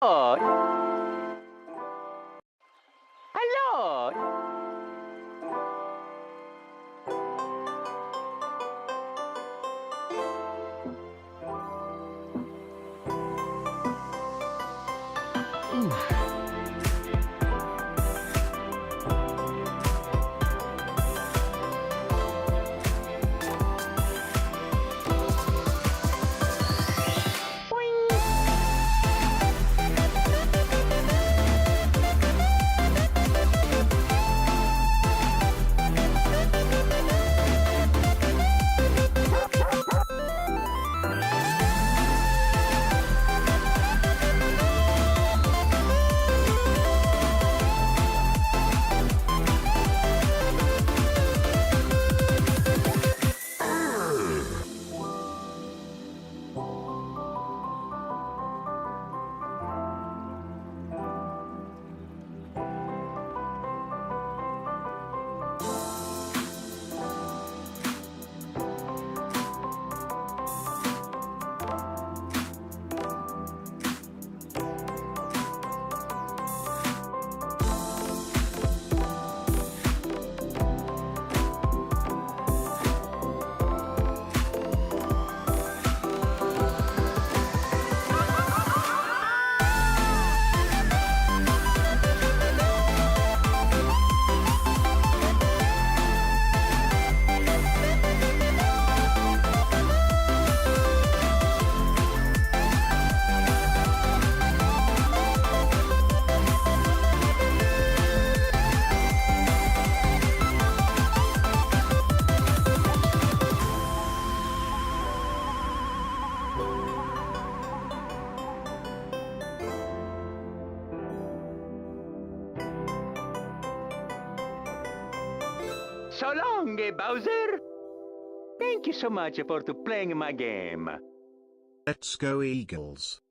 Oh, hello. So long, Bowser. Thank you so much for playing my game. Let's go Eagles.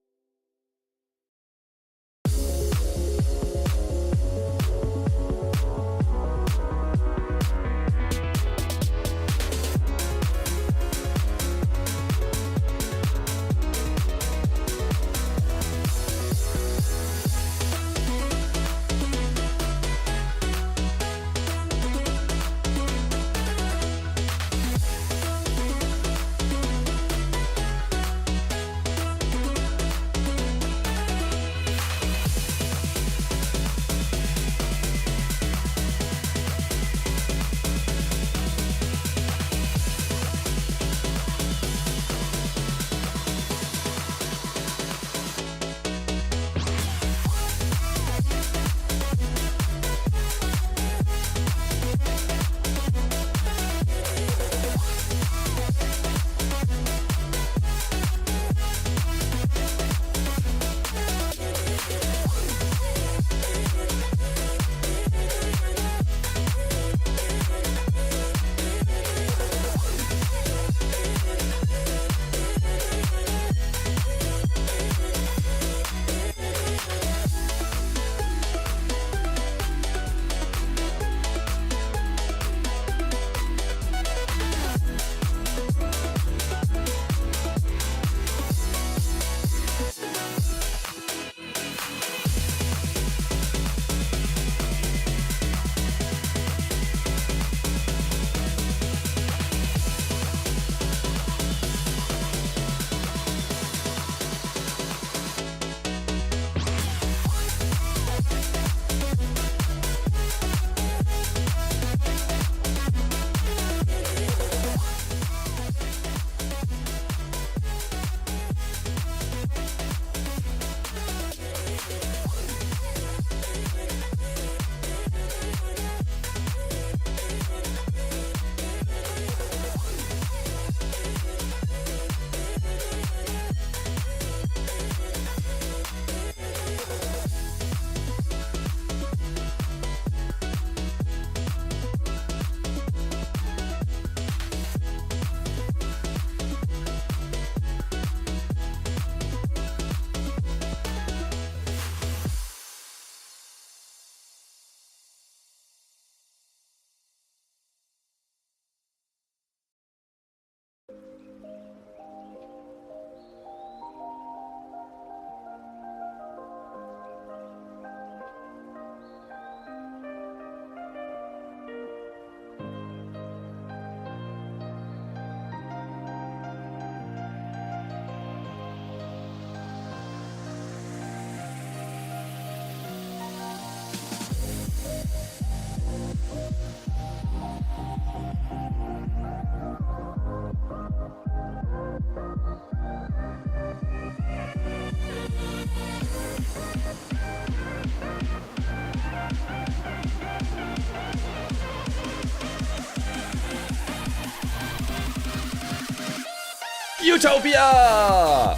Utopia!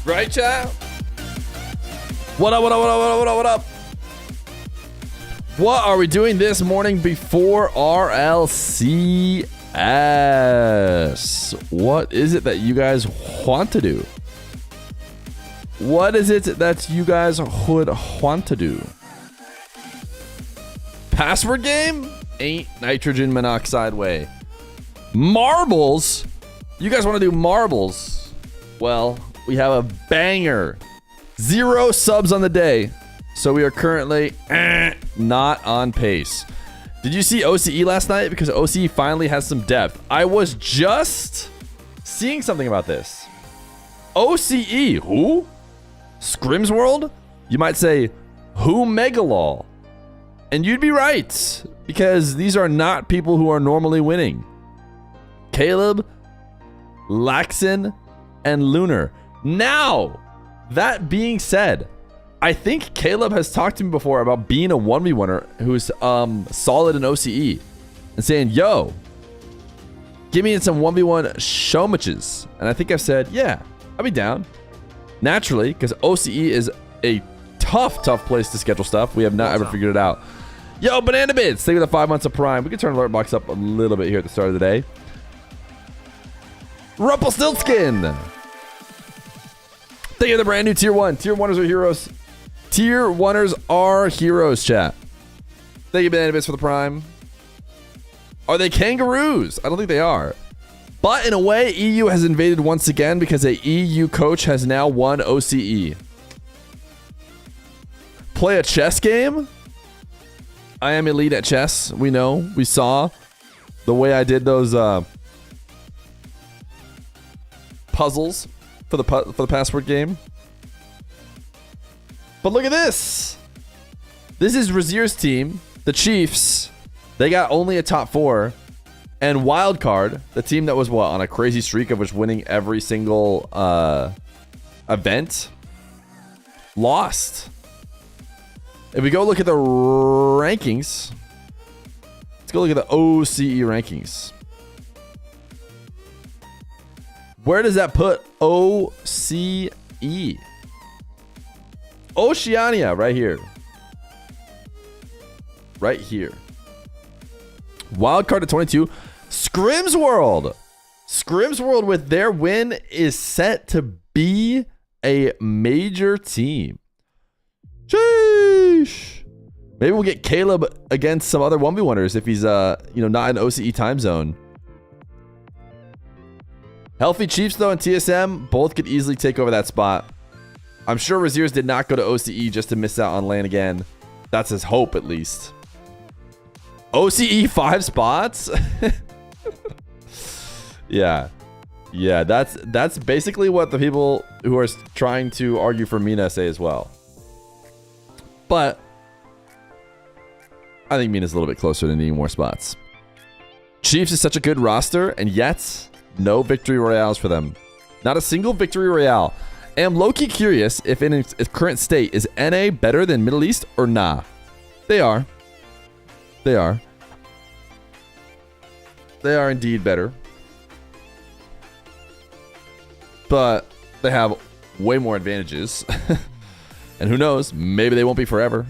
Right, chat? What up, what up, what up, what up, what up, what up? What are we doing this morning before RLCS? What is it that you guys want to do? What is it that you guys would want to do? Password game? Ain't nitrogen monoxide way. Marbles? You guys want to do marbles? Well, we have a banger. 0 subs on the day. So we are currently not on pace. Did you see OCE last night? Because OCE finally has some depth. I was just seeing something about this. OCE, who? Scrims World? You might say, who Megalol? And you'd be right, because these are not people who are normally winning. Caleb, Laxon, and Lunar. Now, that being said, I think Caleb has talked to me before about being a 1v1er who's solid in OCE and saying, yo, give me some 1v1 show matches. And I think I've said, yeah, I'll be down. Naturally, because OCE is a tough place to schedule stuff. We have not ever figured it out. Yo, Banana Bits, thank you for the 5 months of Prime. We can turn alert box up a little bit here at the start of the day. Rumpelstiltskin. Thank you for the brand new tier 1. Tier 1ers are heroes. Tier 1ers are heroes, chat. Thank you, Banana Bits, for the Prime. Are they kangaroos? I don't think they are. But in a way, EU has invaded once again because a EU coach has now won OCE. Play a chess game? I am elite at chess. We know. We saw the way I did those puzzles for the password game. But look at this. This is Razier's team, the Chiefs. They got only a top 4. And Wildcard, the team that was on a crazy streak of which winning every single event, lost. If we go look at the rankings, let's go look at the OCE rankings. Where does that put OCE? Oceania, right here. Right here. Wildcard at 22. Scrims World. Scrims World with their win is set to be a major team. Sheesh. Maybe we'll get Caleb against some other 1v1ers if he's not in OCE time zone. Healthy Chiefs though and TSM both could easily take over that spot. I'm sure Razier's did not go to OCE just to miss out on LAN again. That's his hope at least. OCE 5 spots? Yeah, that's basically what the people who are trying to argue for Mina say as well. But I think Mina's a little bit closer to needing more spots. Chiefs is such a good roster, and yet no victory royales for them. Not a single victory royale. I am low-key curious if in its current state, is NA better than Middle East or nah? They are. They are. They are indeed better. But they have way more advantages. And who knows, maybe they won't be forever.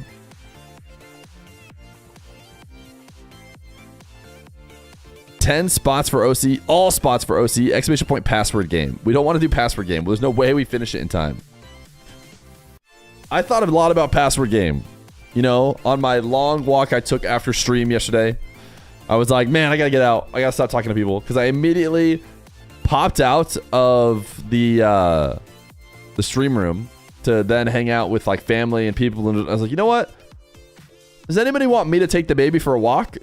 $10 spots for OC, all spots for OC, exclamation point password game. We don't want to do password game. There's no way we finish it in time. I thought a lot about password game. You know, on my long walk I took after stream yesterday, I was like, man, I gotta get out. I gotta stop talking to people. Because I immediately popped out of the stream room to then hang out with like family and people. And I was like, you know what? Does anybody want me to take the baby for a walk?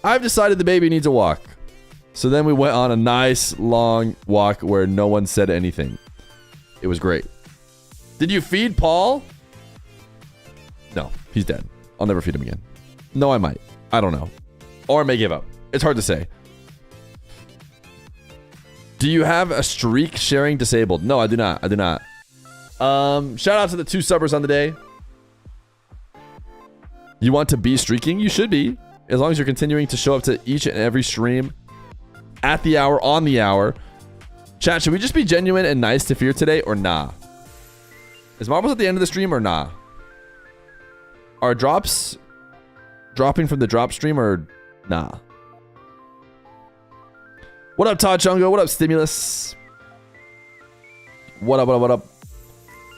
I've decided the baby needs a walk. So then we went on a nice long walk where no one said anything. It was great. Did you feed Paul? No, he's dead. I'll never feed him again. No, I might. I don't know. Or I may give up. It's hard to say. Do you have a streak sharing disabled? No, I do not. I do not. Shout out to the 2 subbers on the day. You want to be streaking? You should be. As long as you're continuing to show up to each and every stream at the hour, on the hour. Chat, should we just be genuine and nice to Fear today or nah? Is Marbles at the end of the stream or nah? Are drops dropping from the drop stream or nah? What up, Todd Chungo? What up, Stimulus? What up, what up, what up?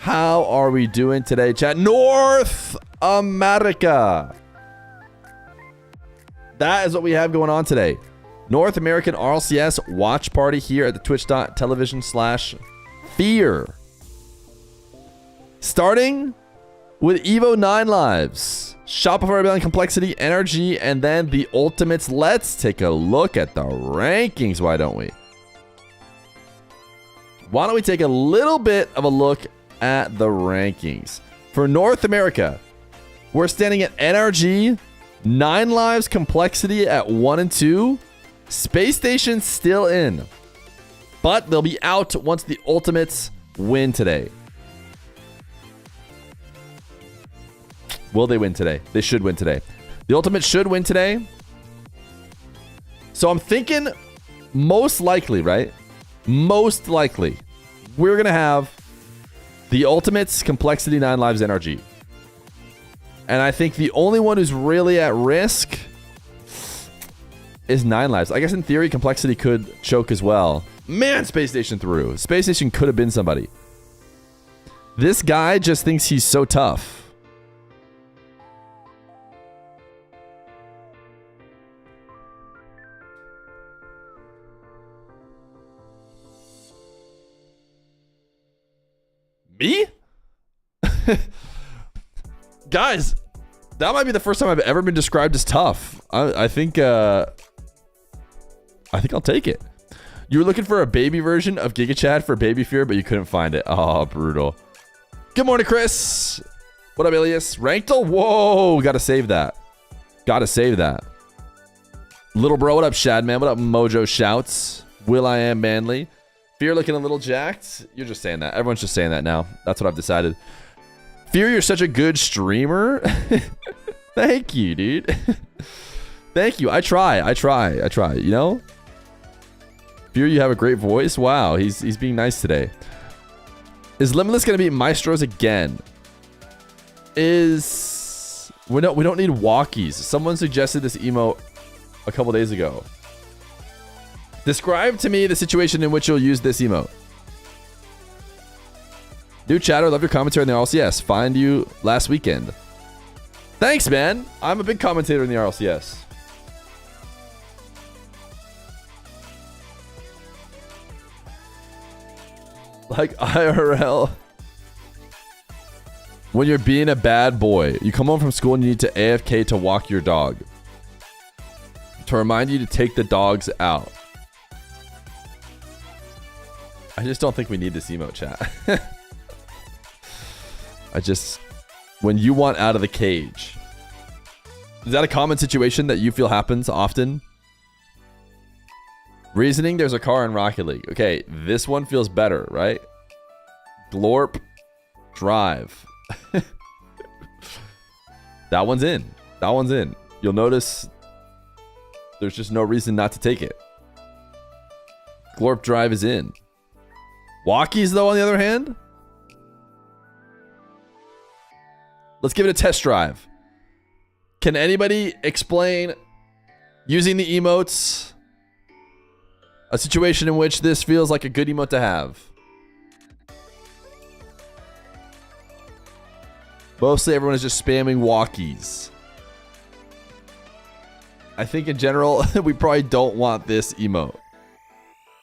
How are we doing today, chat? North America. That is what we have going on today. North American RLCS watch party here at the twitch.tv/Feer. Starting with Evo 9 lives. Shopify Rebellion Complexity, Energy, and then the Ultimates. Let's take a look at the rankings, why don't we? Why don't we take a little bit of a look at the rankings? For North America, we're standing at NRG, 9 lives, Complexity at 1 and 2. Space Station still in, but they'll be out once the Ultimates win today. Will they win today? They should win today. The Ultimates should win today. So I'm thinking most likely, right? Most likely, we're going to have the Ultimates, Complexity, 9 lives, NRG. And I think the only one who's really at risk is 9 lives. I guess in theory, Complexity could choke as well. Man, Space Station through. Space Station could have been somebody. This guy just thinks he's so tough. Me? Guys, that might be the first time I've ever been described as tough. I think I'll take it. You were looking for a baby version of GigaChad for Baby Fear, but you couldn't find it. Oh, brutal. Good morning, Chris. What up, Ilias? Ranktel? Whoa, gotta save that. Gotta save that. Little bro, what up, Shadman? What up, Mojo Shouts? Will I am Manly? Fear looking a little jacked. You're just saying that. Everyone's just saying that now. That's what I've decided. Fear, you're such a good streamer. Thank you, dude. Thank you. I try. You know? Fear, you have a great voice. Wow, he's being nice today. Is Limitless gonna beat Maestros again? We don't need walkies. Someone suggested this emote a couple days ago. Describe to me the situation in which you'll use this emote. New chatter, love your commentary on the RLCS. Find you last weekend. Thanks, man. I'm a big commentator in the RLCS. Like IRL. When you're being a bad boy, you come home from school and you need to AFK to walk your dog. To remind you to take the dogs out. I just don't think we need this emote, chat. When you want out of the cage. Is that a common situation that you feel happens often? Reasoning, there's a car in Rocket League. Okay, this one feels better, right? Glorp Drive. That one's in. That one's in. You'll notice there's just no reason not to take it. Glorp Drive is in. Walkies, though, on the other hand? Let's give it a test drive. Can anybody explain, using the emotes, a situation in which this feels like a good emote to have? Mostly everyone is just spamming walkies. I think in general, we probably don't want this emote.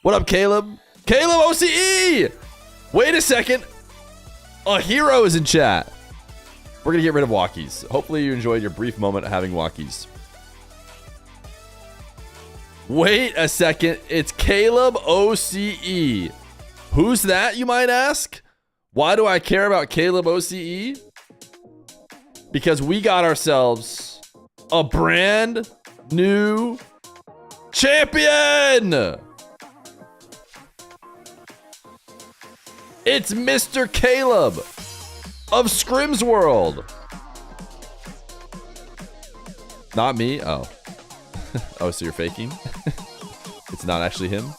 What up, Caleb? Caleb OCE! Wait a second. A hero is in chat. We're going to get rid of walkies. Hopefully you enjoyed your brief moment of having walkies. Wait a second. It's Caleb OCE. Who's that, you might ask? Why do I care about Caleb OCE? Because we got ourselves a brand new champion. It's Mr. Caleb of Scrim's World. Not me? Oh. Oh, so you're faking? it's not actually him.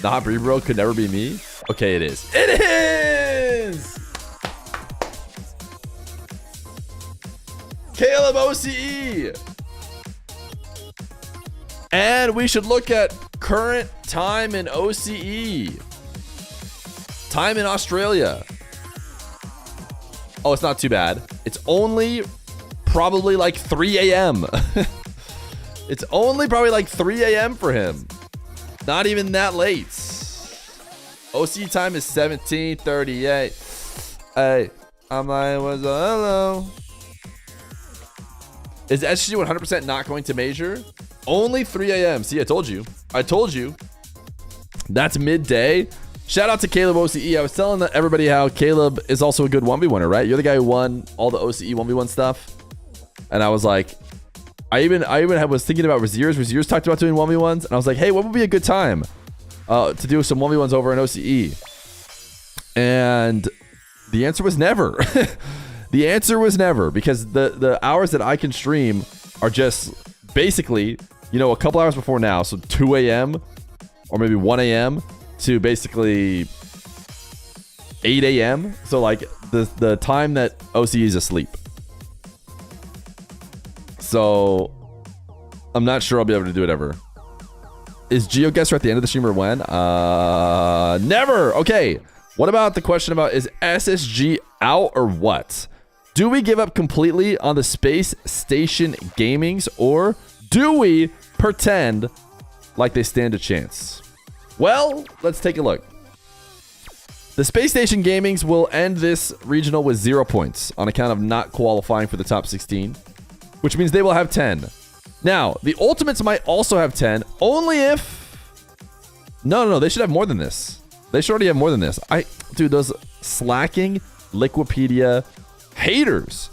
Nah, Bro could never be me. Okay, it is. It is! Caleb OCE! And we should look at current time in OCE. Time in Australia. Oh, it's not too bad. It's only probably like 3 a.m. It's only probably like 3 a.m. for him. Not even that late. OCE time is 17:38. Hey, I'm like, what's up? Hello. Is SG 100% not going to major? Only 3 a.m. See, I told you. I told you. That's midday. Shout out to Caleb OCE. I was telling everybody how Caleb is also a good 1v1er, right? You're the guy who won all the OCE 1v1 stuff. And I was like, I even was thinking about Raziers. Raziers talked about doing 1v1s. And I was like, hey, what would be a good time to do some 1v1s over in OCE? And the answer was never. The answer was never, because the hours that I can stream are just basically, you know, a couple hours before now. So 2 a.m. or maybe 1 a.m. to basically 8 a.m. So like the time that OCE is asleep. So I'm not sure I'll be able to do it ever. Is GeoGuessr at the end of the stream or when? Never. Okay. What about the question about, is SSG out or what? Do we give up completely on the space station gamings, or do we pretend like they stand a chance? Well, let's take a look. The space station gamings will end this regional with 0 points on account of not qualifying for the top 16, which means they will have 10. Now, the ultimates might also have 10, only if... No, they should have more than this. They should already have more than this. Dude, those slacking Liquipedia haters.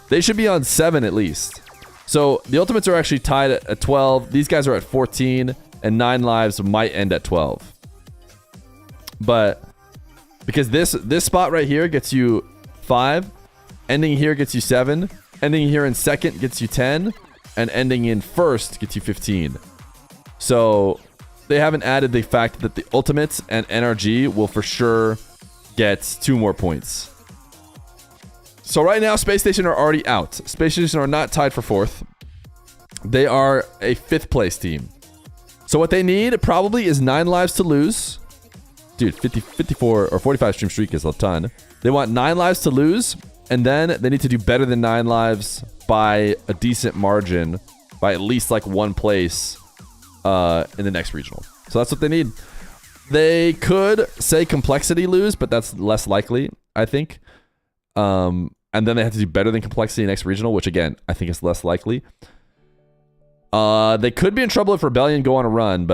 They should be on 7 at least. So the ultimates are actually tied at 12. These guys are at 14, and 9 lives might end at 12. But because this spot right here gets you 5, ending here gets you 7, ending here in second gets you 10, and ending in first gets you 15. So they haven't added the fact that the ultimates and NRG will for sure get 2 more points. So right now, Space Station are already out. Space Station are not tied for 4th. They are a 5th place team. So what they need probably is 9 lives to lose. Dude, 54 or 45 stream streak is a ton. They want 9 lives to lose, and then they need to do better than 9 lives by a decent margin, by at least like 1 place in the next regional. So that's what they need. They could say complexity lose, but that's less likely, I think. And then they have to do better than complexity next regional, which again, I think is less likely. They could be in trouble if Rebellion go on a run,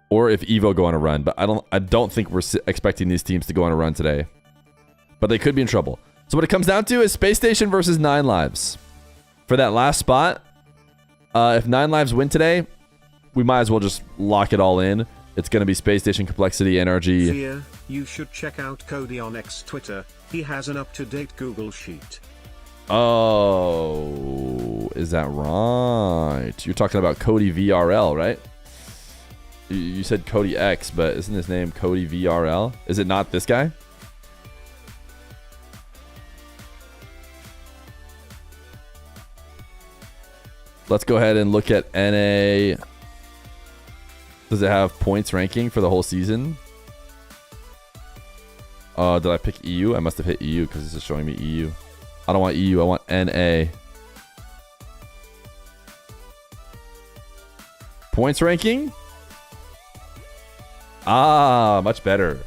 or if Evo go on a run, but I don't think we're expecting these teams to go on a run today. But they could be in trouble. So what it comes down to is Space Station versus 9 lives. For that last spot, if 9 lives win today, we might as well just lock it all in. It's going to be Space Station, Complexity, NRG. Feer, you should check out Cody on X Twitter. He has an up-to-date Google Sheet. Oh, is that right? You're talking about Cody VRL, right? You said Cody X, but isn't his name Cody VRL? Is it not this guy? Let's go ahead and look at NA. Does it have points ranking for the whole season? Did I pick EU? I must have hit EU because this is showing me EU. I don't want EU. I want NA. Points ranking? Ah, much better.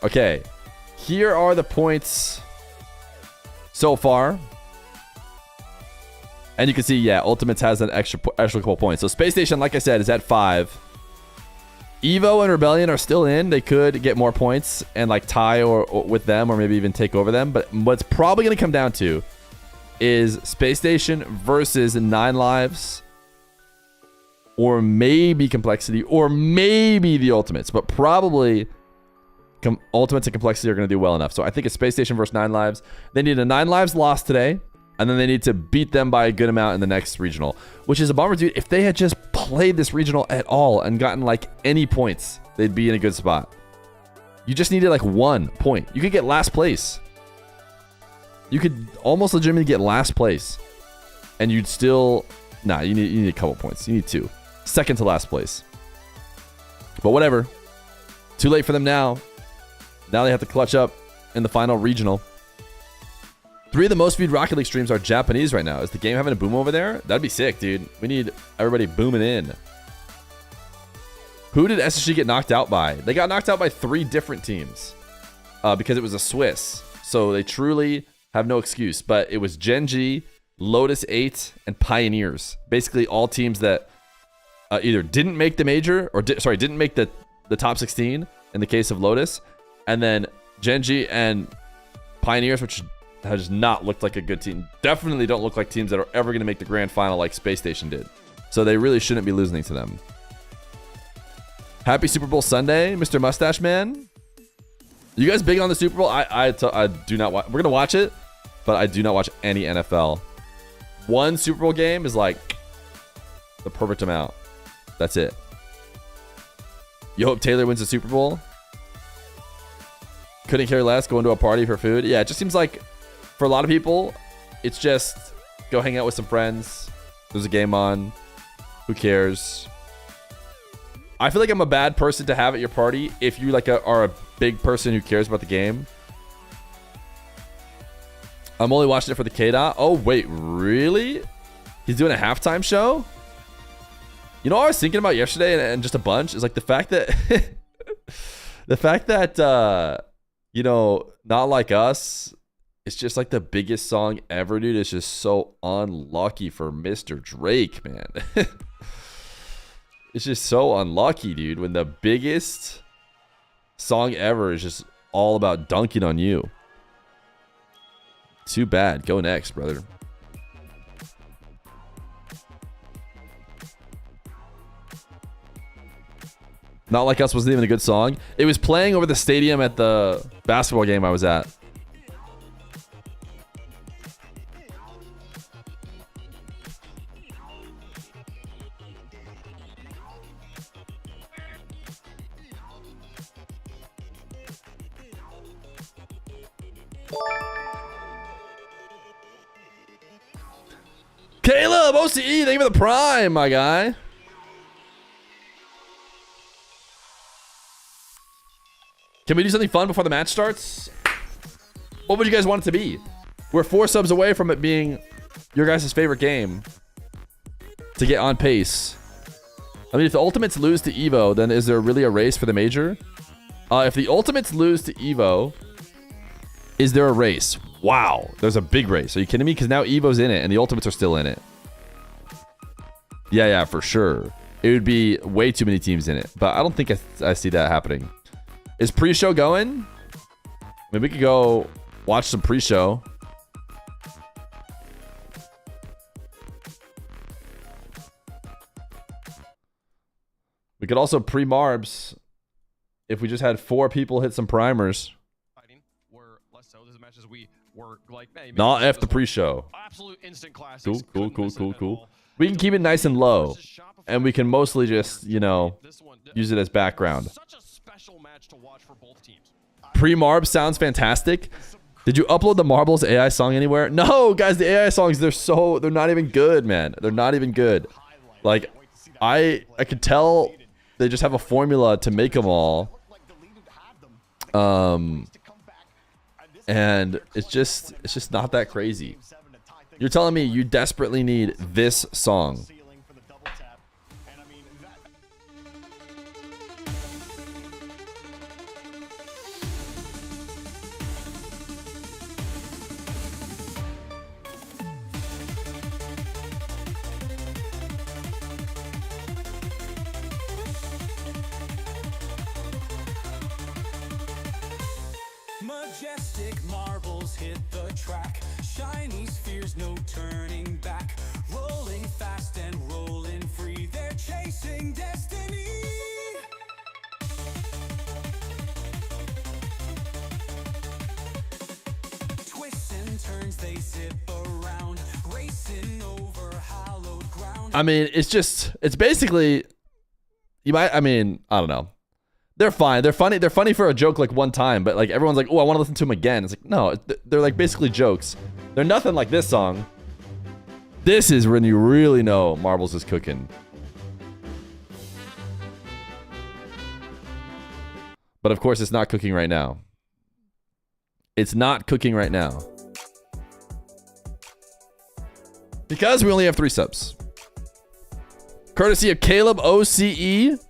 Okay. Here are the points so far. And you can see, yeah, Ultimates has an extra couple points. So Space Station, like I said, is at 5. Evo and Rebellion are still in. They could get more points and like tie or with them, or maybe even take over them. But what's probably going to come down to is Space Station versus 9 lives, or maybe Complexity, or maybe the Ultimates. But probably Ultimates and Complexity are going to do well enough. So I think it's Space Station versus 9 lives. They need a 9 lives loss today, And then they need to beat them by a good amount in the next regional, which is a bummer, dude. If they had just played this regional at all and gotten like any points, they'd be in a good spot. You just needed like 1 point. You could get last place. You could almost legitimately get last place. And you'd still... Nah, you need a couple points. You need 2. Second to last place. But whatever. Too late for them now. Now they have to clutch up in the final regional. 3 of the most viewed Rocket League streams are Japanese right now. Is the game having a boom over there? That'd be sick, dude. We need everybody booming in. Who did SSG get knocked out by? They got knocked out by 3 different teams. Because it was a Swiss. So they truly have no excuse. But it was Gen G, Lotus 8, and Pioneers. Basically all teams that either didn't make the major, or didn't make the top 16 in the case of Lotus. And then Gen G and Pioneers, which has not looked like a good team. Definitely don't look like teams that are ever going to make the grand final like Space Station did. So they really shouldn't be losing to them. Happy Super Bowl Sunday, Mr. Mustache Man. You guys big on the Super Bowl? I do not watch. We're going to watch it, but I do not watch any NFL. 1 Super Bowl game is like the perfect amount. That's it. You hope Taylor wins the Super Bowl? Couldn't care less, going to a party for food. Yeah, it just seems like for a lot of people, it's just go hang out with some friends. There's a game on. Who cares? I feel like I'm a bad person to have at your party if you like are a big person who cares about the game. I'm only watching it for the K-Dot. Oh, wait, really? He's doing a halftime show? You know what I was thinking about yesterday and just a bunch? Is like the fact that... you know, Not Like Us, it's just like the biggest song ever, dude. It's just so unlucky for Mr. Drake, man. It's just so unlucky, dude, when the biggest song ever is just all about dunking on you. Too bad. Go next, brother. Not Like Us wasn't even a good song. It was playing over the stadium at the basketball game I was at. Caleb, OCE, thank you for the prime, my guy. Can we do something fun before the match starts? What would you guys want it to be? We're 4 subs away from it being your guys' favorite game to get on pace. I mean, if the Ultimates lose to Evo, then is there really a race for the major? If the Ultimates lose to Evo, is there a race? Wow, there's a big race. Are you kidding me? Because now Evo's in it and the Ultimates are still in it. Yeah, for sure. It would be way too many teams in it, but I don't think I see that happening. Is pre-show going? Maybe we could go watch some pre-show. We could also pre-marbs if we just had 4 people hit some primers. Not F the pre-show. Cool. We can keep it nice and low. And we can mostly just, you know, use it as background. Pre-marb sounds fantastic. Did you upload the Marbles AI song anywhere? No, guys, the AI songs, they're not even good, man. They're not even good. Like, I could tell they just have a formula to make them all. And it's just not that crazy. You're telling me you desperately need this song. Majestic marbles hit the track. Shiny spheres, no turning back. Rolling fast and rolling free. They're chasing destiny. Twists and turns, they zip around. I mean, it's basically, I don't know. They're fine. They're funny. They're funny for a joke like one time, but like everyone's like, oh, I want to listen to them again. It's like, no, they're like basically jokes. They're nothing like this song. This is when you really know Marbles is cooking. But of course, it's not cooking right now. It's not cooking right now. Because we only have 3 subs. Courtesy of Caleb OCE,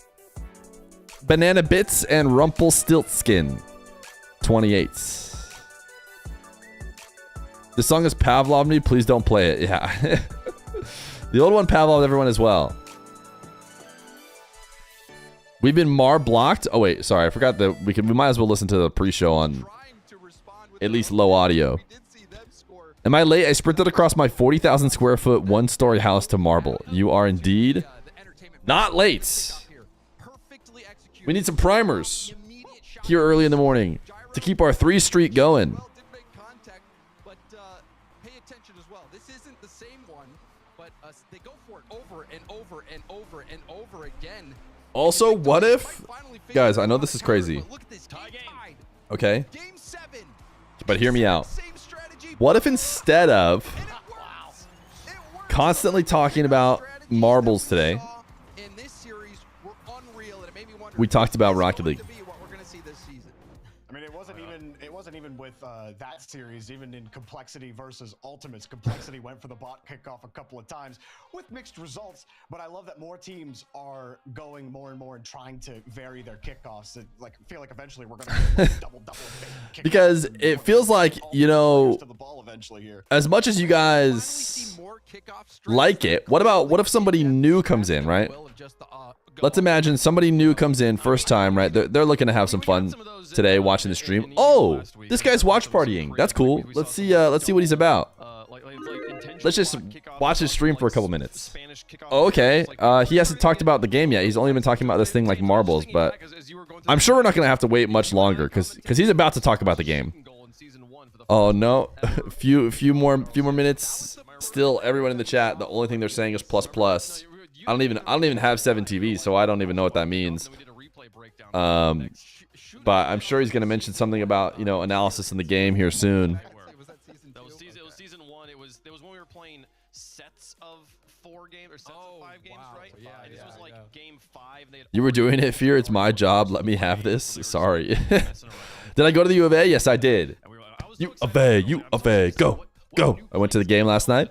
Banana Bits, and Rumpelstiltskin. 28s. The song is Pavlov me. Please don't play it. Yeah. The old one Pavlov everyone as well. We've been blocked. Oh wait, sorry, I forgot that we might as well listen to the pre-show on at least low audio. Am I late? I sprinted across my 40,000 square foot one-story house to Marble. You are indeed not late. We need some primers here early in the morning to keep our 3 streak going. Also, what if, guys, I know this is crazy. Okay. But hear me out. What if instead of constantly talking about marbles today, we talked about Rocket League? I mean, it wasn't even with that series, even in complexity versus ultimates. Complexity went for the bot kickoff a couple of times with mixed results, but I love that more teams are going more and more and trying to vary their kickoffs. Like, I feel like eventually we're going to double because it feels like, you know, as much as you guys like it, what if somebody new comes in, right? Let's imagine somebody new comes in first time, right? They're looking to have some fun today watching the stream. Oh, this guy's watch partying. That's cool. Let's see what he's about. Let's just watch his stream for a couple minutes. Oh, okay. He hasn't talked about the game yet. He's only been talking about this thing like marbles, but I'm sure we're not gonna have to wait much longer because he's about to talk about the game. Oh no, few more minutes. Still, everyone in the chat, the only thing they're saying is plus. I don't even have 7 TVs, so I don't even know what that means. But I'm sure he's going to mention something about, you know, analysis in the game here soon. That was season 1. It was when we were playing sets of 4 games or sets of 5 games, right? Yeah, and this was like game 5. You were doing it, Fear. It's my job. Let me have this. Sorry. Did I go to the U of A? Yes, I did. U of A. Go. I went to the game last night.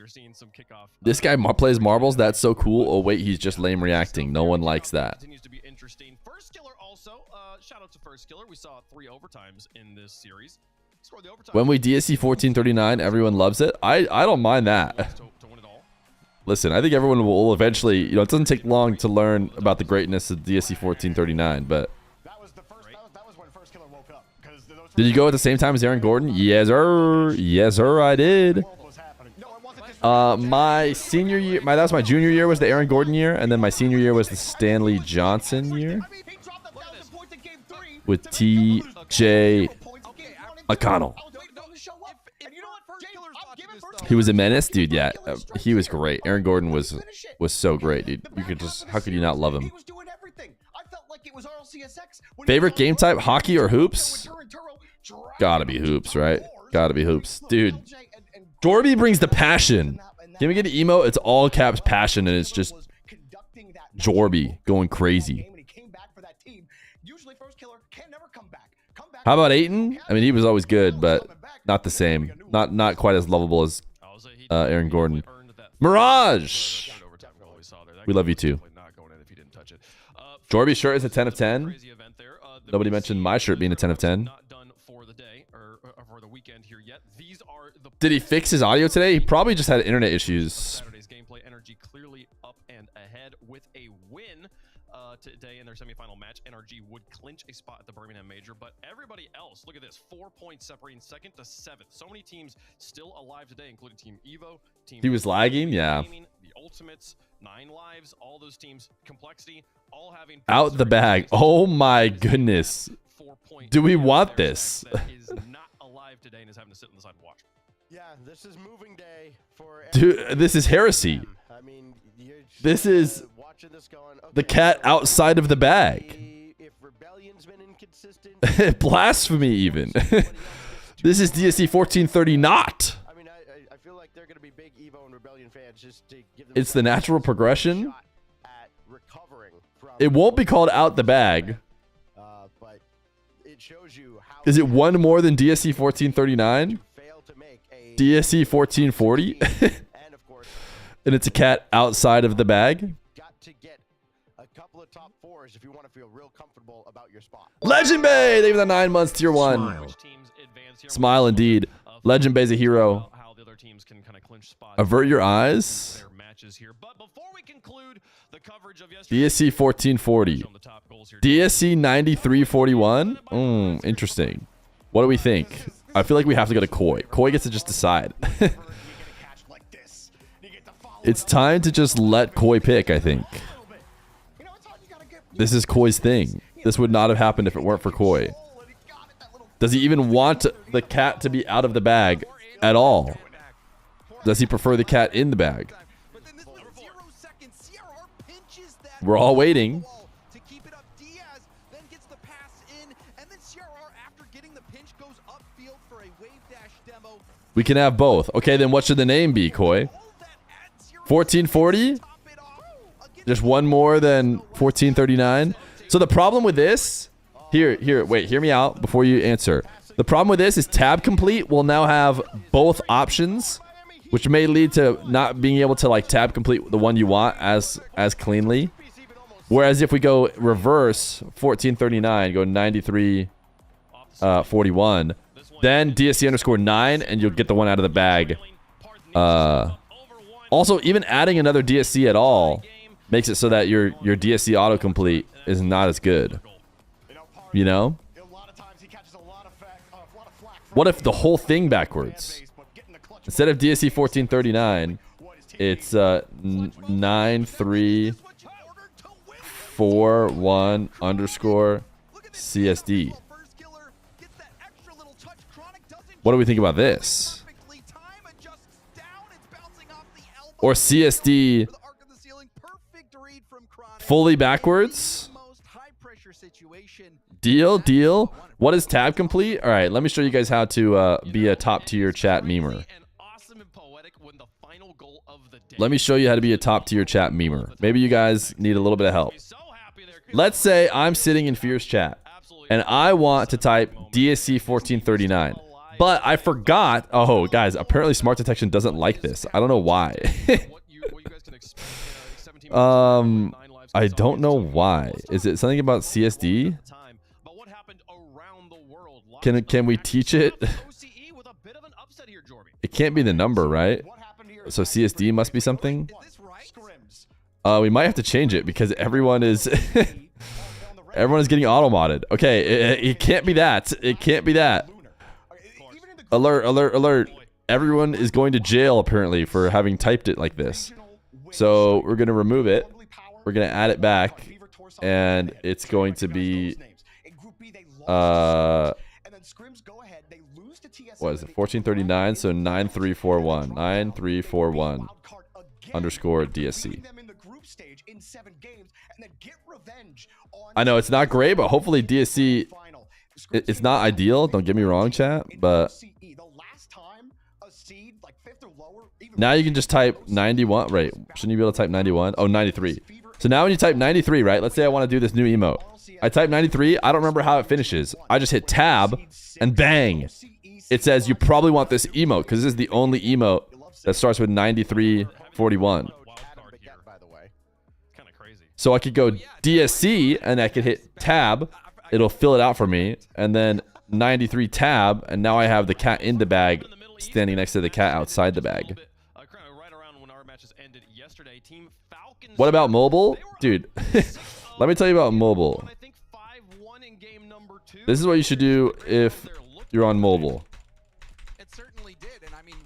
Seeing some kickoff. This guy plays marbles. That's so cool. Oh wait, he's just lame reacting. No one likes that. Continues to be interesting. First Killer also. Shout out to First Killer. We saw 3 overtimes in this series. When we DSC 1439, everyone loves it. I don't mind that. Listen, I think everyone will eventually. You know, it doesn't take long to learn about the greatness of DSC 1439, but. That was when First Killer woke up. Did you go at the same time as Aaron Gordon? Yes, sir. Yes, sir. I did. My senior year, that was my junior year was the Aaron Gordon year, and then my senior year was the Stanley Johnson year with TJ McConnell. He was a menace, dude. Yeah, he was great. Aaron Gordon was so great, dude. You could just, how could you not love him? Favorite game type, hockey or hoops? Gotta be hoops, right? Gotta be hoops, dude. Dorby brings the passion. Can we get an emo? It's all caps passion, and it's just Jorby going crazy. How about Ayton? I mean, he was always good, but not the same. Not quite as lovable as Aaron Gordon. Mirage! We love you too. Jorby's shirt is a 10 of 10. Nobody mentioned my shirt being a 10 of 10. Did he fix his audio today? He probably just had internet issues. Saturday's gameplay energy clearly up and ahead with a win today in their semifinal match. NRG would clinch a spot at the Birmingham Major, but everybody else, look at this, 4 points separating 2nd to 7th. So many teams still alive today, including Team Evo. Team he was lagging, yeah. Gaming, the Ultimates, 9 Lives, all those teams, Complexity, all having out the bag. Oh my goodness. Do we want this? is not alive today and is having to sit on the side and watch. Yeah, this is moving day for. Dude, this is heresy. I mean, you're This is watching this going. the Okay, cat so outside of the bag. if Rebellion's been inconsistent, Blasphemy, even. This is DSC 1430 not. I mean, I feel like they're gonna be big Evo and Rebellion fans just to give them. It's the natural progression. shot at recovering from. It won't be called out the bag. But it shows you how. Is it one more than DSC 1439? fail to make a DSC 1440? and of course And it's a cat outside of the bag? got to get a couple of top fours if you want to feel real comfortable about your spot. Legend Bay! They have the 9 months tier 1. Smile. Which teams advance here? Smile indeed. Legend Bay's a hero. How the other teams can kind of clinch spots. Avert your eyes. Their matches here. But before we conclude the coverage of yesterday, DSC 1440. on the top goals here. DSC 9341? Interesting. What do we think? I feel like we have to go to Koi. Koi gets to just decide. It's time to just let Koi pick, I think. This is Koi's thing. This would not have happened if it weren't for Koi. Does he even want the cat to be out of the bag at all? Does he prefer the cat in the bag? We're all waiting. To keep it up, Diaz then gets the pass in, and then CRR, after getting the pinch, goes upfield for a wave dash demo. We can have both. Okay, then what should the name be, Koi? 1440? Just one more than 1439? So the problem with this... Wait, hear me out before you answer. The problem with this is tab complete will now have both options, which may lead to not being able to like tab complete the one you want as cleanly. Whereas if we go reverse 1439, go 9341, then DSC underscore 9, and you'll get the one out of the bag. Also, even adding another DSC at all makes it so that your DSC autocomplete is not as good. You know? What if the whole thing backwards? Instead of DSC 1439, it's 9341 underscore CSD. What do we think about this? Or CSD fully backwards? Deal. What is tab complete? All right, let me show you guys how to be a top tier chat memer. Let me show you how to be a top tier chat memer. Maybe you guys need a little bit of help. Let's say I'm sitting in Feer's chat and I want to type DSC 1439, but I forgot. Oh, guys, apparently smart detection doesn't like this. I don't know why. I don't know why. Is it something about CSD? Can we teach it? It can't be the number, right? So CSD must be something. We might have to change it because everyone is everyone is getting auto modded. Okay, it can't be that. It can't be that. Alert. Everyone is going to jail apparently for having typed it like this. So we're going to remove it. We're going to add it back and it's going to be what is it? 1439, so 9341. 9341 underscore DSC. I know it's not great, but hopefully DSC, it's not ideal. Don't get me wrong, chat, but now you can just type 91. Right, shouldn't you be able to type 91? Oh, 93. So now when you type 93, right, let's say I want to do this new emote. I type 93. I don't remember how it finishes. I just hit tab and bang. It says you probably want this emote because this is the only emote that starts with 9341. So I could go DSC and I could hit tab. It'll fill it out for me. And then 93 tab. And now I have the cat in the bag standing next to the cat outside the bag. What about mobile? Dude, let me tell you about mobile. This is what you should do if you're on mobile. It certainly did. And I mean,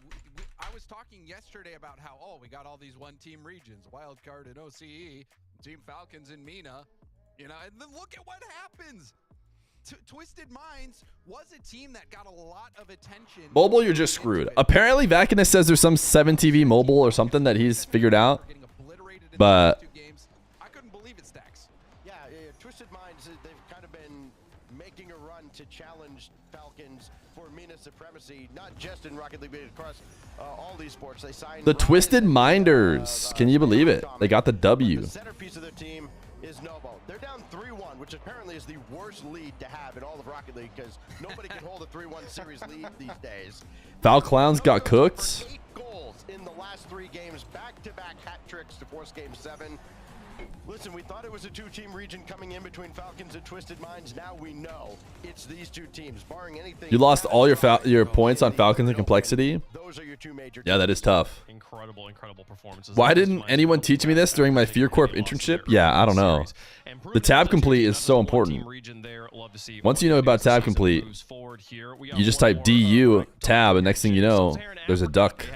I was talking yesterday about how, we got all these one-team regions, Wildcard and OCE, Team Falcons and MENA, and then look at what happens. Twisted Minds was a team that got a lot of attention. Mobile, you're just screwed. Apparently, Vakinus says there's some 7TV mobile or something that he's figured out. But I couldn't believe it, Stacks. Yeah, Twisted Minds, they've kind of been making a run to challenge Falcons for MENA supremacy, not just in Rocket League, but across all these sports. They signed the Twisted Minders. Can you believe it? They got the W. The centerpiece of their team is Novo. They're down 3-1, which apparently is the worst lead to have in all of Rocket League because nobody can hold a 3-1 series lead these days. Foul Clowns got cooked. 8 goals in the last 3 games, back-to-back hat tricks to force Game 7. Listen, we thought it was a 2-team region coming in between Falcons and Twisted Minds. Now we know it's these 2 teams, barring anything. You lost all your points on Falcons and Complexity. Those are your 2 major. Yeah, that is tough. Incredible performances. Why didn't anyone teach me this during my Fear Corp internship? Yeah, I don't know. The tab complete is so important. Once you know about tab complete, you just type DU tab, and next thing you know, there's a duck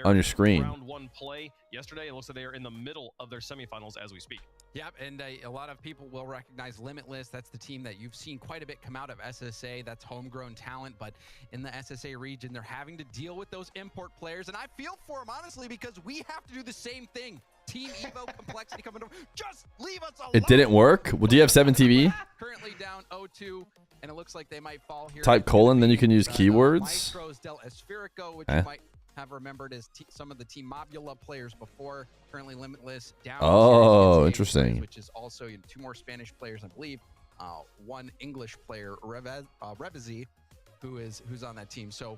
on your screen. Round 1 play yesterday. It looks like they are in the middle of their semifinals as we speak. Yep, and a lot of people will recognize Limitless. That's the team that you've seen quite a bit come out of SSA. That's homegrown talent, but in the SSA region, they're having to deal with those import players, and I feel for them, honestly, because we have to do the same thing. Team Evo Complexity coming over. Just leave us alone. It didn't work? Well, do you have 7TV? Currently down 0-2, and it looks like they might fall here. Type colon, then you can use keywords. Maestro's Del Esferico, which you might have remembered as some of the Team Mobula players before. Currently Limitless down. Oh, interesting. Which is also 2 more Spanish players, I believe. 1 English player, Revizy, who's on that team. So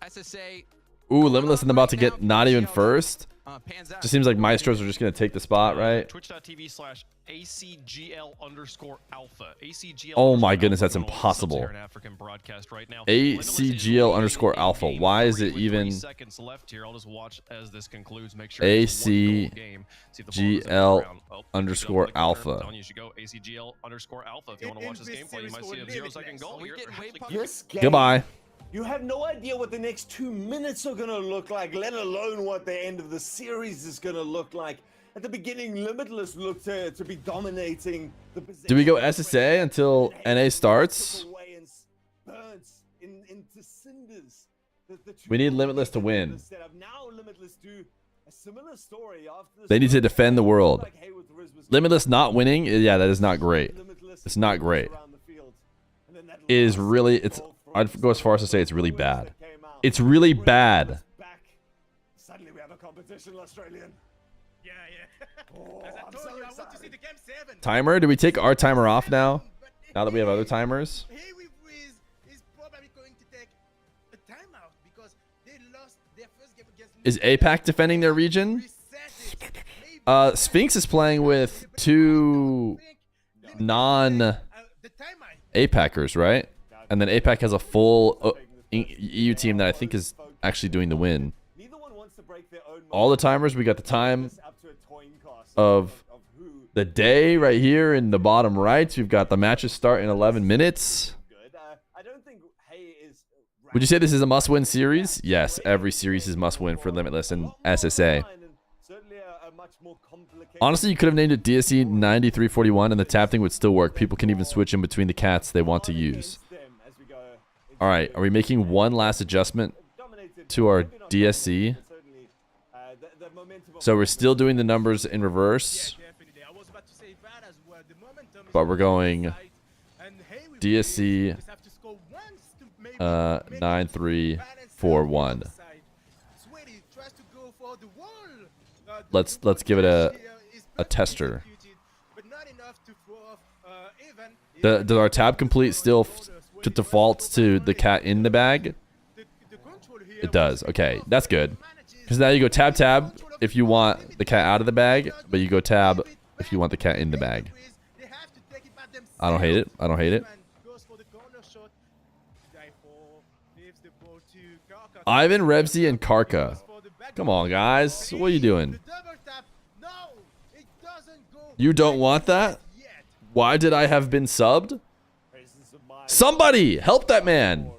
SSA. Ooh, Limitless and about to get not even first. Just seems like Maestros are just going to take the spot, right? Twitch.tv/ACGL_alpha. ACGL. Oh my goodness, that's impossible. ACGL_alpha. Why is it even seconds left here? I'll just watch as this concludes. Make sure ACGL_alpha. You should go ACGL_alpha if you want to watch this gameplay. You might see a 0-second goal here. Goodbye. You have no idea what the next 2 minutes are going to look like, let alone what the end of the series is going to look like. At the beginning, Limitless looked to be dominating the position. Do we go SSA until NA starts? We need Limitless to win. They need to defend the world. Limitless not winning, yeah, that is not great. It's not great. It is really, I'd go as far as to say it's really bad. It's really bad. Suddenly we have a competition, Australian. Yeah. As I told you, I want to see the game 7. Timer? Do we take our timer off now? Now that we have other timers? Hey, with Wiz is probably going to take a timeout because they lost their first game against. Is APAC defending their region? Sphinx is playing with 2 non-APACers, right? And then APAC has a full EU team that I think is actually doing the win. All the timers, we got the time of the day right here in the bottom right. We've got the matches start in 11 minutes. Would you say this is a must-win series? Yes, every series is must-win for Limitless and SSA. Honestly, you could have named it DSE 9341 and the tab thing would still work. People can even switch in between the cats they want to use. All right, are we making one last adjustment to our DSC? So we're still doing the numbers in reverse, but we're going DSC 9341. Let's give it a tester. Does our tab complete still defaults to the cat in the bag? It does. Okay, that's good. Because now you go tab if you want the cat out of the bag, but you go tab if you want the cat in the bag. I don't hate it. I don't hate it. Ivan, Rebsy, and Karka. Come on, guys. What are you doing? You don't want that? Why did I have been subbed? Somebody help that man.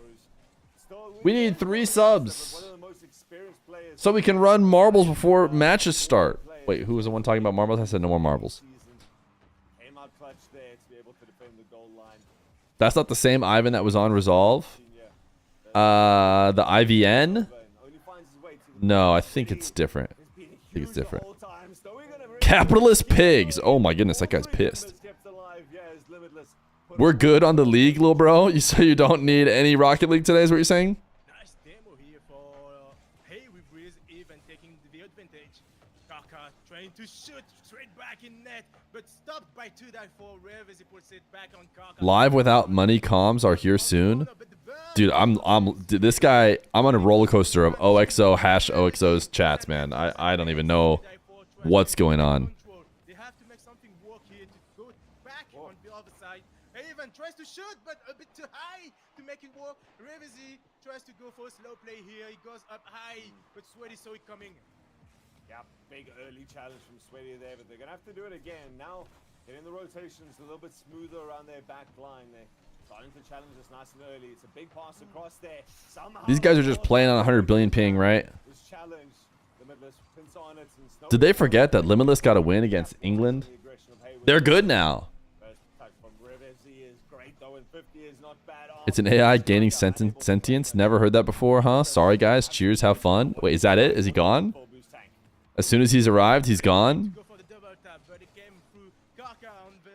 We need 3 subs so we can run marbles before matches start. Wait, who was the one talking about marbles? I said no more marbles. That's not the same Ivan that was on Resolve. The IVN? No, I think it's different. I think it's different. Capitalist pigs. Oh my goodness, that guy's pissed. We're good on the league, little bro. You say you don't need any Rocket League today is what you're saying? Nice demo here for Hey with Riz even taking the advantage. Kaka trying to shoot straight back in net, but stopped by 2-4 Rev as he puts it back on Kaka. Live without money comms are here soon. Dude, dude, this guy, I'm on a roller coaster of OXO #OXO's chats, man. I don't even know what's going on. They have to make something work here to go back on the other side. Even tries to shoot, but a bit too high to make it work. Revezi tries to go for a slow play here. He goes up high, but Sweaty saw it coming. Yeah, big early challenge from Sweaty there, but they're gonna have to do it again. Now, getting the rotations a little bit smoother around their back line. They're starting to challenge us nice and early. It's a big pass across there. Somehow, These guys are just playing on 100 billion ping, right? this challenge, Limitless pins on it and Snow- Did they forget that Limitless got a win against England? They're good now. First touch from Revezi is great though, and 50 is not bad. It's an AI gaining sentience. Never heard that before, huh? Sorry, guys. Cheers. Have fun. Wait, is that it? Is he gone? As soon as he's arrived, he's gone.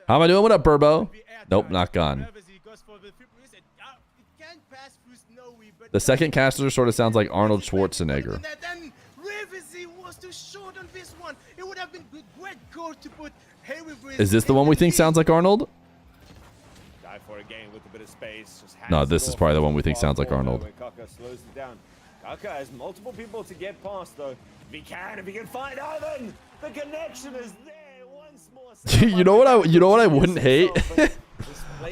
How am I doing? What up, Burbo? Nope, not gone. The second caster sort of sounds like Arnold Schwarzenegger. Is this the one we think sounds like Arnold? Dive for it again with a bit of space. No, this is probably the one we think sounds like Arnold. Kaka slows it down. Kaka has multiple people to get past though. If he can find Ivan, the connection is there once more. You know what I wouldn't hate?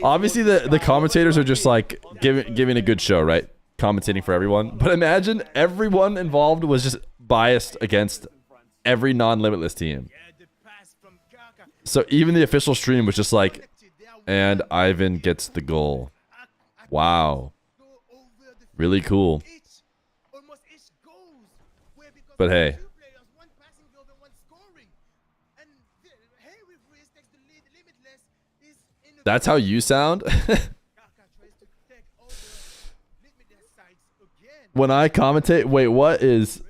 Obviously the commentators are just like giving a good show, right? Commentating for everyone. But imagine everyone involved was just biased against every non-Limitless team. So even the official stream was just like, and Ivan gets the goal. Wow. Really cool. But hey. That's how you sound? When I commentate, wait, what is...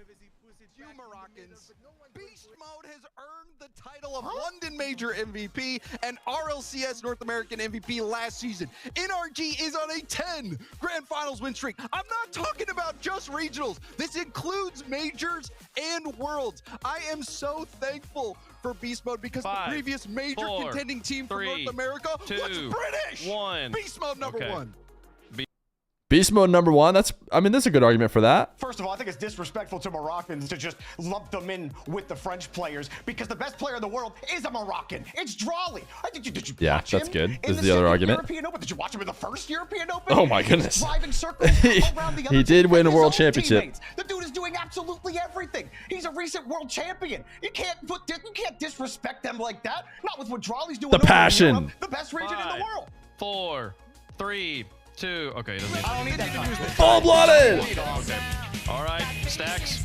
You Moroccans. Beast Mode has earned the title of London Major MVP and RLCS North American MVP last season. NRG is on a 10 Grand Finals win streak. I'm not talking about just regionals. This includes majors and worlds. I am so thankful for Beast Mode because the previous major contending team from North America was British. Beast Mode number 1. Beast Mode number 1? That's a good argument for that. First of all, I think it's disrespectful to Moroccans to just lump them in with the French players because the best player in the world is a Moroccan. It's Drawley. Did you Yeah, watch that's him good. in Is the other argument. European Open? Did you watch him in the first European Open? Oh my goodness. He's driving circles around the other He did team win a with his world own championship. teammates. The dude is doing absolutely everything. He's a recent world champion. You can't disrespect them like that. Not with what Drawley's doing. The over in passion. Europe, the best region in the world. 4, 3, 2. Okay, doesn't need I don't need that. Full-blooded. Okay. All right, Stacks.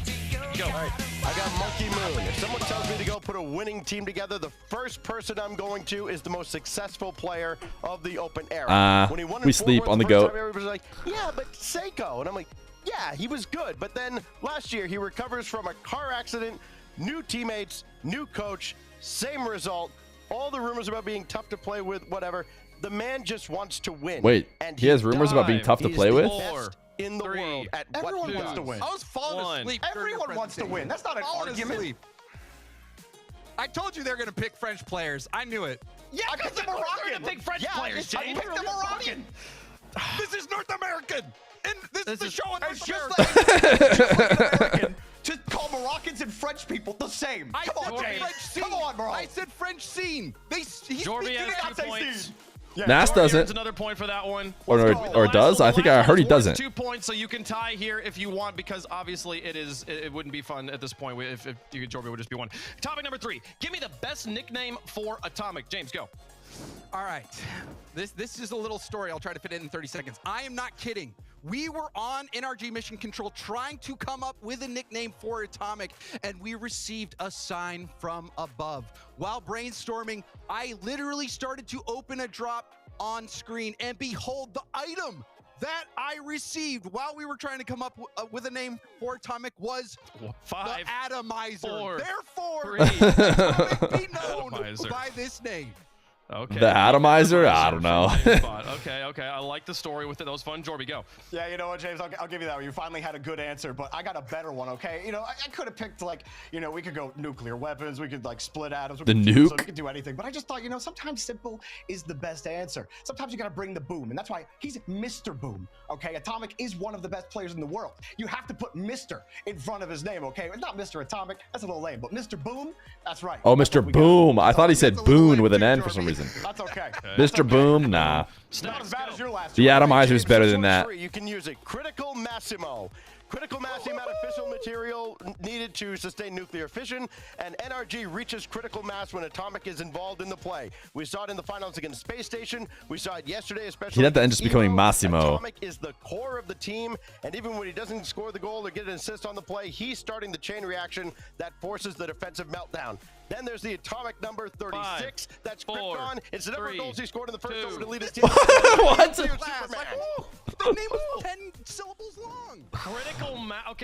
Go. All right, I got Monkey Moon. If someone tells me to go put a winning team together, the first person I'm going to is the most successful player of the Open era. When he won in we Fort sleep Worth on the first goat. time, everybody was like, yeah, but Seiko. And I'm like, yeah, he was good. But then last year, he recovers from a car accident, new teammates, new coach, same result. All the rumors about being tough to play with, whatever. The man just wants to win. Wait, and he has rumors about being tough to play with? In the world at Everyone what he wants to does. win. I was falling asleep. during your Everyone wants to win. That's not an Falling argument. asleep. I told you they're going to pick French players. I knew it. Yeah, I picked the Moroccan. Big French players, I James. picked the Moroccan. This is North American. And this is the show in It's North just America. like American to call Moroccans and French people the same. I Come said on, James. French scene. Come on, bro. I said French scene. He's Jorby speaking has it 2 out. points. Nas Jorby earns doesn't. another point for that one. Or does? I think I heard he doesn't. 2 points, so you can tie here if you want, because obviously it wouldn't be fun at this point if you could Jorby would just be 1. Topic number 3. Give me the best nickname for Atomic. James, go. All right. This is a little story. I'll try to fit it in 30 seconds. I am not kidding. We were on NRG Mission Control trying to come up with a nickname for Atomic, and we received a sign from above. While brainstorming, I literally started to open a drop on screen, and behold the item that I received while we were trying to come up with a name for Atomic was the Atomizer. 4, Therefore, 3. Atomic be known Atomizer. by this name. Okay. The Atomizer? I don't know. Okay. I like the story with it. That was fun. Jorby, go. Yeah, you know what, James? I'll give you that one. You finally had a good answer, but I got a better one, okay? You know, I could have picked, like, you know, we could go nuclear weapons. We could, like, split atoms. The nuke? We could do anything. But I just thought, you know, sometimes simple is the best answer. Sometimes you got to bring the boom. And that's why he's Mr. Boom, okay? Atomic is one of the best players in the world. You have to put Mr. in front of his name, okay? It's not Mr. Atomic. That's a little lame. But Mr. Boom, that's right. Oh, That's Mr. what we got. Boom. I thought he said It's a little Boone lame with an too, N for some Jorby. reason. That's okay. Mr. Boom? Nah. Not as bad as your last The one. Atomizer is better than that. You can use it. Critical Massimo. Critical mass, the amount of fissile material needed to sustain nuclear fission, and NRG reaches critical mass when Atomic is involved in the play. We saw it in the finals against Space Station. We saw it yesterday, especially. He'd have to end just against becoming Evo. Massimo. Atomic is the core of the team, and even when he doesn't score the goal or get an assist on the play, he's starting the chain reaction that forces the defensive meltdown. Then there's the Atomic number 36. 5, That's 4, Krypton. It's the number of 3, goals he scored in the first 2. over to lead his team. What? Superman. The name was 10 syllables long.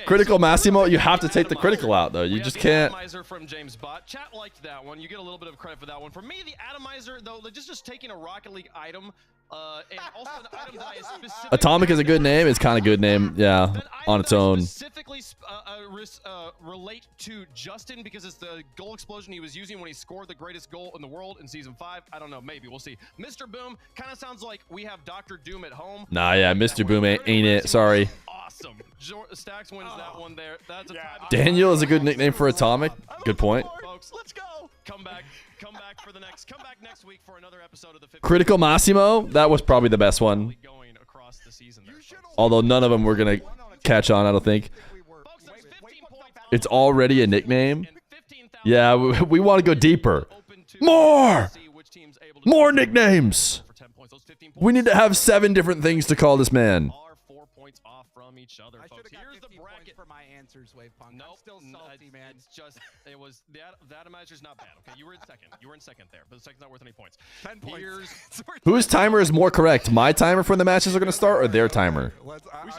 Critical Massimo, you have to take the critical out, though. You just can't. Atomizer from James Bott. Chat liked that one. You get a little bit of credit for that one. For me, the Atomizer, though, just taking a Rocket League item, and also an item that I specifically... Atomic is a good name. It's kind of a good name, yeah, on its own. Specifically relate to Justin because it's the goal explosion he was using when he scored the greatest goal in the world in Season 5. I don't know, maybe. We'll see. Mr. Boom kind of sounds like we have Dr. Doom at home. Nah, yeah, Mr. Boom ain't it. Sorry. Awesome. Stacks wins that one there. That's a tie. Daniel is a good nickname for Atomic. Good point. Folks, let's go. Come back for the next. Come back next week for another episode of the 50. Critical Massimo, that was probably the best one. Going across the season there, Although none of them were going to catch on, I don't think. folks, there's 15 points. It's already a nickname. Yeah, we want to go deeper. More! More nicknames! We need to have 7 different things to call this man. Are 4 points off from each other, I folks. should have Here's the bracket. for my answers, Wave Punk. Nope, I'm still salty, man. It's just the Atomizer's not bad. Okay, you were in second. You were in second there, but the second's not worth any points. 10 points. Here's Whose timer is more correct? My timer for the matches are going to start or their timer?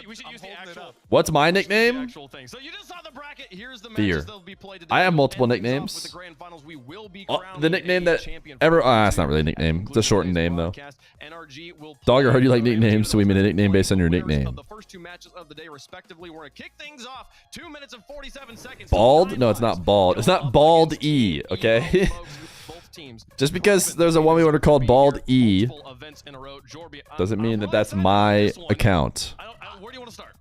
we should use the actual. What's my The nickname? actual thing. So you just saw the bracket. Here's the Feer. matches that'll be played today. I have multiple And things off nicknames. with the grand finals, we will be Oh, crowning the nickname a that champion ever... for that's not really a nickname. It's a shortened name, though. broadcast. NRG will Dog, I heard you play like nicknames, so we made a nickname based on your winners nickname. Of the first 2 matches of the day, respectively, we're gonna kick things off. 2 minutes and 47 seconds. Bald? No, it's not bald. It's not Bald E, okay? Just because there's a 1v1 called Bald E doesn't mean that that's my account. Where do you want to start?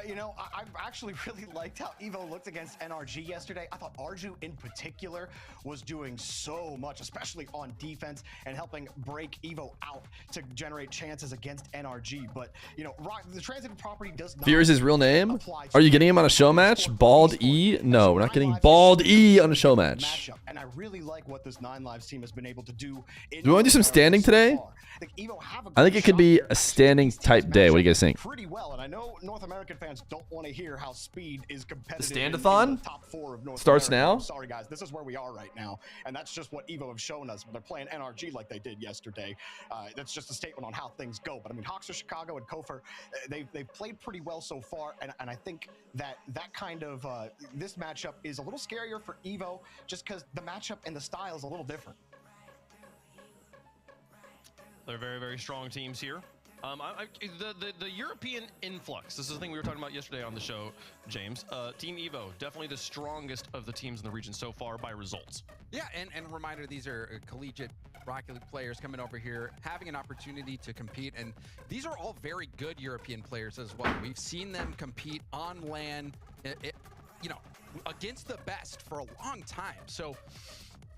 You know, I actually really liked how Evo looked against NRG yesterday. I thought Arju in particular was doing so much, especially on defense and helping break Evo out to generate chances against NRG. But, you know, the transitive property does not... Fear is his real name? Are you getting him on a show match? Bald E? No, we're not getting Bald E on a show match. And I really like what this 9 Lives team has been able to do. Do we want to do some standing today? I think it could be a standing type day. What do you guys think? Pretty well, and I know North American fans don't want to hear how speed is competitive. The stand-a-thon in the top 4 of North starts America. now? Sorry guys, this is where we are right now, and that's just what Evo have shown us. They're playing NRG like they did yesterday. That's just a statement on how things go. But I mean, Hawks of Chicago and Kofer, they've played pretty well so far, and I think that kind of this matchup is a little scarier for Evo, just because the matchup and the style is a little different. They're very, very strong teams here. The European influx. This is the thing we were talking about yesterday on the show, James. Team Evo, definitely the strongest of the teams in the region so far by results. Yeah, and a reminder, these are collegiate Rocket League players coming over here, having an opportunity to compete, and these are all very good European players as well. We've seen them compete on LAN, you know, against the best for a long time. So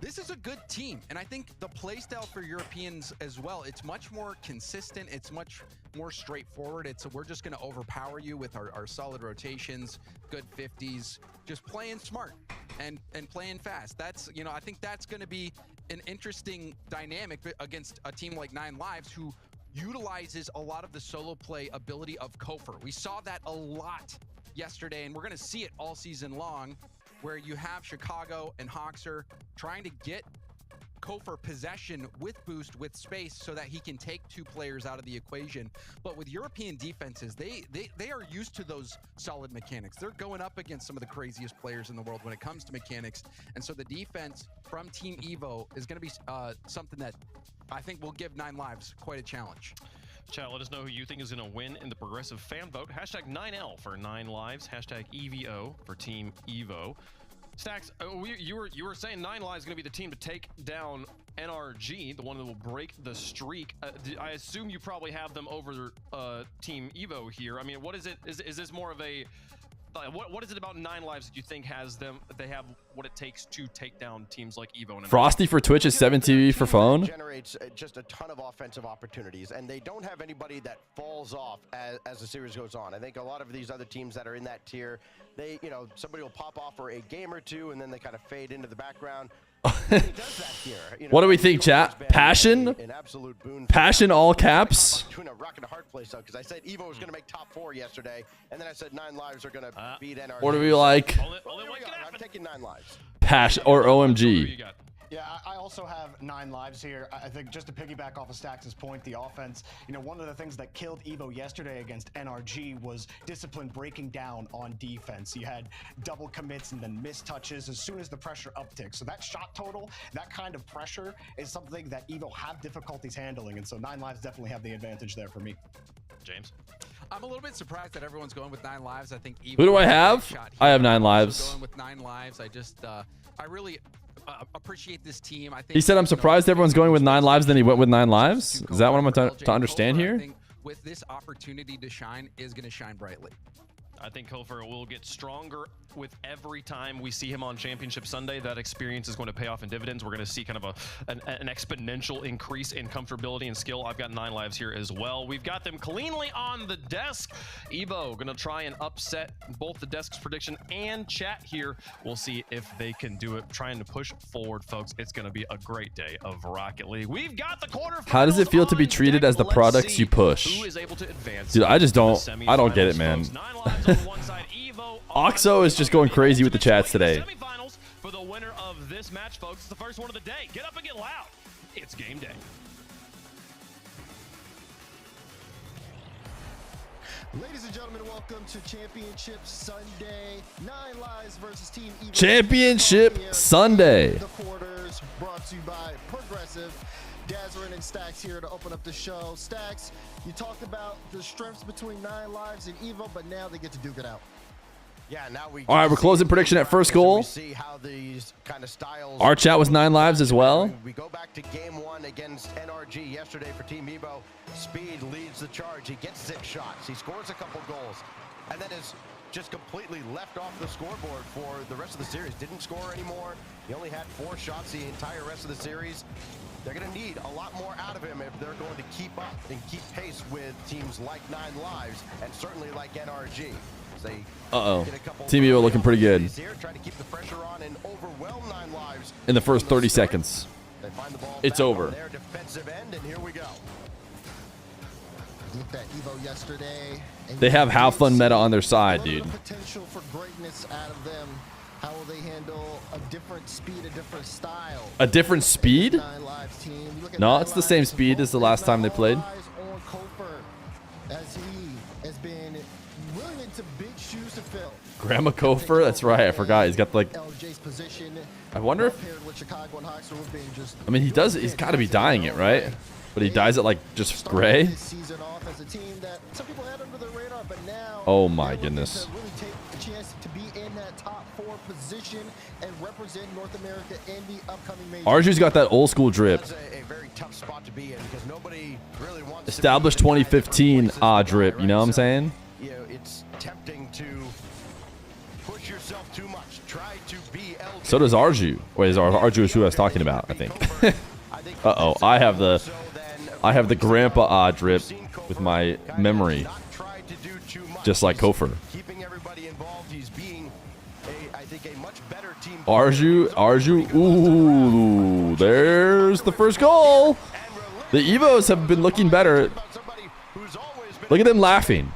this is a good team, and I think the playstyle for Europeans as well, it's much more consistent, it's much more straightforward. We're just going to overpower you with our solid rotations, good 50s, just playing smart and playing fast. That's, you know, I think that's going to be an interesting dynamic against a team like 9 Lives, who utilizes a lot of the solo play ability of Kofer. We saw that a lot yesterday, and we're going to see it all season long, where you have Chicago and Hawkser trying to get Kofor possession with boost, with space, so that he can take 2 players out of the equation. But with European defenses, they are used to those solid mechanics. They're going up against some of the craziest players in the world when it comes to mechanics. And so the defense from Team Evo is going to be something that I think will give 9 Lives quite a challenge. Chat, let us know who you think is going to win in the progressive fan vote. Hashtag 9L for 9 Lives. Hashtag EVO for Team Evo. Stacks, you were saying 9 Lives is going to be the team to take down NRG, the one that will break the streak. I assume you probably have them over Team Evo here. I mean, what is it? Is this more of a what is it about 9 Lives that you think has them? They have what it takes to take down teams like Evo and Frosty for Twitch is 7 TV for phone. Generates just a ton of offensive opportunities, and they don't have anybody that falls off as the series goes on. I think a lot of these other teams that are in that tier, they, you know, somebody will pop off for a game or two, and then they kind of fade into the background. What do we think, chat? Passion? Passion, all caps? Between a rock and a hard place, because I said Evo was going to make top 4 yesterday, and then I said 9 Lives are going to beat NRG. What do we like? I'm taking 9 Lives. Passion or OMG? Yeah, I also have 9 Lives here. I think just to piggyback off of Stax' point, the offense, you know, one of the things that killed Evo yesterday against NRG was discipline breaking down on defense. You had double commits and then missed touches as soon as the pressure upticks. So that shot total, that kind of pressure is something that Evo have difficulties handling. And so 9 Lives definitely have the advantage there for me. James? I'm a little bit surprised that everyone's going with 9 Lives. I think Evo Who do I have? I have 9 Lives. Going with 9 Lives. I just, I really appreciate this team. I think He said, I'm surprised everyone's going with 9 Lives, then he went with 9 Lives? Is that what I'm to understand here? I think with this opportunity to shine is going to shine brightly. I think Kofor will get stronger with every time we see him on Championship Sunday. That experience is going to pay off in dividends. We're going to see kind of an exponential increase in comfortability and skill. I've got 9 Lives here as well. We've got them cleanly on the desk. Evo going to try and upset both the desk's prediction and chat here. We'll see if they can do it. Trying to push forward, folks. It's going to be a great day of Rocket League. We've got the quarterfinals. How does it feel to be treated as the products you push? Who is able to advance? Dude, I just don't. I don't get it, man. Oxo is just going crazy with the chats today. Semifinals for the winner of this match, folks. It's the first one of the day. Get up and get loud. It's game day. Ladies and gentlemen, welcome to Championship Sunday. 9 Lives versus Team Evo. Championship Sunday. The quarters brought to you by Progressive. Dazzrin and Stax here to open up the show. Stax, you talked about the strengths between 9 Lives and Evo, but now they get to duke it out. Yeah, now we All right, we're closing prediction at first goal. See how these kind of styles. Our chat was 9 Lives as well. We go back to game 1 against NRG yesterday for Team Evo. Speed leads the charge. He gets 6 shots. He scores a couple goals, and then is just completely left off the scoreboard for the rest of the series. Didn't score anymore. He only had 4 shots the entire rest of the series. They're going to need a lot more out of him if they're going to keep up and keep pace with teams like 9 Lives and certainly like NRG. Team Evo looking pretty good here, trying to keep the pressure on and overwhelm 9 Lives in the first 30 seconds. They find the ball It's back over. on their defensive end, and here we go. Looked at Evo yesterday. They have Half Fun meta on their side, dude. Potential for greatness out of them. How will they handle a different speed, a different style? A different speed? No, it's the same speed as the last time they played. As he has been willing into big shoes to fill. Grandma Kofor? That's right. I forgot. He's got like. I wonder if. I mean, he does. He's got to be dying it, right? But he dies it like just gray. Oh my goodness. Arju's got that old school drip. Established 2015 drip, you know what I'm saying? You know, it's tempting to push yourself too much. Try to be LJ. So does Arju. Wait, Arju is who I was talking about, I think. Uh-oh, I have the grandpa drip with my memory. Just like Kofor. Keeping everybody involved, he's being I think a much better team. Arju. Ooh, there's the first goal. The Evos have been looking better. Look at them laughing.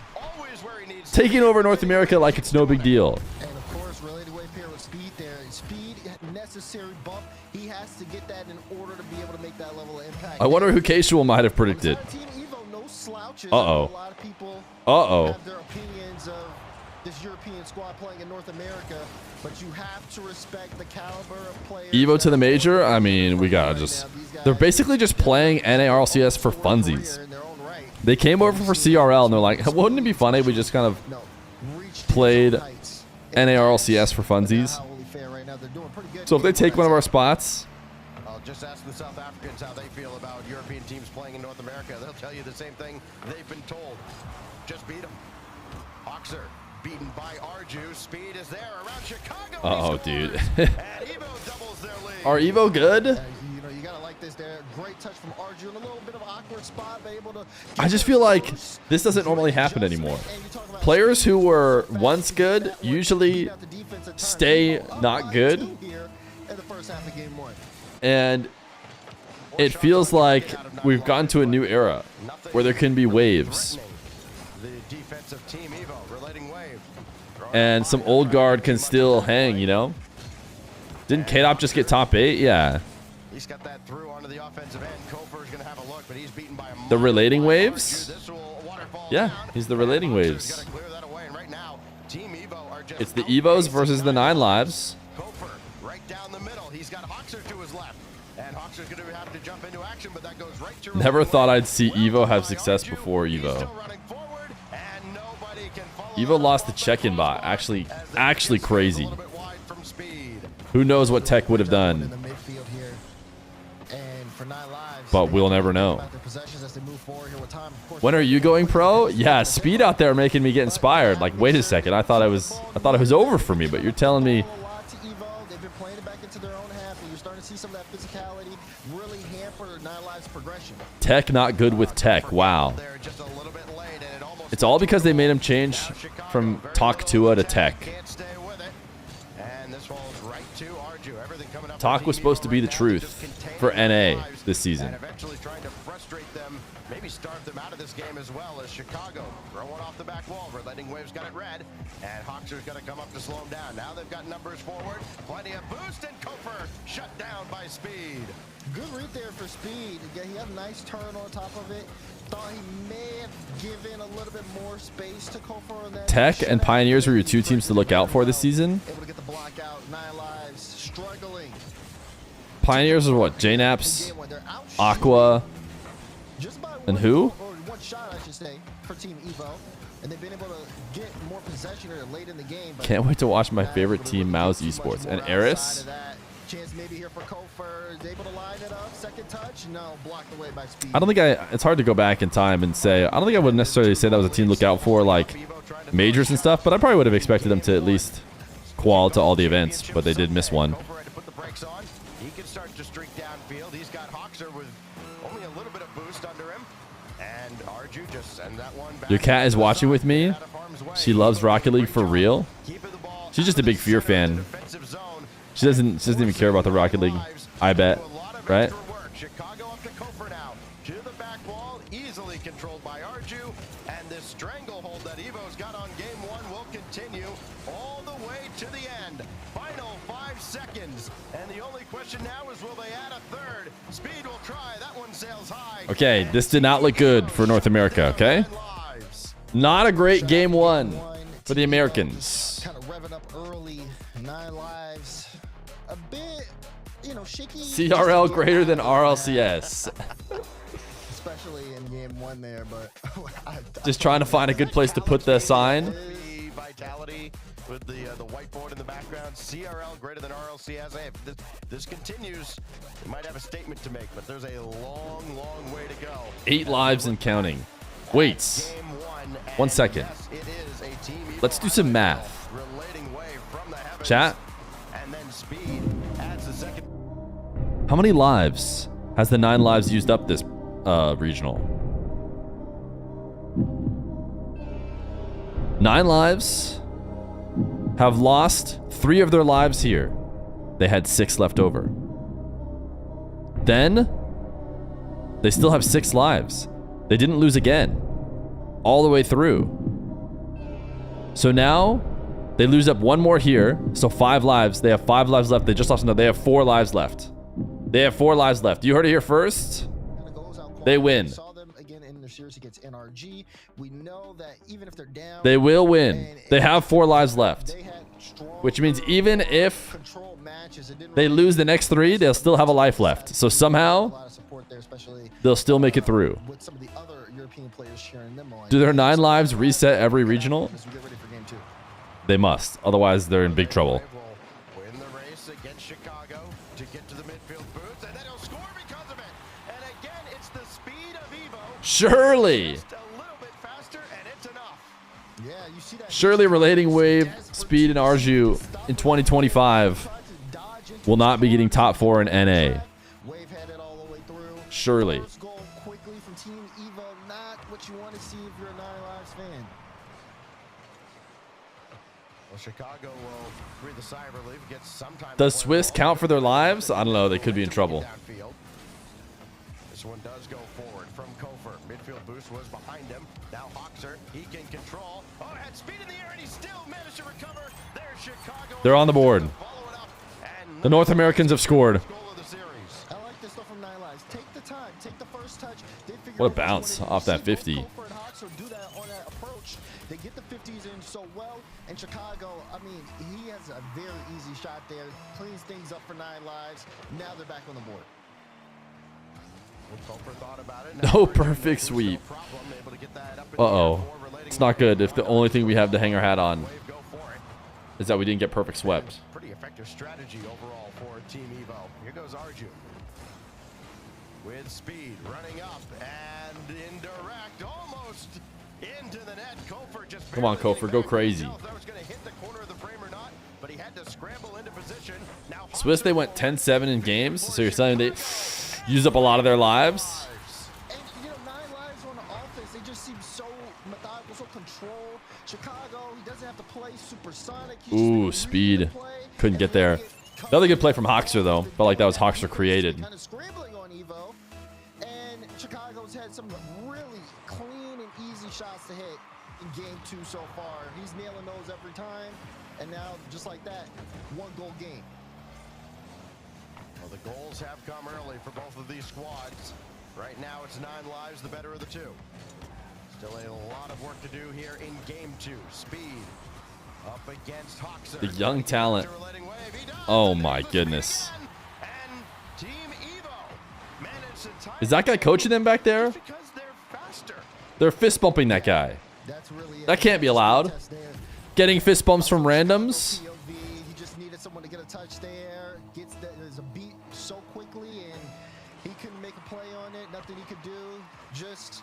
Taking over North America like it's no big deal. And of course, related way pair with Speed there. Speed necessary bump. He has to get that in order to I wonder who K-Shul might have predicted. Team Evo, no slouches. Uh-oh. A lot of people Uh-oh. have their opinions of this European squad playing in North America, but you have to respect the caliber of players. Evo to the major? I mean, we gotta just... They're basically just playing NARLCS for funsies. They came over for CRL and they're like, wouldn't it be funny if we just kind of played NARLCS for funsies? So if they take one of our spots... I'll just ask the South Africans how they feel about European teams playing in North America. They'll tell you the same thing they've been told. Just beat them. Hoxer beaten by Arju. Speed is there around Chicago. Uh-oh, dude. And Evo doubles their lead. Are Evo good? You know, you gotta like this there. Great touch from Arju in a little bit of an awkward spot, but able to... I just feel like this doesn't normally happen anymore. Players who were once good usually stay not good. And it feels like we've gotten to a new era where there can be waves. The defensive team Evo relating wave. And some old guard can still hang, you know? Didn't K-Dop just get top 8? Yeah. He's got that through onto the offensive end. Kofer's gonna have a look, but he's beaten by a The relating waves? This will waterfall Yeah, down. he's the relating waves. Gotta clear that away, and right now, Team Evo are just It's the Evos versus the 9 lives. Kofer right down the middle. He's got Hoxer to his left. And Hoxer's gonna have to jump into action, but that goes right to Never thought I'd see Evo have success before Evo. Evo lost the check-in bot. Actually crazy. Who knows what Tech would have done? But we'll never know. When are you going pro? Yeah, Speed out there making me get inspired. Like, wait a second, I thought it was over for me, but you're telling me. They've been playing it back into their own half, and you're starting to see some of that physicality really hamper 9 Lives' progression. Tech not good with Tech. Wow. It's all because they made him change from Talk Tua to Tech. Talk was supposed to be the truth for NA this season. Maybe starve them out of this game as well as Chicago throwing off the back wall. Letting Waves got it red, and Hoxer's got to come up to slow him down. Now they've got numbers forward, plenty of boost, and Kofer shut down by Speed. Good read there for Speed. Again, he had a nice turn on top of it. Thought he may have given a little bit more space to Kofer on that. Tech and Pioneers were your 2 teams to look out for this season. Able to get the block out. 9 Lives struggling. Pioneers are what? JNaps, Aqua, and who? One shot, I should say, for Team Evo. And they've been able to get more possession late in the game. Can't wait to watch my favorite team, Mao's Esports. And Eris? Chance maybe here for Kofer. Is able to line it up. Second touch. No, blocked away by Speed. I don't think it's hard to go back in time and say, I don't think I would necessarily say that was a team to look out for, like, majors and stuff, but I probably would have expected them to at least qual to all the events, but they did miss one. He can start to streak downfield. He's got Hoxer with only a little bit of boost under him. And Arju just send that one back. Your cat is watching with me. She loves Rocket League for real. She's just a big Fear fan. She doesn't even care about the Rocket League, I bet, right? Chicago up to Kofer now. To the back wall, easily controlled by Arju. And this stranglehold that Evo's got on game 1 will continue all the way to the end. Final 5 seconds. And the only question now is, will they add a third? Speed will try. That one sails high. Okay, this did not look good for North America, okay? Not a great game 1 for the Americans. Kind of revving up early. 9 Lives. A bit, you know, shaky. CRL greater than RLCS. Especially in game 1 there, but Just trying to find a good place to put the sign. Vitality with the whiteboard in the background. CRL greater than RLCS. Hey, if this continues, we might have a statement to make, but there's a long, long way to go. 8 lives and counting. Wait. 1 second. Let's do some math. Chat. And then Speed adds the second. How many lives has the 9 lives used up this regional? 9 lives have lost 3 of their lives here. They had 6 left over. Then they still have 6 lives. They didn't lose again all the way through. So now they lose up 1 more here. So 5 lives. They have 5 lives left. They just lost another. They have 4 lives left. They have 4 lives left. You heard it here first. They win. We saw them again in their series against NRG. We know that even if they're down, They will win. They have 4 lives left, they had strong which means even if control matches. It didn't they really lose the next 3, they'll still have a life left. So a somehow lot of support there, especially they'll still make it through. with some of the other European players cheering them on. Do their 9 lives reset every regional? As we get ready for game 2. They must. Otherwise, they're in big trouble. Will win the race against Chicago to get to the midfield booth, and then he'll score because of it. And again, it's the speed of Evo. Surely. Just a little bit faster, and it's enough. Yeah, you see that. Surely relating wave speed in Arju in 2025 will not be getting top 4 in NA. Wave had it all the way through. Surely. First goal quickly from Team Evo, not what you want to see if you're a 9 Lives fan. Well, Chicago will breathe a sigh of relief. Gets some time. Does Swiss count for their lives? I don't know. They could be in trouble. Downfield. This one does go forward from Kofer. Midfield boost was behind him. Now Hoxer, he can control. Oh, had speed in the air, and he still managed to recover. There's Chicago. They're on the board. The North Americans have scored. I like this stuff from 9 Lives. Take the time, take the first touch. They figure What a out which bounce one off they that see. 50. Both Kofer and Hoxer do that on that approach. They get the 50s in so well. And Chicago, I mean, he has a very easy shot there. Cleans things up for 9 Lives. Now they're back on the board. Kofer thought about it. No perfect sweep. Uh-oh. It's not good if the only thing we have to hang our hat on is that we didn't get perfect swept. Pretty effective strategy overall for Team Evo. Here goes Arju. With speed, running up and indirect, almost into the net. Kofer just Come on, Kofer, go crazy. That was going to hit the corner of the frame or not, but he had to scramble into position. Now Swiss, they went 10-7 in games, so you're saying they use up a lot of their lives? And, you know, 9 Lives on the offense, they just seem so methodical, so controlled. Chicago, he doesn't have to play supersonic. Ooh, speed. Couldn't get there. Another good play from Hoxer, though. Felt like that was Hoxer created. Kind of scrambling on Evo. And Chicago's had some really clean and easy shots to hit in game 2 so far. He's nailing those every time. And now, just like that, 1-goal game. Well, the goals have come early for both of these squads. Right now, it's 9 Lives, the better of the 2. Still a lot of work to do here in game 2. Speed up against Hoxer. The young talent. Oh my goodness. Is that guy coaching them back there? They're fist bumping that guy. That can't be allowed. Getting fist bumps from randoms. He just needed someone to get a touch there. Gets there's a beat so quickly, and he couldn't make a play on it. Nothing he could do. Just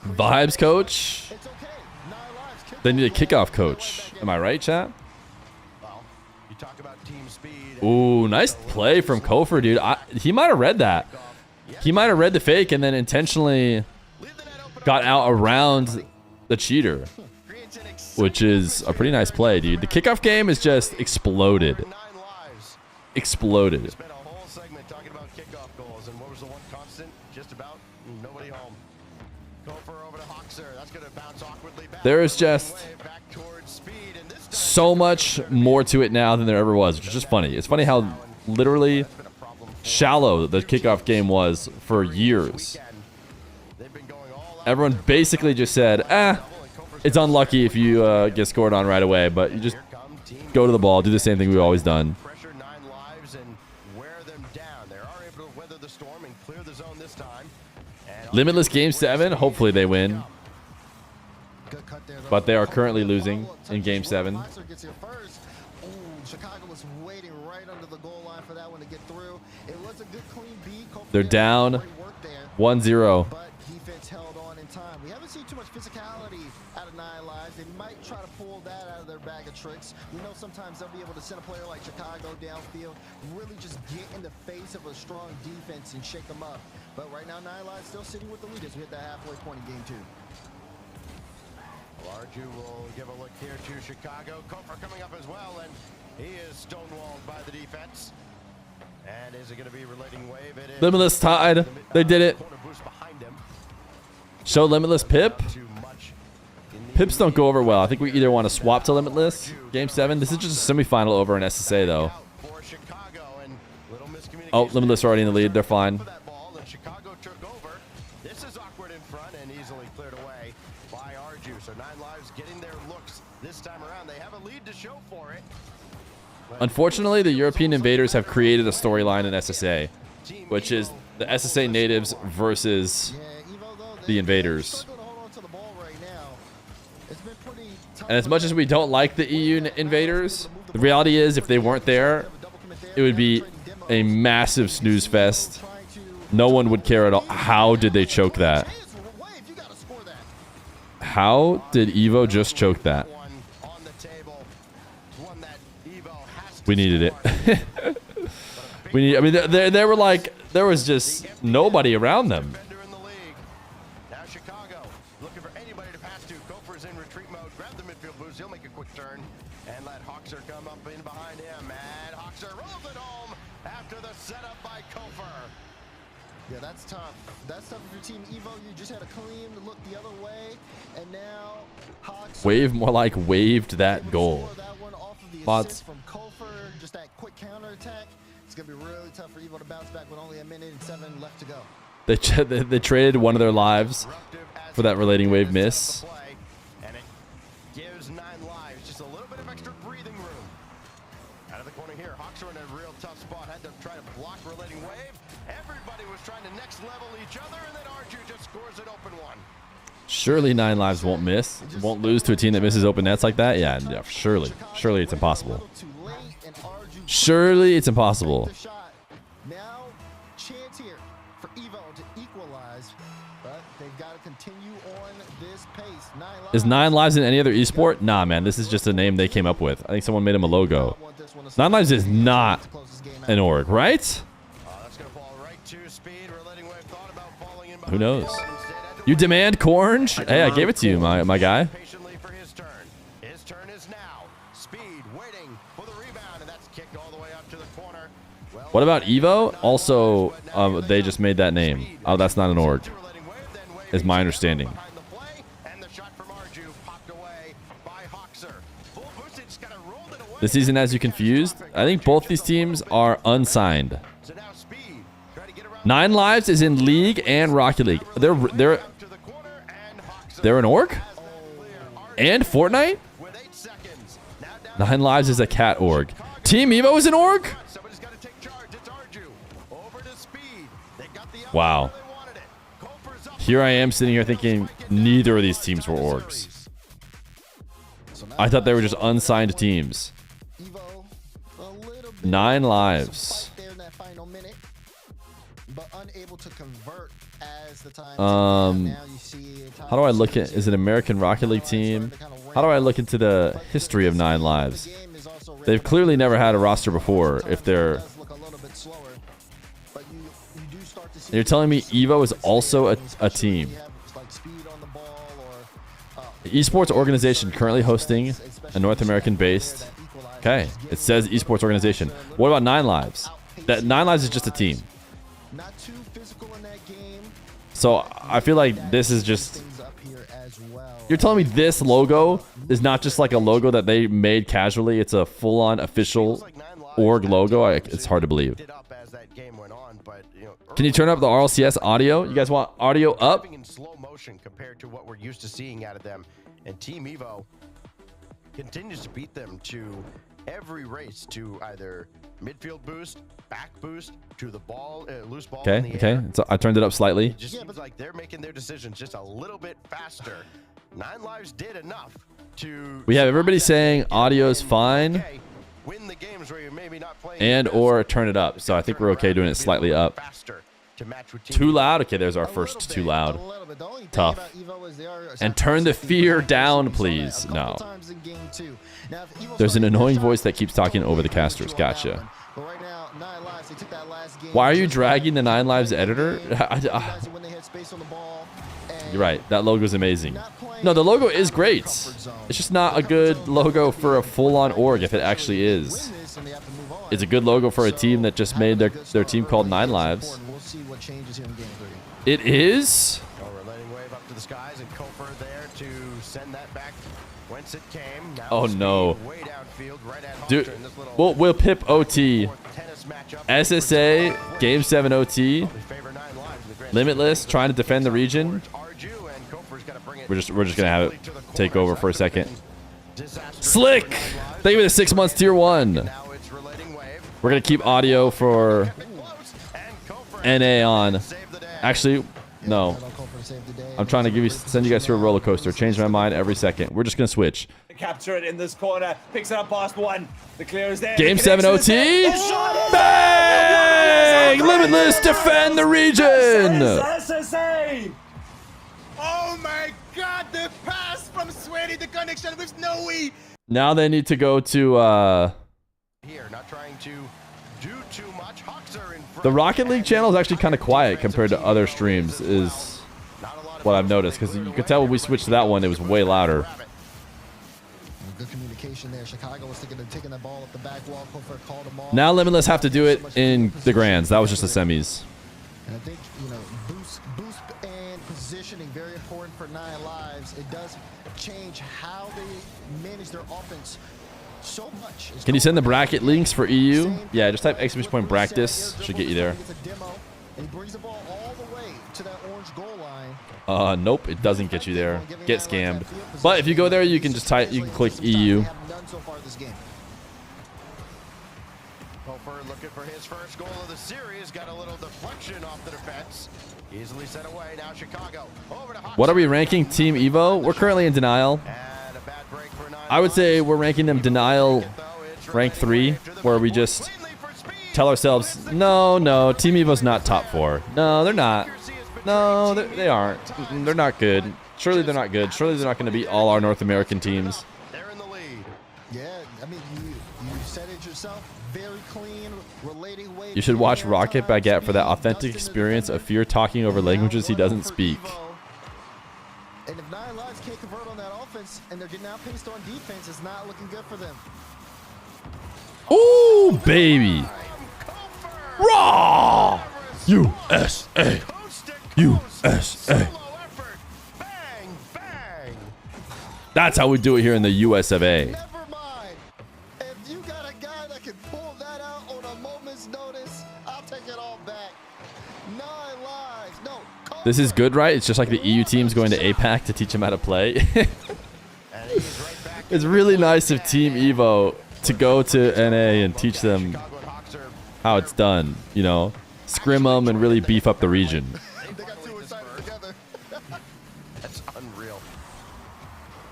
Vibes coach. it's okay. 9 Lives. They need a kickoff coach. Am I right, chat? Well, you talk about team speed. Ooh, nice play from Kofer, dude. He might have read that. He might have read the fake and then intentionally got out around the cheater, which is a pretty nice play, dude. The kickoff game is just exploded. Exploded. Spent a whole segment talking about kickoff goals, and what was the one constant? Just about nobody home. Kofer over to Hoxer. That's going to bounce awkwardly back. There is just Back towards speed, and this so much more to it now than there ever was, which is just funny. It's funny how literally shallow the kickoff game was for years. Everyone basically just said, it's unlucky if you get scored on right away, but you just go to the ball, do the same thing we've always done. pressure 9 Lives and wear them down. They are able to weather the storm and clear the zone this time. And Limitless Game 7, hopefully they win. But they are currently losing in Game 7. Hoxer gets here first. Ooh, Chicago was waiting right under the goal line for that one to get through. It was a good clean beat. Kofer They're did down great work there, 1-0. but defense held on in time. We haven't seen too much physicality out of 9 Lives. They might try to pull that out of their bag of tricks. We know sometimes they'll be able to send a player like Chicago downfield, really just get in the face of a strong defense and shake them up. But right now, 9 Lives still sitting with the lead as we hit that halfway point in game 2. Arju will give a look here to Chicago. Kofer coming up as well, and he is stonewalled by the defense. And is it going to be relating wave? It is. Limitless tied. They did it. Corner boost behind him. Show Limitless Pip. Too much in the Pips don't go over well. I think we either want to swap to Limitless. Game 7. This is just a semifinal over in SSA, though. for Chicago, and little miscommunication. Oh, Limitless already in the lead. They're fine. For that ball, and Chicago took over. awkward in front and easily cleared away by Arju. So 9 Lives getting their looks this time around. They have a lead to show for it. Unfortunately, the European invaders have created a storyline in SSA, which is the SSA natives versus the invaders. And as much as we don't like the EU invaders, the reality is if they weren't there, it would be a massive snooze fest. No one would care at all. How did they choke that? How did Evo just choke that? We needed it. I mean, they were like, there was just nobody around them. Now Chicago looking for anybody to pass to. Kofer's in retreat mode. Grab the midfield boost. He'll make a quick turn and let Hawkser come up in behind him. And Hawkser rolls it home after the setup by Kofer. Yeah, that's tough. That's tough if your team Evo. You just had a clean look the other way, and now Hawks Wave more like waved that goal. Bots. From Kofer, just that quick counter attack. It's gonna be really tough for Evo to bounce back with only a minute and 7 left to go. They traded one of their lives for that relating wave miss. And it gives 9 Lives just a little bit of extra breathing room. Out of the corner here, Hawks are in a real tough spot. Had to try to block relating wave. Everybody was trying to next level each other, and then Arju just scores an open one. Surely 9 Lives won't miss. Won't lose to a team that misses open nets like that. Yeah, surely. Surely it's impossible. Surely it's impossible. Now, chance here for Evo to equalize, but they've got to continue on this pace. 9 Lives. Is 9 Lives in any other esport? Nah, man. This is just a name they came up with. I think someone made him a logo. 9 Lives is not an org, right? That's going to fall right to speed. Relating wave thought about falling in. Who knows? You demand Cornge? Hey, I gave it to you, my guy. Patiently for his turn. His turn is now. Speed waiting for the rebound, and that's kicked all the way up to the corner. Well, What about Evo? Also, they just made that name. Oh, that's not an org, is my understanding. behind the play, and the shot from Arju popped away by Hawkser. Full boost, just kind of rolled it away. This season has you confused? I think both these teams are unsigned. So now Speed try to get around 9 Lives is in League and Rocket League. They're to the corner, and Hawkser an org? has that clear. And Fortnite? With 8 seconds. Now down 9 Lives is a cat org. Team Evo is an org? somebody's got to take charge. It's Arju. Over to Speed. They got the Wow. where they wanted it. Kofer's up. Here I am sitting here thinking neither of these teams were orgs. I thought they were just unsigned teams. Evo, a little bit 9 Lives. there in that final minute, but unable to convert as the time. How How do I look at, is it American Rocket League team? How do I look into the history of 9 Lives? They've clearly never had a roster before if they're... You're telling me Evo is also a team. The esports organization currently hosting a North American based... Okay, it says esports organization. What about 9 Lives? That 9 Lives is just a team. So I feel like this is just... You're telling me this logo is not just like a logo that they made casually. It's a full-on official org logo. It's hard to believe. Can you turn up the RLCS audio? You guys want audio up? In slow motion compared to what we're used to seeing out of them. And Team Evo continues to beat them to every race, to either midfield boost, back boost, to the ball, loose ball in the Okay. air. So I turned it up slightly. It just seems like they're making their decisions just a little bit faster. 9 Lives did enough to... We have everybody saying audio's fine win the games where you're maybe not playing and or turn it up. So I think we're okay doing it slightly up. faster to match with Team Too Evo. loud? Okay, there's our first too loud. Tough. And turn the fear down, please. No. There's an annoying voice that keeps talking over the casters. Gotcha. Why are you dragging the 9 Lives editor? You're right. That logo is amazing. No, the logo is great. It's just not a good logo for a full-on org if it actually is. It's a good logo for a team that just made their team called 9 Lives. It is? Letting wave up to the skies and Kofer there to send that back whence it came. Now Oh, no. way downfield, right at Dude, Hawkser in this little we'll pip OT. tennis matchup. SSA, Game 7 OT. Favor 9 Lives in the grand Limitless trying to defend the region. We're just gonna have it take over for a second. Slick! Thank you for the 6 months tier 1. We're gonna keep audio for NA on. Actually, no. I'm trying to send you guys through a roller coaster. Change my mind every second. We're just gonna switch. Capture it in this corner. Picks it up past one. The clear is there. Game 7 OT. Bang! Limitless defend the region. SSA. Oh my god, the pass from Sweaty, the connection with Snowy. Now they need to go to Here, not trying to do too much. Hawks are in front. the Rocket League channel is actually kind of quiet compared to other streams is what I've noticed, because you could tell when we switched to that one it was way louder. Good communication there. Chicago was thinking of taking the ball up the back wall. Kofor called them off. Now Limitless have to do it in the grands. That was just the semis. And I think, you know, boost and positioning, very important for 9 Lives. It does change how they manage their offense so much. Can you send the bracket links for EU? Yeah, just type exclamation point Bractus. Should get you there. And he brings the ball all the way to that orange goal line. Nope, it doesn't get you there. Get scammed. But if you go there, you can just type. You can click EU. Kofor looking for his first goal of the series. Got a little deflection off the defense. Easily set away. Now Chicago. Over to Hawks. What are we ranking Team Evo? We're currently in denial. And a bad break for 9 I would say we're ranking them denial rank 3, where we just tell ourselves, no, Team Evo's not top 4. No, they're not. No, they aren't. They're not good. Surely they're not good. Surely they're not going to beat all our North American teams. They're in the lead. Yeah, I mean, you said it yourself. Very clean, relating way. You should watch Rocket Baguette for that authentic experience of Fear talking over languages he doesn't speak. And if 9 Lives can't convert on that offense and they're getting outpaced on defense, it's not looking good for them. Ooh, baby. Raw! USA. USA. Bang, bang. That's how we do it here in the US of A. Never mind. If you got a guy that can pull that out on a moment's notice, I'll take it all back. 9 Lives. No. This is good, right? It's just like the EU teams going to APAC to teach them how to play. It's really nice of Team Evo to go to NA and teach them how it's done, you know, scrim them and really beef up the region. They got too excited together. That's unreal.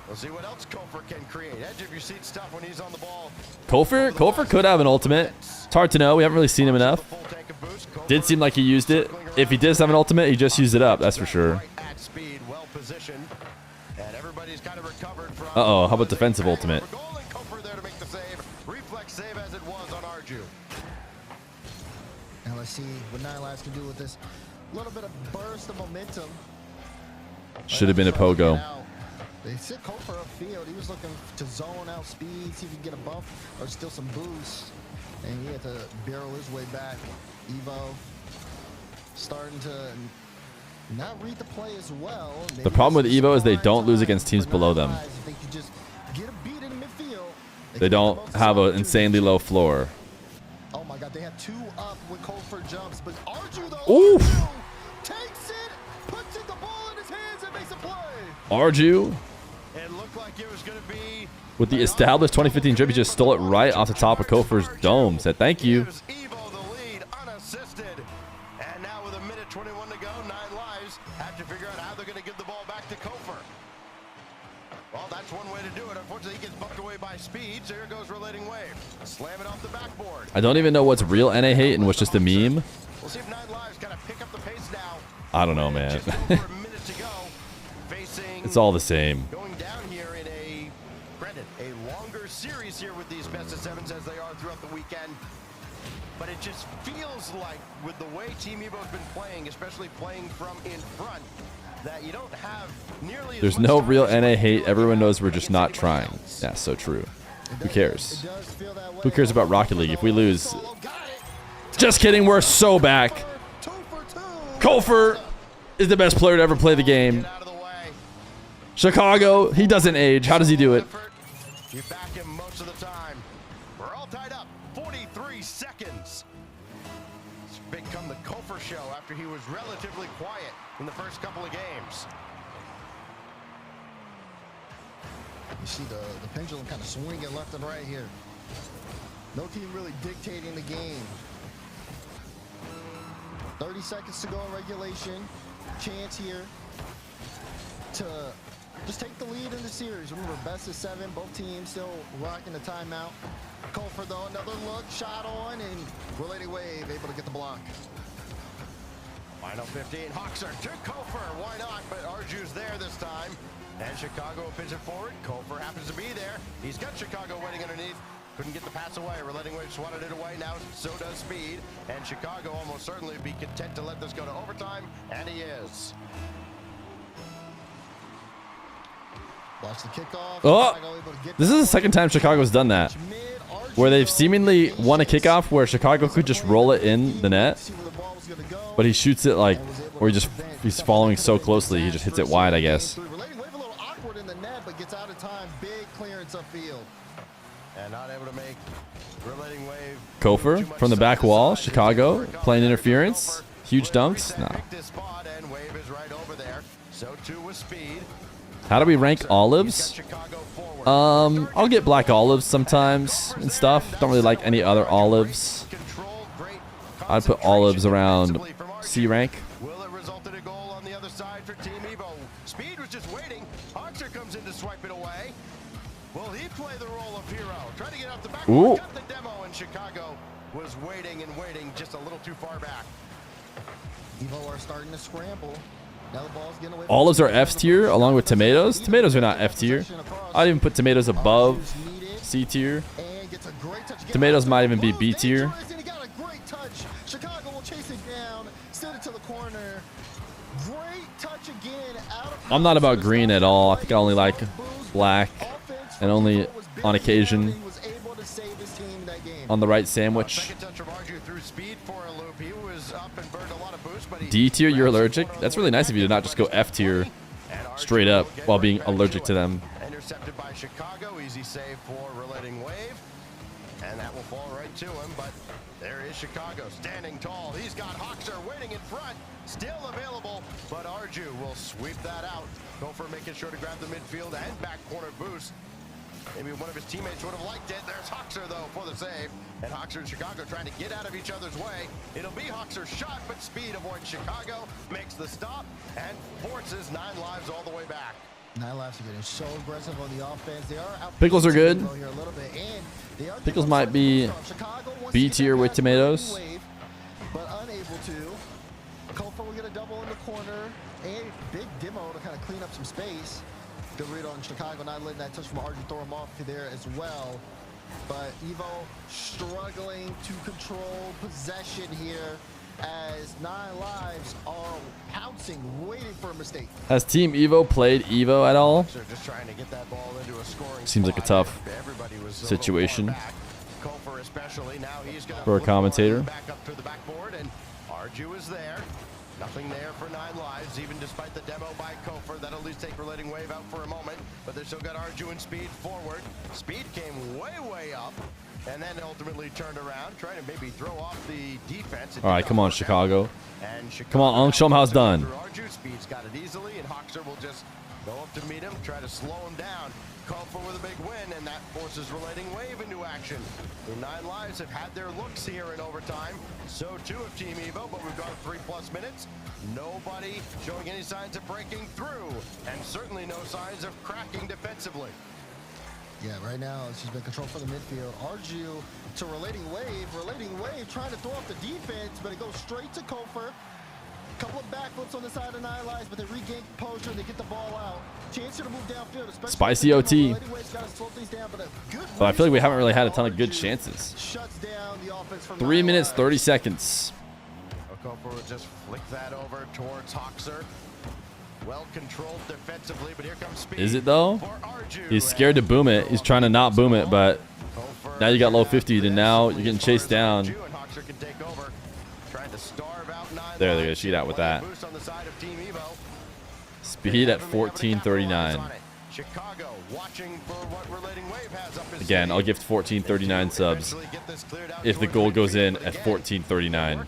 We'll see what else Kofor can create. Edge of your seat stuff when he's on the ball. Kofor could have an ultimate. It's hard to know. We haven't really seen him enough. Did seem like he used it. If he does have an ultimate, he just used it up. That's for sure. At speed, well positioned, and everybody's kind of recovered from. Uh-oh, how about defensive ultimate? Kofor there to make the save. Reflex save as it was on Arju. Now let's see what 9 Lives can do with this. A little bit of burst of momentum. Should have been a pogo. They sit Kofor upfield. He was looking to zone out speed, see if he can get a bump or still some boost. And he had to barrel his way back. Evo starting to not read the play as well. The problem with Evo is they don't lose against teams below them. They don't have an insanely low floor. Oh my god, they had 2 up when Kofor jumps, but Arju though. Oof. Takes it, puts it the ball in his hands and makes a play. Arju It looked like it was going to be with the established 2015 drip, he just stole it right off the top of Kofor's dome. Said thank you. Evo the lead, unassisted. And now with 1:21 to go, 9 Lives have to figure out how they're going to give the ball back to Kofor. Well, that's one way to do it. Unfortunately, he gets bumped away by speed, so here goes Relating Wave. Slam it off the backboard. I don't even know what's real NA hate and what's just a meme. We'll see if 9 Lives kind of pick up the pace now. I don't know, man. Just over a minute to go. Facing It's all the same. going down here in a, granted, a longer series here with these best of 7s as they are throughout the weekend. But it just feels like with the way Team Evo's been playing, especially playing from in front, that you don't have nearly. There's no real NA hate. Everyone knows we're just not trying. That's so true. Who cares? Who cares about Rocket League if we lose? Just kidding. We're so back. Kofor is the best player to ever play the game. Chicago, he doesn't age. How does he do it? You back him most of the time. We're all tied up. 43 seconds. It's become the Kofor show after after he was relatively quiet in the first couple of games. You see the pendulum kind of swinging left and right here. No team really dictating the game. 30 seconds to go in regulation. Chance here to just take the lead in the series. Remember, best of 7. Both teams still rocking the timeout. Kofor, though, another look, shot on, and Relating Wave able to get the block. Final 15, Hoxer to Kofor. Why not? But Arju's there this time. And Chicago will pitch it forward. Kofor happens to be there. He's got Chicago waiting underneath. Couldn't get the pass away. Relating Wave swatted it away. Now so does Speed. And Chicago almost certainly be content to let this go to overtime. And he is. Watch the kickoff. Oh, this is the second time Chicago's done that, where they've seemingly won a kickoff where Chicago could just roll it in the net, but he shoots it like, or he's following so closely, he just hits it wide, I guess. Relating Wave a little awkward in the net, but gets out of time. Big clearance upfield. And not able to make Relating Wave. Kofor from the back wall, Chicago playing interference. Huge dunks. No. And Wave is right over there. So too with Speed. How do we rank olives? I'll get black olives sometimes and stuff. Don't really like any other olives. I'd put olives around C rank. Will it result in a goal on the other side for Team Evo? Speed was just waiting. Hoxer comes in to swipe it away. Will he play the role of hero? Trying to get out the back. Ooh. Got the demo, and Chicago was waiting and waiting just a little too far back. Evo are starting to scramble. Now the ball's getting away. Olives are F tier along with tomatoes. Tomatoes are not F tier. I'd even put tomatoes above C tier. Tomatoes might even be B tier. Chicago will chase it down, send it to the corner. Great touch again. I'm not about green at all. I think I only like black, and only on occasion on the right sandwich. D tier, you're allergic? That's really nice of you to not just go F tier straight up while being allergic to them. Intercepted by Chicago. Easy save for Relating Wave. And that will fall right to him, but there is Chicago standing tall. He's got Hoxer waiting in front, still available, but Arju will sweep that out. Kofor making sure to grab the midfield and back corner boost. Maybe one of his teammates would have liked it. There's Hoxer, though, for the save. And Hoxer and Chicago trying to get out of each other's way. It'll be Hoxer's shot, but Speed avoids Chicago, makes the stop, and forces 9 lives all the way back. 9 lives are getting so aggressive on the offense. They are out. Pickles are good. Here a little bit, and they are Pickles might be B tier with tomatoes. Wave, but unable to. Kofor will get a double in the corner. And big demo to kind of clean up some space. Good read on Chicago, not letting that touch from Arjun throw him off there as well. But Evo struggling to control possession here as 9 lives are pouncing, waiting for a mistake. Has Team Evo played Evo at all? Just trying to get that ball into a scoring Seems like a tough situation Kofor especially. Now he's gonna for a commentator. back up to the backboard, and Arju is there. Nothing there for 9 lives, even despite the demo by Kofor. That'll at least take Relating Wave out for a moment, but they still got Arju and Speed forward. Speed came way up, and then ultimately turned around, trying to maybe throw off the defense. All right, come on, Chicago. And Chicago. Come on, show him how it's done. Arju, Speed's got it easily, and Hoxer will just go up to meet him, try to slow him down. Kofor with a big win, and that forces Relating Wave into action. The 9 lives have had their looks here in overtime. So too of Team Evo, but we've gone 3+ minutes. Nobody showing any signs of breaking through, and certainly no signs of cracking defensively. Yeah, right now it's just been controlled from the midfield. Arju to Relating Wave. Relating Wave trying to throw off the defense, but it goes straight to Kofor. Couple of backflips on the side of 9 lives, but they regain composure and they get the ball out. Chance to move downfield. Spicy OT. But I feel like we haven't really had a ton of good chances. 3 minutes, 30 seconds. Kofor will just flick that over towards Hoxer. Well controlled defensively, but here comes Speed. Is it though? He's scared to boom it. He's trying to not boom it, but now you got low 50, and now you're getting chased down. There, they're gonna cheat out with that. Speed at 14:39. Again, I'll gift 14:39 subs if the goal goes in at 14:39.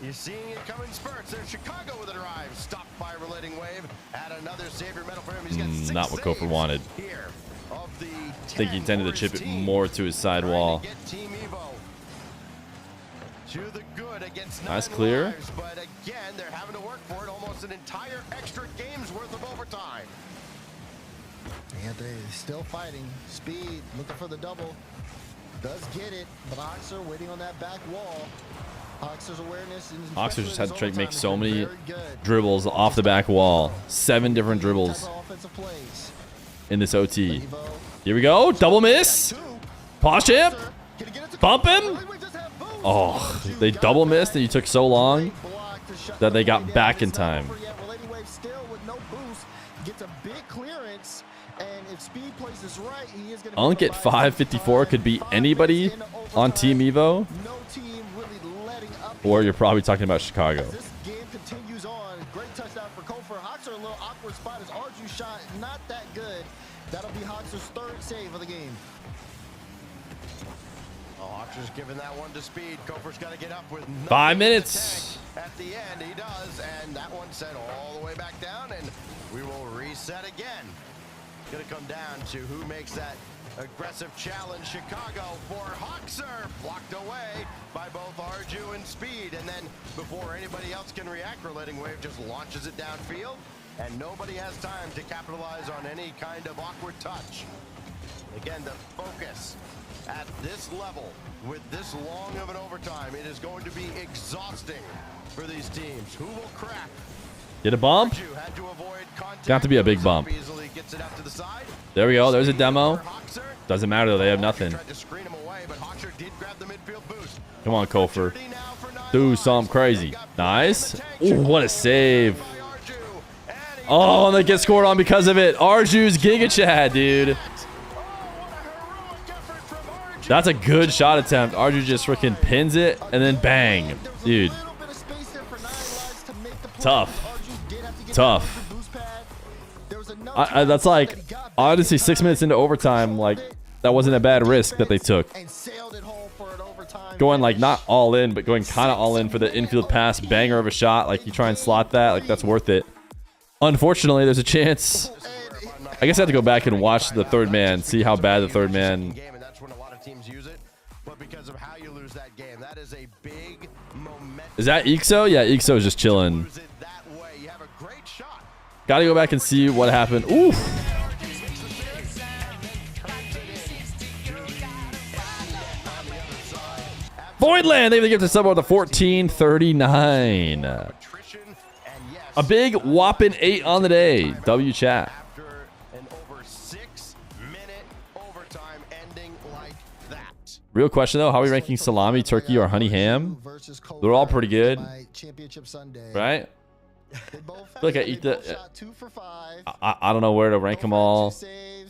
You're seeing it come in spurts. There's Chicago with a drive. Stopped by Relating Wave. Add another savior medal for him. He's got 6 Not what Kofor wanted. Here of the I think he intended to chip it more to his sidewall. Team Evo to the good against Nice 9 clear. lives, but again, they're having to work for it. Almost an entire extra game's worth of overtime. Yeah, they're still fighting. Speed, looking for the double. Does get it, but Oxer waiting on that back wall. Oxer's awareness. Oxer just had to make so many dribbles off the back wall. 7 different dribbles in this OT. Here we go. Double miss. Pause champ. Bump him. Oh, they double missed and you took so long that they got back in time. Unk at 554 could beat anybody on Team Evo. Or you're probably talking about Chicago. This game continues on. Great touchdown for Kofor. Hoxer, a little awkward spot. His Arju shot not that good. That'll be Hoxer's 3rd save of the game. Oh, Oxer's giving that one to Speed. Kofor's got to get up with 5 minutes. At the end, he does, and that one sent all the way back down, and we will reset again. Gonna come down to who makes that aggressive challenge. Chicago for Hoxer, blocked away by both Arju and Speed, and then before anybody else can react, Relating Wave just launches it downfield, and nobody has time to capitalize on any kind of awkward touch. Again, the focus at this level with this long of an overtime, it is going to be exhausting for these teams. Who will crack? Get a bump. Got to be a big bump. There we go. There's a demo. Doesn't matter though. They have nothing. Come on, Kofor. Do something crazy. Nice. Ooh, what a save. Oh, and they get scored on because of it. Arju's Giga Chad, dude. That's a good shot attempt. Arju just freaking pins it and then bang. Dude. Tough. Tough. That's like, honestly, 6 minutes into overtime, like, that wasn't a bad risk that they took. Going, like, not all in, but going kind of all in for the infield pass, banger of a shot. Like, you try and slot that, like, that's worth it. Unfortunately, there's a chance. I guess I have to go back and watch the 3rd man, see how bad the 3rd man. Is that Ixo? Yeah, Ixo is just chilling. Gotta go back and see what happened. Oof. Voidland, they get to sub over the 1439. A big whopping 8 on the day. W chat. Real question though, how are we ranking salami, turkey, or honey ham? They're all pretty good, right? I feel like I eat the. I don't know where to rank them all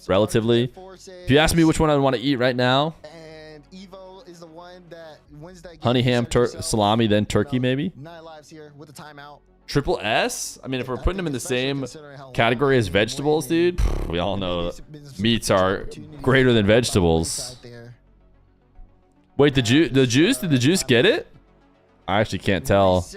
relatively. If you ask me which one I want to eat right now, honey ham, salami, then turkey maybe. Triple S? I mean, if we're putting them in the same category as vegetables, dude, we all know meats are greater than vegetables. Wait, did the juice get it? I actually can't tell.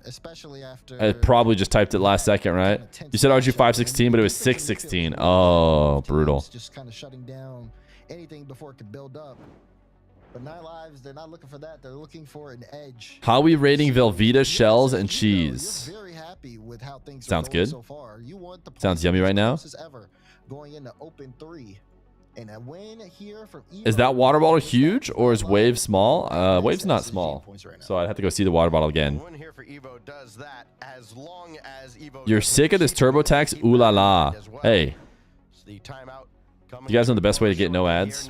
Especially after I probably just typed it last second, right? You said RG 516, but it was 616. Oh, brutal. Just kind of shutting down anything before it could build up. But 9 lives, they're not looking for that. They're looking for an edge. How are we rating Velveeta shells and cheese? Very happy with how things sounds are going good. So far. You want the sounds yummy right now. Ever going into open 3. And a win here from is that water bottle huge or is Wave small? Wave's not small, so I'd have to go see the water bottle again. You're sick of this TurboTax? Ooh la la. Hey, you guys know the best way to get no ads?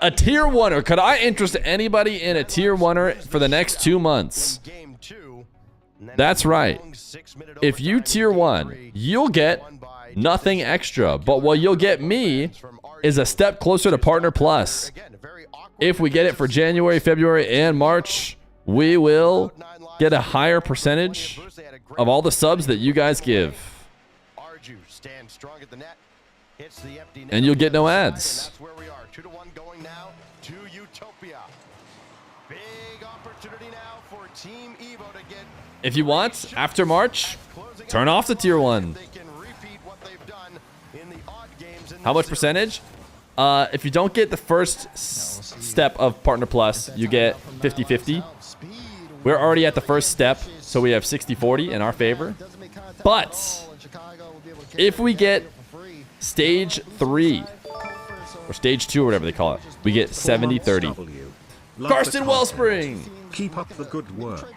A tier 1er. Could I interest anybody in a tier 1er for the next 2 months? That's right. If you tier 1, you'll get nothing extra, but what you'll get me is a step closer to Partner Plus. If we get it for January, February, and March, we will get a higher percentage of all the subs that you guys give. And you'll get no ads. Big opportunity now for Team Evo to get. If you want, after March, turn off the tier 1. They can repeat what they've done in the odd games in How much percentage? If you don't get the first step of Partner Plus, you get 50-50. We're already at the first step, so we have 60-40 in our favor. But if we get stage 3 or stage 2 or whatever they call it, we get 70-30. Karsten Wellspring! Keep up the good work.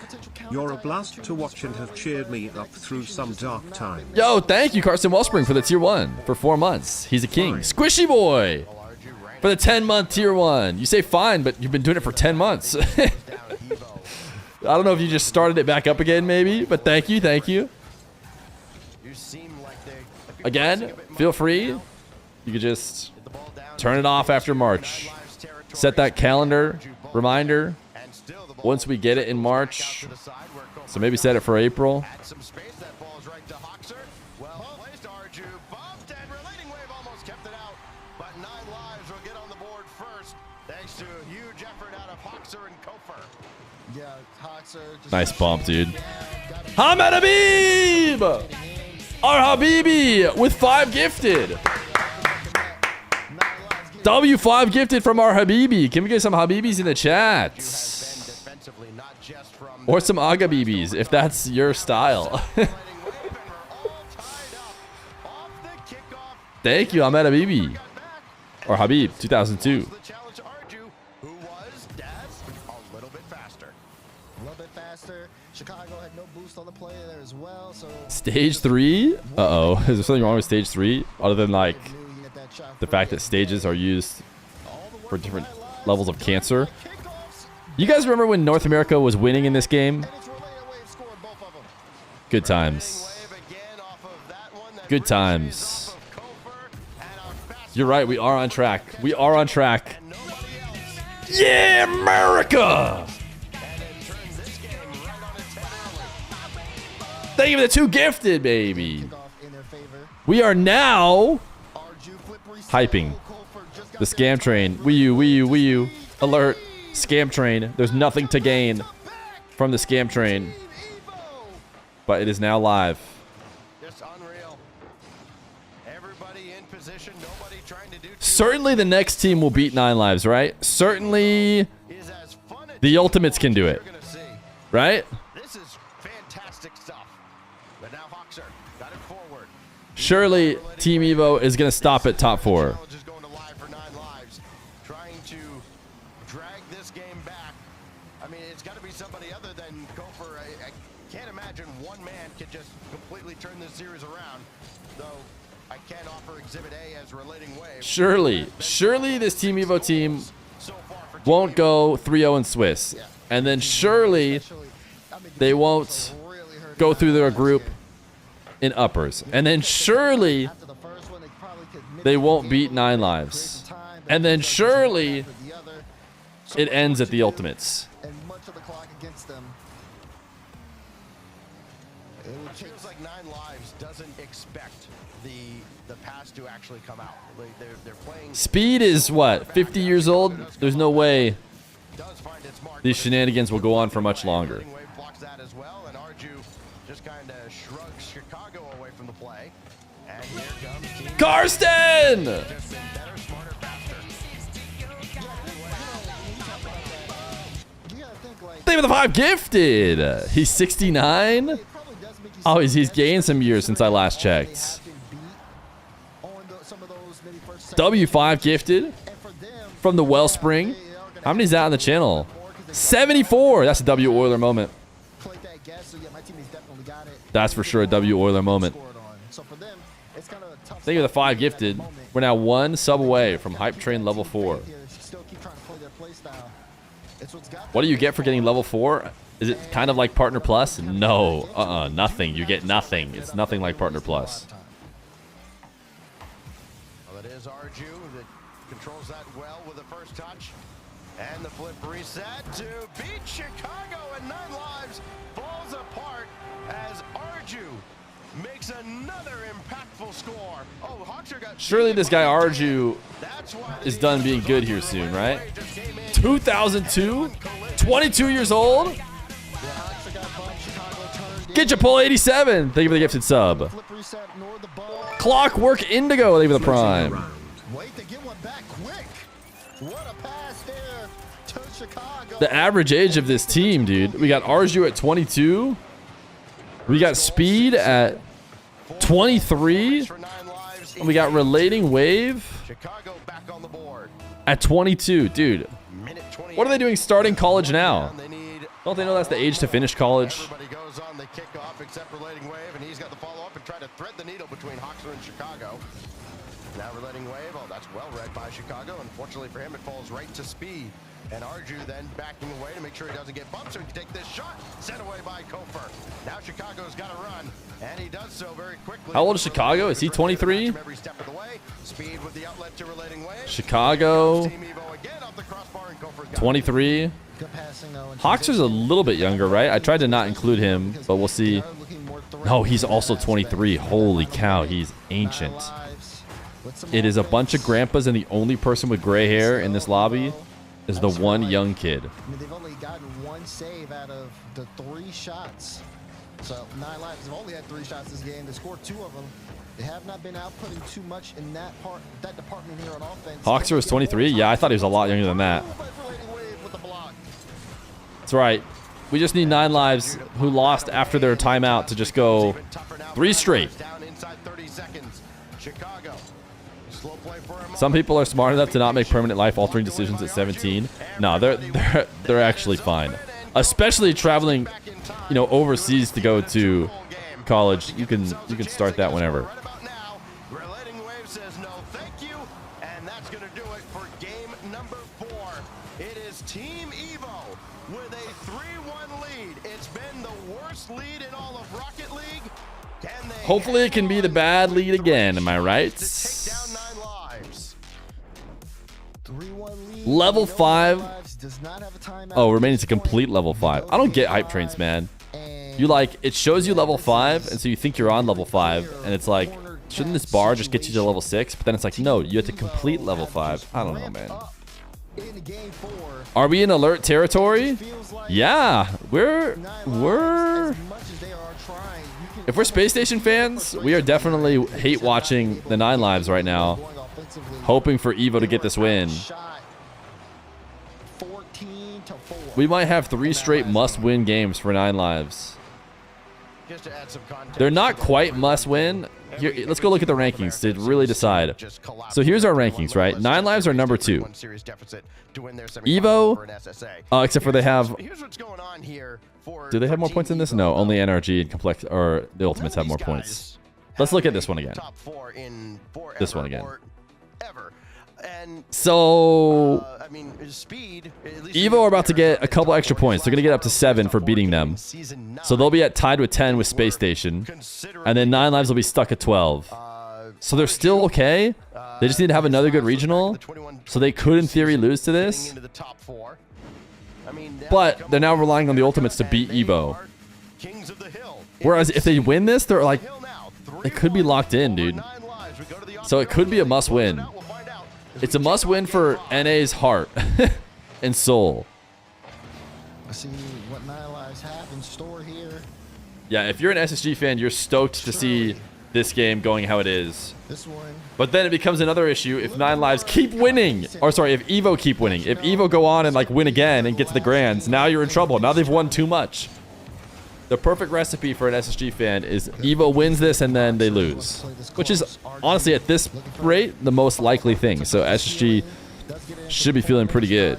You're a blast to watch and have cheered me up through some dark times. Yo, thank you, Karsten Wellspring, for the tier 1 for 4 months. He's a king. Squishy Boy for the 10-month tier 1. You say fine, but you've been doing it for 10 months. I don't know if you just started it back up again, maybe, but thank you, thank you. Again, feel free. You could just turn it off after March. Set that calendar reminder once we get it in March. So maybe set it for April. Nice bump, dude. Hamed Habib! Our Habibi with 5 gifted. W5 gifted from our Habibi. Can we get some Habibis in the chat? Or some Agabibis, if that's your style. Thank you, Hamed Habibi. Or Habib, 2002. Chicago had no boost on the play there as well, so Stage 3? Uh-oh. Is there something wrong with stage 3? Other than, like, the fact that stages are used for different levels of cancer. You guys remember when North America was winning in this game? Good times. Good times. You're right, we are on track. We are on track. Yeah, America! Thank you for the 2 gifted, baby. We are now hyping the scam train. Wii U, Wii U, Wii U. Alert. Scam train. There's nothing to gain from the scam train. But it is now live. Certainly the next team will beat 9 lives, right? Certainly the Ultimates can do it. Right? Surely Team Evo is going to stop at top 4. Trying to drag this game back. I mean, it's got to be somebody other than Gopher. I can't imagine one man can just completely turn this series around. Though I can't offer Exhibit A as relating wave. Surely this Team Evo team won't go 3-0 in Swiss. And then surely they won't go through their group in uppers. And then surely they won't beat 9 lives. And then surely it ends at the Ultimates. It feels like 9 lives doesn't expect the pass to actually come out. They're playing. Speed is what? 50 years old? There's no way these shenanigans will go on for much longer. Karsten! Thank you for the 5 gifted. He's 69. Oh, he's gained some years since I last checked. W5 gifted from the Wellspring. How many's that on the channel? 74. That's a W Oiler moment. That's for sure a W Oiler moment. Thank you for the 5 gifted. We're now 1 sub away from Hype Train level 4. What do you get for getting level 4? Is it kind of like Partner Plus? No. Nothing. You get nothing. It's nothing like Partner Plus. Well, it is Arju that controls that well with the first touch. And the flip reset to beat Chicago, and 9 lives falls apart as Arju makes another impactful score. Oh, Hawkster got Surely this guy Arju is done being good here soon, right? 2002? 22 years old? Get your pull 87. Thank you for the gifted sub. Clockwork Indigo. Thank you for the prime. Wait to get one back quick. What a pass there to Chicago. The average age of this team, dude. We got Arju at 22. We got Speed at 23. And we got Relating Wave at 22. Dude, what are they doing starting college now? Don't they know that's the age to finish college? Everybody goes on the kickoff except Relating Wave, and he's got the follow-up and try to thread the needle between Hawkster and Chicago. Now Relating Wave, oh, that's well read by Chicago. Unfortunately for him, it falls right to Speed. And Arju then backing away to make sure he doesn't get bumped, so he can take this shot. Sent away by Kofer. Now Chicago's got to run, and he does so very quickly. How old is Chicago? Is he 23? Every step of the way. Speed with the outlet to Relating Wave. Chicago, Team Evo again off the crossbar, and Kofer got 23. Hawkster's a little bit younger, right? I tried to not include him, but we'll see. No, he's also 23. Holy cow, he's ancient. It is a bunch of grandpas, and the only person with gray hair in this lobby is the one young kid. I mean, they've only gotten one save out of the 3 shots. So 9 Lives have only had 3 shots this game. They scored 2 of them. They have not been outputting too much in that department here on offense. Hawkster was 23? Yeah, I thought he was a lot younger than that. That's right. We just need 9 Lives who lost after their timeout to just go 3 straight. Some people are smart enough to not make permanent life-altering decisions at 17. No, they're actually fine. Especially traveling, you know, overseas to go to college. You can start that whenever. Relating Wave says no, thank you, and that's going to do it for game number 4. It is Team Evo with a 3-1 lead. It's been the worst lead in all of Rocket League. Hopefully it can be the bad lead again. Am I right? Level 5. Oh, remaining to complete level 5. I don't get hype trains, man. You like, it shows you level 5, and so you think you're on level 5, and it's like, shouldn't this bar just get you to level 6? But then it's like, no, you have to complete level 5. I don't know, man. Are we in alert territory? Yeah, we're if we're Space Station fans, we are definitely hate watching the 9 Lives right now, hoping for Evo to get this win. We might have 3 straight must-win games for 9 Lives. They're not quite must-win. Here, let's go look at the rankings to really decide. So here's our rankings, right? 9 Lives are number 2. Evo, except for they have... Do they have more points in this? No, only NRG and Complex, or the Ultimates have more points. Let's look at this one again. This one again. So, Evo are about to get a couple extra points. They're going to get up to 7 for beating them. So they'll be tied with 10 with Space Station. And then 9 Lives will be stuck at 12. So they're still okay. They just need to have another good regional. So they could, in theory, lose to this. But they're now relying on the Ultimates to beat Evo. Whereas if they win this, they're like, they could be locked in, dude. So it could be a must-win. It's a must-win for NA's heart and soul. Let's see what 9 Lives have in store here. Yeah, if you're an SSG fan, you're stoked to see this game going how it is. This one. But then it becomes another issue if 9 Lives keep winning. Or sorry, if Evo keep winning. If Evo go on and like win again and get to the Grands, now you're in trouble. Now they've won too much. The perfect recipe for an SSG fan is Evo wins this and then they lose. Which is, honestly, at this rate, the most likely thing. So SSG should be feeling pretty good.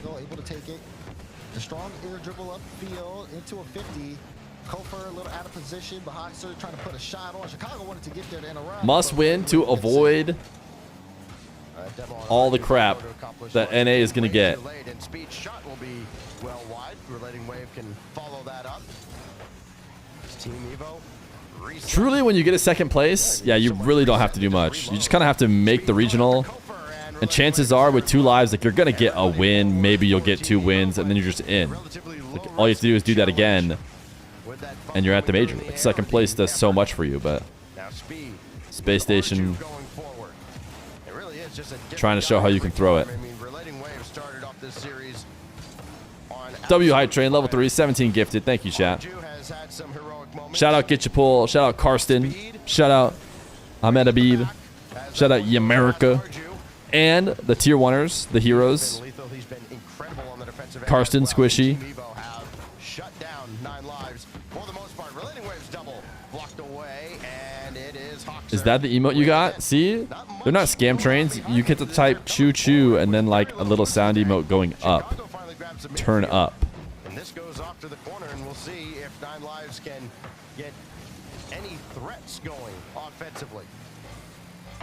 The strong air dribble upfield into a 50. Kofer a little out of position, but Hawkster trying to put a shot on. Chicago wanted to get there to interrupt. Must win to avoid all the crap that NA is going to get. Speed shot will be well wide. Relating Wave can follow that up. Team Evo. Truly, when you get a second place, yeah, you really don't have to do much. You just kind of have to make the regional. And chances are, with 2 lives, like you're going to get a win. Maybe you'll get 2 wins, and then you're just in. Like, all you have to do is do that again, and you're at the major. Like, second place does so much for you, but speed. Space station. Going forward. It really is just a Trying to show how you can throw it. I mean, Relating Wave started off this series on W Hype Train, level 3, 17 gifted. Thank you, chat. Shout out Get Your Pull. Shout out Karsten. Shout out Ahmed Habib. Shout out Yamerica. And the tier 1ers, the heroes. Karsten, Squishy. Shut down 9 lives for the most part. Relating Waves double blocked away, and it is Hawks. Is that the emote you got? See? They're not scam trains. You get to type choo choo and then like a little sound emote going up. Turn up. And this goes off to the corner, and we'll see if 9 lives can get any threats going offensively.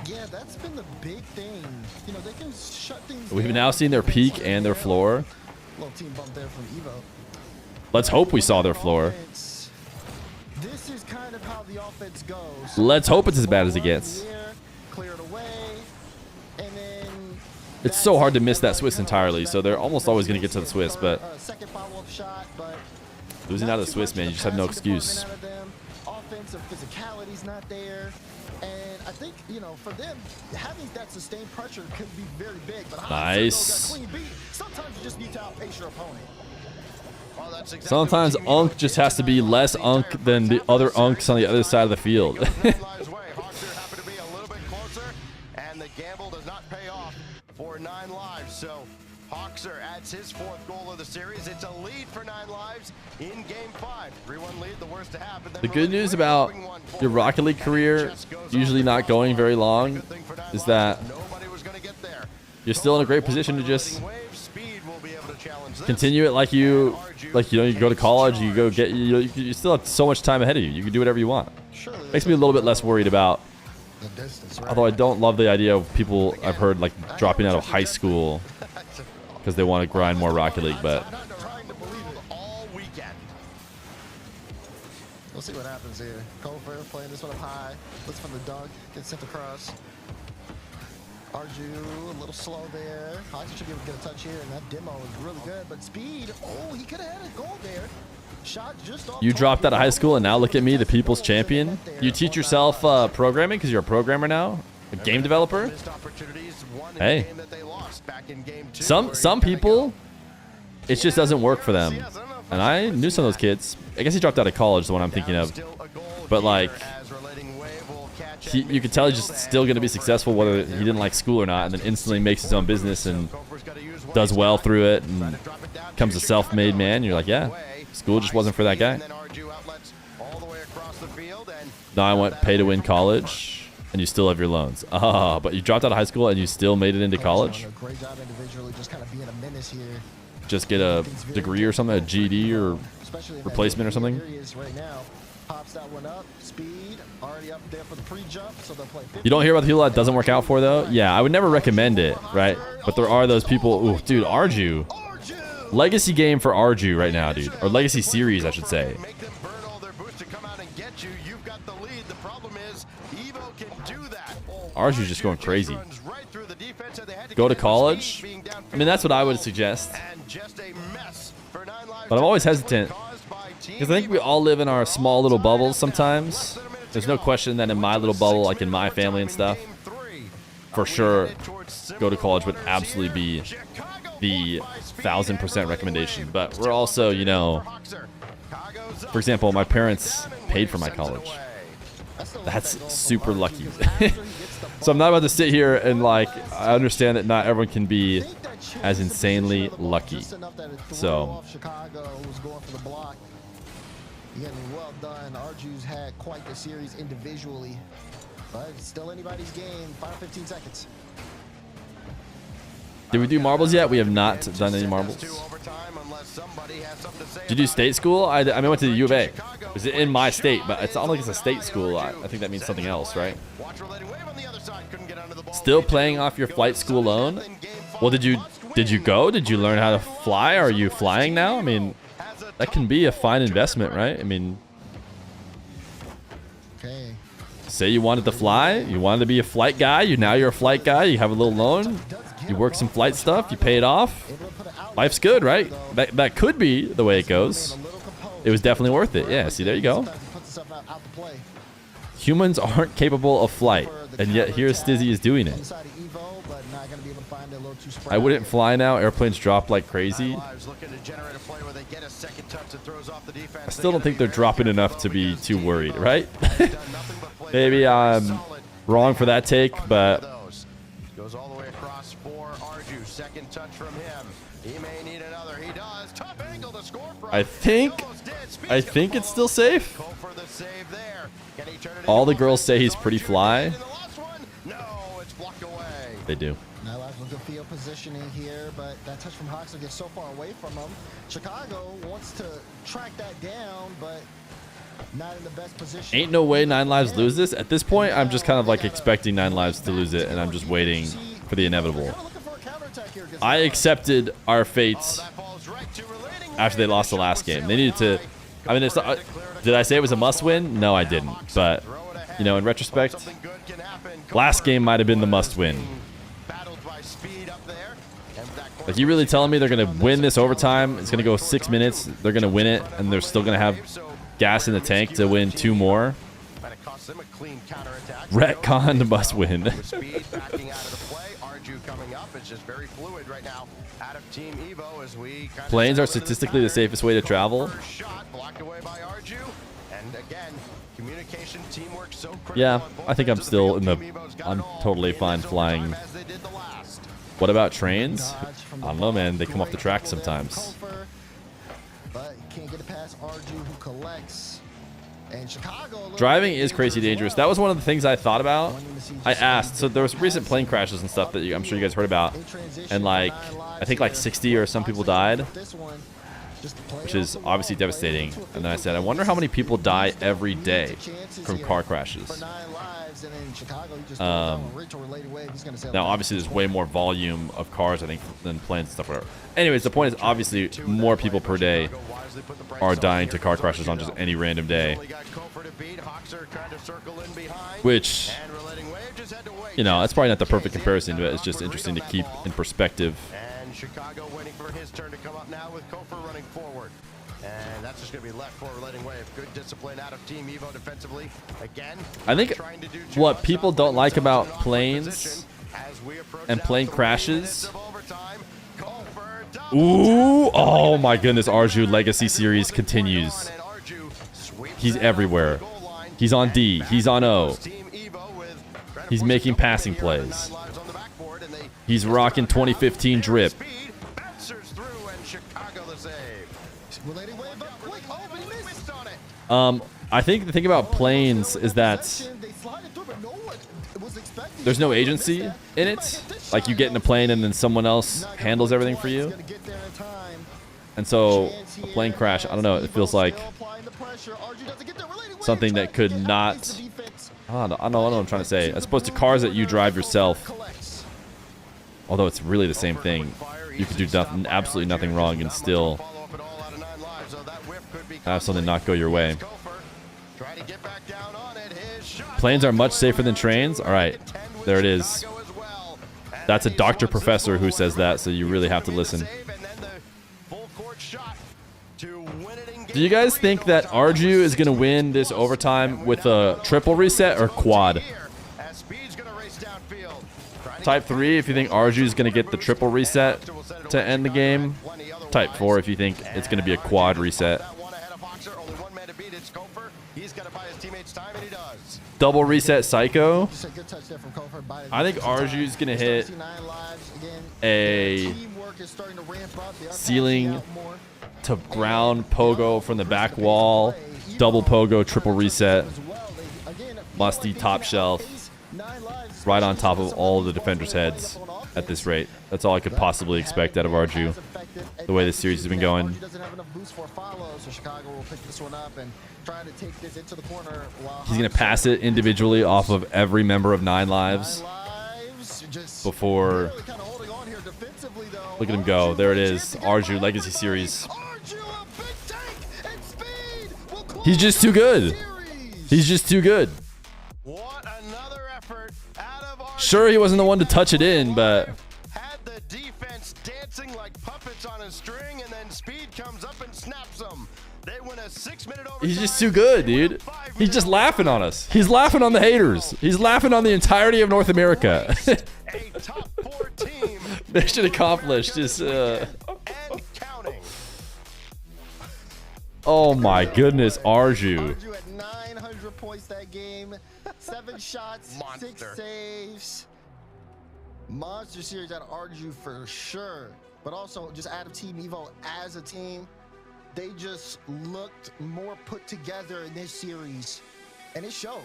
Yeah, that's been the big thing. You know, they can shut things We've down. now seen their peak and their floor. Little team bump there from Evo. Let's hope we saw their floor. This is kind of how the offense goes. Let's hope it's as bad as it gets. Clear it away, and then It's so hard to miss that Swiss entirely, so they're almost always going to get to the Swiss, but second follow-up shot, but losing out of the Swiss, man, you just have no excuse. offensive physicality's not there. And I think, you know, for them, having that sustained pressure could be very big. But Nice. Sometimes you just need to outpace your opponent. Sometimes Unk just has to be less Unk than the other Unks on the other side of the field. And the gamble does not pay off for 9 lives. So Hawkser adds his 4th goal of the series. It's a lead for 9 lives in game 5. 3-1 lead, the worst to happen. The good news about your Rocket League career usually not going very long is that you're still in a great position to just continue it like you know, you go to college, you go get, you still have so much time ahead of you. You can do whatever you want. Makes me a little bit less worried about, although I don't love the idea of people I've heard like dropping out of high school because they want to grind more Rocket League, but We'll see what happens here. Cofer playing this one up high. Looks for the dunk. Gets sent across. Arju a little slow there. Hawks should be able to get a touch here, and that demo is really good. But speed. Oh, he could have had a goal there. Shot just off. you dropped out of high school and now look at me, the people's champion. You teach yourself programming because you're a programmer now, a game developer. Hey, some people, it just doesn't work for them. And I knew some of those kids. I guess he dropped out of college, the one I'm thinking of. But like, you could tell he's just still going to be successful whether he didn't like school or not, and then instantly makes his own business and does well through it and becomes a self-made man. You're like, yeah, school just wasn't for that guy. Now I went pay to win college, and you still have your loans. Ah, but you dropped out of high school and you still made it into college. Great job individually, just kind of being a menace here. Just get a degree or something, a GED or replacement or something. Right now, pops that one up. Speed already up there for the pre-jump, so they'll play 50. You don't hear about the people that doesn't work out for though. Yeah, I would never recommend it, right? But there are those people. Ooh, dude, Arju, legacy game for Arju right now, dude, or legacy series, I should say. Arju's just going crazy. Go to college. I mean, that's what I would suggest. But I'm always hesitant because I think we all live in our small little bubbles sometimes. There's no question that in my little bubble, like in my family and stuff, for sure, go to college would absolutely be the 1000% recommendation. But we're also, you know, for example, my parents paid for my college. That's super lucky. So I'm not about to sit here and like, I understand that not everyone can be as insanely lucky. So Chicago was going for the block. Again, well done. Arju's had quite the series individually, but it's still anybody's game. Final 15 seconds. did we do marbles yet? We have not done any marbles. Did you do state school? I mean, I went to the U of A. It was in my state, but it's not like it's a state school. I think that means something else, right? Still playing off your flight school loan? Well, did you go? Did you learn how to fly? Are you flying now? I mean, that can be a fine investment, right? I mean, say you wanted to fly, you wanted to be a flight guy, now you're a flight guy, you have a little loan, you work some flight stuff, you pay it off. Life's good, right? That could be the way it goes. It was definitely worth it. Yeah, see, there you go. Humans aren't capable of flight, and yet here Stizzy is doing it. Inside of Evo, but not gonna be able to find it a little too spread I wouldn't out. fly now. Airplanes drop like crazy. Looking to generate a play where they get a second touch that throws off the defense. I still don't think they're dropping enough to be too worried, right? Maybe I'm wrong for that take, but Goes all the way across for Arju. Second touch from him. He may need another. He does. Tough angle to score from. I think it's still safe. For the save there. Can he turn it All the girls say he's pretty fly. in the last one? No, it's blocked away. They do. Now that's good field positioning here, but that touch from Hoxer gets so far away from him. Chicago wants to track that down, but not in the best position. Ain't no way 9 Lives lose this. At this point, I'm just kind of like expecting 9 Lives to lose it, and I'm just waiting for the inevitable. I accepted our fates after they lost the last game. They needed to. I mean, it's not, did I say it was a must-win? No, I didn't. But you know, in retrospect, last game might have been the must-win. Like, you really telling me they're gonna win this overtime? It's gonna go 6 minutes. They're gonna win it, and they're still gonna have gas in the tank to win 2 more. Retcon must win. Planes are statistically the safest way to travel. Yeah, I think I'm still in the. I'm totally fine flying. What about trains? I don't know, man. They come off the track sometimes. But can't get it past Arju, who collects. And Chicago. Driving is crazy dangerous. That was one of the things I thought about. I asked. So there was recent plane crashes and stuff that I'm sure you guys heard about. And like, I think like 60 or some people died, which is obviously devastating. And then I said, I wonder how many people die every day from car crashes. Now, obviously, there's way more volume of cars, I think, than planes and stuff. Whatever. Anyways, the point is, obviously, more people per day are dying to car crashes on just any random day. Which, you know, that's probably not the perfect comparison, but it's just interesting to keep in perspective. And Chicago waiting for his turn to come up now with Kofer running forward. And that's just going to be left for letting way of good discipline out of Team Evo defensively. Again, I think what people don't like about planes and plane crashes. Ooh, oh my goodness, Arju Legacy Series continues. He's everywhere. He's on D. He's on O. He's making passing plays. He's rocking 2015 drip. I think the thing about planes is that there's no agency in it. Like, you get in a plane and then someone else handles everything for you. And so a plane crash, I don't know, it feels like something that could not. I don't know what I'm trying to say. As opposed to cars that you drive yourself. Although it's really the same thing. You could do nothing, absolutely nothing wrong and still have something not go your way. Planes are much safer than trains. All right, there it is. That's a doctor professor who says that, so you really have to listen. Do you guys think that Arju is going to win this overtime with a triple reset or quad? Type 3 if you think Arju is going to get the triple reset to end the game. Type 4 if you think it's going to be a quad reset. Double reset Psycho. I think Arju is going to hit a ceiling to ground pogo from the back wall. Double pogo, triple reset. Musty top shelf. Right on top of all of the defenders' heads at this rate. That's all I could possibly expect out of Arju. The way this series has been going. He's going to pass it individually off of every member of 9 Lives before. Look at him go. There it is. Arju Legacy Series. He's just too good. He's just too good. Sure, he wasn't the one to touch it in, but had the defense dancing like puppets on a string, and then Speed comes up and snaps them. They win a 6-minute overtime. He's just too good, dude. He's just laughing on us. He's laughing on the haters. He's laughing on the entirety of North America. A top 4 team. Mission accomplished. Is and counting. oh my goodness, Arju. Arju at 900 points that game. 7 shots, Monster. 6 saves. Monster series at Arju for sure. But also just out of Team Evo as a team, they just looked more put together in this series. And it showed.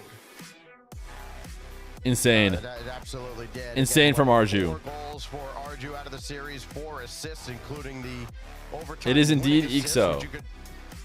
Insane. It absolutely did. Insane Again, from Arju. 4 goals for Arju out of the series, 4 assists, including the overtime. It is indeed winning assist, Ixo. which you could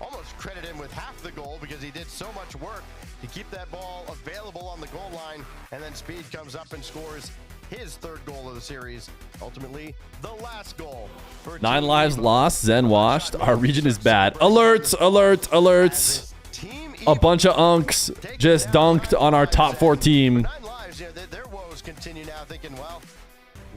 almost credit him with half the goal because he did so much work to keep that ball available on the goal line, and then Speed comes up and scores his 3rd goal of the series. Ultimately, the last goal. For 9 Team lives Evo. lost. Zen washed. Our region is bad. Alerts! Alerts! Alerts! Team A Evo bunch of unks just dunked on our top 4 team. 9 lives, yeah, their woes continue now, thinking, well,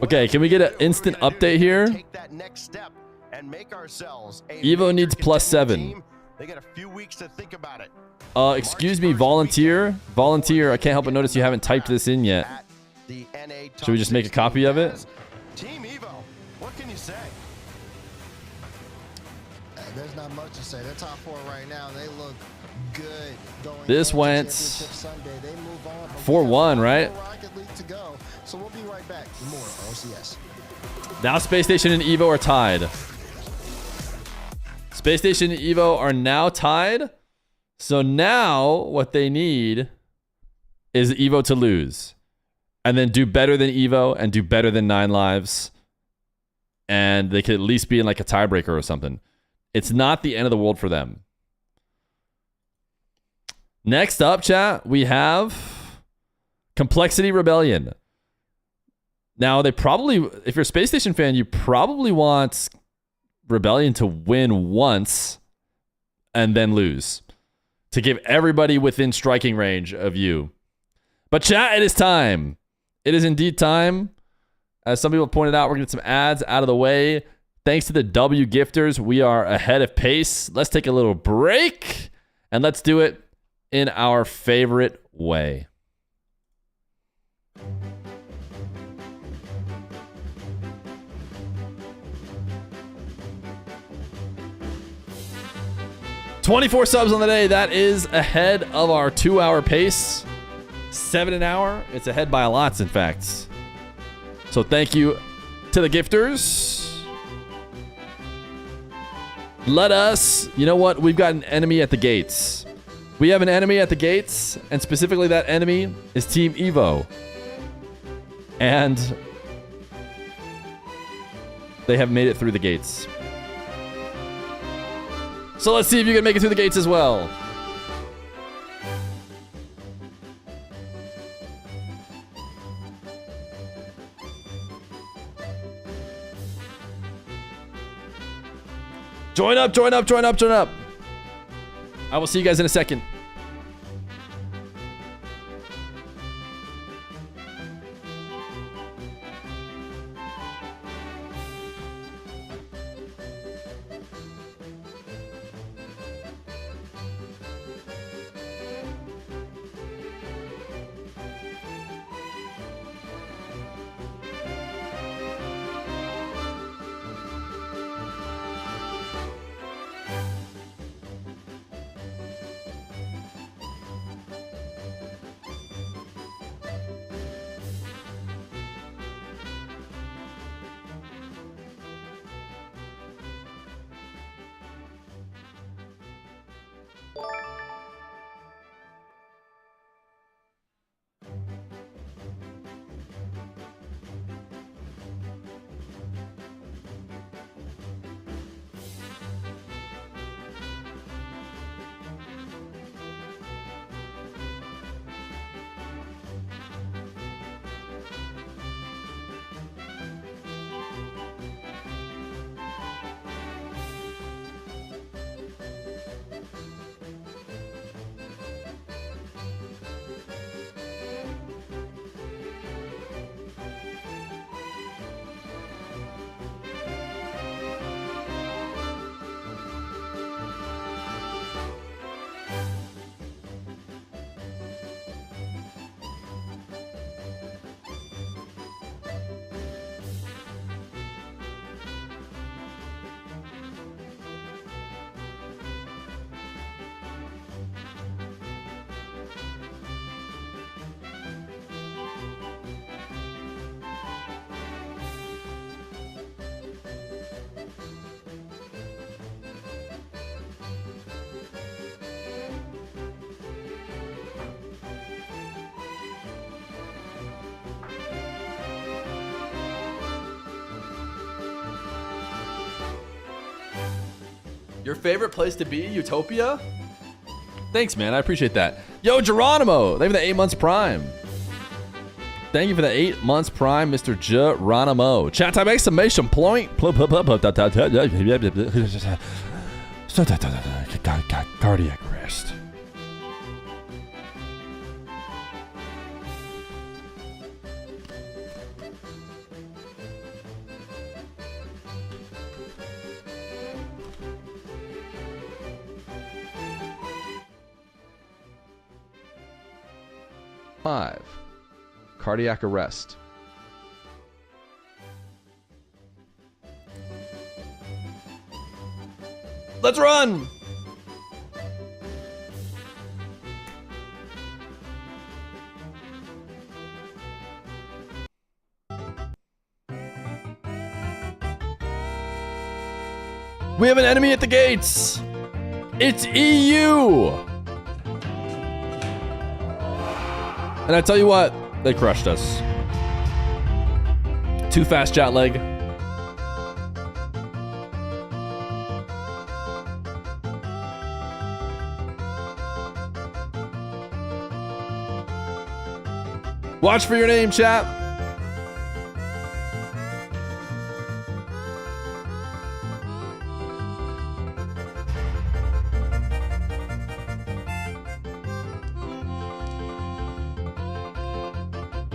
Okay, can we get an instant update here? take that next step and make ourselves a Evo major needs +7. contending team. They got a few weeks to think about it. Excuse me, volunteer. Volunteer, I can't help but notice you haven't typed this in yet. At the NA Should we just make a Top copy of it? 16 Team Evo, what can you say? There's not much to say. They're top 4 right now. They look good going This into went Championship Sunday. They move on. but 4-1, we have right? more Rocket League to go. So we'll be right back with more OCS. Now Space Station and Evo are tied. Space Station and Evo are now tied. So now what they need is Evo to lose. And then do better than Evo and do better than 9 lives. And they could at least be in like a tiebreaker or something. It's not the end of the world for them. Next up, chat, we have Complexity Rebellion. Now, they probably, if you're a Space Station fan, you probably want Rebellion to win once and then lose to give everybody within striking range of you. But chat, it is time. It is indeed time. As some people pointed out, we're going to get some ads out of the way. Thanks to the W gifters, we are ahead of pace. Let's take a little break and let's do it in our favorite way. $24 subs on the day. That is ahead of our 2-hour pace. 7 an hour. It's ahead by a lot, in fact. So thank you to the gifters. Let us, you know what? We've got an enemy at the gates. We have an enemy at the gates, and specifically that enemy is Team Evo. And they have made it through the gates. So let's see if you can make it through the gates as well. Join up, join up, join up, join up. I will see you guys in a second. Your favorite place to be, Utopia? Thanks, man. I appreciate that. Yo, Geronimo. Thank you for the 8 months prime. Thank you for the 8 months prime, Mr. Geronimo. Chat time exclamation point. Cardiac arrest. Five. Cardiac arrest. Let's run! We have an enemy at the gates! It's EU! And I tell you what, they crushed us. Too fast, chat leg. Watch for your name, chat.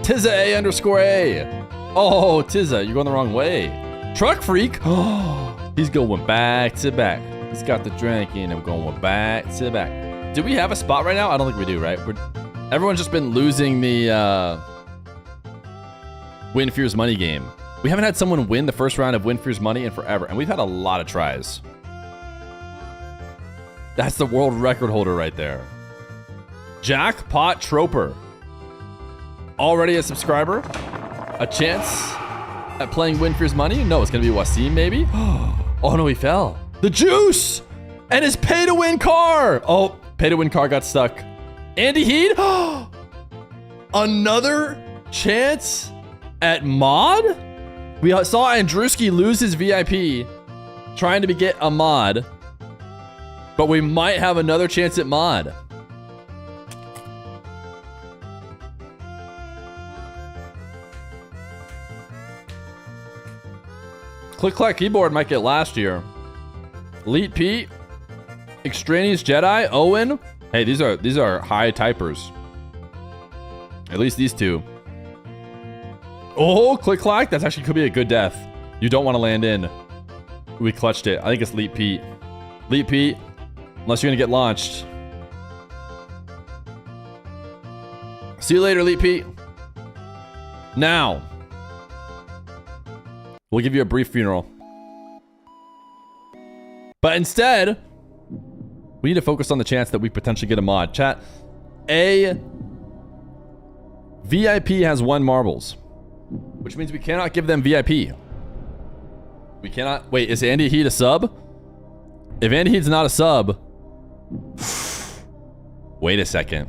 Tizza A underscore A. Oh, Tizza, you're going the wrong way. Truck freak. Oh, he's going back to back. He's got the drink and I'm going back to back. Do we have a spot right now? I don't think we do, right? Everyone's just been losing the Win Fear's Money game. We haven't had someone win the first round of Win Fear's Money in forever, and we've had a lot of tries. That's the world record holder right there. Jackpot Troper. Already a subscriber? A chance at playing Win Fear's Money? No, it's gonna be Wasim maybe? Oh no, he fell. The juice! And his pay-to-win car! Oh, pay-to-win car got stuck. Andy Heed? Another chance at mod? We saw Andrewski lose his VIP trying to get a mod, but we might have another chance at mod. Click Clack Keyboard might get last year. Elite Pete, Extraneous Jedi, Owen. Hey, these are high typers. At least these two. Oh, Click Clack. That's actually could be a good death. You don't want to land in. We clutched it. I think it's Leap Pete. Leap Pete. Unless you're going to get launched. See you later, Leap Pete. Now. We'll give you a brief funeral. But instead, we need to focus on the chance that we potentially get a mod. Chat, a VIP has 1 marbles, which means we cannot give them VIP. We cannot. Wait, is Andy Heat a sub? If Andy Heat's not a sub, wait a second.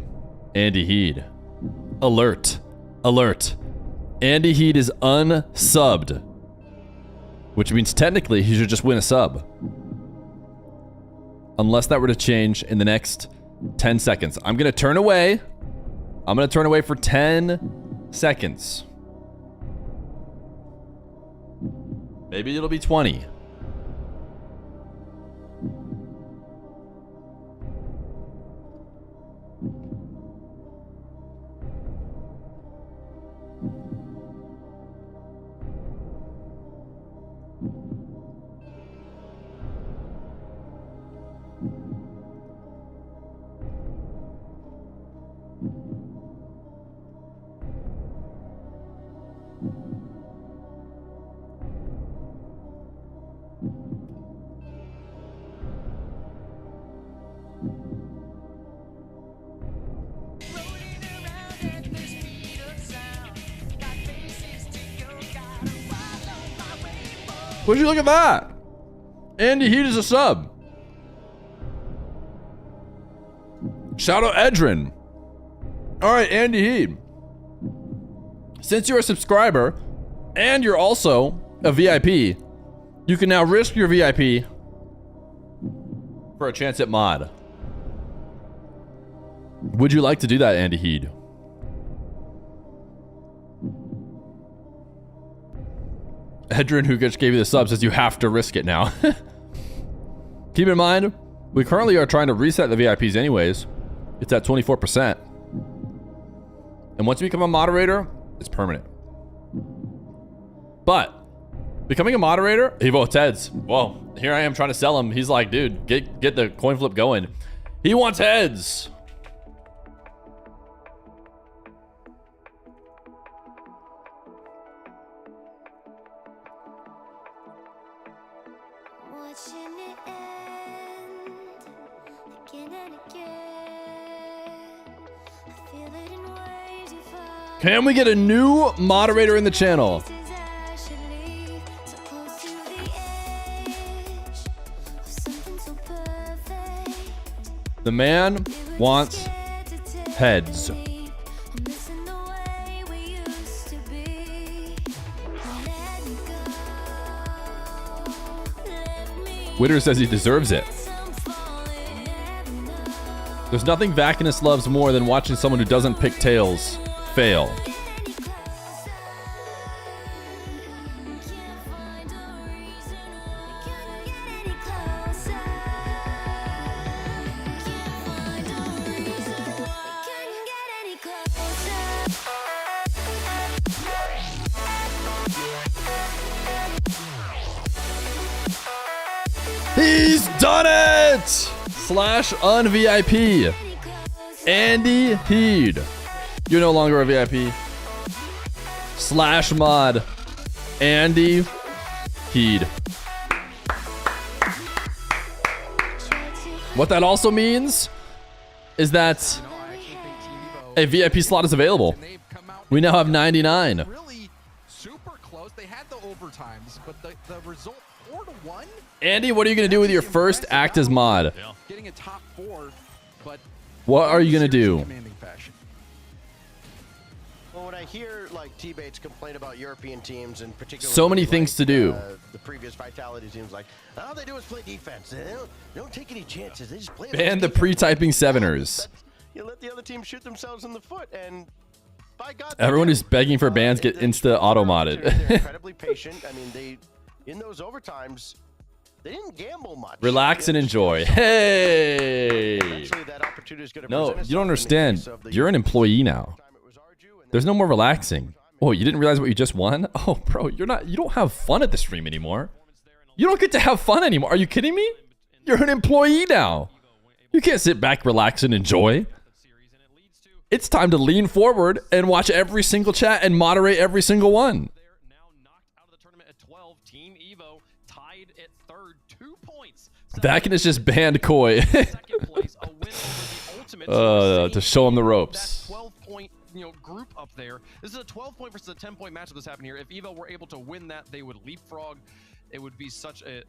Andy Heat. Alert. Alert. Andy Heat is unsubbed, which means technically he should just win a sub. Unless that were to change in the next 10 seconds. I'm going to turn away. I'm going to turn away for 10 seconds. Maybe it'll be 20. Would you look at that? Andy Heat is a sub. Shout out Edrin. All right, Andy Heat. Since you're a subscriber and you're also a VIP, you can now risk your VIP for a chance at mod. Would you like to do that, Andy Heed? Edrin, who just gave you the sub, says you have to risk it now. Keep in mind, we currently are trying to reset the VIPs anyways. It's at 24%. And once you become a moderator, it's permanent. But becoming a moderator, he votes heads. Well, here I am trying to sell him. He's like, dude, get the coin flip going. He wants heads. Can we get a new moderator in the channel? The man wants heads. Witter says he deserves it. There's nothing Vacanus loves more than watching someone who doesn't pick tails fail. He's done it! Slash unVIP. Andy Heed. You're no longer a VIP. Slash mod. Andy Heed. What that also means is that a VIP slot is available. We now have 99. Really super close. They had the overtimes, but the result 4-1. Andy, what are you going to do with your first act as mod? Getting a top 4, but what are you going to do? Well, when I hear like T-Bates complain about European teams and particularly so many things to do. The previous Vitality teams, like all they do is play defense. They don't take any chances. They just play. Ban the pre-typing seveners. You let the other team shoot themselves in the foot, and by God, everyone who's begging for bans get insta auto modded. They're incredibly patient. I mean, they in those overtimes. They didn't gamble much. Relax and enjoy. Hey! No, you don't understand. You're an employee now. There's no more relaxing. Oh, you didn't realize what you just won? Oh, bro, you don't have fun at the stream anymore. You don't get to have fun anymore. Are you kidding me? You're an employee now. You can't sit back, relax, and enjoy. It's time to lean forward and watch every single chat and moderate every single one. Vacanus just banned Koi to show him the ropes. 12-point, group up there. This is a 12-point versus a 10-point matchup that's happening here. If Evo were able to win that, they would leapfrog. It would be such a.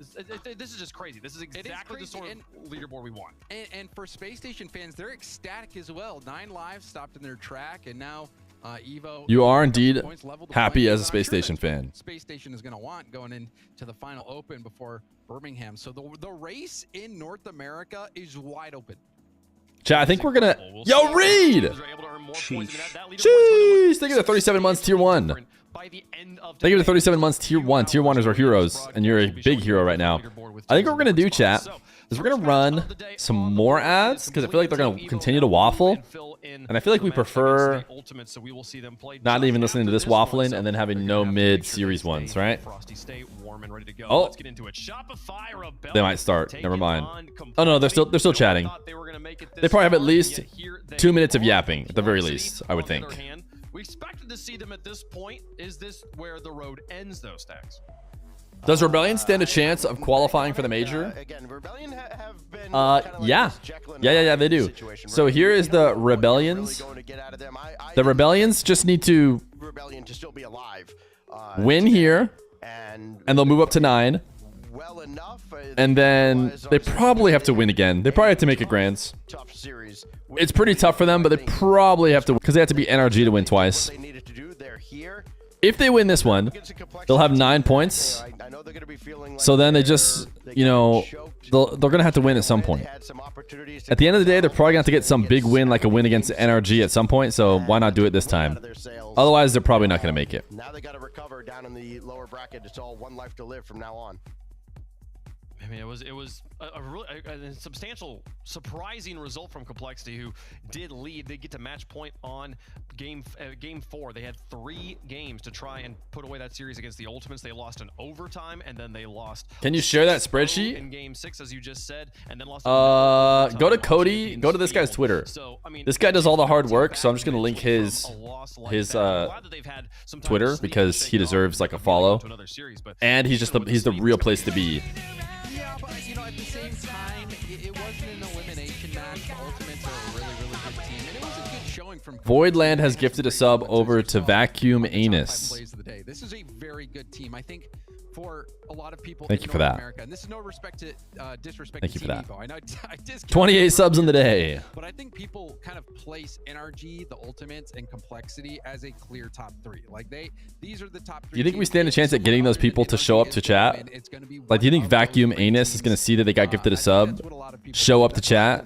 This is just crazy. This is exactly the sort of leaderboard we want. And for Space Station fans, they're ecstatic as well. 9 lives stopped in their track, and now Evo. You are indeed happy as a Space Station fan. Space Station is going to want going into the final open before Birmingham. So the race in North America is wide open. Chat, I think we're gonna. Yo, Reed! Jeez! Thank you for 37 months, tier 1. Thank you for 37 months, tier 1. Tier 1 is our heroes, and you're a big hero right now. I think what we're gonna do, chat, is we're gonna run some more ads because I feel like they're gonna continue to waffle, and I feel like we prefer not even listening to this waffling and then having no mid-series ones, right? Oh, they might start. Never mind. Oh no, they're still chatting. They probably have at least 2 minutes of yapping at the very least, I would think. We expected to see them at this point. Is this where the road ends, though, Stacks? Does Rebellion stand a chance of qualifying for the major? Again, Rebellion have been yeah, they do. So here is the Rebellions. The Rebellions just need to win here, and they'll move up to 9. And then they probably have to win again. They probably have to make it grands. It's pretty tough for them, but they probably have to, because they have to beat NRG to win twice. They needed to do. They're here. if they win this one, they'll have 9 points. So then they just, you know, they're going to have to win at some point. At the end of the day, they're probably going to have to get some big win, like a win against NRG at some point. So why not do it this time? Otherwise, they're probably not going to make it. Now they got to recover down in the lower bracket. It's all one life to live from now on. I mean, it was a really a substantial, surprising result from Complexity, who did lead. They get to match point on game 4. They had 3 games to try and put away that series against the Ultimates. They lost in overtime, and then they lost. Can you share that spreadsheet in game 6, as you just said, and then lost. Go to Cody. Go to this guy's Twitter. So, I mean, this guy does all the hard work, so I'm just gonna link his Twitter because he deserves like a follow, and he's the real place to be. Yeah, but you know, at the same time, it wasn't an elimination match. The Ultimates are a really, really good team, and it was a good showing from Voidland has gifted a sub over to Vacuum Anus. Plays of the day. This is a very good team. I think for a lot of people Thank in you for North that. America, and this is no respect to disrespect Thank to you for Team that. Evo. I know I discount 28 subs in the day. But I think people kind of place NRG, the Ultimates, and Complexity as a clear top 3. Like these are the top 3. Do you think we stand a chance at getting those people to show up to chat? Like, do you think Vacuum Anus is going to see that they got gifted a sub, show up to chat,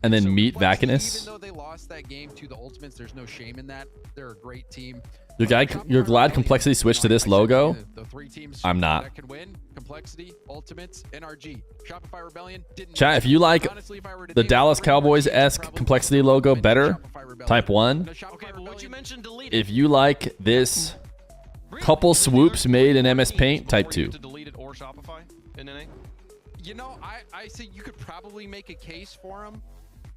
and then meet Vacanus? Even though they lost that game to the Ultimates, there's no shame in that. They're a great team. You're glad Complexity switched to this logo? The 3 teams I'm not. that could win: Complexity, Ultimates, NRG. Shopify Rebellion didn't. Chat, if you like the Dallas Cowboys-esque Complexity logo better, type 1. Okay, but what you mentioned deleted. If you like this couple swoops made in MS Paint, type 2. To delete it or Shopify in NA? You know, I say you could probably make a case for them,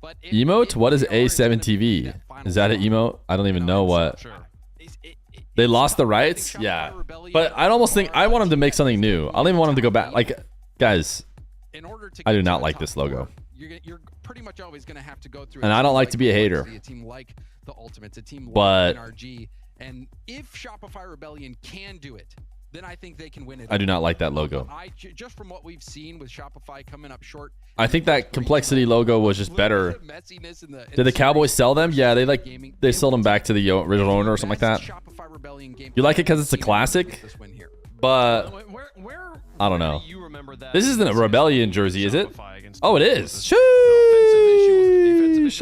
but Emote? What is A7TV? Is that an emote? I don't even know what. They lost the rights? Yeah. But I'd almost think I want them to make something new. I don't even want them to go back. Like, guys, I do not like this logo. You're pretty much always going to have to go through. And I don't like to be a hater. A team like the Ultimates, a team But like NRG, and if Shopify Rebellion can do it, then I think they can win it. I do not like that logo. Just from what we've seen with Shopify coming up short. I think that Complexity logo was just better. Did the Cowboys sell them? Yeah, they sold them back to the original owner or something like that. You like it because it's a classic? But I don't know. This isn't a Rebellion jersey, is it? Oh, it is. Sheesh.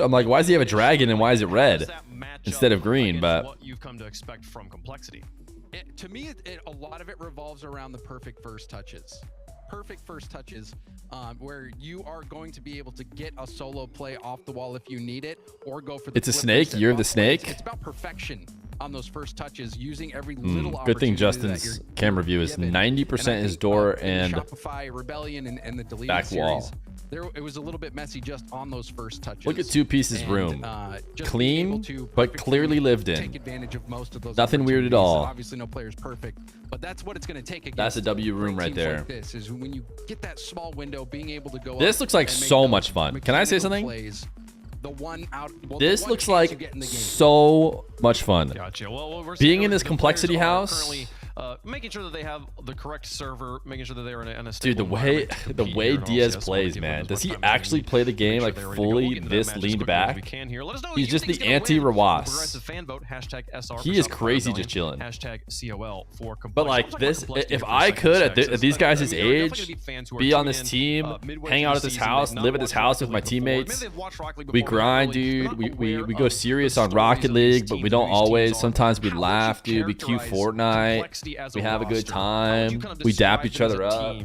I'm like, why does he have a dragon and why is it red instead of green? But what you've come to expect from Complexity. To me, a lot of it revolves around the perfect first touches. Perfect first touches, where you are going to be able to get a solo play off the wall if you need it, or go for the. It's a snake. Year of the snake. It's about perfection on those first touches, using every little. Good thing Justin's camera view is 90% his door and Shopify Rebellion and the deleted back wall. series, it was a little bit messy just on those first touches. Look at Two Pieces room. Clean, but clearly lived in. Take advantage of most of those. Nothing weird at all. Obviously, no player's perfect, but that's what it's going to take. That's a W room right there. Like this is when you get that small window, being able to go. This looks like so much fun. Can I say something? This looks like so much fun. Gotcha. Well, being in this Complexity house. Making sure that they have the correct server, making sure that they're in a dude, the way Diaz plays, man. Does he actually play the game like fully this leaned back? He's just the anti-Rawas. He is crazy just chilling. But like this, if I could at these guys' age, be on this team, hang out at this house, live at this house with my teammates, we grind, dude. We go serious on Rocket League, but we don't always. Sometimes we laugh, dude. We queue Fortnite. We have a good time. We dap each other up.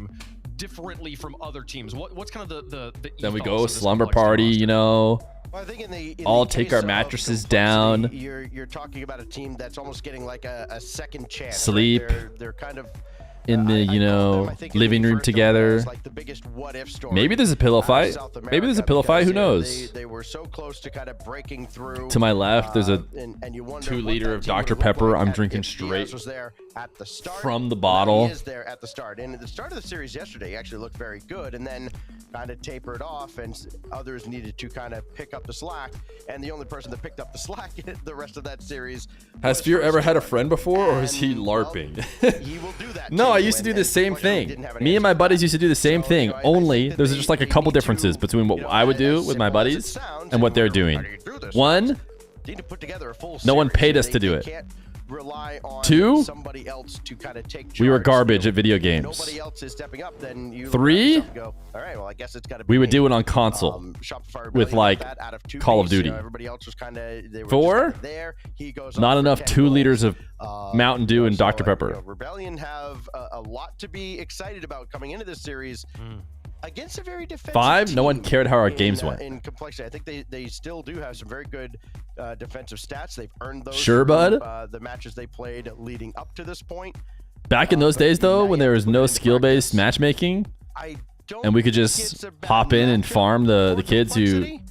Differently from other teams. What's kind of the then we go slumber party, you know. Well, I think in the all take our mattresses down. You're talking about a team that's almost getting like a second chance. Sleep. Right? They're kind of in the living room together. Like the biggest what if story. Maybe there's a pillow fight. Maybe there's a pillow fight. Who knows? They were so close to kind of breaking through. To my left, there's a 2-liter of Dr. Pepper. I'm drinking straight from the bottle. He is there at the start. And at the start of the series yesterday, he actually looked very good, and then kind of tapered off, and others needed to kind of pick up the slack. And the only person that picked up the slack the rest of that series. Has Feer ever had a friend before, or is he LARPing? He will do that. No, I used to do the same thing. Me and my buddies used to do the same thing. Only there's just like a couple differences between what I would do with my buddies and what they're doing. One, no one paid us to do it. rely on 2? somebody else to kind of take charge. We were garbage at video games. Nobody else is stepping up, then you 3? go, all right, well, I guess it's got to be We would me. do it on console with like out of 2 Call of base, Duty. everybody else was kind of 4? there. He goes Not on for enough 10 2 goals. liters of Mountain Dew and Dr. Pepper. Rebellion have a lot to be excited about coming into this series. Against a very defensive 5? No one team cared how our games went. in complexity. I think they still do have some very good defensive stats. They've earned those. Sure, through, bud. the matches they played leading up to this point. Back in those days, though, when there was no skill-based matchmaking, I don't and we could think just it's a bad hop in and matchup farm the for kids who complexity.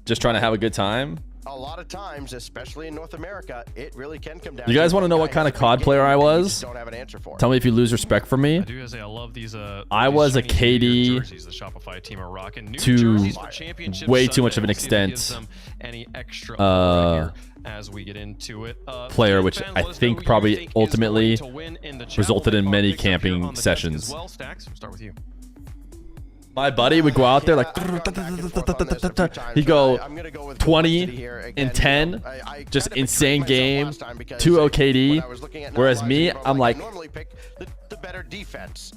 just trying to have a good time. A lot of times, especially in North America, it really can come down. You guys want to know what kind of COD player I was? Don't have an answer for. Tell me if you lose respect for me. I do gotta say, I love these. I was a KD jerseys the Shopify team are rocking. New to jerseys for championship way too Sunday. much of an We'll see if it gives extent, them any extra right here as we get into it. player, which fans, I let us know think who you probably think is ultimately going to win in the chat. resulted We'll in make many picks up here on camping the desk as sessions. well. Stacks, we'll start with you. My buddy would go out there like he'd go 20 and 10, just insane game, 2-0 KD. Whereas me, I'm like the better defense.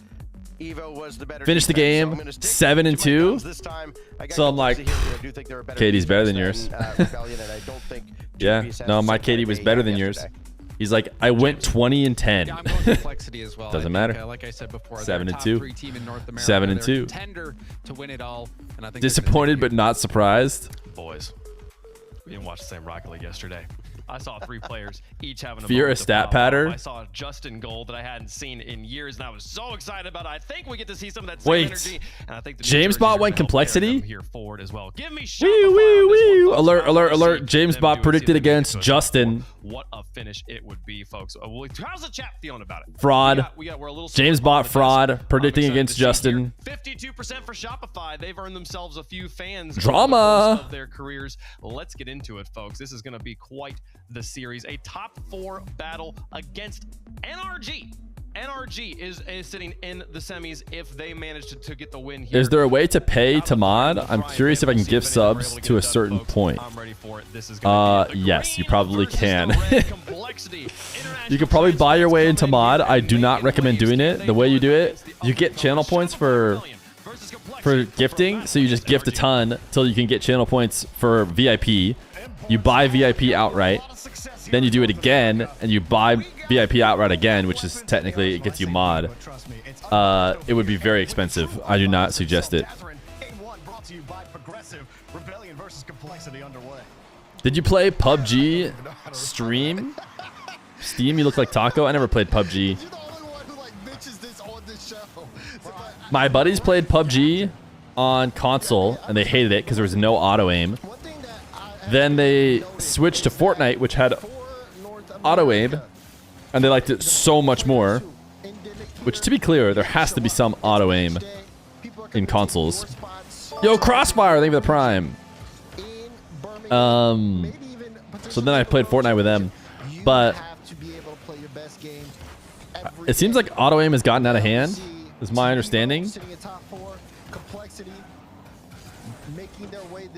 Evo was the better finish the game 7 and 2. So I'm like, KD's better than yours. Yeah, no, my KD was better than yours. He's like, I went 20 and 10. Yeah, I'm going complexity as well. Doesn't I think, matter. like I said before, 7 they're and a 2. top 3 team in North America. 7 and They're 2. Contender to win it all. And I think Disappointed but not surprised. Boys, we didn't watch the same Rocket League yesterday. I saw 3 players each having a Fear moment a to stat pop off. pattern. I saw a Justin goal that I hadn't seen in years, and I was so excited about it. I think we get to see some of that same Wait, energy. And I think the James Bot went complexity? here forward as well. Give me Alert, alert, alert. James Bot predicted against Justin. What a finish it would be, folks. How's the chat feeling about it? Fraud. We're a little James Bot fraud predicting against Justin. 52% for Shopify. They've earned themselves a few fans Drama over the course of their careers. Let's get into it, folks. This is going to be quite the series. A top 4 battle against NRG. NRG is sitting in the semis if they manage to get the win here. Is there a way to pay to mod? I'm curious if I can give subs to a certain point. Yes, you probably can. You could probably buy your way into mod. I do not recommend doing it. The way you do it, you get channel points for gifting, so you just gift a ton till you can get channel points for VIP. You buy VIP outright, then you do it again, and you buy VIP outright again, which is technically, it gets you mod. It would be very expensive. I do not suggest it. Did you play PUBG stream? Steam, you look like Taco. I never played PUBG. My buddies played PUBG on console, and they hated it because there was no auto-aim. Then they switched to Fortnite, which had auto-aim, and they liked it so much more. Which, to be clear, there has to be some auto-aim in consoles. Yo, Crossfire, thank you for the Prime. So then I played Fortnite with them, but it seems like auto-aim has gotten out of hand, is my understanding.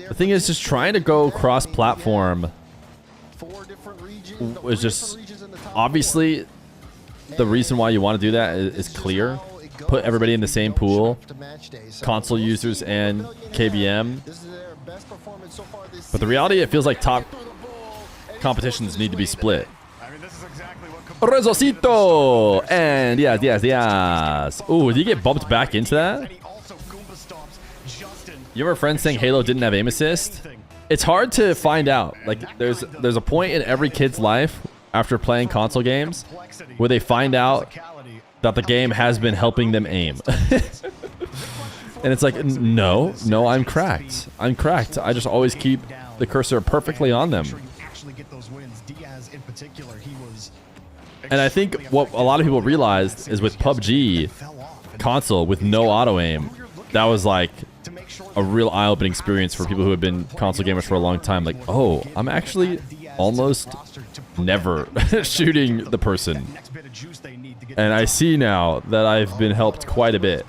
The thing is, just trying to go cross-platform was just obviously the reason why you want to do that is clear. Put everybody in the same pool, console users and KBM. But the reality, it feels like top competitions need to be split. Rezosito! And yes. Ooh, did you get bumped back into that? You have a friend saying Halo didn't have aim assist? It's hard to find out. Like, there's a point in every kid's life after playing console games where they find out that the game has been helping them aim. And it's like, no, I'm cracked. I just always keep the cursor perfectly on them. And I think what a lot of people realized is with PUBG console with no auto aim, that was like a real eye-opening experience for people who have been console gamers for a long time. Like, oh, I'm actually almost never shooting the person. And I see now that I've been helped quite a bit.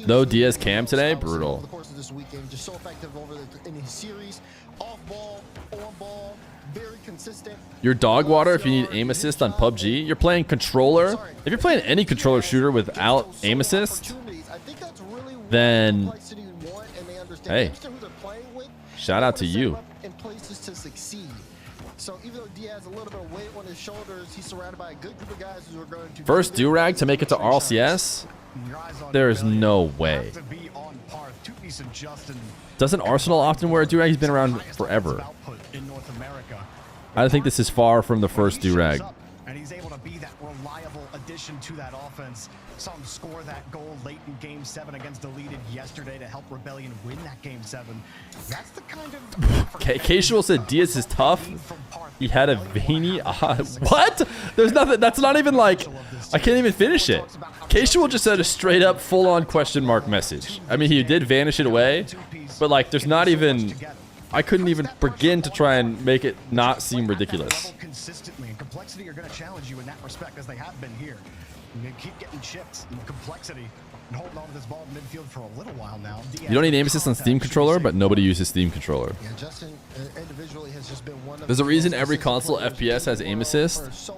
No Diaz cam today? Brutal. Over the course of this weekend, just so effective in his series, off ball, on ball, very consistent. Your dog water if you need aim assist on PUBG. You're playing controller. If you're playing any controller shooter without aim assist, then hey, shout out to you. So even though Diaz has a little bit of weight on his shoulders, he's surrounded by a good group of guys who are going to First do-rag to make it to RLCS? There's no way. Doesn't Arsenal often wear a do-rag? He's been around forever. I think this is far from the first do-rag. And he's able to be that reliable addition to that offense. Saw him score that goal late in Game 7 against Deleted yesterday to help Rebellion win that Game 7. That's the kind of... Casual said Diaz is tough. He had a veiny... what? There's nothing... That's not even like... I can't even finish it. Casual just said a straight up full-on question mark message. I mean, he did vanish it away. But like, there's not even... I couldn't even begin to try and make it not seem ridiculous. Consistently, and Complexity are going to challenge you in that respect, as they have been here. And they keep getting chips in Complexity and holding on to this ball in midfield for a little while now. You don't need aim assist on Steam controller, but nobody uses Steam controller. Yeah, Justin individually has just been one of There's a reason every console FPS has aim assist.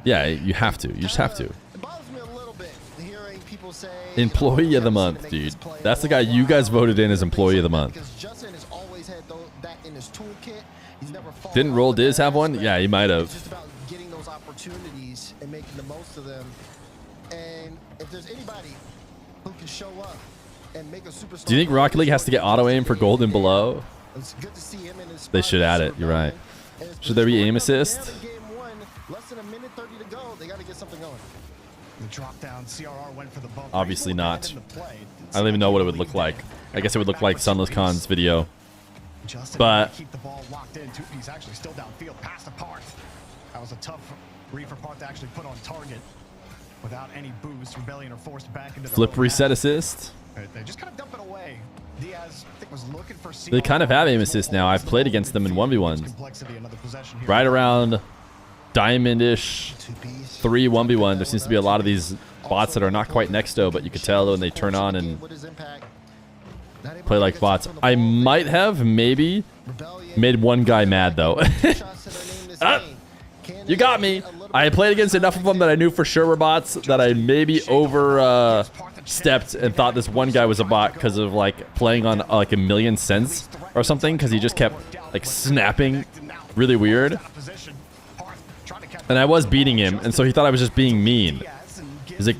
Yeah, you have to. You just have to. It bothers me a little bit hearing people say Employee of the month, dude. That's the guy you guys voted in as Employee of the Month. because Justin has always had that in his toolkit. He's never Didn't Roll Diz have one? Yeah, he might It's have. just about getting those opportunities and making the most of them. And if there's anybody who can show up and make a superstar, Do you think Rocket League has to get auto aim for gold and below? it's good to see him in his They should add it. You're right. Should there be aim assist? Game 1, less than a minute 30 to go. They got to get something going. The drop down, CRR went for the bump. Obviously not. I don't even know what it would look like. I guess it would look like Sunless Khan's video. But keep the ball locked in. He's actually still downfield, past the Parth. That was a tough read for Parth to actually put on target without any boost. Rebellion are forced back into the flip reset assist. They just kind of dump it away. Diaz, I think, was looking for They kind of have aim assist now. I've played against them in 1v1s. Right around diamond-ish 3 1v1. There seems to be a lot of these bots that are not quite Nexto, but you could tell when they turn on and play like bots. I might have maybe made one guy mad though. You got me. I played against enough of them that I knew for sure were bots that I maybe overstepped and thought this one guy was a bot because of like playing on like 1,000,000 cents or something, because he just kept like snapping really weird. And I was beating him, and so he thought I was just being mean. He's like,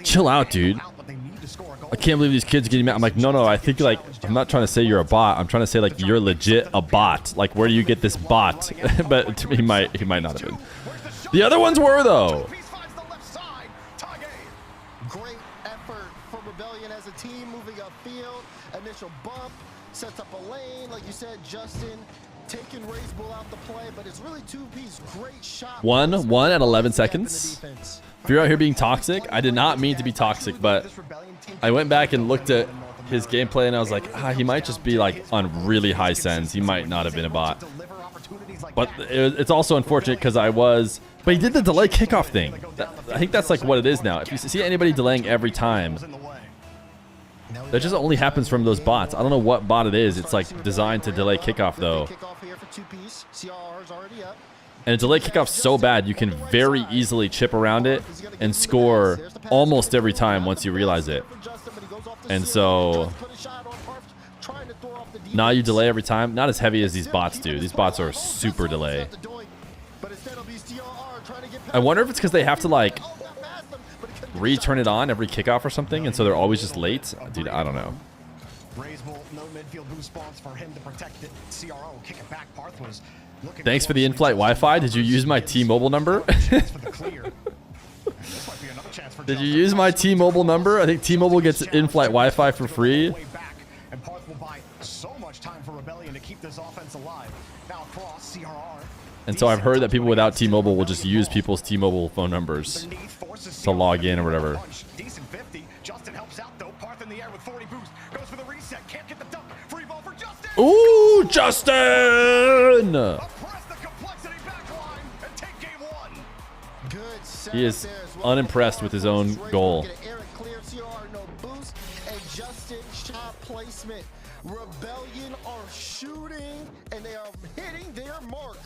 chill out, dude. I can't believe these kids are getting mad. I'm like, no, I think like, I'm not trying to say you're a bot. I'm trying to say like, you're legit a bot. Like, where do you get this bot? But he might not have been. The other ones were though. Great effort for Rebellion as a team, moving upfield. Initial bump, sets up a lane. Like you said, Justin taking Ray's ball out the play, but it's really two-piece. Great shot. One at 11 seconds. If you're out here being toxic, I did not mean to be toxic, but I went back and looked at his gameplay and I was like, he might just be like on really high sends. He might not have been a bot. But it's also unfortunate because but he did the delay kickoff thing. I think that's like what it is now. If you see anybody delaying every time, that just only happens from those bots. I don't know what bot it is. It's like designed to delay kickoff though. And a delay kickoff so bad you can very easily chip around it and score almost every time once you realize it. And so now you delay every time. Not as heavy as these bots do. These bots are super delay. I wonder if it's because they have to like return it on every kickoff or something, and so they're always just late. Dude, I don't know. Thanks for the in-flight Wi-Fi. Did you use my T-Mobile number? Did you use my T-Mobile number? I think T-Mobile gets in-flight Wi-Fi for free. And so I've heard that people without T-Mobile will just use people's T-Mobile phone numbers to log in or whatever. Ooh, Justin! He is unimpressed with his own goal. top placement. Rebellion are shooting, and they are hitting their mark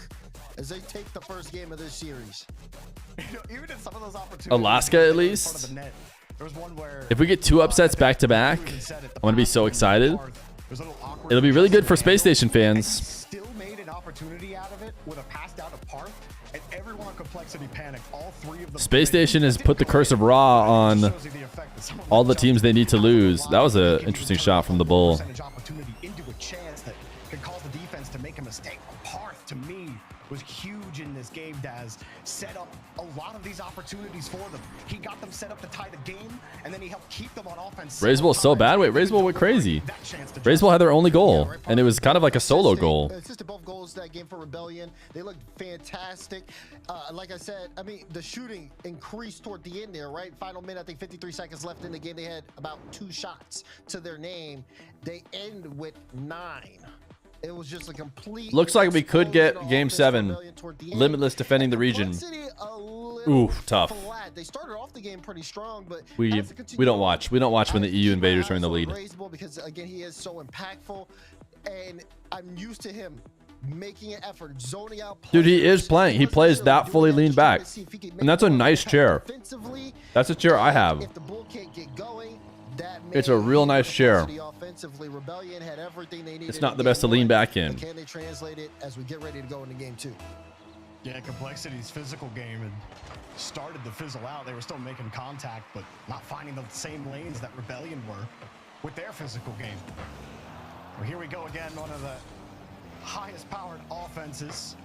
as they take the first game of this series. Even in some of those opportunities, Alaska, at in front least. of the net, there was one where, If we get 2 upsets back to back, I'm gonna be so excited. It'll be really good for Space Station fans. Still made an opportunity out of it with a pass down to Parth, and everyone on Complexity panicked. All 3 of them. Space Station has put the curse of Raw on all the teams they need to lose. That was an interesting shot from the Bull. Opportunity into a chance that could cause the defense to make a mistake. Parth, to me, was huge in this game. Daz set up a lot of these opportunities for them. He got them set up to tie the game, and then he helped keep them on offense. Raiseball is so bad. Wait, Raiseball went crazy. Raiseball had their only goal, and it was kind of like a solo goal. Assisted both goals that game for Rebellion. They looked fantastic. Like I said, I mean, the shooting increased toward the end there, right? Final minute, I think 53 seconds left in the game. They had about 2 shots to their name. They end with 9. It was just a complete. Looks like we could get Game 7. Limitless defending the region. Oof, tough. They started off the game pretty strong, but We don't watch. We don't watch when the EU invaders are in the lead. Because again, he is so impactful, and I'm used to him making an effort, zoning out. Dude, he is playing. He plays that fully leaned back, and that's a nice chair. That's a chair I have. If the Bull can't get going, It's a real nice chair. Offensively, Rebellion had everything they needed. It's not the best to lean back in. Can they translate it as we get ready to go into game 2? Yeah, Complexity's physical game had started to fizzle out. They were still making contact, but not finding the same lanes that Rebellion were with their physical game. Well, here we go again, one of the highest powered offenses.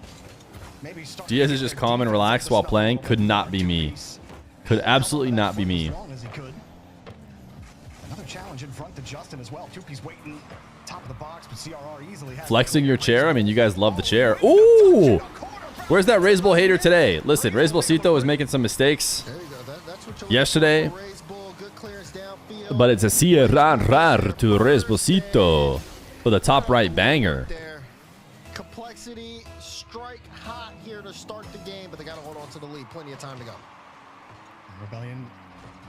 Maybe Diaz is just calm and relaxed while playing. Could not be me. Could absolutely not be me. Another challenge in front to Justin as well. 2P's waiting top of the box, but CRR easily has Flexing your chair? I mean, you guys love the chair. Ooh! Where's that Raiseball hater today? Listen, Raiseballcito was making some mistakes yesterday, but it's a CRR to Raiseballcito for the top right banger. Complexity strike hot here to start the game, but they got to hold on to the lead. Plenty of time to go. Rebellion,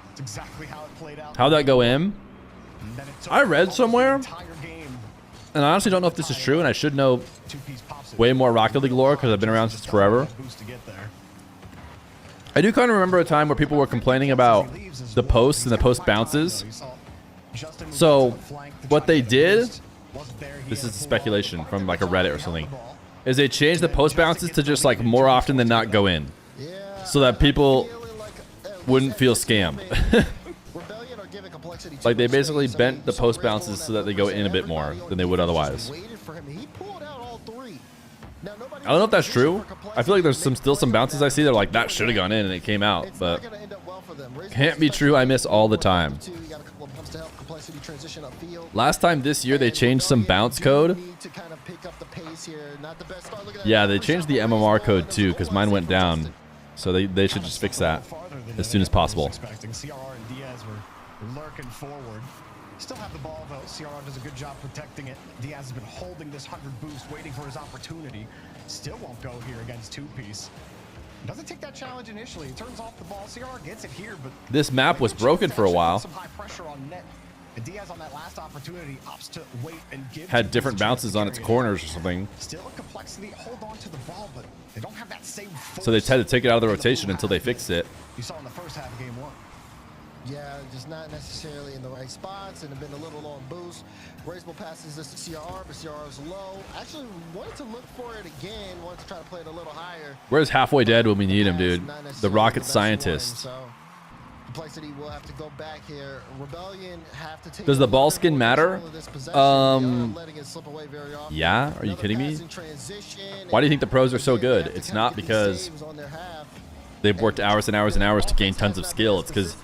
that's exactly how it played out. How'd that go in? I read somewhere, and I honestly don't know if this is true, and I should know way more Rocket League lore because I've been around since forever. I do kind of remember a time where people were complaining about the posts and the post bounces. So what they did, this is speculation from like a Reddit or something, is they changed the post bounces to just like more often than not go in, so that people wouldn't feel scammed. Like they basically bent the post bounces so that they go in a bit more than they would otherwise. I don't know if that's true. I feel like there's still some bounces I see that are like, that should have gone in and it came out, but can't be true. I miss all the time. Last time this year they changed some bounce code. Yeah, they changed the MMR code too because mine went down. So they should just fix that as soon as possible. CRR and Diaz were lurking forward. Still have the ball though. CRR does a good job protecting it. Diaz has been holding this 100 boost, waiting for his opportunity. Still won't go here against 2P's. Doesn't take that challenge initially. He turns off the ball. CRR gets it here, but this map was broken for a while. Some high pressure on net. And Diaz on that last opportunity opts to wait and give. Had different bounces on its corners or something. Still a Complexity. Hold on to the ball, but they don't have that same force. So they had to take it out of the rotation until they fixed it. You saw in the first half of game 1. Yeah, just not necessarily in the right spots and have been a little low on boost. Raiseball passes this to CRR, but CRR is low. Actually, wanted to look for it again. Wanted to try to play it a little higher. Where's Halfway Dead when we need him, dude? The rocket scientist. So Complexity will have to go back here. Rebellion have to take. Does the ball skin matter? Yeah, are you kidding me? Why do you think the pros are so good? It's not because they've worked hours and hours and hours to gain tons of skill. It's because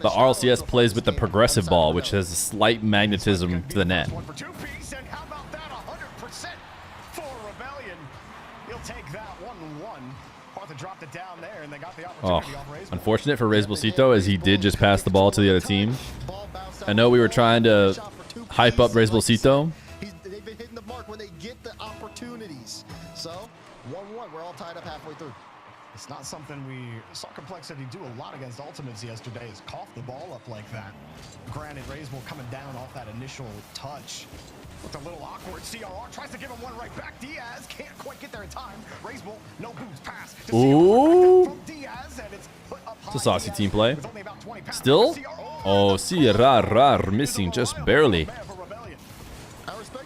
the Rlcs plays with the progressive ball, which has a slight magnetism to the net. Oh, unfortunate for Raiseballcito as he did just pass the ball to the other team. I know we were trying to hype up Raiseballcito. They've been hitting the mark when they get the opportunities. So 1-1, we're all tied up halfway through. It's not something we saw Complexity do a lot against Ultimates yesterday, is cough the ball up like that. Granted, Razebull coming down off that initial touch. With a little awkward, CRR tries to give him one right back. Diaz can't quite get there in time. Razebull, no boots pass. To Ooh. from Diaz, and it's put up high. It's a saucy Diaz team play. with only about 20 passes. Still? CRR. Oh, CRR missing just barely.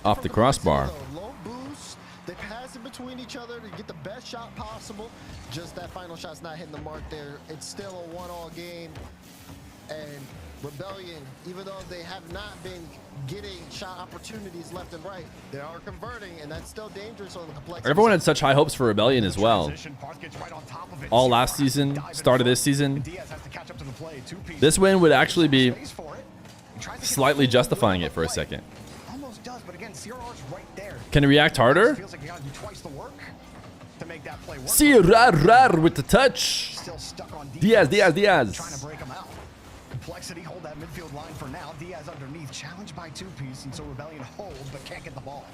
Off the crossbar. Low boost. They pass it between each other to get the best shot possible. Just that final shot's not hitting the mark there. It's still a one-all game. And Rebellion, even though they have not been getting shot opportunities left and right, they are converting, and that's still dangerous on the Complexity. Everyone had such high hopes for Rebellion as well. All last season, start of this season. This win would actually be slightly justifying it for a second. Does, but again, CRR's right there. Can he react harder? Feels like you gotta do twice the work to make that play work. CRR with the touch. Still stuck on Diaz. Diaz. Trying to break him out. Complexity hold that midfield line for now. Diaz underneath, challenged by two-piece, and so Rebellion hold, but can't get the ball.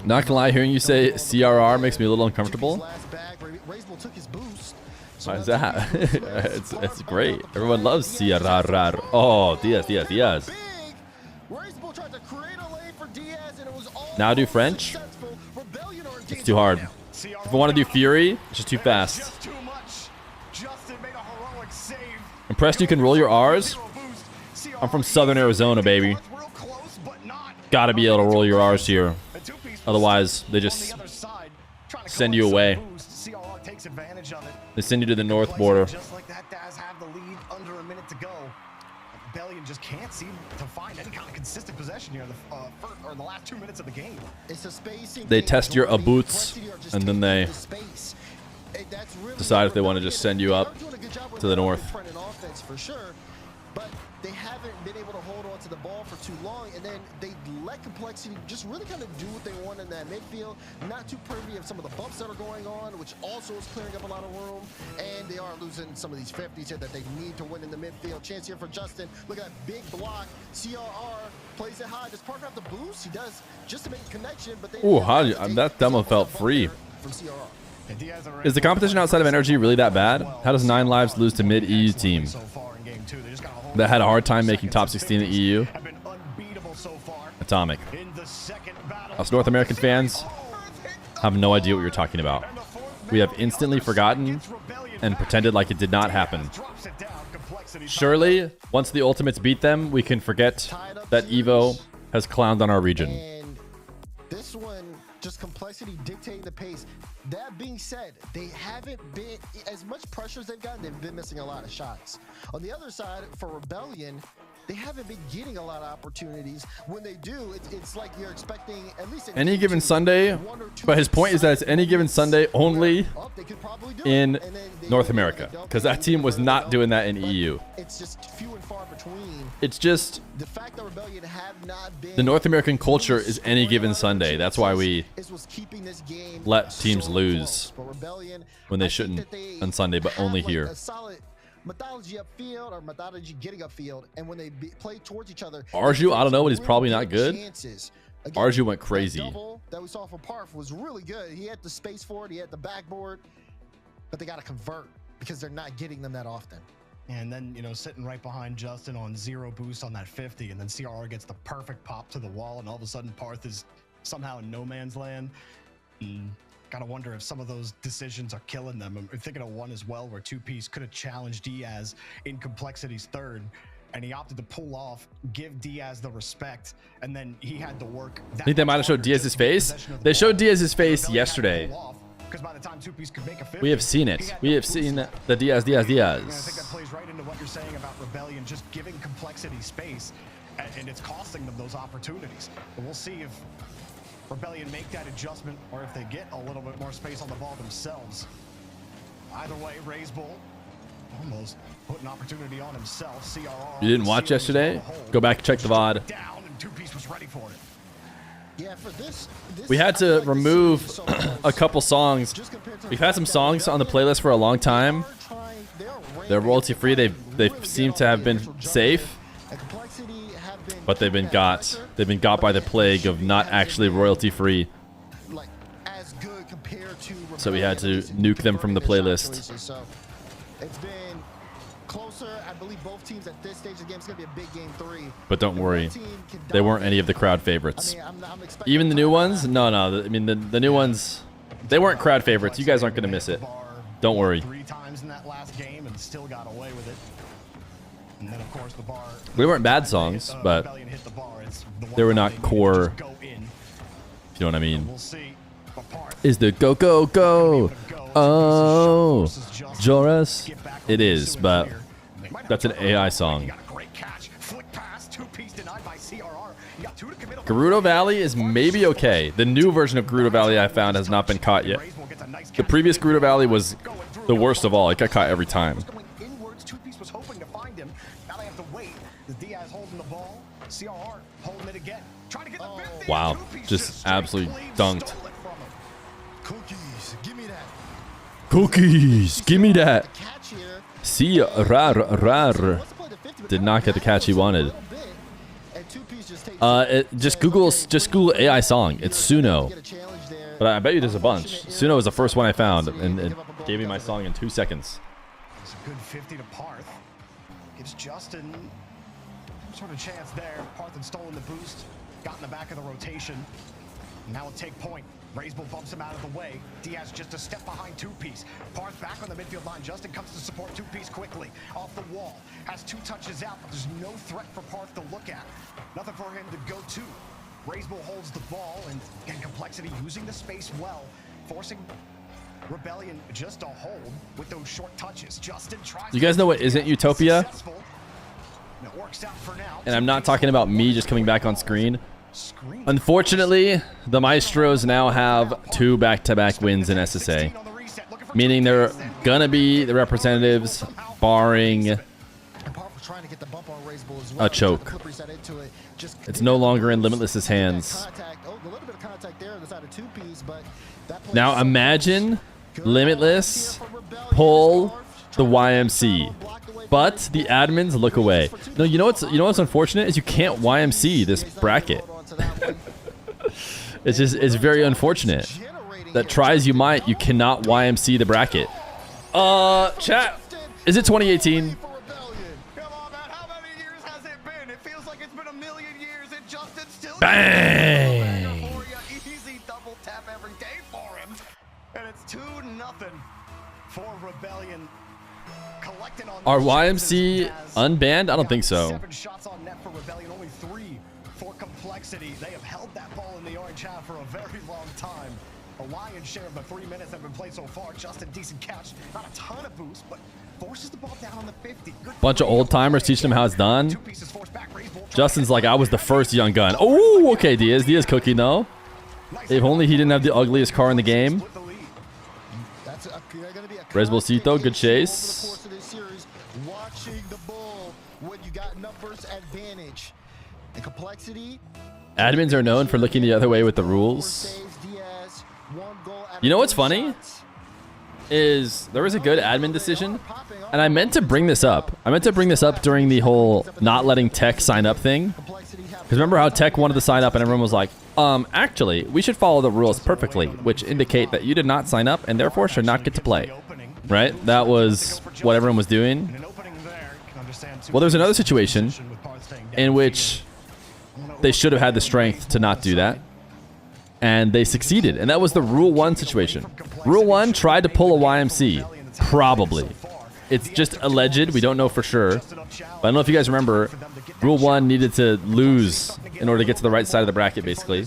Not gonna lie, hearing you say CRR makes me a little uncomfortable. Razebull took his boost. Why is that? it's great. Everyone loves CRR. Oh, Diaz. Now do French. It's too hard. If I want to do Fury, it's just too fast. Impressed you can roll your R's? I'm from Southern Arizona, baby. Gotta be able to roll your R's here. Otherwise, they just send you away. They send you to the north border. Just like that, Daz have the lead under a minute to go. Rebellion just can't seem to find any kind of consistent possession here in the last 2 minutes of the game. It's a spacing They game. test your boots, and then they decide if they want to just send you up to the north. For sure, but they haven't been able to hold on to the ball for too long, and then they let Complexity just really kind of do what they want in that midfield, not too privy of some of the bumps that are going on, which also is clearing up a lot of room, and they are losing some of these 50s here that they need to win in the midfield. Chance here for Justin. Look at that big block. CRR plays it high. Does Parker have the boost? He does, just to make a connection, but they that demo felt free. From CRR. Is the competition outside of Energy really that bad? How does 9 Lives lose to mid-EU team that had a hard time making top 16 in the EU? Atomic. Us North American fans have no idea what you're talking about. We have instantly forgotten and pretended like it did not happen. Surely, once the Ultimates beat them, we can forget that EVO has clowned on our region. And this one, just Complexity dictating the pace. That being said, they haven't been, as much pressure as they've gotten, they've been missing a lot of shots. On the other side, for Rebellion, they haven't been getting a lot of opportunities. When they do, it's like you're expecting at least any given Sunday, but his point is that it's any given Sunday only in North America, because that team was not doing that in EU. It's just few and far between. It's just the fact that Rebellion have not been, the North American culture is any given Sunday. That's why we let teams lose when they shouldn't on Sunday, but only here. Mythology upfield or mythology getting upfield, and when they play towards each other, Arju, I don't know, but he's probably not good. Again, Arju went crazy. That double that we saw from Parf was really good. He had the space for it, he had the backboard, but they got to convert because they're not getting them that often. And then, you know, sitting right behind Justin on 0 boost on that 50, and then CRR gets the perfect pop to the wall, and all of a sudden Parth is somehow in no man's land. Gotta wonder if some of those decisions are killing them. I'm thinking of one as well where two-piece could have challenged Diaz in Complexity's third, and he opted to pull off, give Diaz the respect, and then he had to work. I think they might have showed Diaz's face. They showed Diaz's face yesterday. By the time two-piece could make a 50, we have seen it. We have seen the Diaz. And I think that plays right into what you're saying about Rebellion, just giving Complexity space, and it's costing them those opportunities. But we'll see if Rebellion make that adjustment or if they get a little bit more space on the ball themselves. Either way, Razebull almost put an opportunity on himself. CRR. You didn't watch yesterday? Go back and check the VOD. Down, and two-piece was ready for it. Yeah, for this we had to remove a couple songs. We've had some songs on the playlist for a long time. They're royalty free. They seem to have been safe, but they've been got by the plague of not actually royalty free. so we had to nuke them from the playlist. So it's been closer. I believe both teams at this stage of the game, it's going to be a big game 3. But don't worry, they weren't any of the crowd favorites. Even the new ones? No. I mean, the new ones, they weren't crowd favorites. You guys aren't going to miss it. Don't worry. 3 times in that last game and still got away with it. And then, of course, the bar. We weren't bad songs, but they were not core. If you know what I mean. Is the go go go? Oh, Joras. It is, but that's an AI song. Gerudo Valley is maybe okay. The new version of Gerudo Valley I found has not been caught yet. The previous Gerudo Valley was the worst of all. It got caught every time. Wow, just absolutely dunked. Cookies, give me that. See, rar. Did not get the catch he wanted. Just Google AI song. It's Suno. But I bet you there's a bunch. Suno was the first one I found, and it gave me my song in 2 seconds. It's a good 50 to Parth. Gives Justin some sort of chance there. Parth had stolen the boost, got in the back of the rotation. Now we'll take point. Raisbull bumps him out of the way. Diaz just a step behind Two-Piece. Parth back on the midfield line. Justin comes to support Two-Piece quickly. Off the wall. Has 2 touches out, but there's no threat for Parth to look at. Nothing for him to go to. Raisbull holds the ball, and Complexity using the space well, forcing Rebellion just to hold with those short touches. Justin tries. You guys know what isn't Utopia? And I'm not talking about me just coming back on screen. Unfortunately, the Maestros now have 2 back-to-back wins in SSA, meaning they're gonna be the representatives, barring a choke. It's no longer in Limitless's hands. Now imagine Limitless pull the YMC, but the admins look away. No, you know what's unfortunate is you can't YMC this bracket. It's very unfortunate that try as you might, you cannot YMC the bracket. Chat, is it 2018? Bang! Easy double tap every day for him, and it's 2-0 for Rebellion. Collecting on Are YMC unbanned? I don't think so. 7 shots on net for Rebellion, only 3 for Complexity. They have held that ball in the orange half for a very long time. A lion's share of the 3 minutes that have been played so far. Justin, decent catch, not a ton of boost, but forces the ball down on the 50. Bunch of old timers teaching him how it's done. Justin's like, I was the first young gun. Oh, okay, Diaz cooking though. If only he didn't have the ugliest car in the game. Resbolcito, good chase. Admins are known for looking the other way with the rules. You know what's funny? Is there was a good admin decision, and I meant to bring this up. I meant to bring this up during the whole not letting Tech sign up thing. Because remember how Tech wanted to sign up and everyone was like, actually, we should follow the rules perfectly, which indicate that you did not sign up and therefore should not get to play. Right? That was what everyone was doing. Well, there's another situation in which they should have had the strength to not do that. And they succeeded. And that was the Rule 1 situation. Rule 1 tried to pull a YMC. Probably. It's just alleged. We don't know for sure. But I don't know if you guys remember, Rule 1 needed to lose in order to get to the right side of the bracket, basically.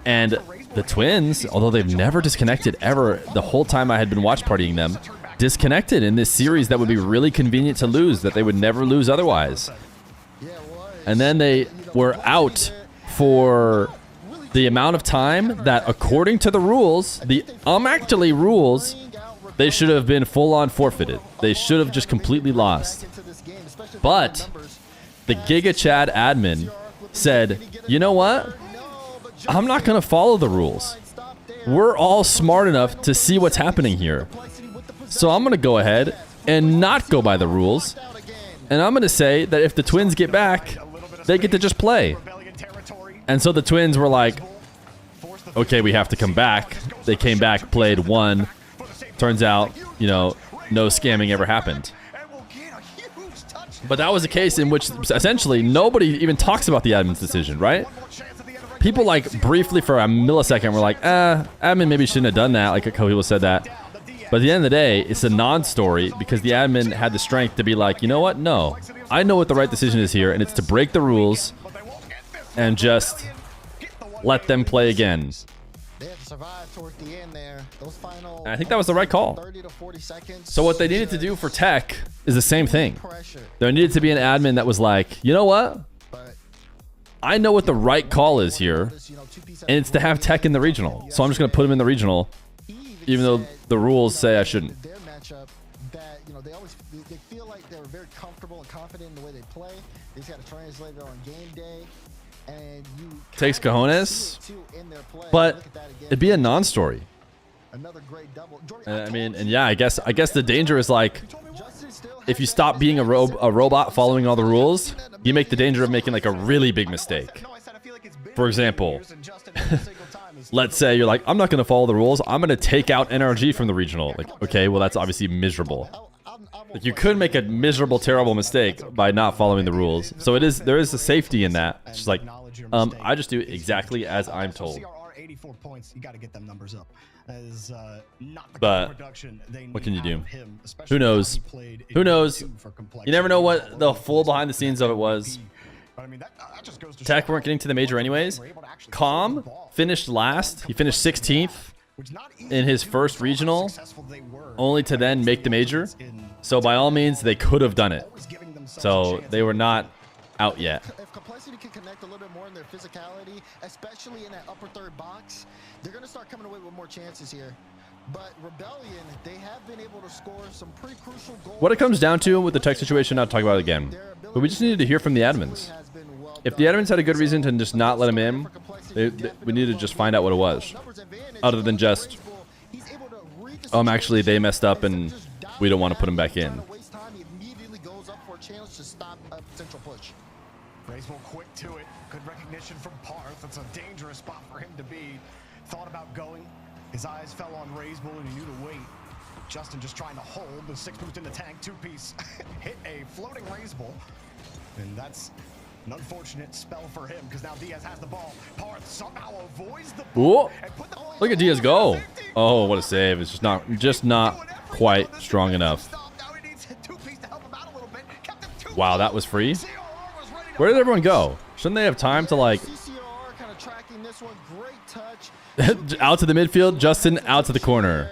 And the Twins, although they've never disconnected ever, the whole time I had been watch partying them, disconnected in this series that would be really convenient to lose, that they would never lose otherwise. And then they were out for the amount of time that, according to the rules, the actually rules, they should have been full-on forfeited. They should have just completely lost. But the Giga Chad admin said, you know what? I'm not going to follow the rules. We're all smart enough to see what's happening here. So I'm going to go ahead and not go by the rules. And I'm going to say that if the Twins get back, they get to just play. And so the Twins were like, okay, we have to come back. They came back, played, won. Turns out, you know, no scamming ever happened. But that was a case in which essentially nobody even talks about the admin's decision, right? People like briefly for a millisecond were like, admin maybe shouldn't have done that. Like a couple people said that. But at the end of the day, it's a non-story because the admin had the strength to be like, you know what? No, I know what the right decision is here, and it's to break the rules and just let them play again. They had to survive toward the end there. Those final, and I think that was the right call. 30 to 40 seconds. So what they needed to do for tech is the same thing. There needed to be an admin that was like, you know what? I know what the right call is here, and it's to have tech in the regional. So I'm just going to put him in the regional, even though the rules say I shouldn't. Their matchup that, you know, they feel like they were very comfortable and confident in the way they play. They just got to translate it on game day. And you takes cojones, but it'd be a non-story. Another great double. I mean, and yeah, I guess the danger is like, if you stop being a robot following all the rules, you make the danger of making like a really big mistake. For example, let's say you're like, I'm not going to follow the rules. I'm going to take out NRG from the regional. Like, okay, well, that's obviously miserable. Like, you could make a miserable, terrible mistake by not following the rules. So there is a safety in that. It's just like, I just do exactly as I'm told. 84 points. You got to get them numbers up. But what can you do? Who knows? Who knows? You never know what the full behind the scenes of it was. Tech weren't getting to the major anyways. Calm finished last. He finished 16th in his first regional, only to then make the major. So by all means, they could have done it. So they were not out yet. If Complexity can connect a little bit more in their physicality, especially in that upper third box, they're going to start coming away with more chances here. But Rebellion, they have been able to score some pretty crucial goals. What it comes down to with the tech situation, not talk about it again. But we just needed to hear from the admins. If the admins had a good reason to just not let him in, we needed to just find out what it was. Other than just, actually, they messed up and we don't want to put him back in. Bracewell quick to it. Good recognition from Parth. That's a dangerous spot for him to be. Thought about going. His eyes fell on Razebull and he knew to wait. Justin just trying to hold the 6 boost in the tank. 2-piece hit a floating Razebull. And that's an unfortunate spell for him because now Diaz has the ball. Parth somehow avoids the ball. Look at Diaz go. Oh, what a save. It's just not quite strong enough. Wow, that was free. Where did everyone go? Shouldn't they have time to like out to the midfield? Justin out to the corner.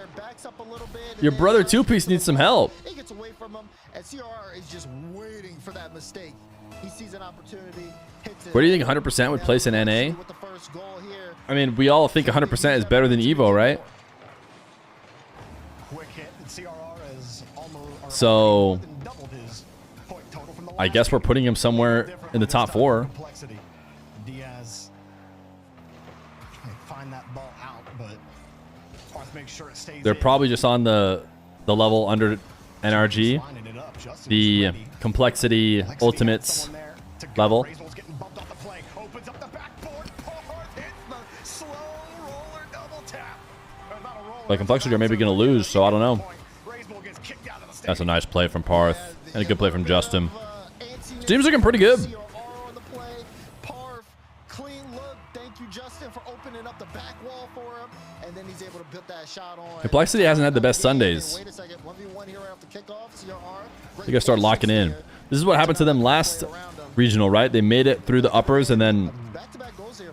Your brother 2-piece needs some help. He gets away from him, and CRR is just waiting for that mistake. He sees an opportunity. Where do you think 100% would place an NA? I mean, we all think 100% is better than Evo, right? So I guess we're putting him somewhere in the top 4. Diaz find that ball out, but Parth makes sure it stays. They're probably just on the level under NRG, the complexity ultimates level. But complexity are maybe going to lose, so I don't know. That's a nice play from Parth and a good play from Justin. Team's looking pretty good. Complexity hasn't had the best Sundays. They gotta start locking in. This is what happened to them last regional, right? They made it through the uppers and then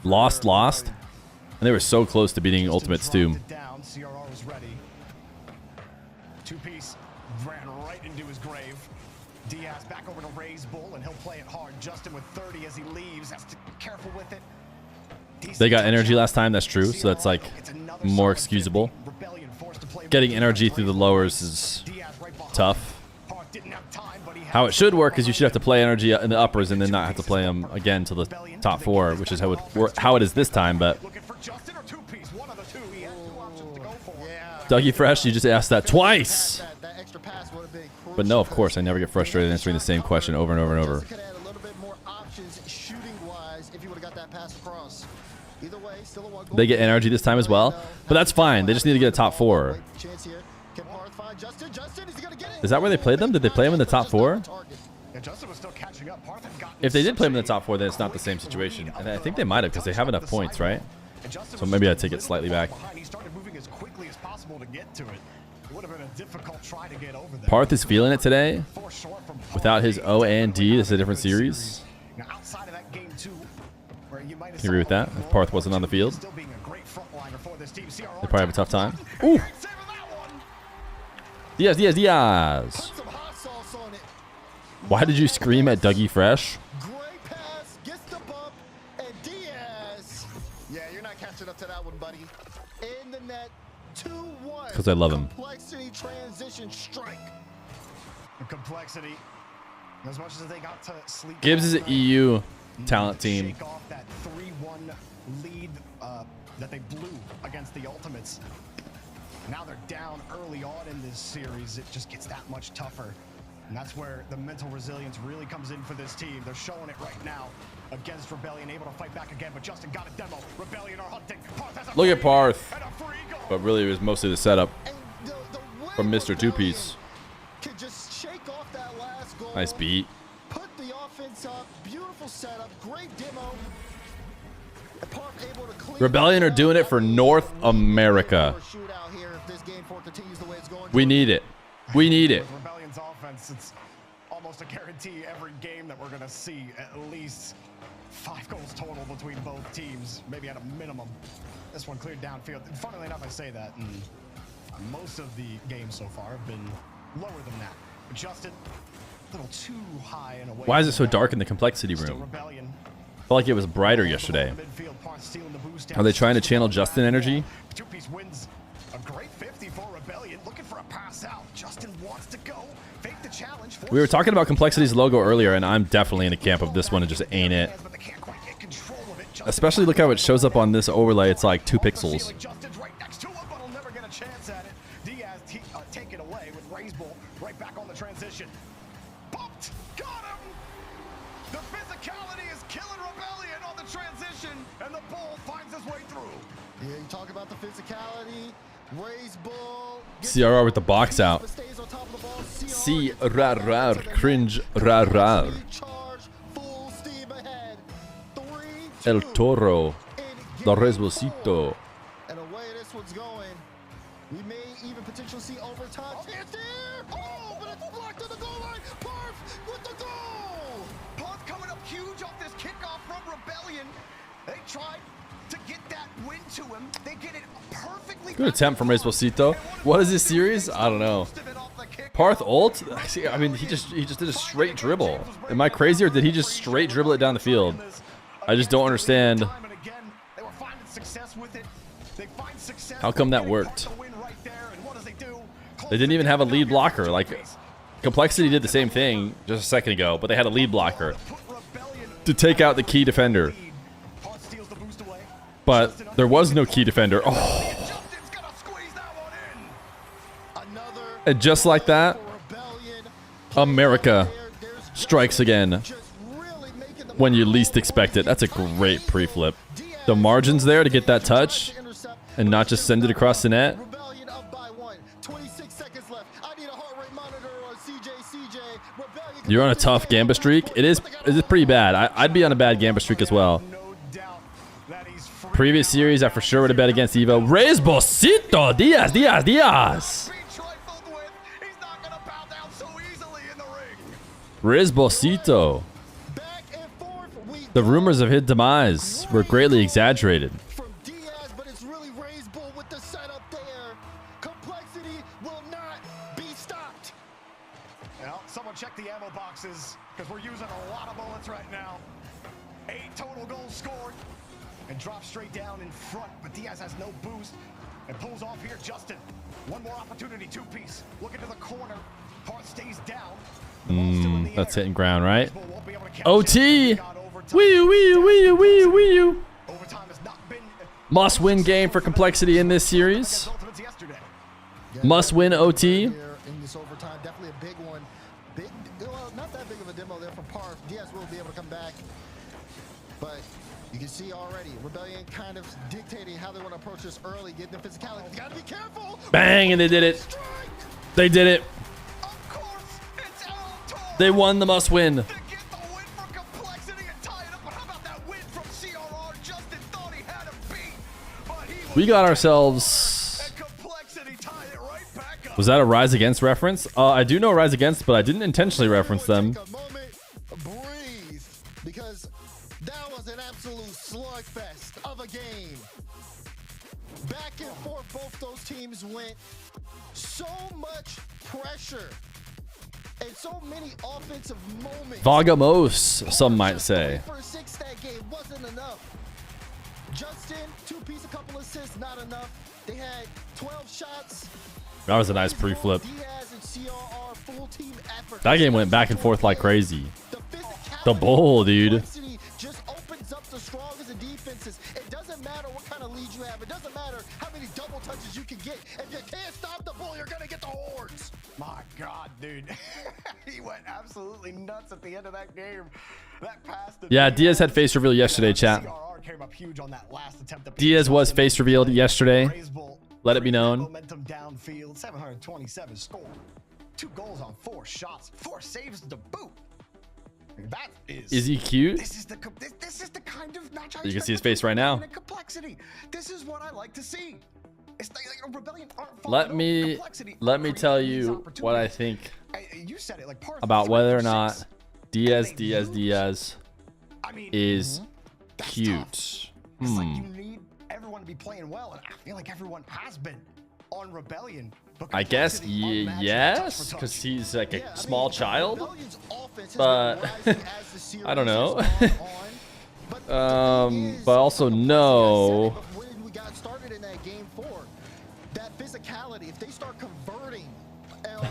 lost. And they were so close to beating Ultimates too. CRR was ready. 2-piece ran right into his grave. Diaz back over to Razebull, and he'll play it hard. Justin with 30 as he leaves. Has to be careful with it. They got energy last time, that's true, so that's like more excusable. Getting energy through the lowers is tough. How it should work is you should have to play energy in the uppers and then not have to play them again to the top 4, which is how it is this time, but Dougie Fresh, you just asked that twice. But no, of course, I never get frustrated answering the same question over and over and over. Either way, still a 1 goal They get lead. NRG this time as well, but that's fine. They just need to get a top 4. Chance here. Can Parth find Justin? Justin, is he gonna get it? Is that where they played them? Did they play them in the top 4? Yeah, Justin was still catching up. Parth had gotten If they did play them in the such top 4, then it's not the same situation. And I think they might have because they have enough points, right? So maybe I take it slightly back. He started moving as quickly as possible to get to it. It would have been a difficult try to get over there. Parth is feeling it today. Four short from Parth. Without his O and D, this is a different series. Now, outside of that game 2, where you might have You agree with that? If Parth wasn't on the field, still being a great frontliner for this team. they probably have a tough time. Ooh! Diaz, Diaz, Diaz! Some hot sauce on it. Why did you scream at Dougie Fresh? Great pass, gets the bump, and Diaz. Yeah, you're not catching up to that one, buddy. In the net, 2-1. 'Cause I love him. Complexity transition strike. The complexity. As much as they got to sleep. Gibbs is an EU talent team. Shake off that 3-1 lead that they blew against the Ultimates. Now they're down early on in this series. It just gets that much tougher. And that's where the mental resilience really comes in for this team. They're showing it right now against Rebellion, able to fight back again, but Justin got a demo. Rebellion are hunting. Parth has a Look at free Parth. and a free goal. But really, it was mostly the setup And the way from Mr. Two Piece. could just shake off that last goal. Nice beat. Put the offense up. Beautiful setup. Great demo. And Parth able to clean Rebellion are doing it for North America. Shootout here if this game 4 continues the way it's going. We need it. We need it. With Rebellion's offense, it's almost a guarantee every game that we're going to see at least 5 goals total between both teams, maybe at a minimum. This one cleared downfield. Funnily enough, I say that, and most of the games so far have been lower than that. But Justin, a little too high and away. Why is it so dark in the complexity room? Rebellion. Felt like it was brighter yesterday. Midfield, Parth stealing the boost Are they trying to channel Justin energy? Two-piece wins a great 50 for Rebellion. Looking for a pass out. Justin wants to go. Fake the challenge. We were talking about Complexity's logo earlier, and I'm definitely in the camp of this one. It just ain't it. Especially look how it shows up on this overlay. It's like 2 pixels. Justin's right next to him, but he'll never get a chance at it. Diaz take it away with Ray's ball right back on the transition. Bumped. Got him. The physicality is killing Rebellion on the transition, and the ball finds his way through. Yeah, you talk about the physicality. Ray's ball. CRR with the box out. Stays on top of the ball. CRR. Cringe. Rar. Charge. Full steam ahead. 3-2. El Toro. The Resbosito. And the way this one's going, we may even potentially see overtime. Chance there! Oh, but it's blocked on the goal line. Parth with the goal! Parth coming up huge off this kickoff from Rebellion. They tried to get that win to him. They get it perfectly. Good attempt from Resbosito. What is this series? I don't know. Parth ult? I mean, he just did a straight dribble. Am I crazy, or did he just straight dribble it down the field? I just don't understand how come that worked. They didn't even have a lead blocker. Like, Complexity did the same thing just a second ago, but they had a lead blocker to take out the key defender. But there was no key defender. Oh. And just like that, America strikes again when you least expect it. That's a great pre-flip. The margins there to get that touch and not just send it across the net. You're on a tough Gamba streak. It is pretty bad. I'd be on a bad Gamba streak as well. Previous series, I for sure would have bet against Evo. Resbosito! Diaz, Diaz, Diaz! Resbosito. The rumors of his demise were greatly exaggerated. From Diaz, but it's really Ray's ball with the setup there. Complexity will not be stopped. Well, someone check the ammo boxes, because we're using a lot of bullets right now. 8 total goals scored. And drops straight down in front, but Diaz has no boost. And pulls off here, Justin. One more opportunity, 2-piece. Look into the corner. Parth stays down. That's hitting ground, right? OT! Wee wee wee wee wee. Must win game for Complexity in this series. Must win OT. In this overtime, definitely a big one. Well, not that big of a demo there from Parth. Diaz will be able to come back, but You can see already Rebellion kind of dictating how they want to approach this early, getting the physicality. You gotta be careful. Bang, and they did it. They did it. Of course, it's El They won the must win. to get the win for Complexity and tie it up. But how about that win from CRR? Justin thought he had him beat, but he was We got ourselves. and Complexity tied it right back up. Was that a Rise Against reference? I do know Rise Against, but I didn't intentionally reference them. Take a moment, breathe, because that was an absolute slugfest of a game. Back and forth, both those teams went. So much pressure and so many offensive moments. Vagamos, some might say. For a 6-stat game wasn't enough. Justin, 2-piece, a couple assists, not enough. They had 12 shots. That was a nice pre-flip. Diaz and CRR, full team effort. That game went back and forth like crazy. The physicality The bull, dude. complexity just opens up the strongest of defenses. It doesn't matter what kind of lead you have. It doesn't matter how many double touches you can get. If you can't stop the bull, you're gonna get the hordes. My God, dude. He went absolutely nuts at the end of that game. That pass to Yeah, Diaz had face reveal yesterday, chat. CRR came up huge on that last attempt to beat Diaz was Justin. face revealed yesterday. Raise Bull, Let it be bring that known. Momentum downfield, 727 score. 2 goals on 4 shots, 4 saves to boot. That Is he cute? This is the kind of match I You can expect see his from face right now. Rebellion and Complexity. This is what I like to see. It's like Rebellion aren't following Let up. me Complexity tell creating these you what I opportunities. think You said it, like Parth about was whether or 3 for not 6. Diaz I mean, is that's cute. tough. It's like you need everyone to be playing well, and I feel like everyone has been on Rebellion. But I guess Complexity unmatched yes, touch for touch. because he's like a Yeah, I small mean, child. Rebellion's offense has But been rising as the series I don't know. has gone on. But the thing is, But also Complexity, no. I said it when we got started in that game 4, that physicality, if they start converting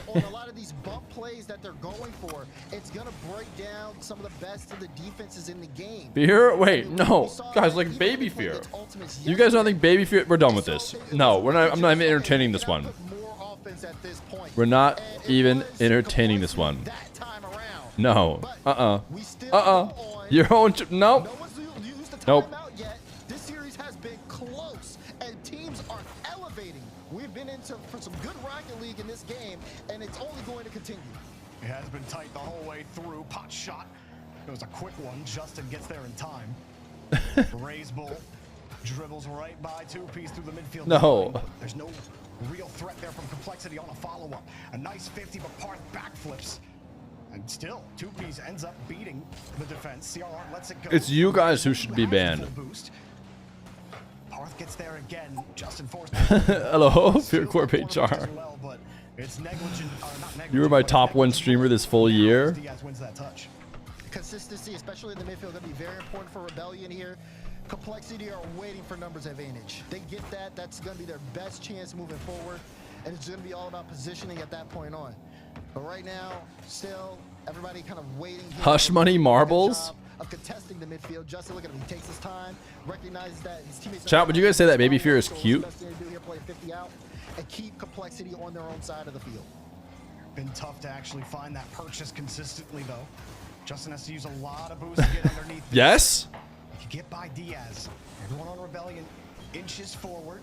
on a lot of these bump plays that they're going for, it's gonna break down some of the best of the defenses in the game. Fear? Wait, I mean, no, we saw guys, that like even Baby when they played Fear. its ultimates You guys don't yesterday. think Baby Fear? We're done with So this. it No, was we're not. I'm not even just, okay, entertaining this can I one. put more offense at this point? We're not And it even was entertaining this one. Complexity that time around. No. But we still go on. Your own. Nope. No one's used the Nope. timeout yet. This series has been close, and teams are elevating. We've been into for some good Rocket League in this game, and it's only going to continue. It has been tight the whole way through. Pot shot. It was a quick one. Justin gets there in time. Raise Bull dribbles right by 2-piece through the midfield. No. line. There's no real threat there from Complexity on a follow-up. A nice 50, but Parth backflips. And still, 2-piece ends up beating the defense. CRR lets it go. It's you guys who should be Has the banned. full boost. Parth gets there again. Justin forced. Hello, Fear Corp HR. You were my top 1 streamer this full year. Diaz wins that touch. Consistency, especially in the midfield, going to be very important for Rebellion here. Complexity are waiting for numbers advantage. They get that. That's going to be their best chance moving forward. And it's going to be all about positioning at that point on. But right now, still, everybody kind of waiting. Here. Hush money marbles? Good job of contesting the midfield. Justin, look at him. He takes his time, recognizes that his teammates. Chat, would you guys say that Baby Fear is cute? Best thing to do here, play 50 out and keep Complexity on their own side of the field. Been tough to actually find that purchase consistently, though. Justin has to use a lot of boost to get underneath. Yes? You get by Diaz. Everyone on Rebellion inches forward.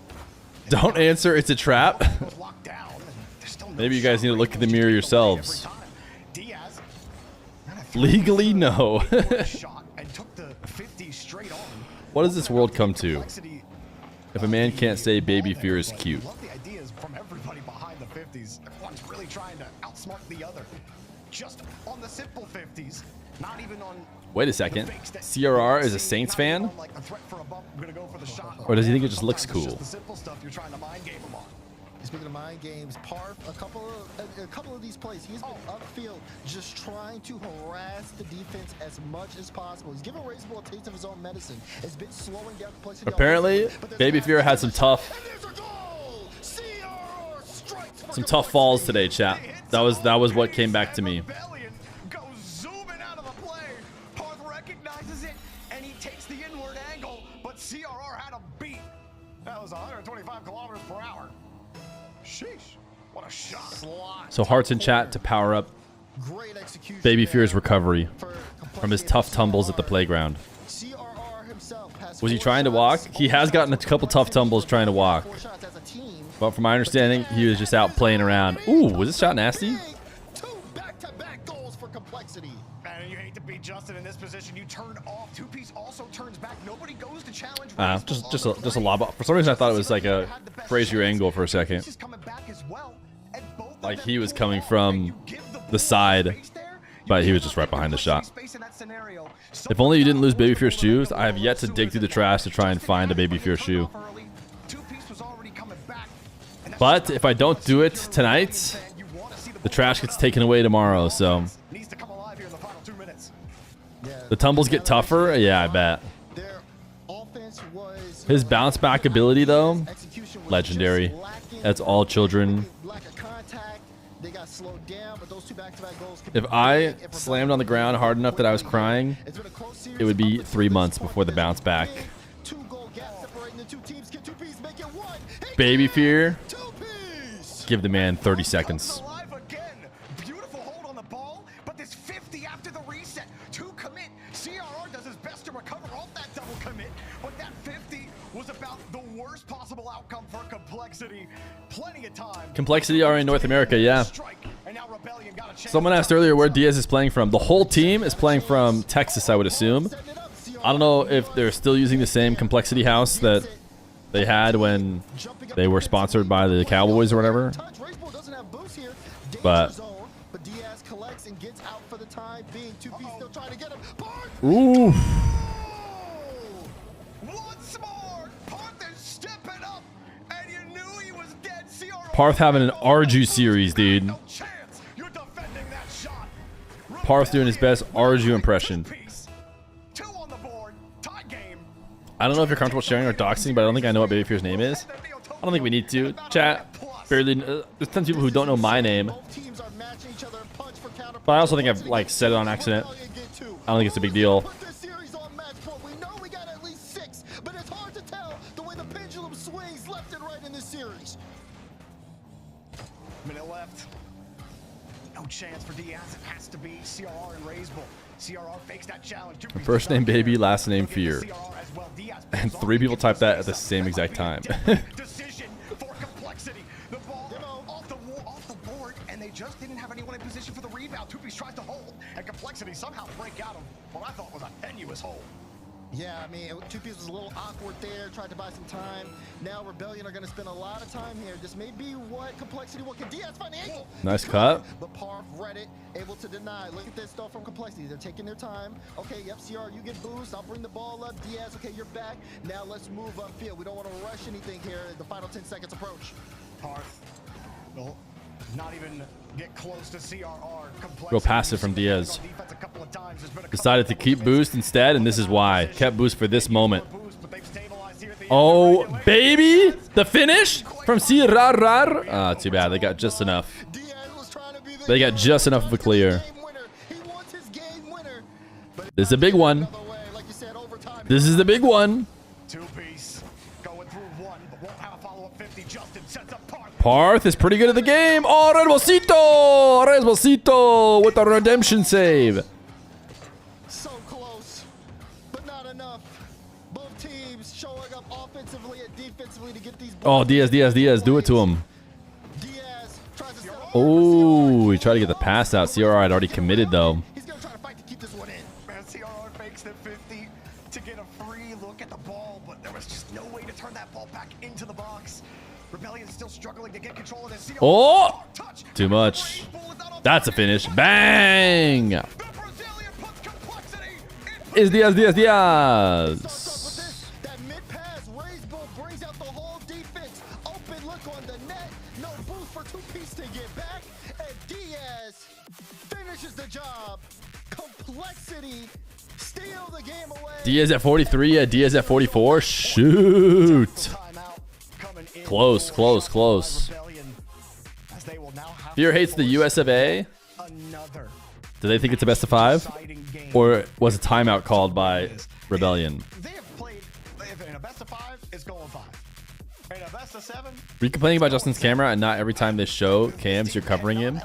Don't answer. It's a trap. Goes locked down, and there's still no Maybe you guys shot. need to look in the Rainbow's mirror just taken away yourselves. every time. Diaz Legally, no. shot and took the 50 straight on. What does this world come to? If a man can't say Baby Fear is cute. Love the ideas from everybody behind the 50s. Everyone's really trying to outsmart the other. Just on the simple 50s, not even on. Wait a second. CRR is a Saints fan? Or does he think it just looks cool? The simple stuff you're trying to mind game him on. Speaking of mind games, Parth, a couple of these plays, he's been upfield just trying to harass the defense as much as possible. He's giving Raisable a taste of his own medicine. It's been slowing down Complexity. Apparently, Baby Fear had some tough falls today, chat. That was what came back to me. Rebellion goes zooming out of the play. Parth recognizes it and he takes the inward angle, but CRR had a beat. That was 125 kilometers per hour. Sheesh, what a shot. So hearts in chat to power up Great execution Baby there Fear's recovery for from his Complexity tough and tumbles at the CRR. playground. CRR himself Was he trying to walk? He has gotten a couple tough tumbles trying to walk. But from my understanding, he was just out playing around. Ooh, was this shot nasty? Two back-to-back goals for Complexity. Man, you hate to be Justin in this position. You turn off. Two-piece also turns back. Nobody goes to challenge. Just a lob. For some reason, I thought it was like a crazier angle for a second. Like he was coming from the side, but he was just right behind the shot. If only you didn't lose Baby Feer's shoes. I have yet to dig through the trash to try and find a Baby Feer shoe. But if I don't do it tonight, the trash gets taken away tomorrow, so. The tumbles get tougher? Yeah, I bet. His bounce back ability, though, legendary. That's all children. If I slammed on the ground hard enough that I was crying, it would be 3 months before the bounce back. Baby Feer. Give the man 30 seconds. Beautiful hold on the ball, but this 50 after the reset. To commit. CRR does his best to recover off that double commit, but that 50 was about the worst possible outcome for Complexity. Plenty of time. Complexity are in North America, yeah. Someone asked earlier where Diaz is playing from. The whole team is playing from Texas, I would assume. I don't know if they're still using the same Complexity house that they had when they were sponsored by the Cowboys or whatever. But ooh. Parth having an Arju series, dude. Parth doing his best Arju impression. I don't know if you're comfortable sharing or doxing, but I don't think I know what Baby Feer's name is. I don't think we need to. Chat, barely. There's tons of people who don't know my name. But I also think I've like said it on accident. I don't think it's a big deal. Minute left. No chance for Diaz. It has to be CRR and Raisable. CRR fakes that challenge. First name Baby, last name Feer. And 3 people typed that at the same exact time. Decision for Complexity. The ball off the board, and they just didn't have anyone in position for the rebound. Two-piece tries to hold, and Complexity somehow break out of what I thought was a tenuous hold. Yeah, I mean, Two-piece was a little awkward there, tried to buy some time. Now Rebellion are going to spend a lot of time here. This may be what Complexity will. Can Diaz find the angle? Nice cut. But Parth read it, able to deny. Look at this stuff from Complexity. They're taking their time. Okay, yep, CR, you get boost. I'll bring the ball up. Diaz, okay, you're back. Now let's move upfield. We don't want to rush anything here. The final 10 seconds approach. Parth will not even get close to CRR. Real passive from Diaz. Decided to keep boost instead, and this is why. Kept boost for this moment. Oh, baby! The finish from CRR. Ah, too bad. They got just enough. They got just enough of a clear. This is a big one. This is the big one. Parth is pretty good at the game. Oh, Resbolsito! Resbolsito with the redemption save. So close, but not enough. Both teams showing up offensively and defensively to get these. Oh, Diaz, do it to him. Oh, he tried to get the pass out. CRR had already committed though. He's gonna try to fight to keep this one in. Man, CRR fakes the 50 to get a free look at the ball, but there was just no way to turn that ball back into the box. Rebellion is still struggling to get control of this. Oh, too much. That's a finish. Bang! Is Diaz. That mid pass, Raisable brings out the whole defense. Open look on the net. No boost for Two-piece to get back. And Diaz finishes the job. Complexity steal the game away. Diaz at 43, Diaz at 44. Shoot. Close. Feer hates the US of A. Do they think it's a best of 5? Or was a timeout called by Rebellion? They have played in a best of 5, it's going 5. In a best of 7, Were you complaining about Justin's camera and not every time they show cams you're covering him?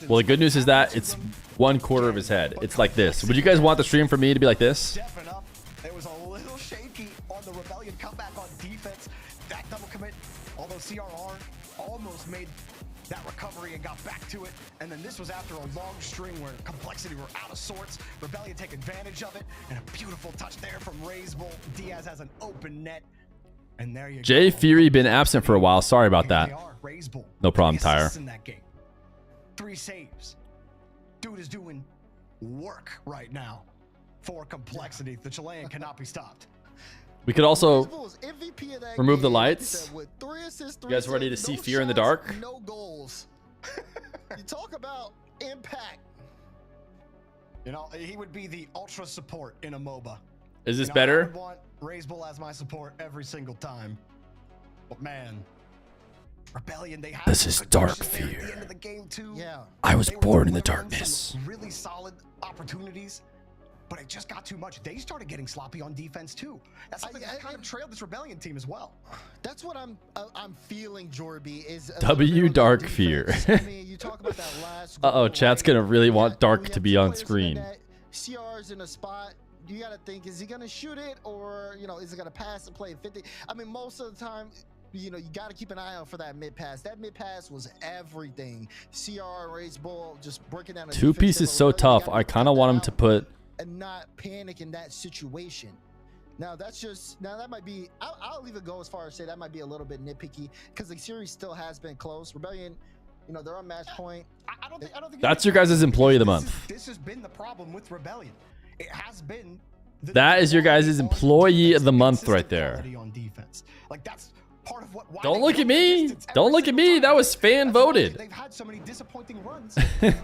Well, the good news is that it's 1/4 of his head. It's like this. Would you guys want the stream for me to be like this? it was a little shaky on the Rebellion comeback on defense. That double commit, although CRR almost made that recovery and got back to it. And then this was after a long string where Complexity were out of sorts. Rebellion take advantage of it. And a beautiful touch there from Razebull. Diaz has an open net. And there you Jay go. Fury been absent for a while. Sorry about Here that. they are, Razebull. No problem, 3 assists Tyre. in that game. 3 saves. Dude is doing work right now for Complexity. The Chilean cannot be stopped. We could also Razebull was MVP of that remove the game, lights. with 3 assists, 3 You guys ready to saves, see no Fear in the shots, dark? No goals. You talk about impact. You know, he would be the ultra support in a MOBA. Is this You know, I better? would want Razebull as my support every single time. But man, Rebellion, they have This is good dark pushes there at fear. the end of the game too. Yeah. I was They were born in the delivering darkness. some really solid opportunities, but it just got too much. They started getting sloppy on defense too. That's something that kind of trailed this Rebellion team as well. That's what I'm feeling, Jorby, is a W little bit on Dark the Fear. defense. I mean, you talk about that last Uh-oh, goal, chat's right? gonna really want Yeah, Dark we to have be 2 on players in the screen. net, CR's in a spot. You got to think, is he going to shoot it, or, you know, is he going to pass and play 50? I mean, most of the time, you know, you got to keep an eye out for that mid pass. That mid pass was everything. CR, Razebull, just breaking down. 2-piece is so tough. I kind of want him to put and not panic in that situation. Now that's just that might be. I'll even go as far as say that might be a little bit nitpicky because the series still has been close. Rebellion, you know, they're on match point. I don't think That's your guys' employee of the month. This has been the problem with Rebellion. It has been. That is your guys' employee of the month right there. Quality on defense. Like that's part of what. why Don't they look go at the me. distance every Don't look at single me. time. That was fan That's why voted. They've had so many disappointing runs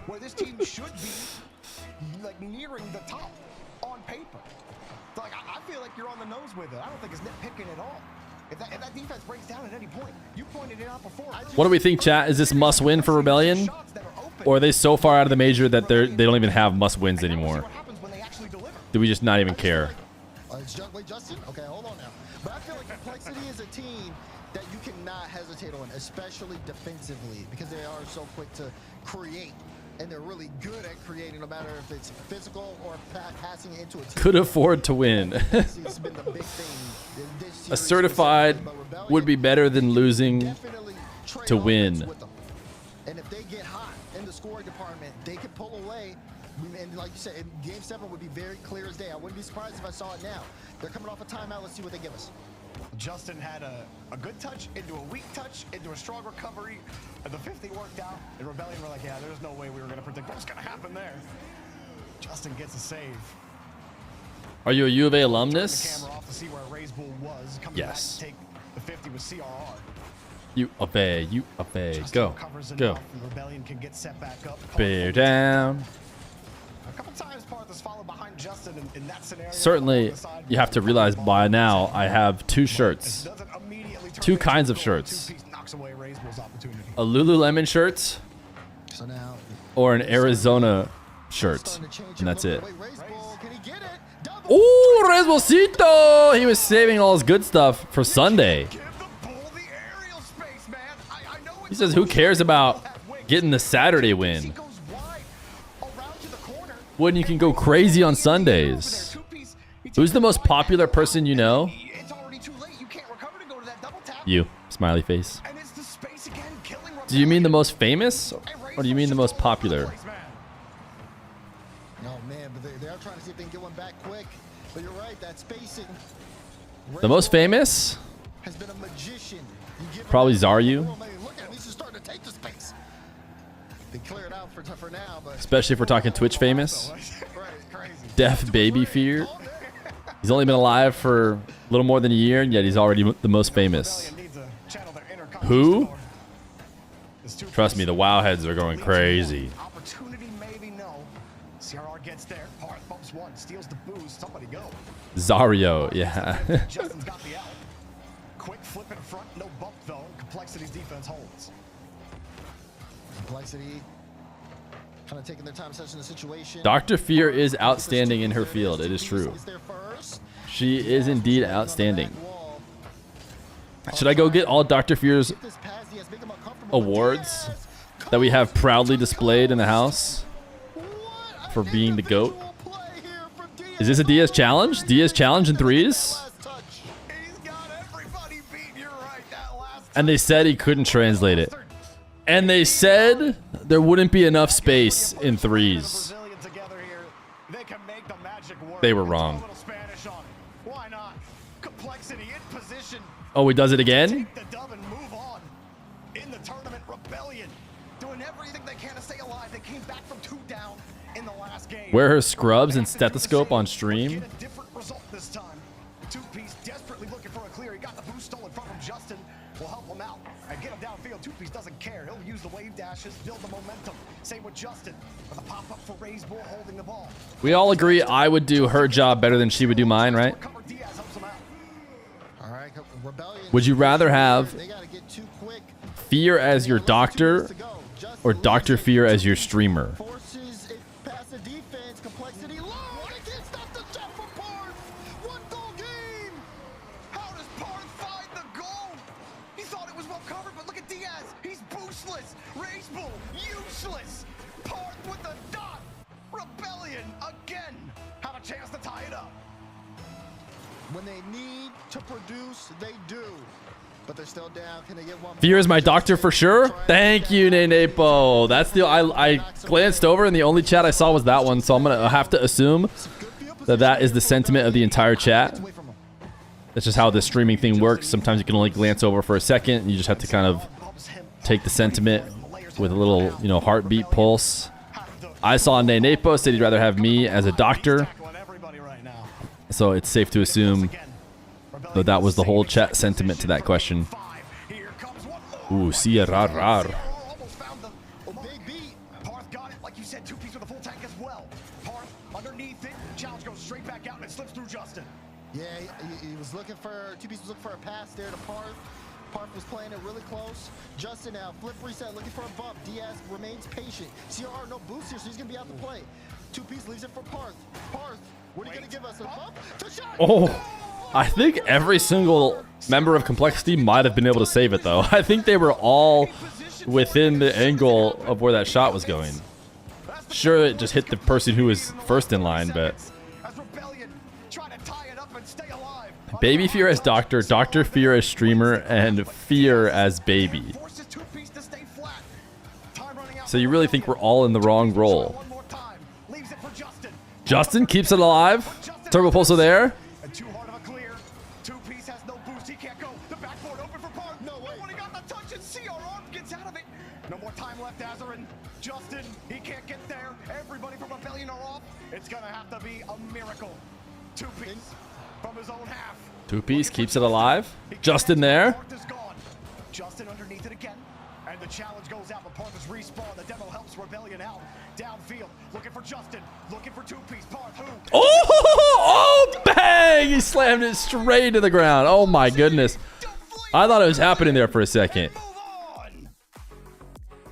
where this team should be like nearing the top on paper. Like I feel like you're on the nose with it. I don't think it's nitpicking at all. If that defense breaks down at any point, you pointed it out before. What do we think, chat? Is this must win for Rebellion? Or are they so far out of the major that they don't even have must wins anymore? Do we just not even care? Wait, Justin? Okay, hold on now. But I feel like Complexity is a team that you cannot hesitate on, especially defensively, because they are so quick to create. And they're really good at creating, no matter if it's physical or passing it into a team. Could afford to win. It's been the big thing this A series certified specifically, but Rebellion would be better than losing definitely trade to offense win. with them. And if they get hot in the scoring department, they can pull away. And like you said, Game 7 would be very clear as day. I wouldn't be surprised if I saw it now. They're coming off a timeout. Let's see what they give us. Justin had a good touch into a weak touch into a strong recovery. And the 50 worked out. And Rebellion were like, yeah, there's no way we were going to predict what's going to happen there. Justin gets a save. Are you a U of A The alumnus? camera off to see where Razebull was. Coming Yes. back to take the 50 with CRR. U of A, U of A. Justin Go. recovers Go. enough, and Rebellion can get set back up. Bear down. A couple times Parthas followed behind Justin in that scenario. Certainly, you have to realize by now I have 2 shirts. 2 kinds of shirts. Knocks away Razebull's opportunity. A Lululemon shirt So now, or an Arizona shirt. And that's it. wait, Razebull, can he get it? Double. Ooh, Rezbolcito! He was saving all his good stuff for Sunday. Give the bull the aerial space, man. I know He says, who cares about getting the Saturday win he goes wide around to the corner. when you can go crazy on Sundays? Who's the most popular person you know? It's already too late. You can't recover to go to that double tap. You. Smiley face. And it's the space again, killing Do you mean the most famous? Or do you mean the most popular? No, man, but they are trying to see if they can get one back quick. But you're right, that spacing. The most famous? Has been a magician. You give him Probably that- Zaryu. Look at him, he's just starting to take the space. They clear it out for now, but Especially if we're talking Twitch famous. Crazy. Deaf Baby Fear. He's only been alive for a little more than a year, and yet he's already the most famous. Rebellion needs to channel their inner Who? conquistador. This two-piece Trust me, the WoW heads are going crazy. Opportunity, maybe no. CRR gets there. Parth bumps one, steals the boost. Somebody go. Zario, yeah. Justin's got the L. Quick flip in front, no bump though. Complexity's defense holds. Complexity kind of taking their time assessing the situation. Dr. Fear is outstanding in her field. It is true. Is there first. She is indeed outstanding. Should I go get all Dr. Fear's This pass, he has make him uncomfortable. awards that we have proudly displayed in the house for being the GOAT? Is this a Diaz challenge? Diaz challenge in threes? And they said he couldn't translate it. And they said there wouldn't be enough space in threes. They were wrong. Oh, he does it again? Wear her scrubs and stethoscope on stream? Two-Piece desperately looking for a clear. He got the boost stolen from him. Justin will help him out and get him downfield. Two-Piece doesn't care. He'll use the wave dashes, build the momentum. Same with Justin with a pop-up for Ray's Bull holding the ball. We all agree I would do her job better than she would do mine, right? Would you rather have Feer as your doctor or Dr. Feer as your streamer? When they need to produce, they do. But they're still down. Can they get one? Feer is my doctor for sure. Thank you, Nenepo. That's the I glanced over and the only chat I saw was that one, so I'm gonna have to assume that that is the sentiment of the entire chat. That's just how the streaming thing works. Sometimes you can only glance over for a second, and you just have to kind of take the sentiment with a little, you know, heartbeat pulse. I saw Nenepo said he'd rather have me as a doctor. So it's safe to assume that that was the whole chat sentiment to that question. Ooh, see a rar rar. Big beat. Parth got it, like you said, Two-Piece with a full tank as well. Parth underneath it. Challenge goes straight back out and it slips through Justin. Yeah, he was looking for, Two-Piece was looking for a pass there to Parth. Parth was playing it really close. Justin now, flip reset, looking for a bump. Diaz remains patient. CR, no boost here, so he's going to be out to play. Two-Piece leaves it for Parth. Parth, what are you going to give us? A bump? Oh, I think every single member of Complexity might have been able to save it, though. I think they were all within the angle of where that shot was going. Sure, it just hit the person who was first in line, but... Baby Feer as Doctor, Dr. Feer as Streamer, and Feer as Baby. So you really think we're all in the wrong role? Justin keeps it alive. Turbo Pulsar there. Too hard of a clear. Two-Piece has no boost. He can't go. The backboard open for Parth. No way. When he got the touch and CR arm gets out of it. No more time left, Azarin. Justin, he can't get there. Everybody from Rebellion are off. It's going to have to be a miracle. Two-Piece from his own half. Two-Piece keeps it alive. Justin there. Justin underneath it again. And the challenge goes out, but Parth is respawned. The demo helps Rebellion out. Downfield, looking for Justin, looking for Two-Piece. Parth, who? Oh, bang! He slammed it straight to the ground. Oh my goodness. I thought it was happening there for a second.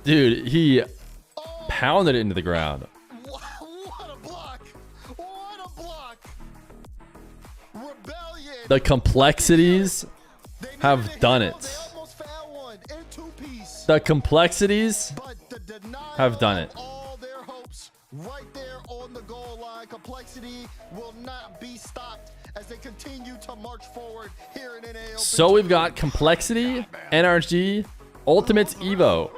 Dude, he pounded it into the ground. What a block! What a block! Rebellion. The complexities have done it. The complexities have done it. All their hopes right there on the goal line. Complexity will not be stopped as they continue to march forward here in NA. So we've got Complexity, NRG, Ultimates, Evo.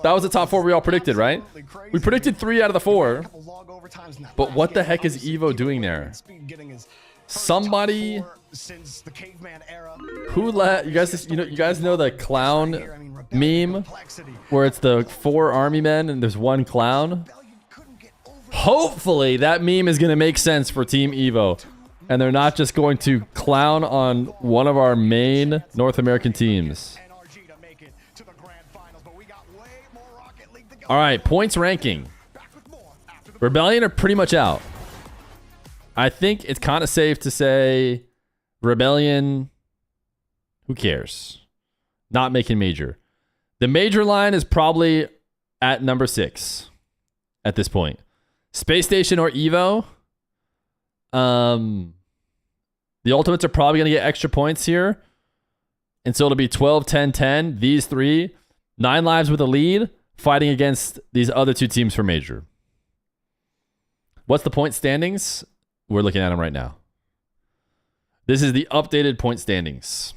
That was the top four we all predicted, right? We predicted 3 out of the 4. But what the heck is Evo doing there? Somebody who let you guys know the clown meme where it's the 4 army men and there's 1 clown. Hopefully that meme is going to make sense for Team Evo and they're not just going to clown on one of our main North American teams. All right, points ranking. Rebellion are pretty much out. I think it's kind of safe to say Rebellion, who cares? Not making major. The major line is probably at number 6 at this point. Space Station or Evo. The Ultimates are probably going to get extra points here. And so it'll be 12, 10, 10. These 3. 9 lives with a lead. Fighting against these other 2 teams for major. What's the point standings? We're looking at them right now. This is the updated point standings.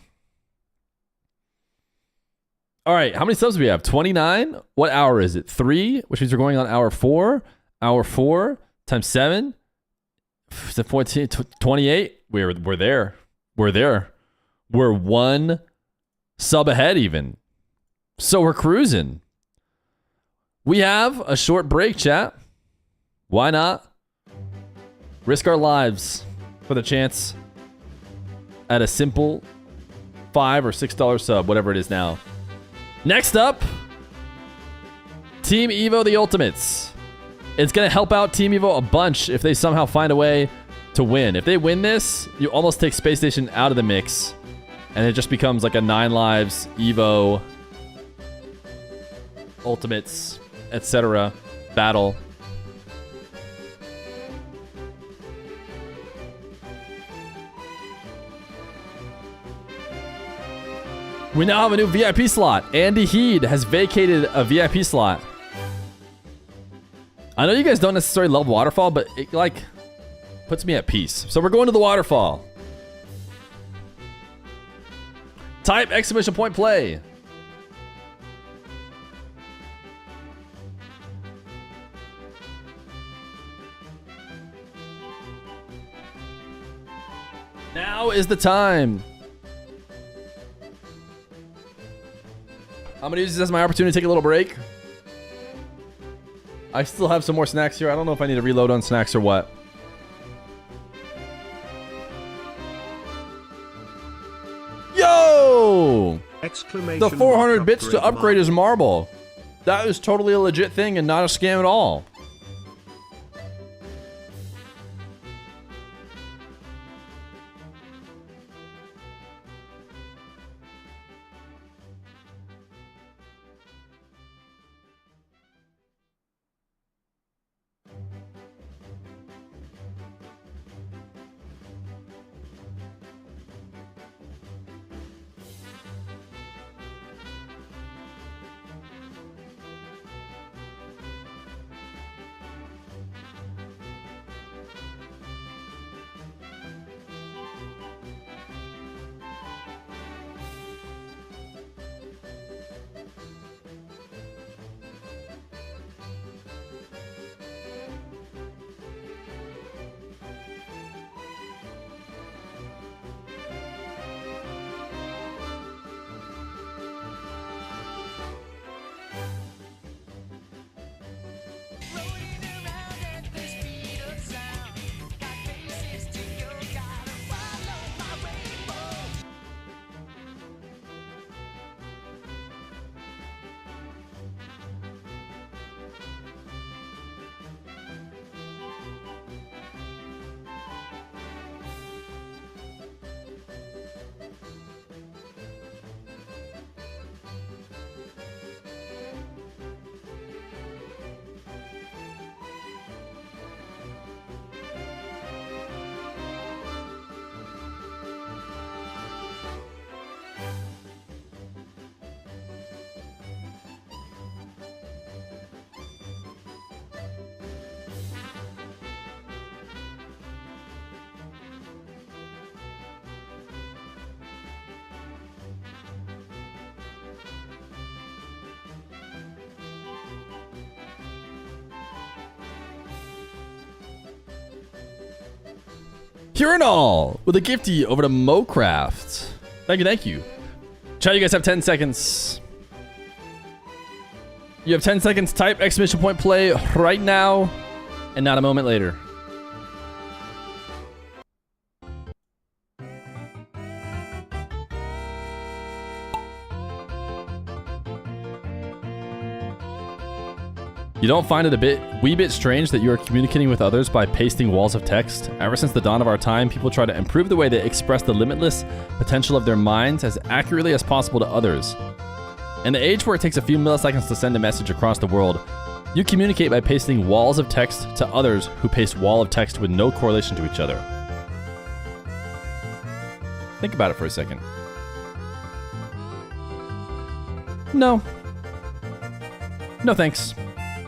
All right, how many subs do we have? 29? What hour is it? 3, which means we're going on hour 4. Hour 4 times 7. 14, 28. We're there. We're there. We're 1 sub ahead even. So we're cruising. We have a short break, chat. Why not? Risk our lives for the chance at a simple $5 or $6 sub, whatever it is now. Next up, Team Evo the Ultimates. It's going to help out Team Evo a bunch if they somehow find a way to win. If they win this, you almost take Space Station out of the mix, and it just becomes like a 9 lives, Evo, Ultimates, etc. battle. We now have a new VIP slot. Andy Heed has vacated a VIP slot. I know you guys don't necessarily love Waterfall, but it like puts me at peace. So we're going to the Waterfall. Type exclamation point play. Now is the time. I'm going to use this as my opportunity to take a little break. I still have some more snacks here. I don't know if I need to reload on snacks or what. Yo! Exclamation the 400 mark, bits to upgrade his marble. That is totally a legit thing and not a scam at all. Urinal with a gifty over to Mocraft. Thank you, thank you. Chat, you guys have 10 seconds. You have 10 seconds. Type exclamation point play right now and not a moment later. You don't find it a wee bit strange that you are communicating with others by pasting walls of text? Ever since the dawn of our time, people try to improve the way they express the limitless potential of their minds as accurately as possible to others. In the age where it takes a few milliseconds to send a message across the world, you communicate by pasting walls of text to others who paste wall of text with no correlation to each other. Think about it for a second. No. No thanks.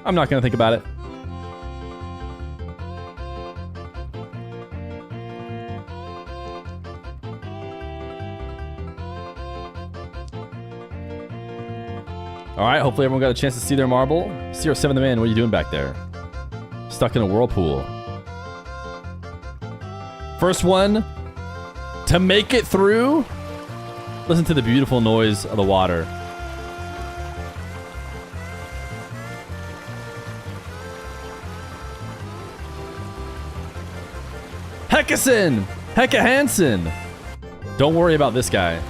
I'm not going to think about it. All right, hopefully everyone got a chance to see their marble. CR7 the man, what are you doing back there? Stuck in a whirlpool. First one to make it through. Listen to the beautiful noise of the water. Hekkason! Hekka Hansen! Don't worry about this guy.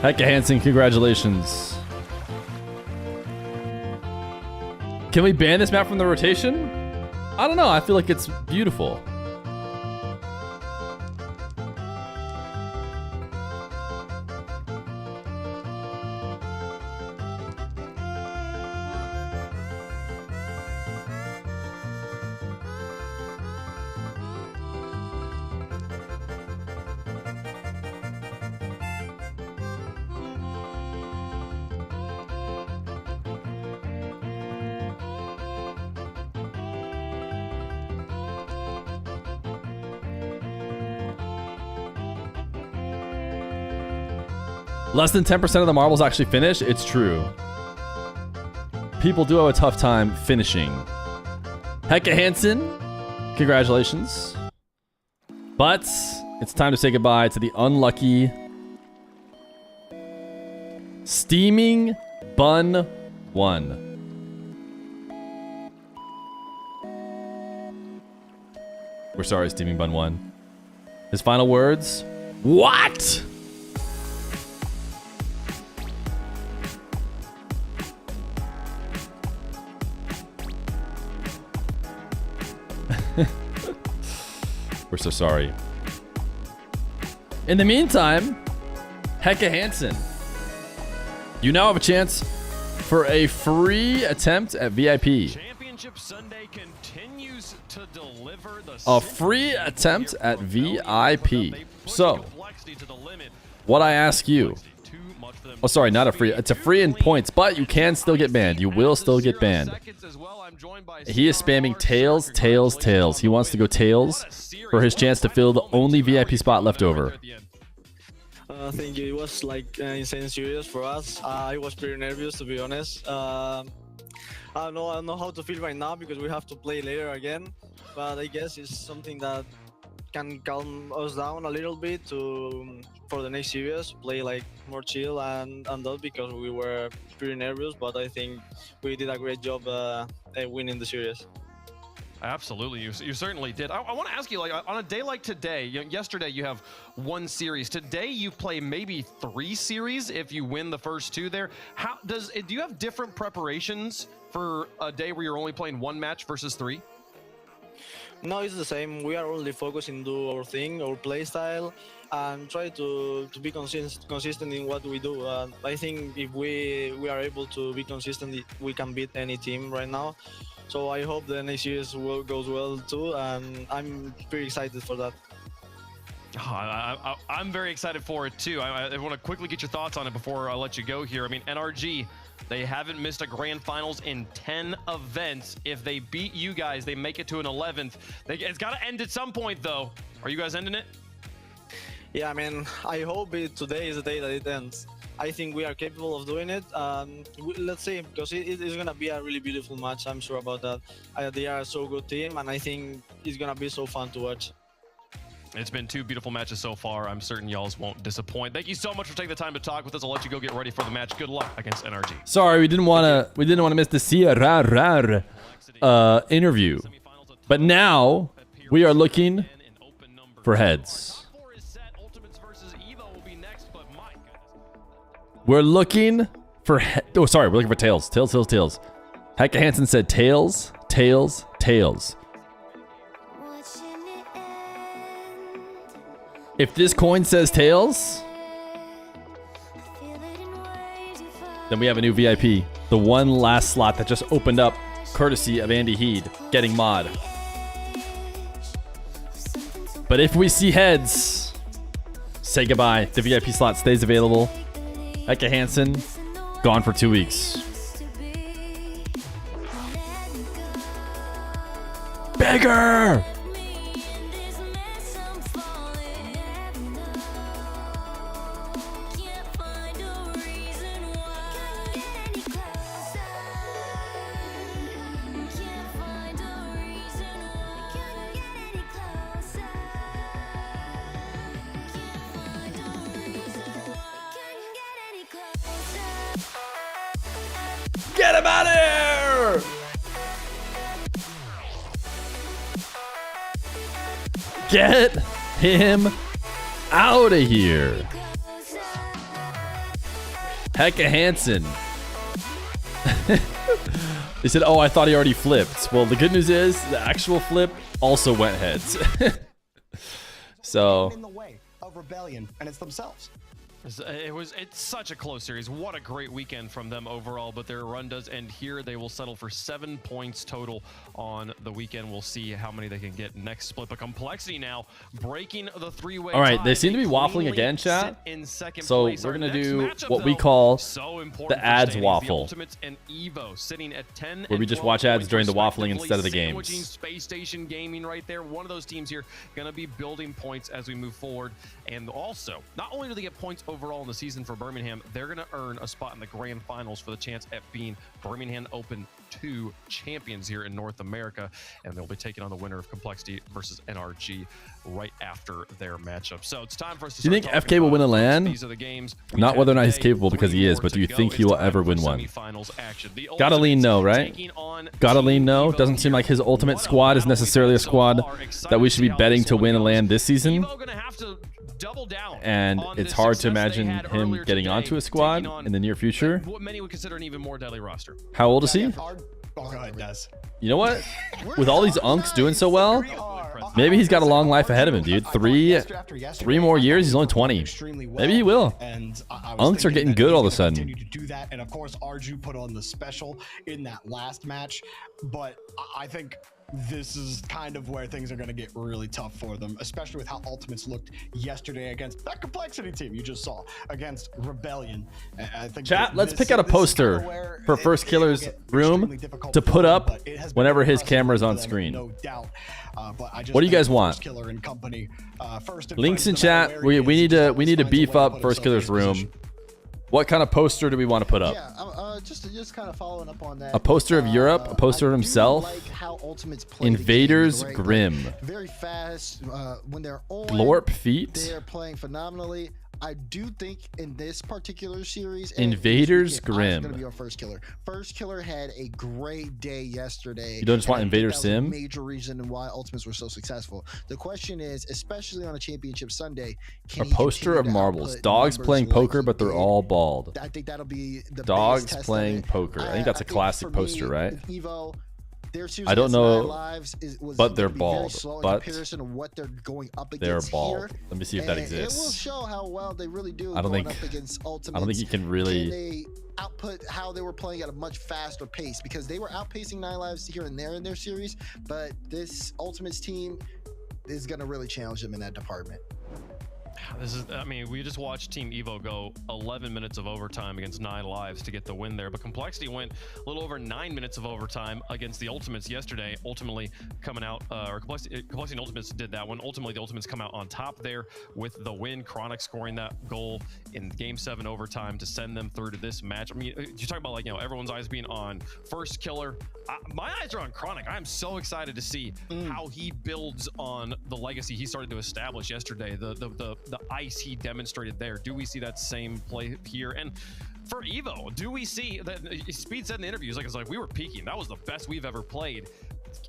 Hekka Hansen, congratulations. Can we ban this map from the rotation? I don't know. I feel like it's beautiful. Less than 10% of the marbles actually finish. It's true. People do have a tough time finishing. Hekka Hansen, congratulations. But it's time to say goodbye to the unlucky Steaming Bun 1. We're sorry, Steaming Bun 1. His final words? What? We're so sorry. In the meantime, Hekka Hansen, you now have a chance for a free attempt at VIP. Championship Sunday continues to deliver the A free attempt at VIP. So, what I ask you... Oh, sorry, not a free. It's a free in points, but you can still get banned. You will still get banned. He is spamming tails, tails, tails. He wants to go tails for his chance to fill the only VIP spot left over. I think it was like insane serious for us. I was pretty nervous, to be honest. I don't know how to feel right now because we have to play later again. But I guess it's something that can calm us down a little bit for the next series, play like more chill and that, because we were pretty nervous. But I think we did a great job winning the series. Absolutely, you certainly did. I want to ask you, like, on a day like today, yesterday you have one series. Today you play maybe 3 series if you win the first 2 there. Do you have different preparations for a day where you're only playing 1 match versus 3? No, it's the same. We are only focusing do our thing, our play style, and try to be consistent in what we do. I think if we are able to be consistent, we can beat any team right now. So I hope the next series goes well too, and I'm pretty excited for that. Oh, I'm very excited for it too. I want to quickly get your thoughts on it before I let you go here. I mean, NRG, they haven't missed a grand finals in 10 events. If they beat you guys, they make it to an 11th. It's got to end at some point though. Are you guys ending it? Yeah, I mean, I hope today is the day that it ends. I think we are capable of doing it. Let's see, because it is going to be a really beautiful match. I'm sure about that. They are a so good team, and I think it's going to be so fun to watch. It's been 2 beautiful matches so far. I'm certain y'all won't disappoint. Thank you so much for taking the time to talk with us. I'll let you go get ready for the match. Good luck against NRG. Sorry, we didn't want to miss the CRR interview. But now we are looking for heads. We're looking for we're looking for tails. Tails, tails, tails. Hekka Hansen said tails, tails, tails. If this coin says tails, then we have a new VIP. The one last slot that just opened up, courtesy of Andy Heed getting mod. But if we see heads, say goodbye. The VIP slot stays available. Hekka Hansen, gone for 2 weeks. Bigger! Get him out of here! Get him out of here. Hecka Hansen. They said, oh, I thought he already flipped. Well, the good news is the actual flip also went heads. So in the way of Rebellion, and it's themselves. It's such a close series. What a great weekend from them overall, but their run does end here. They will settle for 7 points total on the weekend. We'll see how many they can get next split. But Complexity now breaking the three-way. all right, they seem to be waffling again, chat. So we're gonna do what we call the ads waffle, Ultimates and Evo sitting at 10 where we just watch ads during the waffling instead of the games. Space Station Gaming right there. One of those teams here gonna be building points as we move forward. And also, not only do they get points overall in the season for Birmingham, they're going to earn a spot in the grand finals for the chance at being Birmingham Open 2 champions here in North America, and they'll be taking on the winner of Complexity versus NRG right after their matchup. So it's time for us to do you think FK will win a LAN? These are the games. Not whether or not he's capable, because he is, but do you think he will ever win one? Gotta lean no, right? Gotta lean no. Doesn't seem like his ultimate squad is necessarily a squad that we should be betting to win a LAN this season. And it's hard to imagine him getting onto a squad in the near future. What many would consider an even more deadly roster. How old is he? Oh, go ahead, Des. You know what? With all these unks doing so well, maybe he's got a long life ahead of him, dude. Three more years, he's only 20. Maybe he will. Unks are getting good all of a sudden. To do that, and of course, Arju put on the special in that last match, but I think this is kind of where things are going to get really tough for them, especially with how Ultimates looked yesterday against that Complexity team you just saw against Rebellion. I think chat, let's pick out a poster for First Killer's room to put up whenever his camera's on screen. No doubt. What do you guys want? Links in chat. We need to beef up First Killer's room. What kind of poster do we want to put up? Yeah, just kind of following up on that. A poster of Europe, a poster of himself. Like how Ultimates play Invaders games, right? Grim. Very fast. When they're on, Glorp feet. They're playing phenomenally. I do think in this particular series, Invaders Grim. Going to be our First Killer. First Killer had a great day yesterday. You don't just want Invader Sim? A major reason why Ultimates were so successful. The question is, especially on a championship Sunday, can a poster of marbles. Dogs playing poker, but they're all bald. I think that'll be the dogs playing poker. I think that's a classic poster, right? Evo, I don't know, but they're bald. But comparison of what they're going up they're against bald. here. Let me see if that exists. It will show how well they really do. I don't think. Up against Ultimates. I don't think you can really. Can they output how they were playing at a much faster pace, because they were outpacing 9 Lives here and there in their series, but this Ultimates team is going to really challenge them in that department. I mean, we just watched Team Evo go 11 minutes of overtime against 9 Lives to get the win there, but Complexity went a little over 9 minutes of overtime against the Ultimates yesterday, ultimately coming out, or Complexity and Ultimates did that one. Ultimately, the Ultimates come out on top there with the win. Chronic scoring that goal in Game 7 overtime to send them through to this match. I mean, you talk about, like, you know, everyone's eyes being on First Killer. My eyes are on Chronic. I'm so excited to see how he builds on the legacy he started to establish yesterday. The ice he demonstrated there. Do we see that same play here? And for Evo, do we see that? Speed said in the interviews, like, we were peaking. That was the best we've ever played.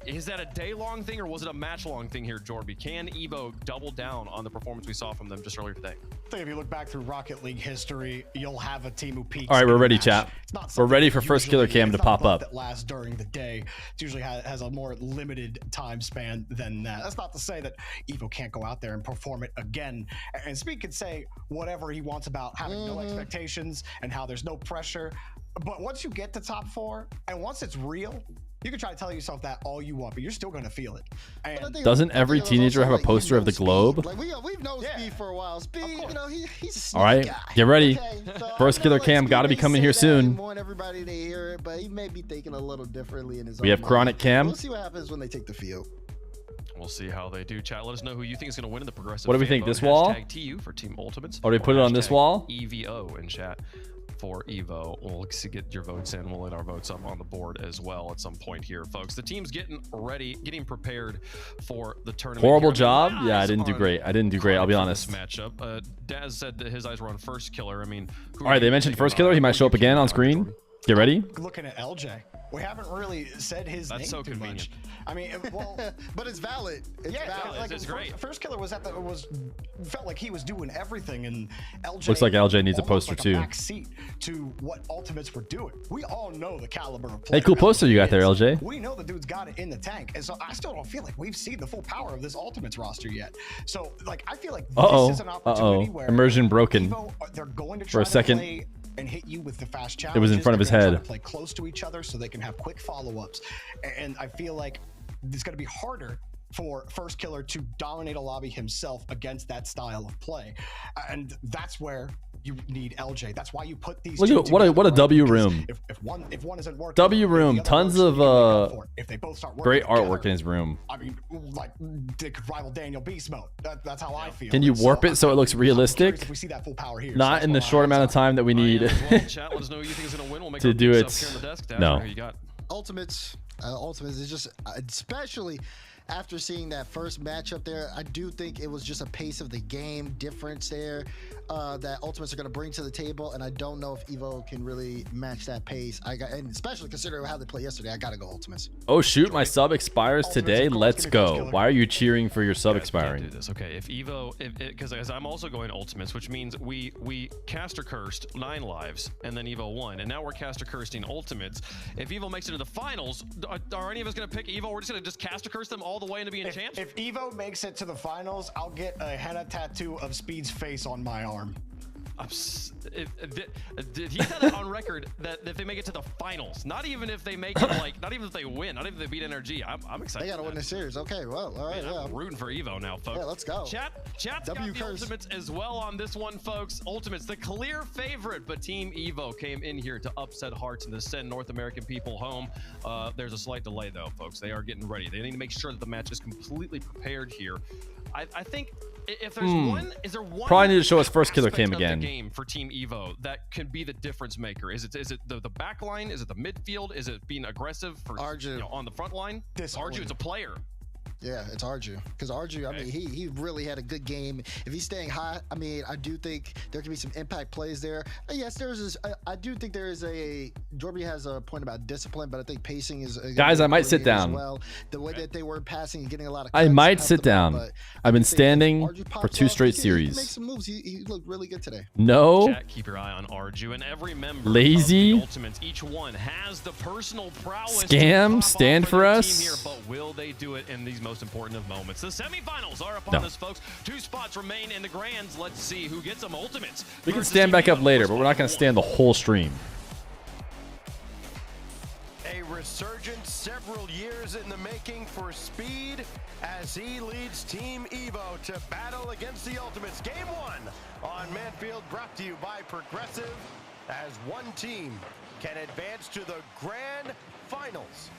Is that a day-long thing, or was it a match-long thing here, Jorby? Can Evo double down on the performance we saw from them just earlier today? I think if you look back through Rocket League history, you'll have a team who peaks. All right, we're ready, chat. We're ready for First Killer Cam to pop up. That lasts during the day. It usually has a more limited time span than that. That's not to say that Evo can't go out there and perform it again. And Speed could say whatever he wants about having no expectations and how there's no pressure. But once you get to top 4, and once it's real, you can try to tell yourself that all you want, but you're still going to feel it. And doesn't every teenager have a poster of the globe? Like we've known Speed for a while. Speed, you know, he's a sneaky all right, guy. get ready. Okay, so First Killer Cam got to be coming here soon. I want everybody to hear it, but he may be thinking a little differently in his own We have mind. Chronic Cam. We'll see what happens when they take the field. We'll see how they do. Chat, let us know who you think is going to win in the progressive. What do we think? This wall? TU for Team Ultimates. Oh, do we put it on this wall? EVO in chat for Evo. We'll get your votes in. We'll let our votes up on the board as well at some point here, folks. The team's getting ready, getting prepared for the tournament. Horrible job. Yeah, I didn't do great. I'll be honest. Matchup. Daz said that his eyes were on First Killer. I mean, all right, they mentioned First Killer. He might show up again on screen. Get ready. Looking at LJ, we haven't really said his name so too convenient. much. I mean, well, but it's valid. It's yeah, valid. like it's great. First Killer felt like he was doing everything, and LJ Looks like LJ needs a almost poster like too. a back seat to what Ultimates were doing. We all know the caliber of Hey, player cool poster you got there, is. LJ. We know the dude's got it in the tank, and so I still don't feel like we've seen the full power of this Ultimates roster yet. So, like, I feel like this is an opportunity where Immersion broken. Evo, they're going to try For a second. to play and hit you with the fast challenges. It was in front of his They're gonna head. try to play close to each other so they can have quick follow-ups, and I feel like it's going to be harder for First Killer to dominate a lobby himself against that style of play, and that's where you need LJ. That's why you put these. Look two at what a together, W because room. If one isn't working, W the room. other Tons works, of you can make up for it. If they both start working great together, artwork in his room. I mean, like they could rival Daniel Beast mode. That's how I feel. Can you warp it so it looks I'm curious realistic? if we see that full power here. Not in the short amount of time that we need Chat, let us know who you think is going to win. We'll make to our do picks it. up here on the desk. Dasher, No. who you got? Ultimates is just, especially after seeing that first matchup there, I do think it was just a pace of the game difference there that Ultimates are going to bring to the table, and I don't know if Evo can really match that pace. And especially considering how they played yesterday, I got to go Ultimates. Oh shoot, my sub expires today. Let's go. Why are you cheering for your sub Guys, we can't expiring? do this. Okay, if Evo, because I'm also going Ultimates, which means we caster cursed 9 lives and then Evo won, and now we're caster cursing Ultimates. If Evo makes it to the finals, are any of us going to pick Evo? We're just going to just caster curse them all the way into being champs? If Evo makes it to the finals, I'll get a henna tattoo of Speed's face on my arm. He said it on record that if they make it to the finals, not even if they make it, like, not even if they win, not even if they beat NRG, I'm excited. They got to win the series. Okay, well, all right. Man, Yeah. I'm rooting for Evo now, folks. Yeah, let's go. Chat's got W the curse. Ultimates as well on this one, folks. Ultimates, the clear favorite, but Team Evo came in here to upset hearts and to send North American people home. There's a slight delay, though, folks. They are getting ready. They need to make sure that the match is completely prepared here. I think if there's one, is there one? Probably need to show us First Killer aspect cam of the again. game for Team Evo that can be the difference maker? Is it the back line? Is it the midfield? Is it being aggressive for Arju. on the front line? Arju is a player. Yeah, it's Arju. Because Arju, I mean, he really had a good game. If he's staying high, I mean, I do think there can be some impact plays there. Yes, I do think there is Jorby has a point about discipline, but I think pacing is Guys, I might sit down. as well. The way that they were passing and getting a lot of I cuts might helped sit them out, down. but I've been I think if standing Arju for pops 2 off, straight he can make series. some moves. He looked really good today. No. Chat, keep your eye on Arju and every member Lazy. of the Ultimates. Each one has the personal prowess. Scam, to pop stand off for their us. Team here, but will they do it in these most important of moments? The semifinals are upon No. us, folks. 2 spots remain in the grands. Let's see who gets them. Ultimates. We can versus stand Team back up Evo. later, First but we're not going to spot stand the whole stream. A resurgence several years in the making for Speed as he leads Team Evo to battle against the Ultimates. Game 1 on Manfield, brought to you by Progressive, as one team can advance to the grand finals.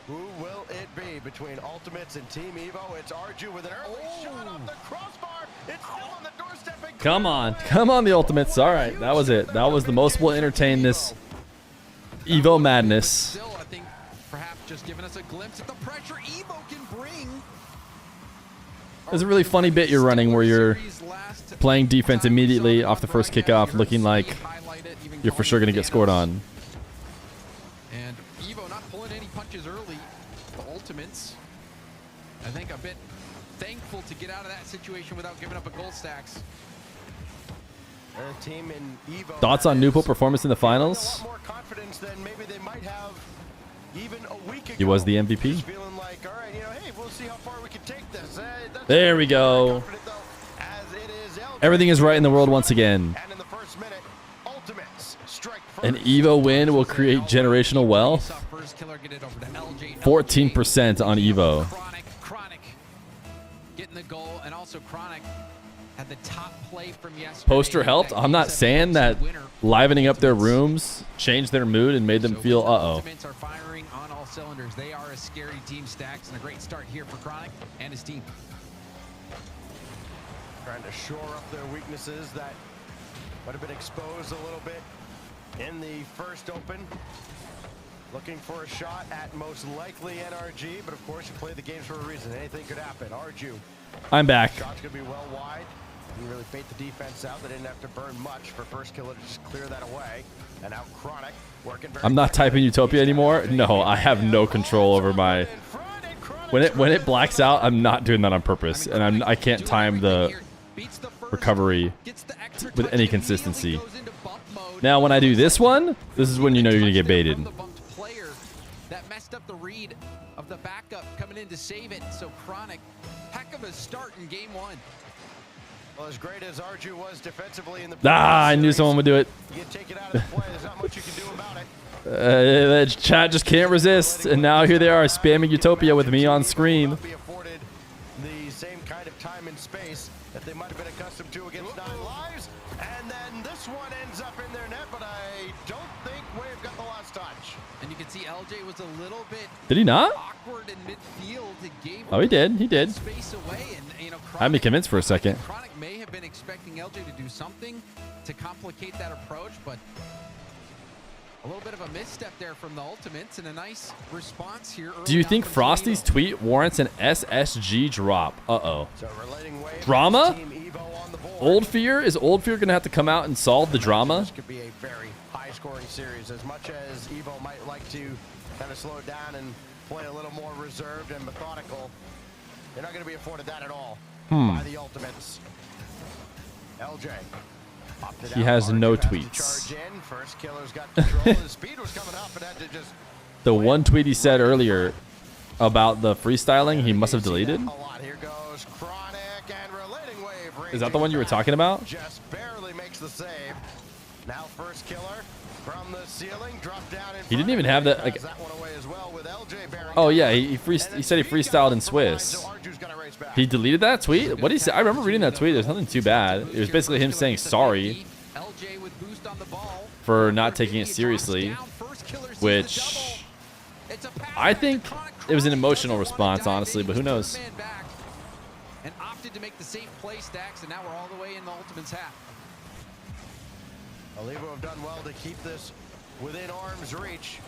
Who will it be between Ultimates and Team Evo? It's Arju with an early shot off the crossbar. It's still on the doorstep. And Come on the Ultimates. All right, that was it. That was the most we'll entertain this Evo madness. Still, I think perhaps just giving us a glimpse at the pressure Evo can bring. There's a really funny bit you're running where you're playing defense immediately off the first kickoff, looking like you're for sure going to get scored on. And Evo not pulling any punches early. The Ultimates, I think, a bit thankful to get out of that situation without giving up a goal stacks. a team in Evo Thoughts on that Nupo is performance in the finals? a lot more confidence than maybe they might have even a week ago. He was the MVP. Just feeling like, all right, hey, we'll see how far we can take this. That's There we go. confident, though, as it is LJ. Everything is right in the world once again. And in the first minute, Ultimates strike An first. Evo win will create generational wealth. 14% on Evo. Chronic getting the goal, and also Chronic had the top play from yesterday. Poster helped. I'm not saying that livening up their rooms changed their mood and made them feel uh-oh. Ultimates are firing on all cylinders. They are a scary team, Stacks, and a great start here for Chronic and his team. Trying to shore up their weaknesses that might have been exposed a little bit in the first open. Looking for a shot at most likely NRG, but of course you play the games for a reason. Anything could happen. Arju. I'm back. Shot's gonna be well wide. You really bait the defense out. They didn't have to burn much for first killer to just clear that away. And now Chronic working very I'm not typing Utopia anymore. No, I have no control over my... When it blacks out, I'm not doing that on purpose. And I can't time the recovery with any consistency. Now, when I do this one, this is when you know you're going to get baited. That messed up the read of the backup coming in to save it. So Chronic, heck of a start in game one. Well, as great as Arju was defensively in the I knew someone would do it. you can take it out of the play. There's not much you can do about it. The chat just can't resist. And now here they are spamming Utopia with me on screen. Be afforded the same kind of time and space that they might have been accustomed to against 9 Lives. And then this one ends up in their net, but I don't think Wave got the last touch. And you can see LJ was a little bit Did he not? awkward in midfield. It gave Oh, he did. He did. space away, and you know, I had me convinced for a second. Chronic may have been expecting LJ to do something to complicate that approach, but a little bit of a misstep there from the Ultimates and a nice response here. Do you think Frosty's tweet warrants an SSG drop? Uh-oh. So relating Wave, Drama? Team Evo on the board. Old Fear? Is Old Fear going to have to come out and solve the drama? This could be a very high-scoring series. As much as Evo might like to kind of slow it down and play a little more reserved and methodical, they're not going to be afforded that at all by the Ultimates. LJ. opted He out. has no Arju to tweets. charge in. First killer's got control. His speed was coming up and had to just The one tweet he said earlier about the freestyling, he must have deleted. a lot. Here goes Chronic and relating Wave. Is that the one you were talking about? Just barely makes the save. Now first killer from the ceiling, drop down in He didn't front. even have that. Like, That one away as well with LJ bearing oh down. yeah, he said he freestyled in Swiss. So Arju's gonna race back. He deleted that tweet. What did he say? I remember reading that tweet. There's nothing too bad. It was basically him saying sorry LJ with boost on the ball. for not taking it seriously, which I think it was an emotional response, honestly, but who knows? And opted to make the safe play, Stacks, and now we're all the way in the Ultimate's half. Olivo have done well to keep this within arm's reach.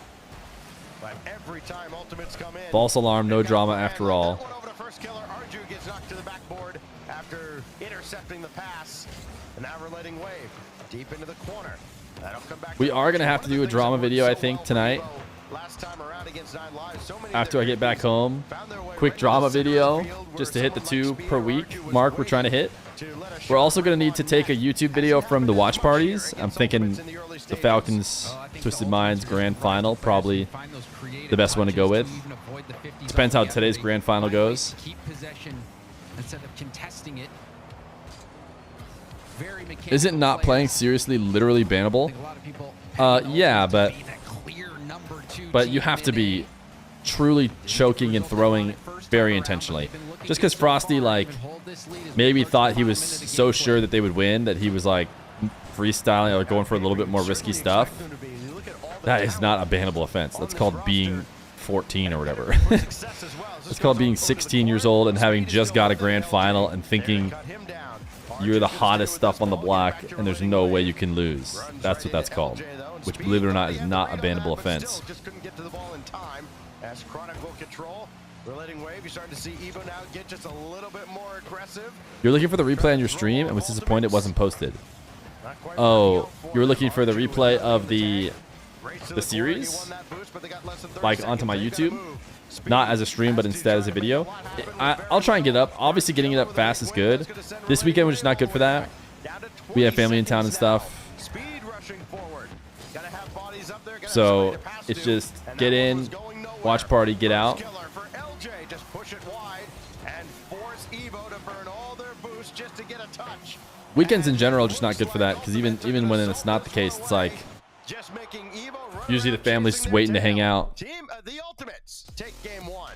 But every time Ultimates come in, False alarm, no drama after all. that one over to first killer. Arju gets knocked to the backboard after intercepting the pass. And now relating Wave deep into the corner. That'll come back. We are gonna have to do a drama video, I think, tonight. Last time around against 9 Lives, so many After I get back home, quick drama video just to hit the 2 per week mark we're trying to hit. We're also going to need to take a YouTube video from the watch parties. I'm thinking the Falcons Twisted Minds grand final, probably the best one to go with. Depends how today's grand final goes. Keep possession instead of contesting it. Very mechanical Isn't not playing players. seriously literally bannable? A lot of people Yeah, but be that clear number 2 but you team have to in be it. truly choking and throwing very intentionally. Just because Frosty, like, maybe thought he was so sure that they would win that he was, like, freestyling or going for a little bit more risky stuff. That is not a bannable offense. That's called being 14 or whatever. It's called being 16 years old and having just got a grand final and thinking you're the hottest stuff on the block and there's no way you can lose. That's what that's called. Which, believe it or not, is not a bannable offense. Just couldn't get to the ball in time as Chronic will control. Relating Wave, you're starting to see Evo now get just a little bit more aggressive. You're looking for the replay on your stream and was disappointed it wasn't posted. Oh, you were looking for the replay of the series? Like onto my YouTube? Not as a stream, but instead as a video. I'll try and get it up. Obviously, getting it up fast is good. This weekend was just not good for that. We have family in town and stuff. So it's just get in, watch party, get out. Weekends in general are just not good for that because even when it's not the case, it's like usually the family's just waiting to hang out. The Ultimates take game 1.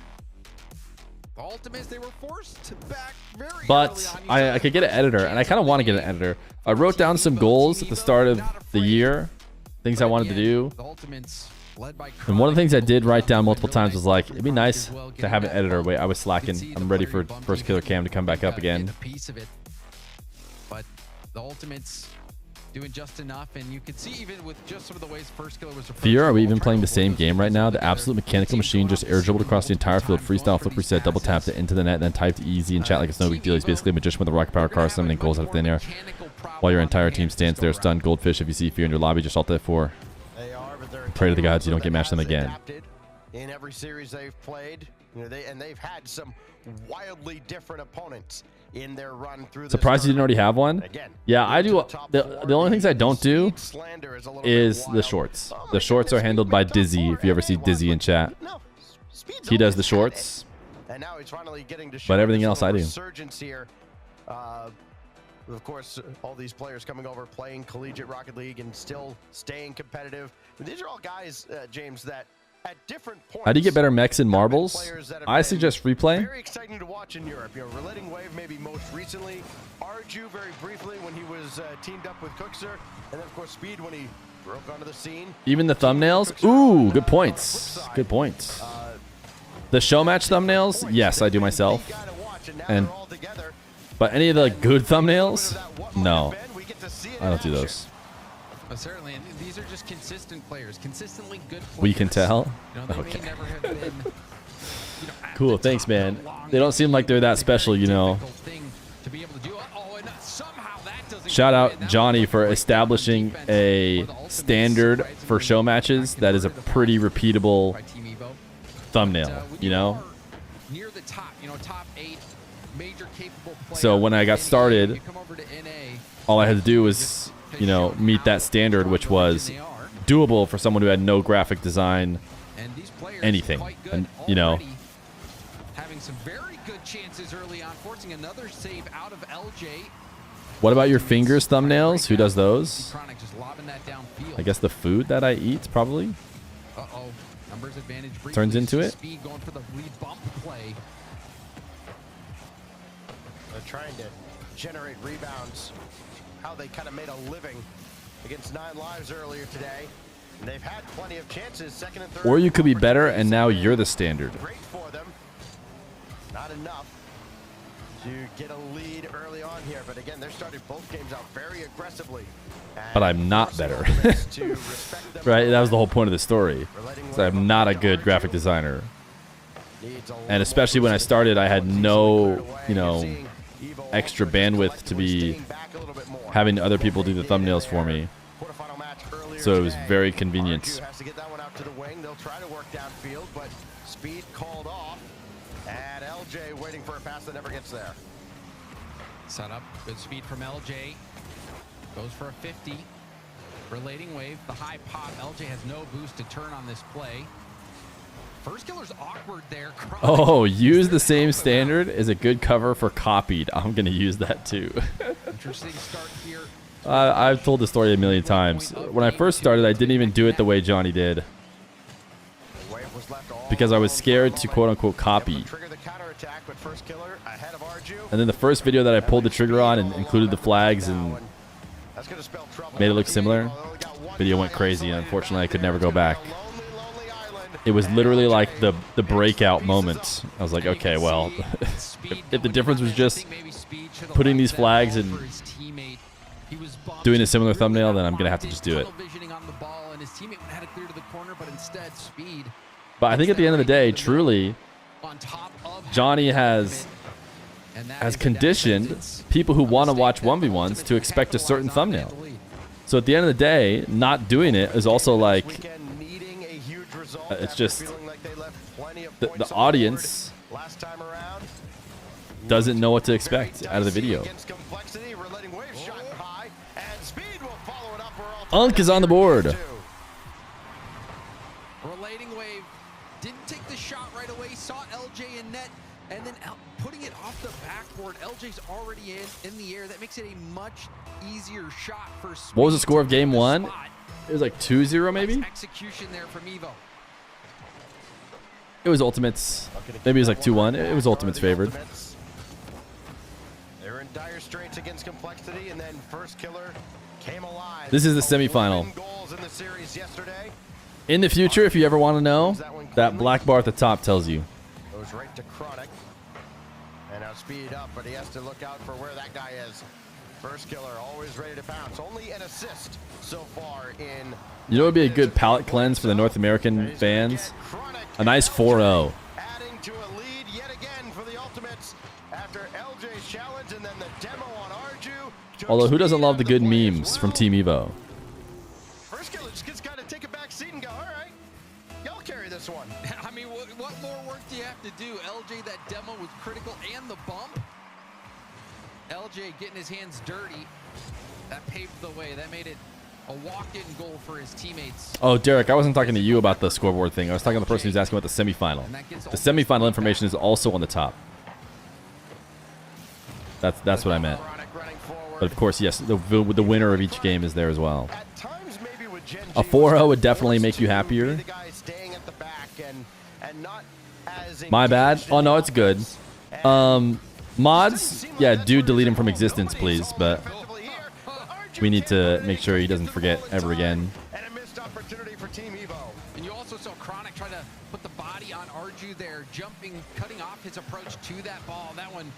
The Ultimates, they were forced back very But I could get an editor, and I kind of want to get an editor. I wrote down some goals at the start of the year, things I wanted to do. The Ultimates, led by And one of the things I did write down multiple times was like, it'd be nice to have an editor. Wait, I was slacking. I'm ready for First Killer Cam to come back up again. Piece of it. But the Ultimates doing just enough, and you can see even with just some of the ways First Killer was approaching. Fear, are we even playing the same game right now? The absolute mechanical machine just air dribbled across the entire field, freestyle, flip reset, double tapped it into the net, and then typed easy in chat like it's no big deal. He's basically a magician with a rocket power car summoning goals out of thin air while your entire team stands there stunned. Goldfish, if you see Fear in your lobby, just alt F4. Pray to the gods you don't get matched them again. In every series they've played, you know, they've had some wildly different opponents in their run through. Surprised you didn't already have one? Yeah, I do. The only things I don't do is the shorts. The shorts are handled by Dizzy. If you ever see Dizzy in chat, he does the shorts. But everything else I do. Here. Of course, all these players coming over, playing collegiate Rocket League and still staying competitive. These are all guys, James, that at different points. How do you get better mechs in marbles? I suggest replay. Very exciting to watch in Europe. You know, Relating Wave maybe most recently, Arju very briefly when he was teamed up with Cookser, and then of course Speed when he broke onto the scene. Even the thumbnails? Ooh, good points. Good points. The show match thumbnails? Yes, I do myself. But any of the good thumbnails? No. I don't do those. Certainly, and these are just consistent players, consistently good players. We can tell? Okay. Cool, thanks, man. They don't seem like they're that special, you know. Shout out Johnny for establishing a standard for show matches that is a pretty repeatable thumbnail, you know? Near the top, top 8 major capable players. So when I got started, all I had to do was, you know, meet that standard, which was doable for someone who had no graphic design, anything, and you know. Having some very good chances early on, forcing another save out of LJ. What about your fingers thumbnails? Who does those? I guess the food that I eat probably Numbers advantage turns into it. Speed going for the lead bump play. They're trying to generate rebounds. How they kind of made a living against 9 Lives earlier today. And they've had plenty of chances, second and third. Or you could be better, and now you're the standard. Great for them. Not enough to get a lead early on here, but again, they're starting both games out very aggressively. But I'm not better. Right? That was the whole point of the story. So I'm not a good graphic designer. And especially when I started, I had no, you know, extra bandwidth to be having other people do the thumbnails for me. So it was very convenient. Has to get that one out to the wing. They'll try to work downfield, but Speed called off. And LJ waiting for a pass that never gets there. Set up, good speed from LJ. Goes for a 50. Relating Wave, the high pop. LJ has no boost to turn on this play. First Killer's awkward there. Oh, use the same standard is a good cover for copied. I'm going to use that too. Interesting start here. I've told the story a million times. When I first started, I didn't even do it the way Johnny did. Because I was scared to quote-unquote copy. And then the first video that I pulled the trigger on and included the flags and made it look similar, video went crazy. And unfortunately, I could never go back. It was literally like the breakout moment. I was like, okay, well, if the difference was just putting these flags and doing a similar thumbnail, then I'm going to have to just do it. But I think at the end of the day, truly, Johnny has conditioned people who want to watch 1v1s to expect a certain thumbnail. So at the end of the day, not doing it is also like, it's just the audience doesn't know what to expect out of the video. Unk is on the board. Relating Wave didn't take the shot right away, saw LJ in net, and then putting it off the backboard. LJ's already in the air. That makes it a much easier shot for Speed. What was the score of game 1? It was like 2-0 maybe? Execution there from Evo. It was Ultimates. Maybe it was like 2-1. It was Ultimates favored. They're in dire straits against Complexity, and then First Killer came alive. This is the semifinal. In the future, if you ever want to know, that black bar at the top tells you. Goes right to Chronic. And now Speed up, but he has to look out for where that guy is. First killer always ready to pounce. Only an assist so far in. You know what would be a good palate cleanse for the North American fans? A nice 4-0. Adding to a lead yet again for the Ultimates after LJ's challenge and then the demo on Arju. Although who doesn't love the good memes from Team Evo? First killer just got to take a back seat and go, all right, y'all carry this one. I mean, what more work do you have to do? LJ, that demo was critical, and the bump. LJ getting his hands dirty. That paved the way. That made it a walk-in goal for his teammates. Oh, Derek, I wasn't talking to you about the scoreboard thing. I was talking to the person who's asking about the semifinal. The semifinal information is also on the top. That's what I meant. But of course, yes, the winner of each game is there as well. A 4-0 would definitely make you happier. My bad. Oh no, it's good. Mods, yeah, do delete him from existence, please. But we need to make sure he doesn't forget ever again. And a missed opportunity for Team Evo. And you also saw Chronic try to put the body on Arju there, jumping, cutting off his approach to that ball. That one,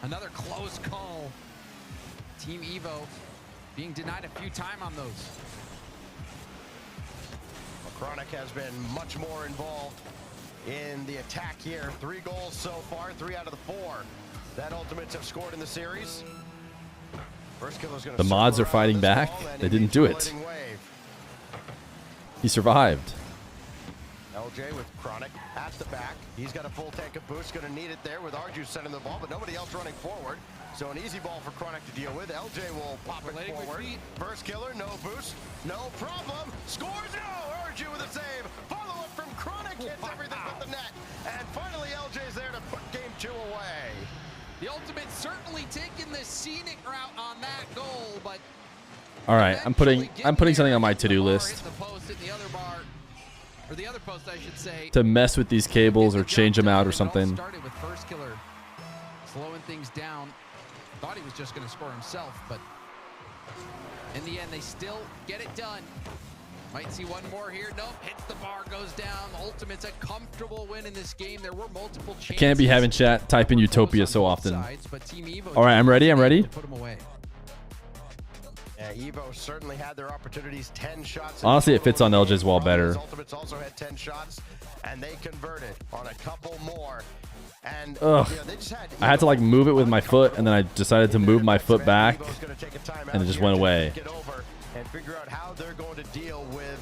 another close call. Team Evo being denied a few times on those. Chronic has been much more involved in the attack here. 3 goals so far, 3 out of the 4 that Ultimates have scored in the series. First killer's gonna the mods are fighting back. They didn't do it. He survived. LJ with Chronic at the back. He's got a full tank of boost. Going to need it there with Arju sending the ball, but nobody else running forward. So an easy ball for Chronic to deal with. LJ will pop it forward. First killer, no boost, no problem. Scores, no! Arju with a save. Follow up from Chronic, hits everything but the net. And finally, LJ's there to put game 2 away. The Ultimate certainly taking the scenic route on that goal, but all right, I'm putting something on my to-do list. Or the other post, I should say. To mess with these cables or change them out or something. Started with First Killer slowing things down. Thought he was just going to score himself, but in the end, they still get it done. Might see one more here. Nope, hits the bar, goes down. Ultimate's a comfortable win in this game. There were multiple chances. I can't be having chat type in Utopia so often. All right, I'm ready. I'm ready. Put him away. Yeah, Evo certainly had their opportunities. 10 shots. Honestly, it fits on LJ's wall better. Ultimates also had 10 shots, and they converted on a couple more. And they just had, I had to like move it with my foot, and then I decided to move my foot back, and it just went away. Get over and figure out how they're going to deal with.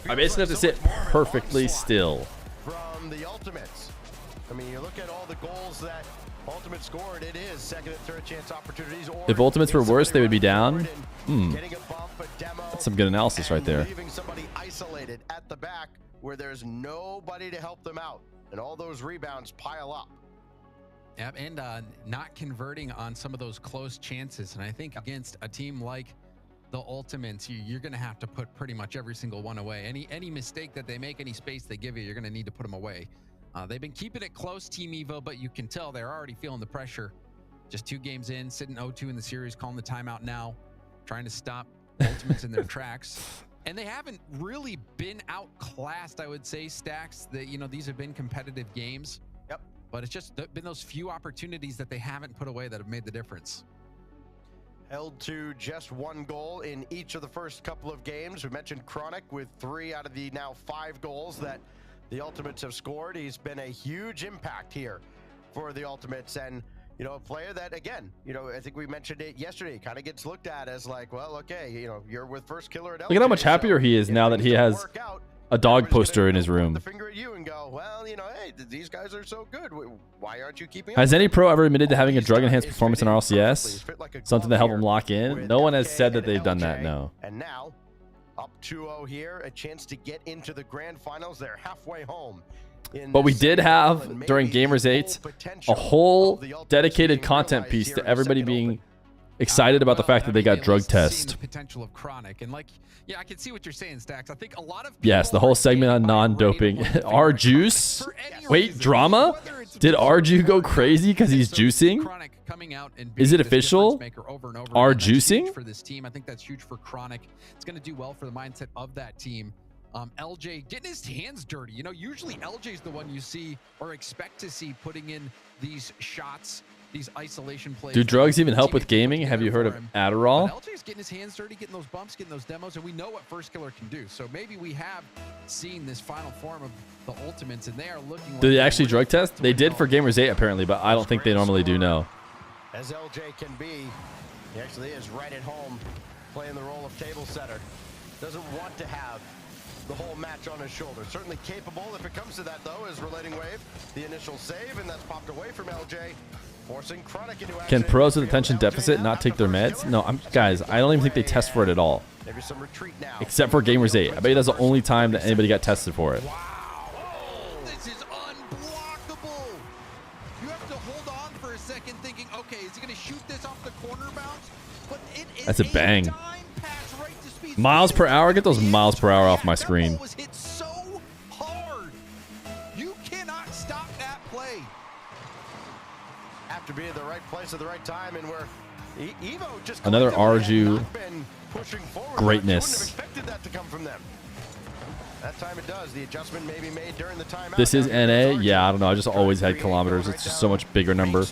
I basically have to sit perfectly still. From the Ultimates. I mean, you look at all the goals that Ultimate scored, it is second and third chance opportunities. If Ultimates were worse, they would be down. That's some good analysis right there. Leaving somebody isolated at the back where there's nobody to help them out, and all those rebounds pile up. Yep, and not converting on some of those close chances. And I think against a team like the Ultimates, you're going to have to put pretty much every single one away. Any mistake that they make, any space they give you, you're going to need to put them away. They've been keeping it close, Team Evo, but you can tell they're already feeling the pressure. Just 2 games in, sitting 0-2 in the series, calling the timeout now, trying to stop Ultimates in their tracks. And they haven't really been outclassed, I would say, Stacks. That, you know, these have been competitive games. Yep. But it's just been those few opportunities that they haven't put away that have made the difference. Held to just 1 goal in each of the first couple of games. We mentioned Chronic with 3 out of the now 5 goals that the Ultimates have scored. He's been a huge impact here for the Ultimates, and you know, a player that, again, you know, I think we mentioned it yesterday, kind of gets looked at as like, well, okay, you know, you're with First Killer at LJ. Look at how much happier he is now that he has a dog poster in his room. The finger at you and go, well, you know, hey, these guys are so good. Why aren't you keeping? Has any pro ever admitted to having a drug-enhanced performance in RLCS? Something to help them lock in? No one has said that they've done that. No. And now, up 2-0 here, a chance to get into the grand finals. They're halfway home. But we did have, during Gamers 8, a whole dedicated content piece to everybody being excited about the fact that they got drug test. The potential of Chronic, and like, yeah, I can see what you're saying, Stacks. I think a lot of yes, the whole segment on non-doping. R-Juice? Wait, drama? Did Arju go crazy because he's juicing? Is it official? R-juicing? For this team, I think that's huge for Chronic. It's going to do well for the mindset of that team. LJ getting his hands dirty. You know, usually LJ's the one you see or expect to see putting in these shots. these isolation plays. Do drugs even help with gaming? Have you heard of Adderall? LJ's getting his hands dirty, getting those bumps, getting those demos, and we know what First Killer can do. So maybe we have seen this final form of the Ultimates, and they are looking. Do they actually drug test? They did for Gamers 8 apparently, but I don't think they normally do. No. As LJ can be, he actually is right at home, playing the role of table setter. Doesn't want to have the whole match on his shoulders. Certainly capable if it comes to that, though, is Relating Wave. The initial save, and that's popped away from LJ, forcing Chronic into action. Can pros with attention deficit not take their meds? No, guys, I don't even think they test for it at all. Maybe some retreat now. Except for Gamers 8. I bet that's the only time that anybody got tested for it. Wow. Oh, this is unblockable. You have to hold on for a second thinking, okay, is he going to shoot this off the corner bounce? But it is That's a bang. dime pass right to Speed. Miles per hour? Get those miles per hour off my screen. That ball was hit so hard. You cannot stop that play. Have to be at the right place at the right time, and where Evo just Another collectively Arju has not been pushing forward. greatness. I wouldn't have expected that to come from them. That time it does. The adjustment may be made during the timeout. This is NA? Yeah, I don't know. I just always had kilometers. It's just so much bigger number.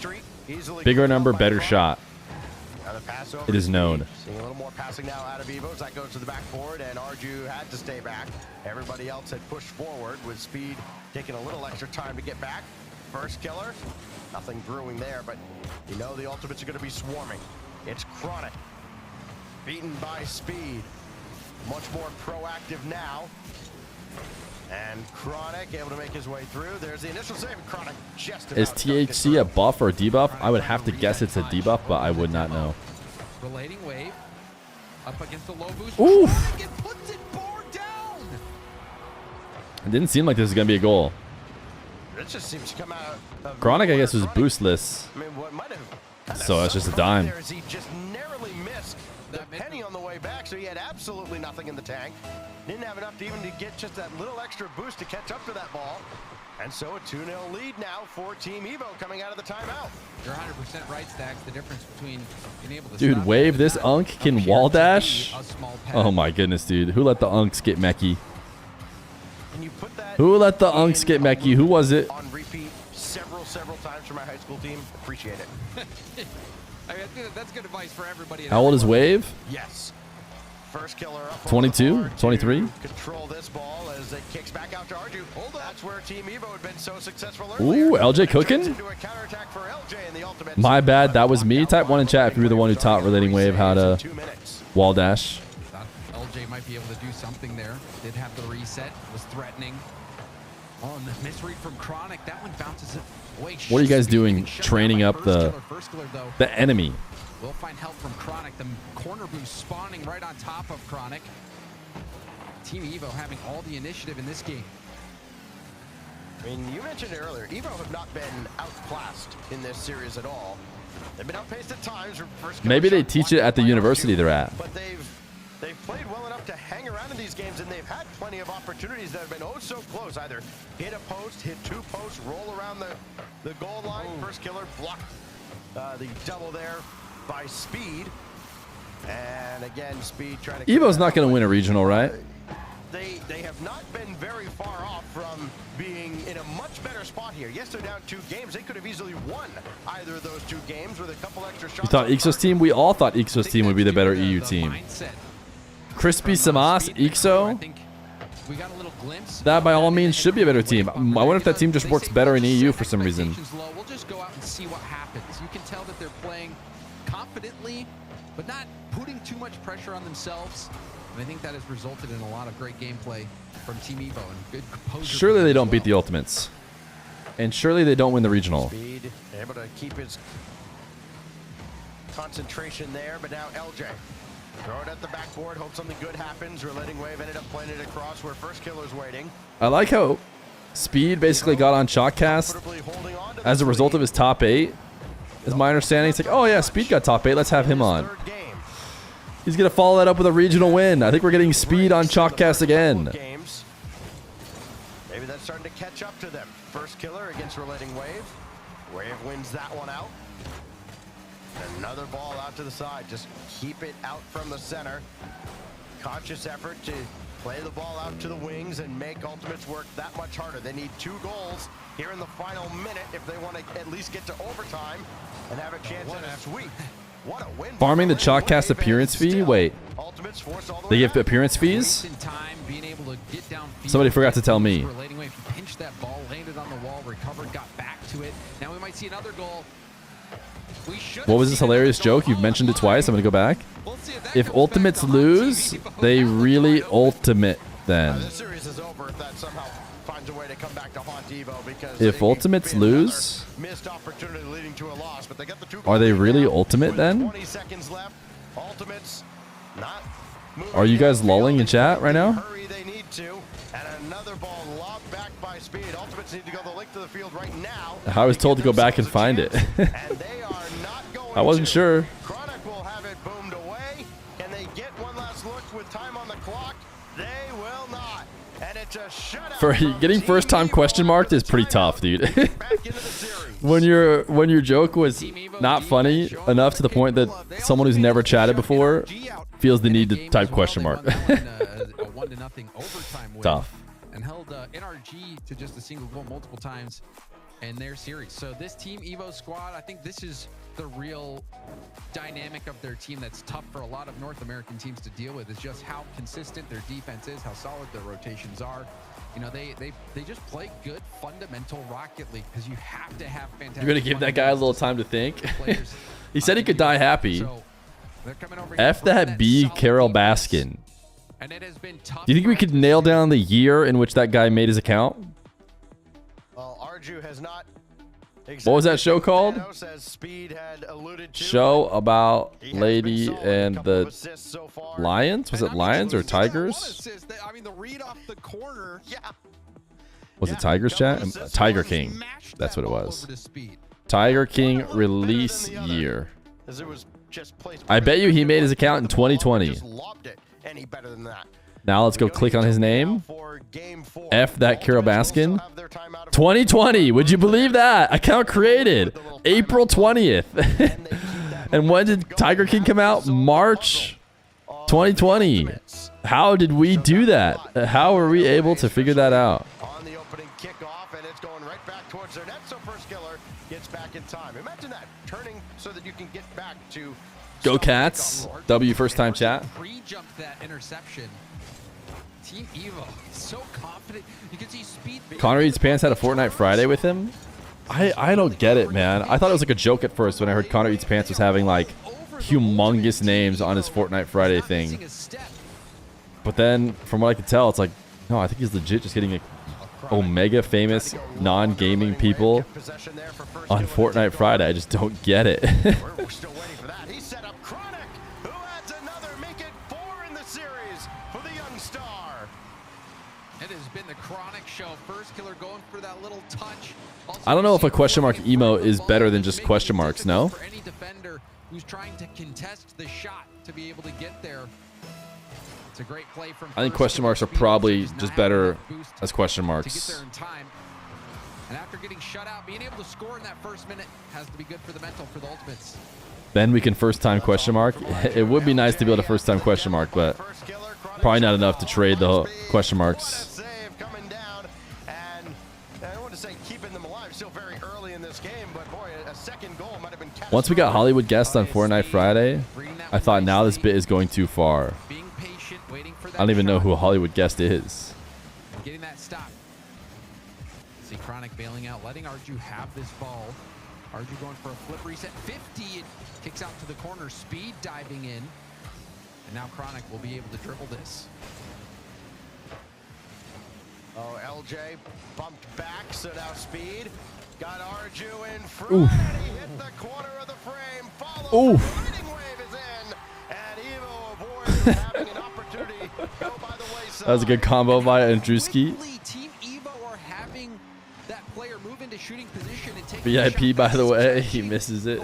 Bigger number, better shot. It is known. Seeing a little more passing now out of Evo. That goes to the backboard, and Arju had to stay back. Everybody else had pushed forward with Speed taking a little extra time to get back. First Killer, nothing brewing there, but you know the Ultimates are going to be swarming. It's Chronic, beaten by Speed. Much more proactive now. And Chronic able to make his way through. There's the initial save. Chronic just about Is THC a buff or a debuff? I would have to guess it's a debuff, but I would not know. Relating Wave up against the low boost. Oof. Chronic puts it far down. It didn't seem like this was going to be a goal. It just seems to come out of Chronic, I guess, was Chronic. boostless. I mean, what might have So that's just a dime. there is he just narrowly missed the penny on the way back, so he had absolutely nothing in the tank. Didn't have enough to even to get just that little extra boost to catch up to that ball. And so a 2-0 lead now for Team Evo coming out of the timeout. You're 100% right, Stacks. The difference between being able to Dude, stop Wave, it this and Unk not can appear wall to be dash? a small pad. Oh my goodness, dude. Who let the Unks get Mechie? And you put that Who let the Unks get Mechie? Who was it? on repeat several times for my high school team. Appreciate it. I mean, that's good advice for everybody. How old is Wave? Yes. First Killer up 22? 23? control this ball as it kicks back out to Arju. That's where Team Evo had been so successful Ooh, LJ cooking? into a counterattack for LJ in the Ultimates. My bad, that was me. Type 1 in chat if you were the one who taught Relating Wave how to wall dash. Thought LJ might be able to do something there. Did have the reset. Was threatening. Oh, and the misread from Chronic. That one bounces away. What are you guys Speed doing? getting shut down Training by up the First Killer, though. enemy. We'll find help from Chronic. The corner boost spawning right on top of Chronic. Team Evo having all the initiative in this game. I mean, you mentioned it earlier. Evo have not been outclassed in this series at all. They've been outpaced at times. Maybe they teach it at the university they're at. But they've played well enough to hang around in these games, and they've had plenty of opportunities that have been oh so close. Either hit a post, hit two posts, roll around the goal line. First Killer blocked the double there by Speed. And again, Speed trying to... Evo's not going to win a regional, right? They have not been very far off from being in a much better spot here. Yes, they're down 2 games. They could have easily won either of those 2 games with a couple extra shots. You thought Ixo's team? We all thought Ixo's team would be the better EU team. Crispy Samas, Ixo? We got a little glimpse. That by all means should be a better team. I wonder if that team just works better in EU for some reason. We'll just go out and see what happens. You can tell that they're playing confidently, but not putting too much pressure on themselves. And I think that has resulted in a lot of great gameplay from Team Evo and good composure. Surely they don't beat the Ultimates. And surely they don't win the regional. Speed able to keep his concentration there, but now LJ. Throw it at the backboard, hope something good happens. Relating Wave ended up playing it across where First Killer's waiting. I like how Speed basically got on Shotcast as a result of his top 8. Is my understanding. It's like, oh yeah, Speed got top 8. Let's have him on. He's going to follow that up with a regional win. I think we're getting Speed on Chalkcast again. Maybe that's starting to catch up to them. First Killer against Relating Wave. Wave wins that one out. Another ball out to the side. Just keep it out from the center. Conscious effort to play the ball out to the wings and make Ultimates work that much harder. They need 2 goals here in the final minute if they want to at least get to overtime and have a chance at a sweep. What a win. Farming the Chalkcast appearance fee? Wait. They give appearance fees? Somebody forgot to tell me. Pinched that ball, landed on the wall, recovered, got back to it. Now we might see another goal. What was this hilarious joke? You've mentioned it twice. I'm going to go back. If Ultimates lose, they really ultimate then. The series is over if that somehow finds a way to come back to haunt Evo because If Ultimates lose, missed opportunity leading to a loss, but they got the 2 are they really ultimate then? 20 seconds left. Ultimates not Are you guys lulling in chat right now? hurry they need to. And another ball lobbed back by Speed. Ultimates need to go the length of the field right now. I was told to go back and find it. I wasn't sure. Chronic will have it boomed away. Can they get one last look with time on the clock? They will not. And it's a shutout. For getting first time question marked is pretty tough, dude. when your joke was not funny enough to the point that someone who's never chatted before feels the need to type question mark. A 1-0 overtime win. Tough. And held NRG to just a single goal multiple times in their series. So this Team Evo squad, I think this is the real dynamic of their team that's tough for a lot of North American teams to deal with, is just how consistent their defense is, how solid their rotations are. You know, they just play good fundamental Rocket League because you have to have fantastic. You're gonna give that guy a little time to think. He said he could die happy. F that B Carol Baskin. And it has been tough. Do you think we could nail down the year in which that guy made his account? Well, Arju has not. What was that show called? Show about Lady and the Lions? Was it Lions or Tigers? I mean, the read off the corner. Yeah. Was it Tigers chat? Tiger King. That's what it was. Tiger King release year. I bet you he made his account in 2020. Any better than that. Now let's go click on his name. F that Carol Baskin. 2020. Would you believe that? Account created April 20th. And when did Tiger King come out? March 2020. How did we do that? How were we able to figure that out? On the opening kickoff, and it's going right back towards their net. So first killer gets back in time. Imagine that, turning so that you can get back to. Go Cats. W first time chat. Pre-jumped that interception. Team Evo, so confident. You can see Speed. Connor Eats Pants had a Fortnite Friday with him. I don't get it, man. I thought it was like a joke at first when I heard Connor Eats Pants was having like humongous names on his Fortnite Friday thing. But then, from what I could tell, it's like, no, I think he's legit just getting like Omega famous non-gaming people on Fortnite Friday. I just don't get it. We're still waiting for that. He set up Chronic, who adds another, make it 4 in the series for the young star. It has been the Chronic show. First killer going for that little touch. I don't know if a question mark emo is better than just question marks, no? For any defender who's trying to contest the shot to be able to get there. It's a great play from. I think question marks are probably just better as question marks. To get there in time. And after getting shut out, being able to score in that first minute has to be good for the mental for the Ultimates. Then we can first time question mark. It would be nice to be able to first time question mark, but probably not enough to trade the question marks. Once we got Hollywood guests on Fortnite Friday, I thought now this bit is going too far. I don't even know who a Hollywood guest is. Getting that stop. See Chronic bailing out, letting Arju have this ball. Arju going for a flip reset. 50. It kicks out to the corner. Speed diving in. And now Chronic will be able to dribble this. Oh, LJ bumped back, so now Speed got Arju in front. And he hit the corner of the frame. Follow. Riding wave is in. And Evo avoids having an opportunity. Go by the wayside. That was a good combo by Andruski. Team Evo are having that player move into shooting position and take VIP, by the way, he misses it.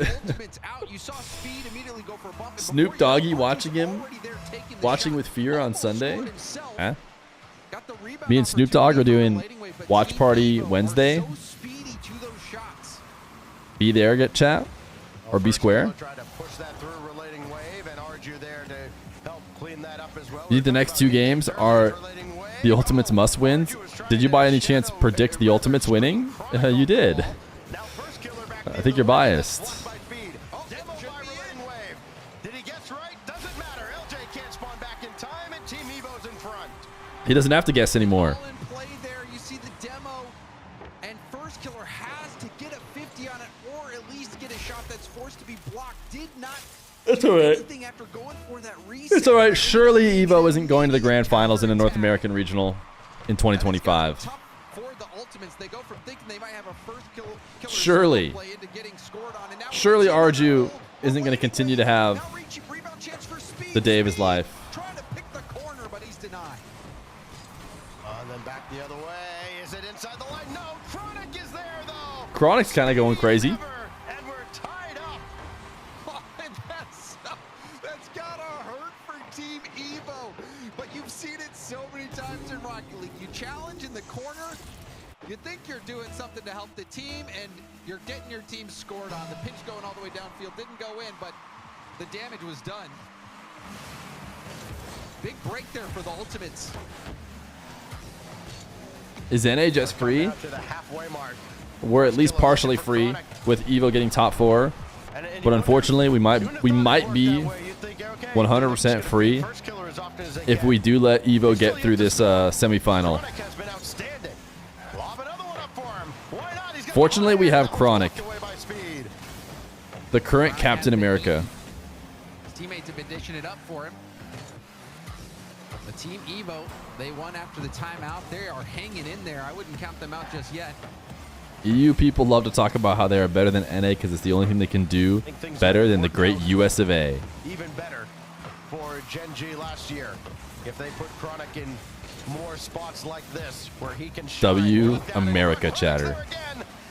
out. You saw Speed immediately go for a bump. Snoop Doggy watching him, watching with Fear on Sunday. Huh? Me and Snoop Dogg are doing watch party Wednesday. Be there, get chat, or be square. Try to push that through relating wave, and Arju there to help clean that up as well. You think the next 2 games are the Ultimates must-wins? Did you by any chance predict the Ultimates winning? You did. I think you're biased. Did he guess right? Doesn't matter. LJ can't spawn back in time, and Team Evo's in front. He doesn't have to guess anymore. All in play there. You see the demo, and First Killer has to get a 50 on it, or at least get a shot that's forced to be blocked. Did not. It's all right. After going for that reset. It's all right. Surely Evo isn't going to the Grand Finals in a North American Regional in 2025. For the Ultimates, they go from thinking they might have a first killer Surely. play into getting scored on, and now Surely Arju isn't going to continue to have the day of his life. trying to pick the corner, but he's denied. And then back the other way. Is it inside the line? No. Chronic is there though. Chronic's kind of going crazy. And we're tied up. That's gotta hurt for Team Evo, but you've seen it so many times in Rocket League. You challenge in the corner, you think you're doing something to help the team, and you're getting your team scored on. The pitch going all the way downfield didn't go in, but the damage was done. Big break there for the Ultimates. Is NA just free? To the halfway mark. We're at least partially free with Evo getting top 4, but unfortunately we might be 100% free if we do let Evo get through this semifinal. Fortunately, we have Chronic, the current Captain America. His teammates have been dishing it up for him. The Team Evo, they won after the timeout. They are hanging in there. I wouldn't count them out just yet. EU people love to talk about how they are better than NA because it's the only thing they can do better than the great US of A. Even better for Gen G last year. If they put Chronic in more spots like this where he can shine. W America chatter.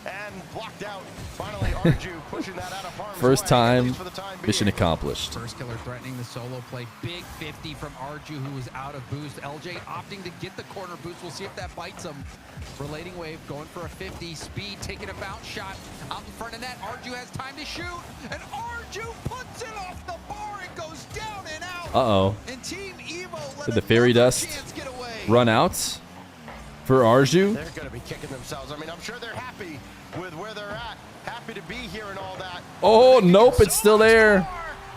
And blocked out. Finally, Arju pushing that out of harm's First way, time, at least for the time mission being. accomplished. First Killer threatening the solo play. Big 50 from Arju, who was out of boost. LJ opting to get the corner boost. We'll see if that bites him. Relating wave, going for a 50. Speed, taking a bounce shot out in front of net. Arju has time to shoot, and Arju puts it off the bar and goes down and out. Uh-oh. And Team Evo let Did the fairy dust run out for Arju? They're going to be kicking themselves. I mean, I'm sure they're happy with where they're at. Happy to be here and all that. Oh, nope, it's still there.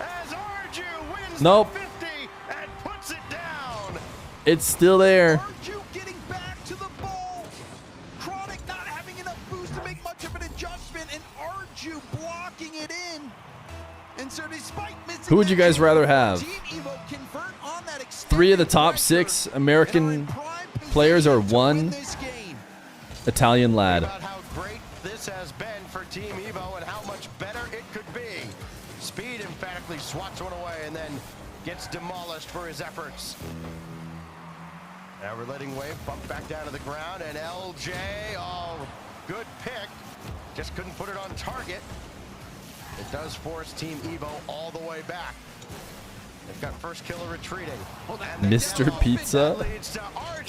As Arju wins Nope. the 50 and puts it down. It's still there. Arju getting back to the ball. Chronic not having enough boost to make much of an adjustment, and Arju blocking it in. And so despite missing, Who would you guys rather have? Team Evo convert on that 3 of the top 6 American players or 1 Italian lad? About how great this has been for Team Evo and how much better it could be. Speed emphatically swats one away and then gets demolished for his efforts. Now relating wave, bumped back down to the ground, and LJ, oh, good pick. Just couldn't put it on target. It does force Team Evo all the way back. They've got First Killer retreating. Mr. Pizza?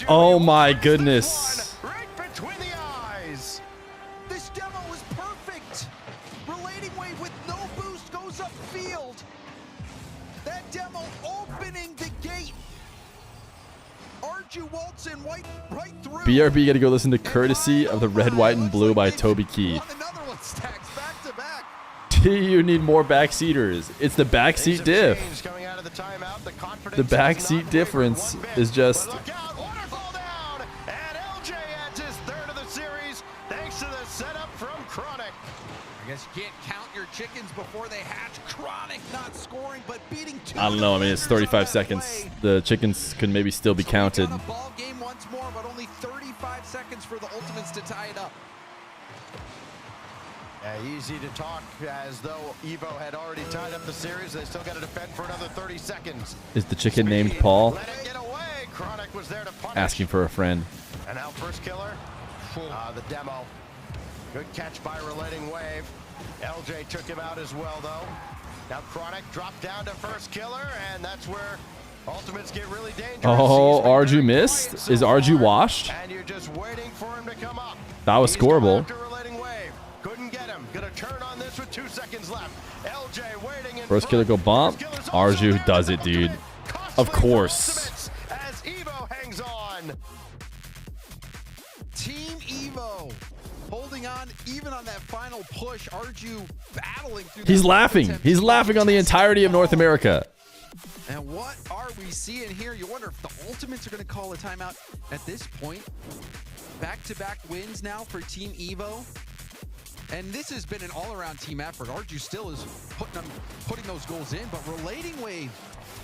Oh my goodness. Right between the eyes. This demo was perfect. Relating wave with no boost goes upfield. That demo opening the gate. Arju Walton right through. BRB got to go listen to Courtesy of the Red, White, and Blue by Toby Keith. Another one stacks back to back. Do you need more backseaters? It's the backseat diff. The backseat difference is just... Waterfall down, and LJ adds his 3rd of the series thanks to the setup from Chronic. I guess you can't count your chickens before they hatch. Chronic not scoring, but beating 2. I don't know. I mean, it's 35 seconds. The chickens could maybe still be counted. Ball game once more, but only 35 seconds for the Ultimates to tie it up. Easy to talk as though Evo had already tied up the series. They still got to defend for another 30 seconds. Is the chicken named Paul? Let it get away. Chronic was there to punish. Asking for a friend. And now First Killer. The demo. Good catch by Relating Wave. LJ took him out as well, though. Now Chronic dropped down to First Killer, and that's where Ultimates get really dangerous. Oh, Arju missed? Is Arju washed? And you're just waiting for him to come up. That was scoreable. Couldn't get him. Gonna turn on this with 2 seconds left. LJ waiting in First Killer go bump. Arju does it, dude. Of course. As Evo hangs on. Team Evo holding on even on that final push. Arju battling through. He's laughing. He's laughing on the entirety of North America. And what are we seeing here? You wonder if the Ultimates are going to call a timeout at this point. Back-to-back wins now for Team Evo. And this has been an all-around team effort. Arju still is putting those goals in, but Relating Wave,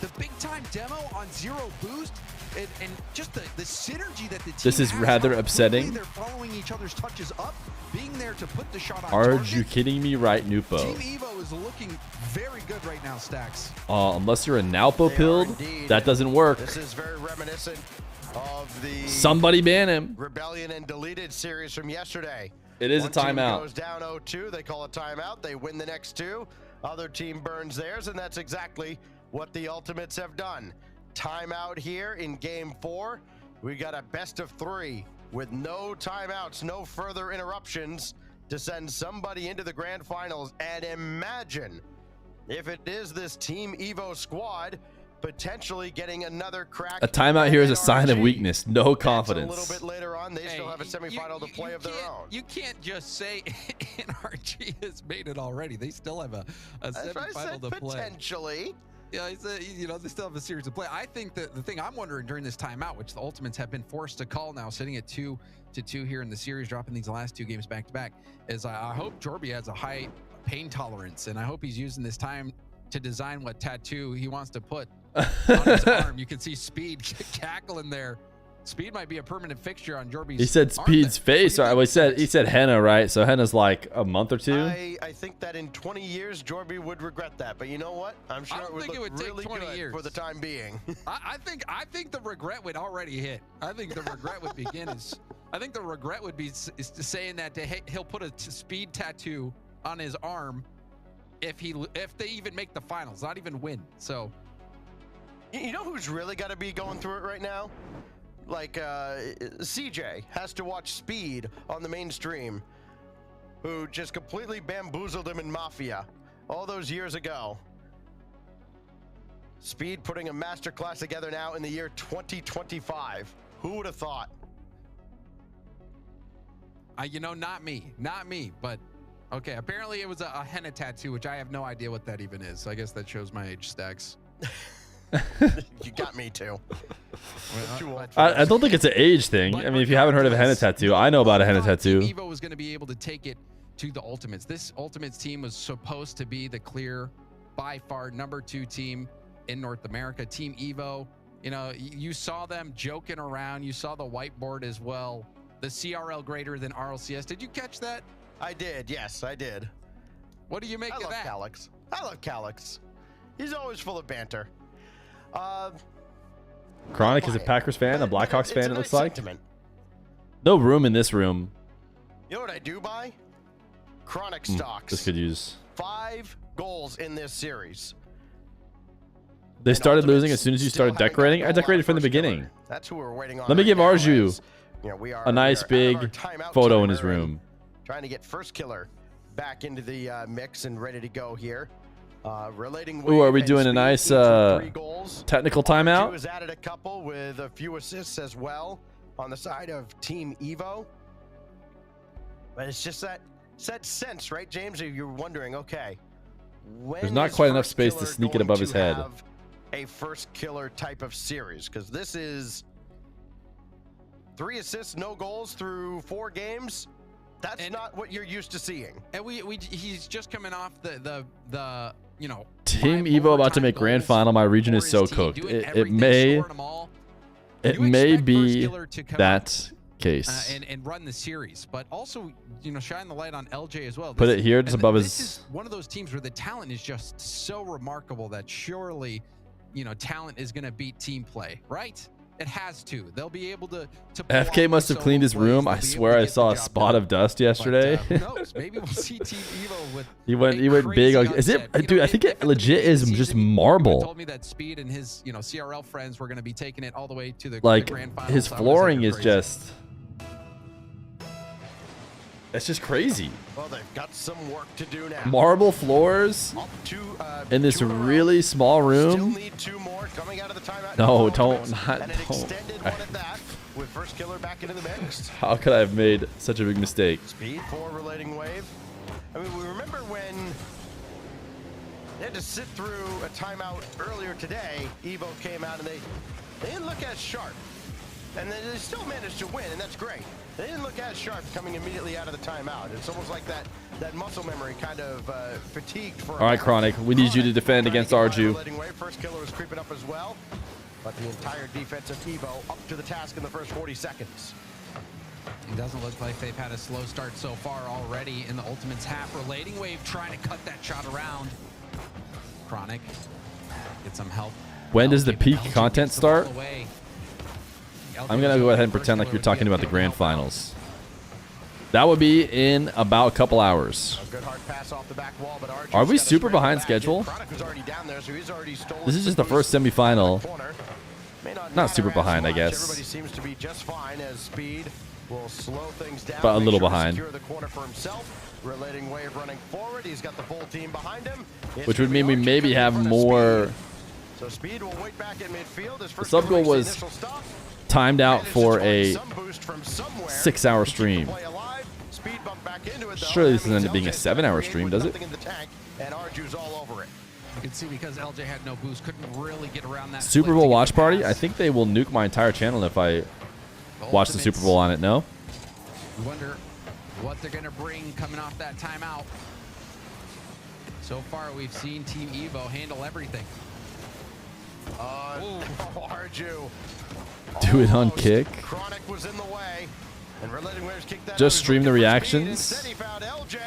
the big-time demo on zero boost, and just the synergy that the team This is has, rather how upsetting. quickly they're following each other's touches up, being there to put the shot on Are target. you kidding me right, Nupo? Team Evo is looking very good right now, Stacks. Unless you're a Naupo pilled, that doesn't work. This is very reminiscent of the Somebody ban him. Rebellion and Deleted series from yesterday. It is One a team timeout. goes down 0-2, they call a timeout, they win the next two. Other team burns theirs, and that's exactly what the Ultimates have done. Timeout here in game 4. We got a best of 3 with no timeouts, no further interruptions to send somebody into the grand finals. And imagine if it is this Team Evo squad potentially getting another crack. A timeout here is a sign of NRG. weakness. No That's confidence. a little bit later on, they still have a semifinal to play of their own. You can't just say NRG has made it already. They still have a That's what I semifinal said, to play. potentially. Yeah, they still have a series to play. I think that the thing I'm wondering during this timeout, which the Ultimates have been forced to call now, sitting at 2-2 here in the series, dropping these last 2 games back to back, is I hope Jorby has a high pain tolerance, and I hope he's using this time to design what tattoo he wants to put on his arm. You can see Speed cackling there. Speed might be a permanent fixture on Jorby's. He said Speed's face. Or he said Henna, right? So Henna's like a month or 2. I think that in 20 years, Jorby would regret that. But you know what? I'm sure it would look really good for the time being. I think the regret would already hit. I think the regret would begin I think the regret would be is saying that he'll put a Speed tattoo on his arm if they even make the finals, not even win. So you know who's really got to be going through it right now? Like CJ has to watch Speed on the mainstream, who just completely bamboozled him in Mafia all those years ago. Speed putting a masterclass together now in the year 2025. Who would have thought? Not me, but okay. Apparently it was a henna tattoo, which I have no idea what that even is. So I guess that shows my age, Stacks. You got me too. I don't think it's an age thing. I mean, if you haven't heard of a henna tattoo, I know about a henna tattoo. Evo was going to be able to take it to the Ultimates. This Ultimates team was supposed to be the clear, by far, #2 team in North America. Team Evo, you saw them joking around. You saw the whiteboard as well. The CRL greater than Rlcs. Did you catch that? I did. Yes, I did. What do you make of that? I love Calix. He's always full of banter. Chronic is a Packers fan, a Blackhawks fan, it looks like. Sentiment. No room in this room. You know what I do buy? Chronic stocks. This could use. 5 goals in this series. They started losing as soon as you started decorating. I decorated from the beginning. That's who we're waiting on. Let me give Arju we are a nice big photo in his room. Trying to get first killer back into the mix and ready to go here. Relating. Ooh, are we doing a nice technical timeout? Has added a couple with a few assists as well on the side of Team Evo. But it's just that sense, right, James? You're wondering, okay, when there's not quite enough space to sneak it above his head. A first killer type of series, because this is 3 assists, no goals through 4 games. That's not what you're used to seeing. And he's just coming off the Team Evo about to make grand final. My region is so cooked. It may be that case. And run the series, but also shine the light on LJ as well. Put it here just above his. This is one of those teams where the talent is just so remarkable that surely talent is going to beat team play, right? It has to. They'll be able to FK must have cleaned his room. I swear I saw a spot of dust yesterday. Who knows? Maybe we'll see Team Evo with. He went big. Is it, dude? I think it legit is just marble. He told me that Speed and his CRL friends were going to be taking it all the way to the like grand final. his flooring is just. That's just crazy. Well, they've got some work to do now. Marble floors in this really small Still room. need 2 more coming out of the timeout. No, don't. And an extended one at that, with first killer back into the mix. How could I have made such a big mistake? Speed for relating wave. I mean, we remember when they had to sit through a timeout earlier today. Evo came out and they didn't look as sharp. And they still managed to win, and that's great. They didn't look as sharp coming immediately out of the timeout. It's almost like that muscle memory kind of fatigued for. All right, Chronic, we need you to defend against Arju. First killer was creeping up as well, but the entire defense of Evo up to the task in the first 40 seconds. It doesn't look like they've had a slow start so far already in the Ultimate's half. Relating wave trying to cut that shot around. Chronic, get some help. When does the peak content start? I'm going to go ahead and pretend like you're talking about the grand finals. That would be in about a couple hours. Are we super behind schedule? This is just the first semifinal. Not super behind, I guess. Everybody seems to be just fine as Speed will slow things down. But a little behind. Secure the corner for himself. Relating wave running forward. He's got the full team behind him. Which would mean we maybe have more. So Speed will wait back in midfield. The sub goal was timed out for a 6-hour stream. Surely this doesn't end up being a 7-hour stream, does it? And Arju's all over it. You can see because LJ had no boost, couldn't really get around that. Super Bowl watch party? I think they will nuke my entire channel if I watch the Super Bowl on it, no? I wonder what they're going to bring coming off that timeout. So far, we've seen Team Evo handle everything. Arju. Do it on kick. Chronic was in the way. And Relating Waves kicked that Just out. stream the reactions. Instead, he found LJ,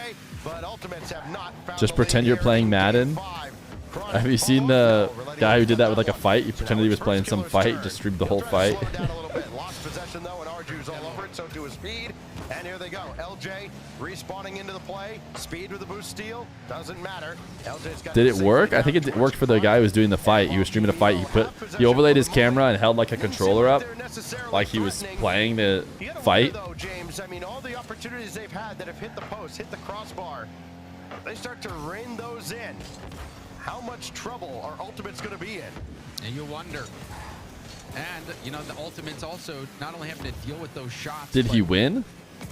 but Ultimates have not found Just the pretend lead you're here playing in Madden. Game 5. Chronic Have you seen the guy who did that with like a fight? He pretended he was playing some fight, just streamed the whole fight. Slowed down a little bit. Lost possession though, and Arju's all over it. So to his Speed, and here they go. LJ respawning into the play. Speed with a boost steal doesn't matter. LJ's got. Did it work? I think it worked for the guy who was doing the fight. He was streaming a fight. He overlaid his camera and held like a controller up, like he was playing the fight. Though, James, I mean, all the opportunities they've had that have hit the post, hit the crossbar, they start to rein those in. How much trouble are Ultimates going to be in? And you wonder. And, you know, the Ultimates also not only having to deal with those shots. Did he win?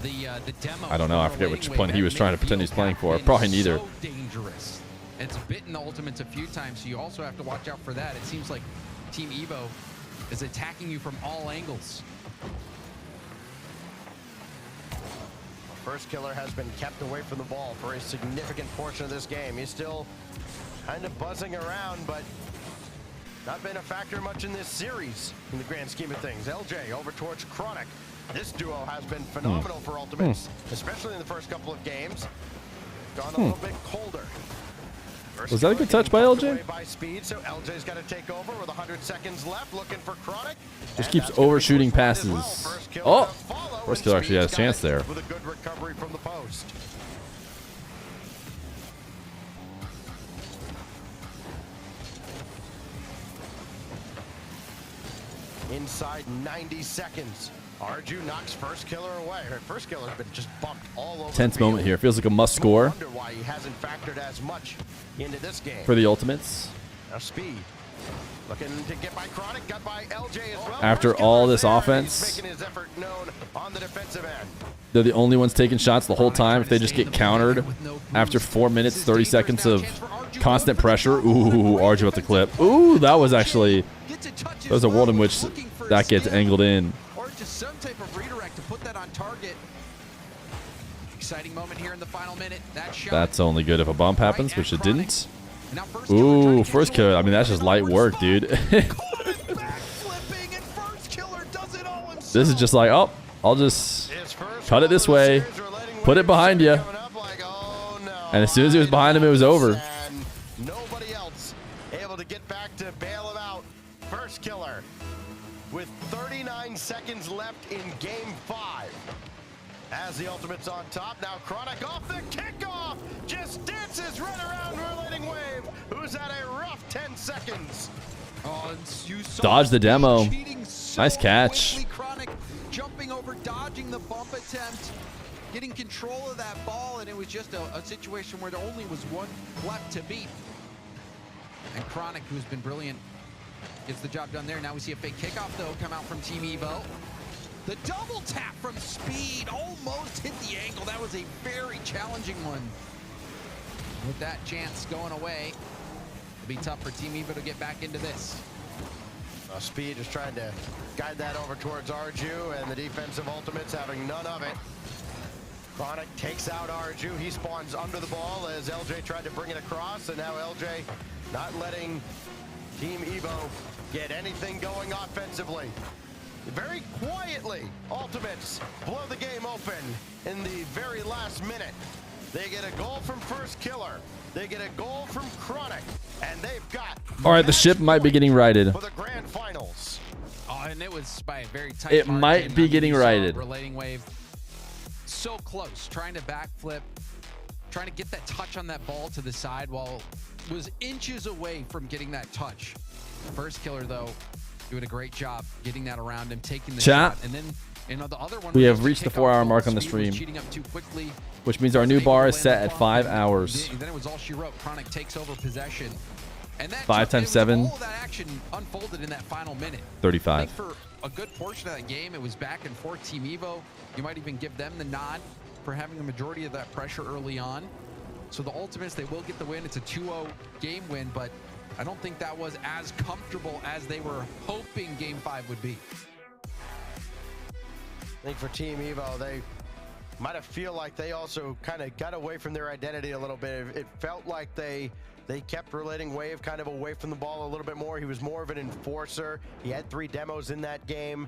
The demo. I don't know. I forget which point he was trying to pretend he's playing for. Probably neither. So dangerous. It's bitten the Ultimates a few times, so you also have to watch out for that. It seems like Team Evo is attacking you from all angles. First killer has been kept away from the ball for a significant portion of this game. He's still kind of buzzing around, but not been a factor much in this series in the grand scheme of things. LJ over towards Chronic. This duo has been phenomenal for Ultimates, especially in the first couple of games. Gone a little bit colder. Was that a good touch by LJ? By Speed, so LJ's got to take over with 100 seconds left, looking for Chronic. Just keeps overshooting passes. Oh! First killer actually has a chance there. With a good recovery from the post. Inside 90 seconds. Arju knocks first killer away. Her first killer's been just bumped all over. Tense moment here. Feels like a must score wonder why he hasn't factored as much into this game. for the Ultimates. Now Speed looking to get by Chronic, got by LJ as well. After all this offense, He's making his effort known on the defensive end. they're the only ones taking shots the whole time. If they just get countered after 4 minutes, 30 seconds of constant pressure. Ooh, Arju at the clip. Ooh, that was actually... There's a world in which that gets angled in. Or just some type of redirect to put that on target. Exciting moment here in the final minute. That shot. That's only good if a bump happens, which it didn't. Ooh, first killer. I mean, that's just light work, dude. This is just like, oh, I'll just cut it this way, put it behind you. And as soon as it was behind him, it was over. Nobody else able to get back to bail him out. First killer with 39 seconds left in game 5. As the Ultimate's on top, now Chronic off the kickoff, just dances right around Relating Wave, who's at a rough 10 seconds. Dodge the demo. Nice catch. Chronic jumping over, dodging the bump attempt. getting control of that ball, and it was just a situation where there only was one left to beat. And Chronic, who's been brilliant, gets the job done there. Now we see a fake kickoff, though, come out from Team Evo. The double tap from Speed almost hit the ankle. That was a very challenging one. With that chance going away, it'll be tough for Team Evo to get back into this. Speed is trying to guide that over towards Arju, and the defensive ultimates having none of it. Chronic takes out Arju. He spawns under the ball as LJ tried to bring it across, and now LJ not letting Team Evo get anything going offensively. Very quietly, ultimates blow the game open in the very last minute. They get a goal from First Killer. They get a goal from Chronic, and they've got. All right, the ship might be getting righted. For the grand finals. Oh, and it was by a very tight It margin. might be getting righted. Relating wave, so close, trying to backflip, trying to get that touch on that ball to the side while was inches away from getting that touch. First Killer, though, doing a great job getting that around him, taking the Chat. shot, and then the other one. We have reached the 4-hour mark on the stream, cheating up too quickly, which means our new bar is set at 5 hours. Then it was all she wrote. Chronic takes over possession, and that 5 times 7. all that action unfolded in that final minute. 35. I think for a good portion of that game, it was back and forth. Team Evo, you might even give them the nod for having the majority of that pressure early on. So the Ultimates, they will get the win. It's a 2-0 game win, but I don't think that was as comfortable as they were hoping Game 5 would be. I think for Team Evo, they might have feel like they also kind of got away from their identity a little bit. It felt like they kept relating Wave kind of away from the ball a little bit more. He was more of an enforcer. He had 3 demos in that game.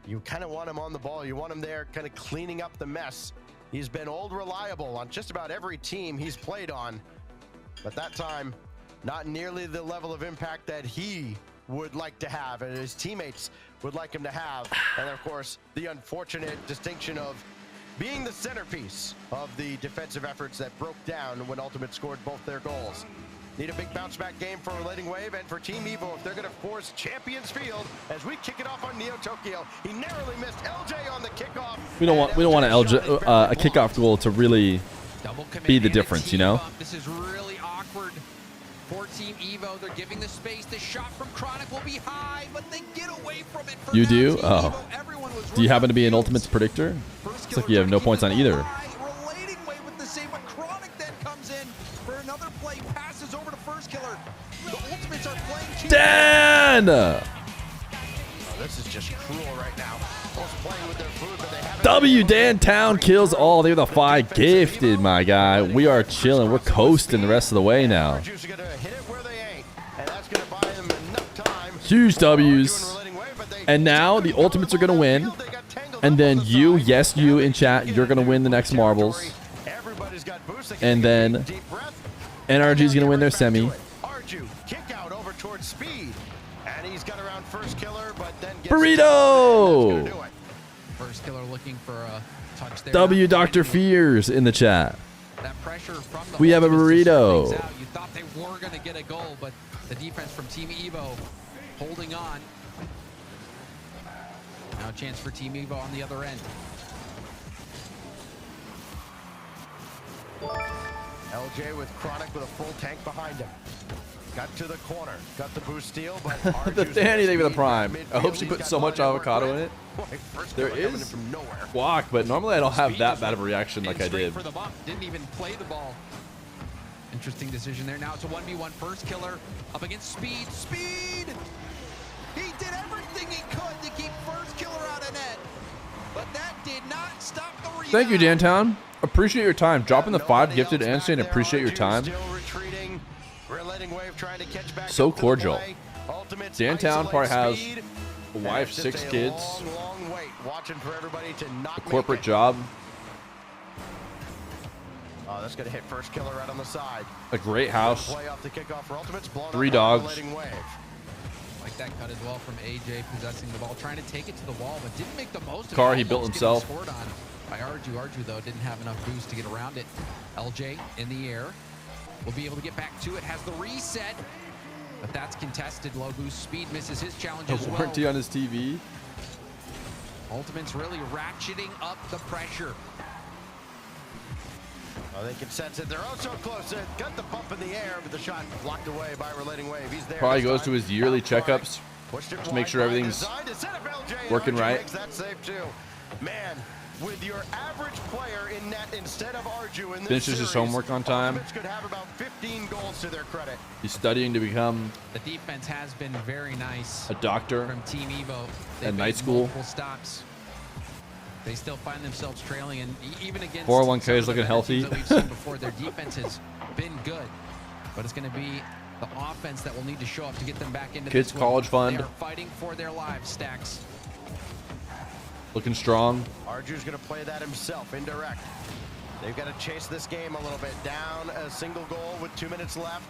You kind of want him on the ball. You want him there kind of cleaning up the mess. He's been old reliable on just about every team he's played on. But that time, not nearly the level of impact that he would like to have and his teammates would like him to have. And of course, the unfortunate distinction of being the centerpiece of the defensive efforts that broke down when Ultimate scored both their goals. Need a big bounce back game for Relating Wave and for Team Evo if they're going to force Champions Field as we kick it off on Neo Tokyo. He narrowly missed LJ on the kickoff. We don't want a kickoff goal to really be the difference, you know? This is really awkward for Team Evo. They're giving the space. The shot from Chronic will be high, but they get away from it. You do? Oh. Do you happen to be an Ultimates predictor? Looks like you have no points on either. Relating Wave with the save, but Chronic then comes in for another play, passes over to First Killer. The Ultimates are playing. Dan! Oh, this is just cruel right now. Both playing with their food, but they haven't. W Dan Town kills all. They're the 5 gifted, my guy. We are chilling. We're coasting the rest of the way now. Huge W's. And now the Ultimates are going to win. And then you, yes, you in chat, you're going to win the next marbles. And then NRG is going to win their semi. Burrito! First Killer looking for a touch there. W Dr. Feers in the chat. That pressure from the We have a burrito. You thought they were going to get a goal, but the defense from Team Evo holding on. Now a chance for Team Evo on the other end. LJ with Chronic with a full tank behind him. Got to the corner. Got the boost steal, but The Danny thing with the prime. I hope she put so much avocado in it. There is guac, but normally I don't have that bad of a reaction like I did. For the bump. Didn't even play the ball. Interesting decision there. Now it's a 1v1 First Killer up against Speed. Speed! He did everything he could to keep First Killer out of net. But that did not stop the rebound. Thank you, Dantown. Appreciate your time. Dropping the 5 gifted and saying appreciate your time. So cordial. Dantown probably has a wife, 6 kids, a corporate job, Oh, that's going to hit First Killer right on the side. a great house, 3 dogs. Like that cut as well from AJ possessing the ball, trying to take it to the wall, but didn't make the most of it. Car he built Almost himself. getting scored on by Arju. Arju, though, didn't have enough boost to get around it. LJ in the air. Will be able to get back to it. Has the reset, but that's contested. Low boost. Speed misses his challenge as well. Warranty on his TV. Ultimate's really ratcheting up the pressure. Oh, they can sense it. They're oh so close. It got the bump in the air, but the shot blocked away by Relating Wave. He's there. Probably goes to his yearly checkups to make sure everything's working right. That save too. Man, with your average player in net instead of Arju in this Finishes series, his homework on time. Ultimates could have about 15 goals to their credit. He's studying to become The defense has been very nice a doctor from Team Evo. at night made school. multiple stops. They still find themselves trailing, and even against 401k some is of the looking better healthy. teams that we've seen before, their defense has been good, but it's going to be the offense that will need to show up to get them back into Kids this college one. fund. They are fighting for their lives, Stacks. Looking strong. Arju's going to play that himself, indirect. They've got to chase this game a little bit. Down a single goal with 2 minutes left.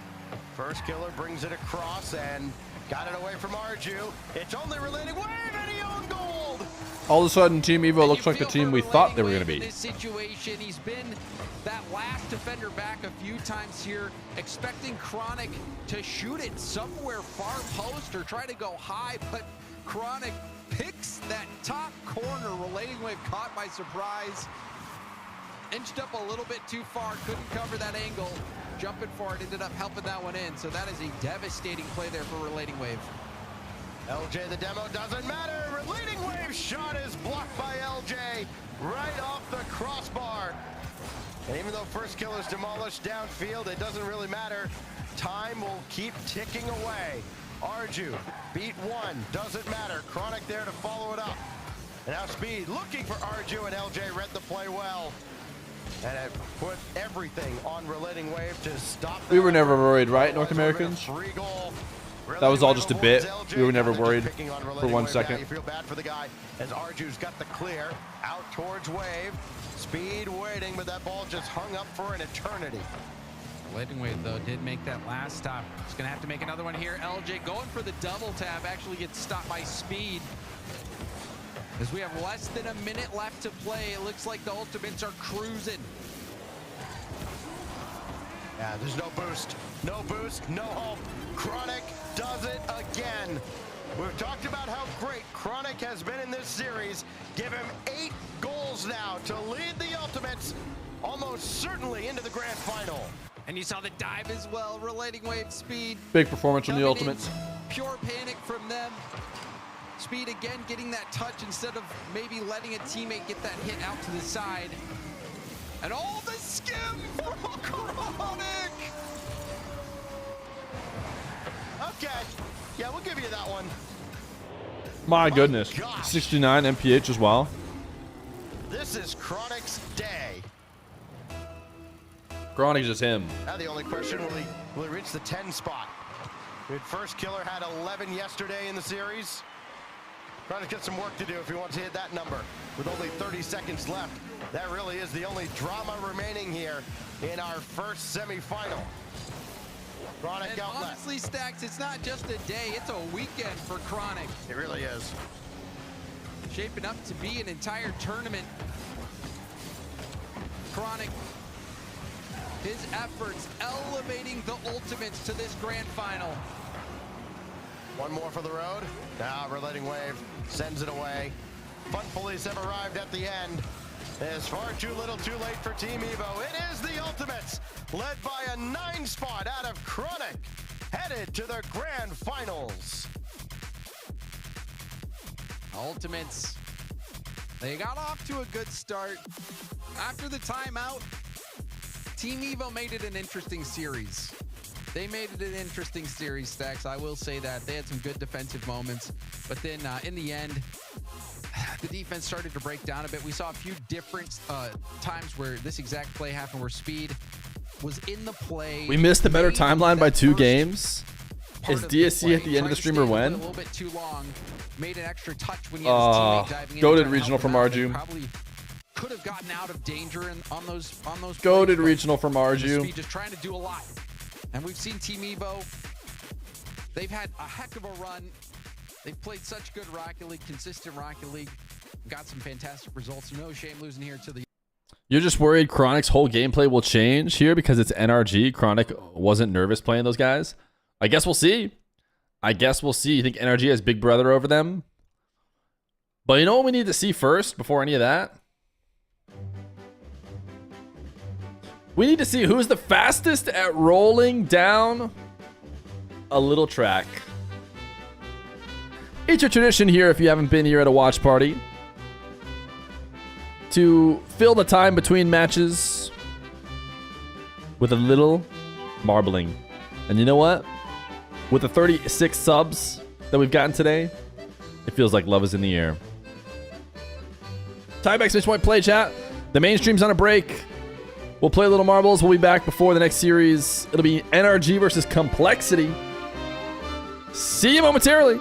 First killer brings it across and got it away from Arju. It's only Relating Wave and he owned gold. All of a sudden, Team Evo looks like the team we thought they were going to In be. this situation, he's been that last defender back a few times here, expecting Chronic to shoot it somewhere far post or try to go high, but Chronic picks that top corner. Relating Wave caught by surprise. Inched up a little bit too far, couldn't cover that angle. Jumping for it, ended up helping that one in. So that is a devastating play there for Relating Wave. LJ, the demo doesn't matter. Relating Wave shot is blocked by LJ right off the crossbar. And even though first kill is demolished downfield, it doesn't really matter. Time will keep ticking away. Arju beat one, doesn't matter. Chronic there to follow it up. And now Speed looking for Arju, and LJ read the play well. And it put everything on Relating Wave to stop. We were never worried, right, North Americans? That was all just a bit. We were never worried for 1 second. You feel bad for the guy as Arju's got the clear out towards Wave. Speed waiting, but that ball just hung up for an eternity. Relating Wave, though, did make that last stop. He's going to have to make another one here. LJ going for the double tap, actually gets stopped by Speed. As we have less than a minute left to play, it looks like the Ultimates are cruising. Yeah, there's no boost, no hope. Chronic does it again. We've talked about how great Chronic has been in this series. Give him 8 goals now to lead the Ultimates almost certainly into the grand final. And you saw the dive as well. Relating Wave, Speed. Big performance from the Coming Ultimates. in, pure panic from them. Speed again getting that touch instead of maybe letting a teammate get that hit out to the side. And all the skim from Chronic. Okay, yeah, we'll give you that one. My goodness. 69 MPH as well. This is Chronic's day. Chronic's just him. Now the only question, will he reach the 10 spot? His first killer had 11 yesterday in the series. Chronic's got some work to do if he wants to hit that number. With only 30 seconds left, that really is the only drama remaining here in our first semifinal. Chronic And outlet. honestly, Stacks, it's not just a day, it's a weekend for Chronic. It really is. Shaping up to be an entire tournament. Chronic, his efforts elevating the Ultimates to this grand final. One more for the road. Now Relating Wave sends it away. Fun Police have arrived at the end. It's far too little too late for Team Evo. It is the Ultimates, led by a 9 spot out of Chronic, headed to the grand finals. Ultimates, they got off to a good start. After the timeout, Team Evo made it an interesting series. They made it an interesting series, Stacks. I will say that. They had some good defensive moments. But then in the end, the defense started to break down a bit. We saw a few different times where this exact play happened, where Speed was in the play. We missed the better timeline by 2 games. Is DSC at the end of the stream or when? A little bit too long. Made an extra touch when he had his teammate diving in. Goated regional from Arju. Probably could have gotten out of danger on those Goated regional from Arju. Speed just trying to do a lot. And we've seen Team Evo. They've had a heck of a run. They've played such good Rocket League, consistent Rocket League. Got some fantastic results. No shame losing here to the... You're just worried Chronic's whole gameplay will change here because it's NRG. Chronic wasn't nervous playing those guys. I guess we'll see. You think NRG has Big Brother over them? But you know what we need to see first before any of that? We need to see who's the fastest at rolling down a little track. It's a tradition here, if you haven't been here at a watch party, to fill the time between matches with a little marbling. And you know what? With the 36 subs that we've gotten today, it feels like love is in the air. Tieback Switch Point play chat. The mainstream's on a break. We'll play a little marbles. We'll be back before the next series. It'll be NRG versus Complexity. See you momentarily.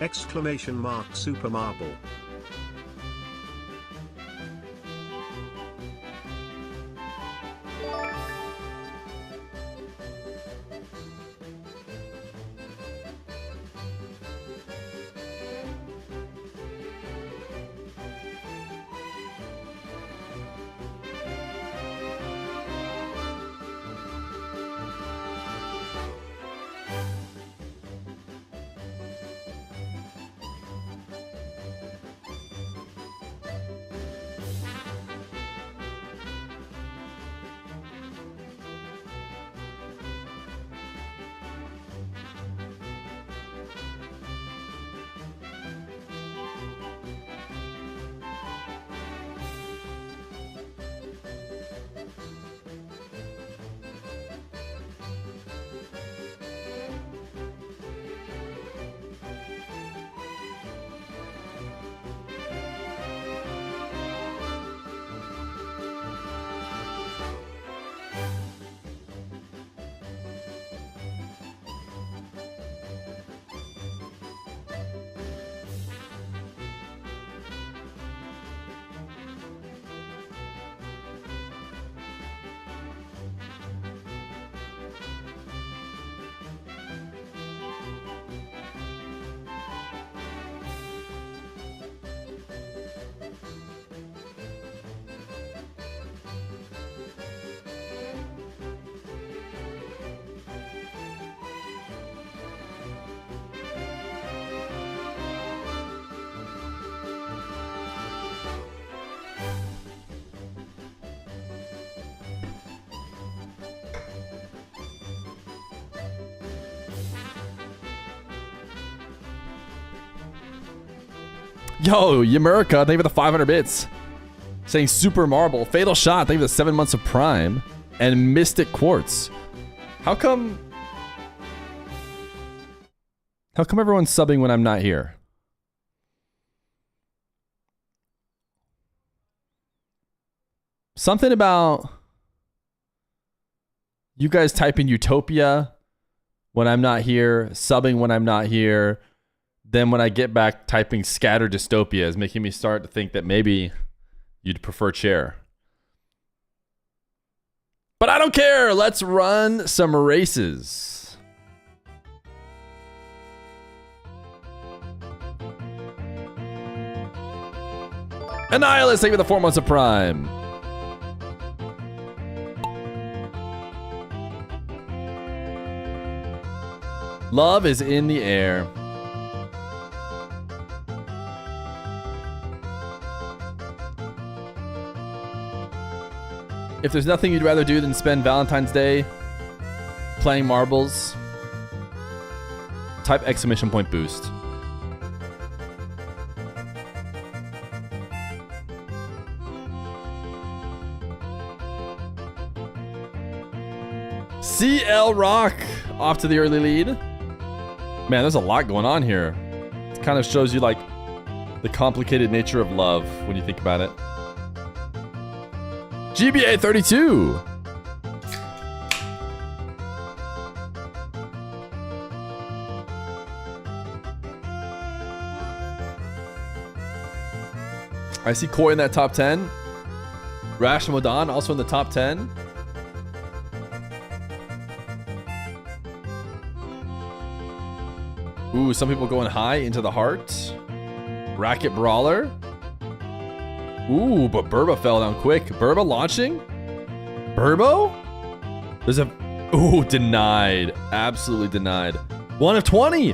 Exclamation mark Super Marble. Yo, Yamurka, thank you for the 500 bits. Saying Super Marble. Fatal Shot, thank you for the 7 months of Prime. And Mystic Quartz. How come everyone's subbing when I'm not here? Something about You guys type in Utopia when I'm not here, subbing when I'm not here. Then when I get back, typing Scatter Dystopia is making me start to think that maybe you'd prefer chair. But I don't care. Let's run some races. Annihilus, thank you for the 4 months of Prime. Love is in the air. If there's nothing you'd rather do than spend Valentine's Day playing marbles, type exclamation point boost. CL Rock off to the early lead. Man, there's a lot going on here. It kind of shows you like the complicated nature of love when you think about it. GBA 32. I see Koi in that top 10. Rash and Modan also in the top 10. Ooh, some people going high into the heart. Racket Brawler. Ooh, but Burba fell down quick. Burba launching? Burbo? There's a... Ooh, denied. Absolutely denied. 1 of 20.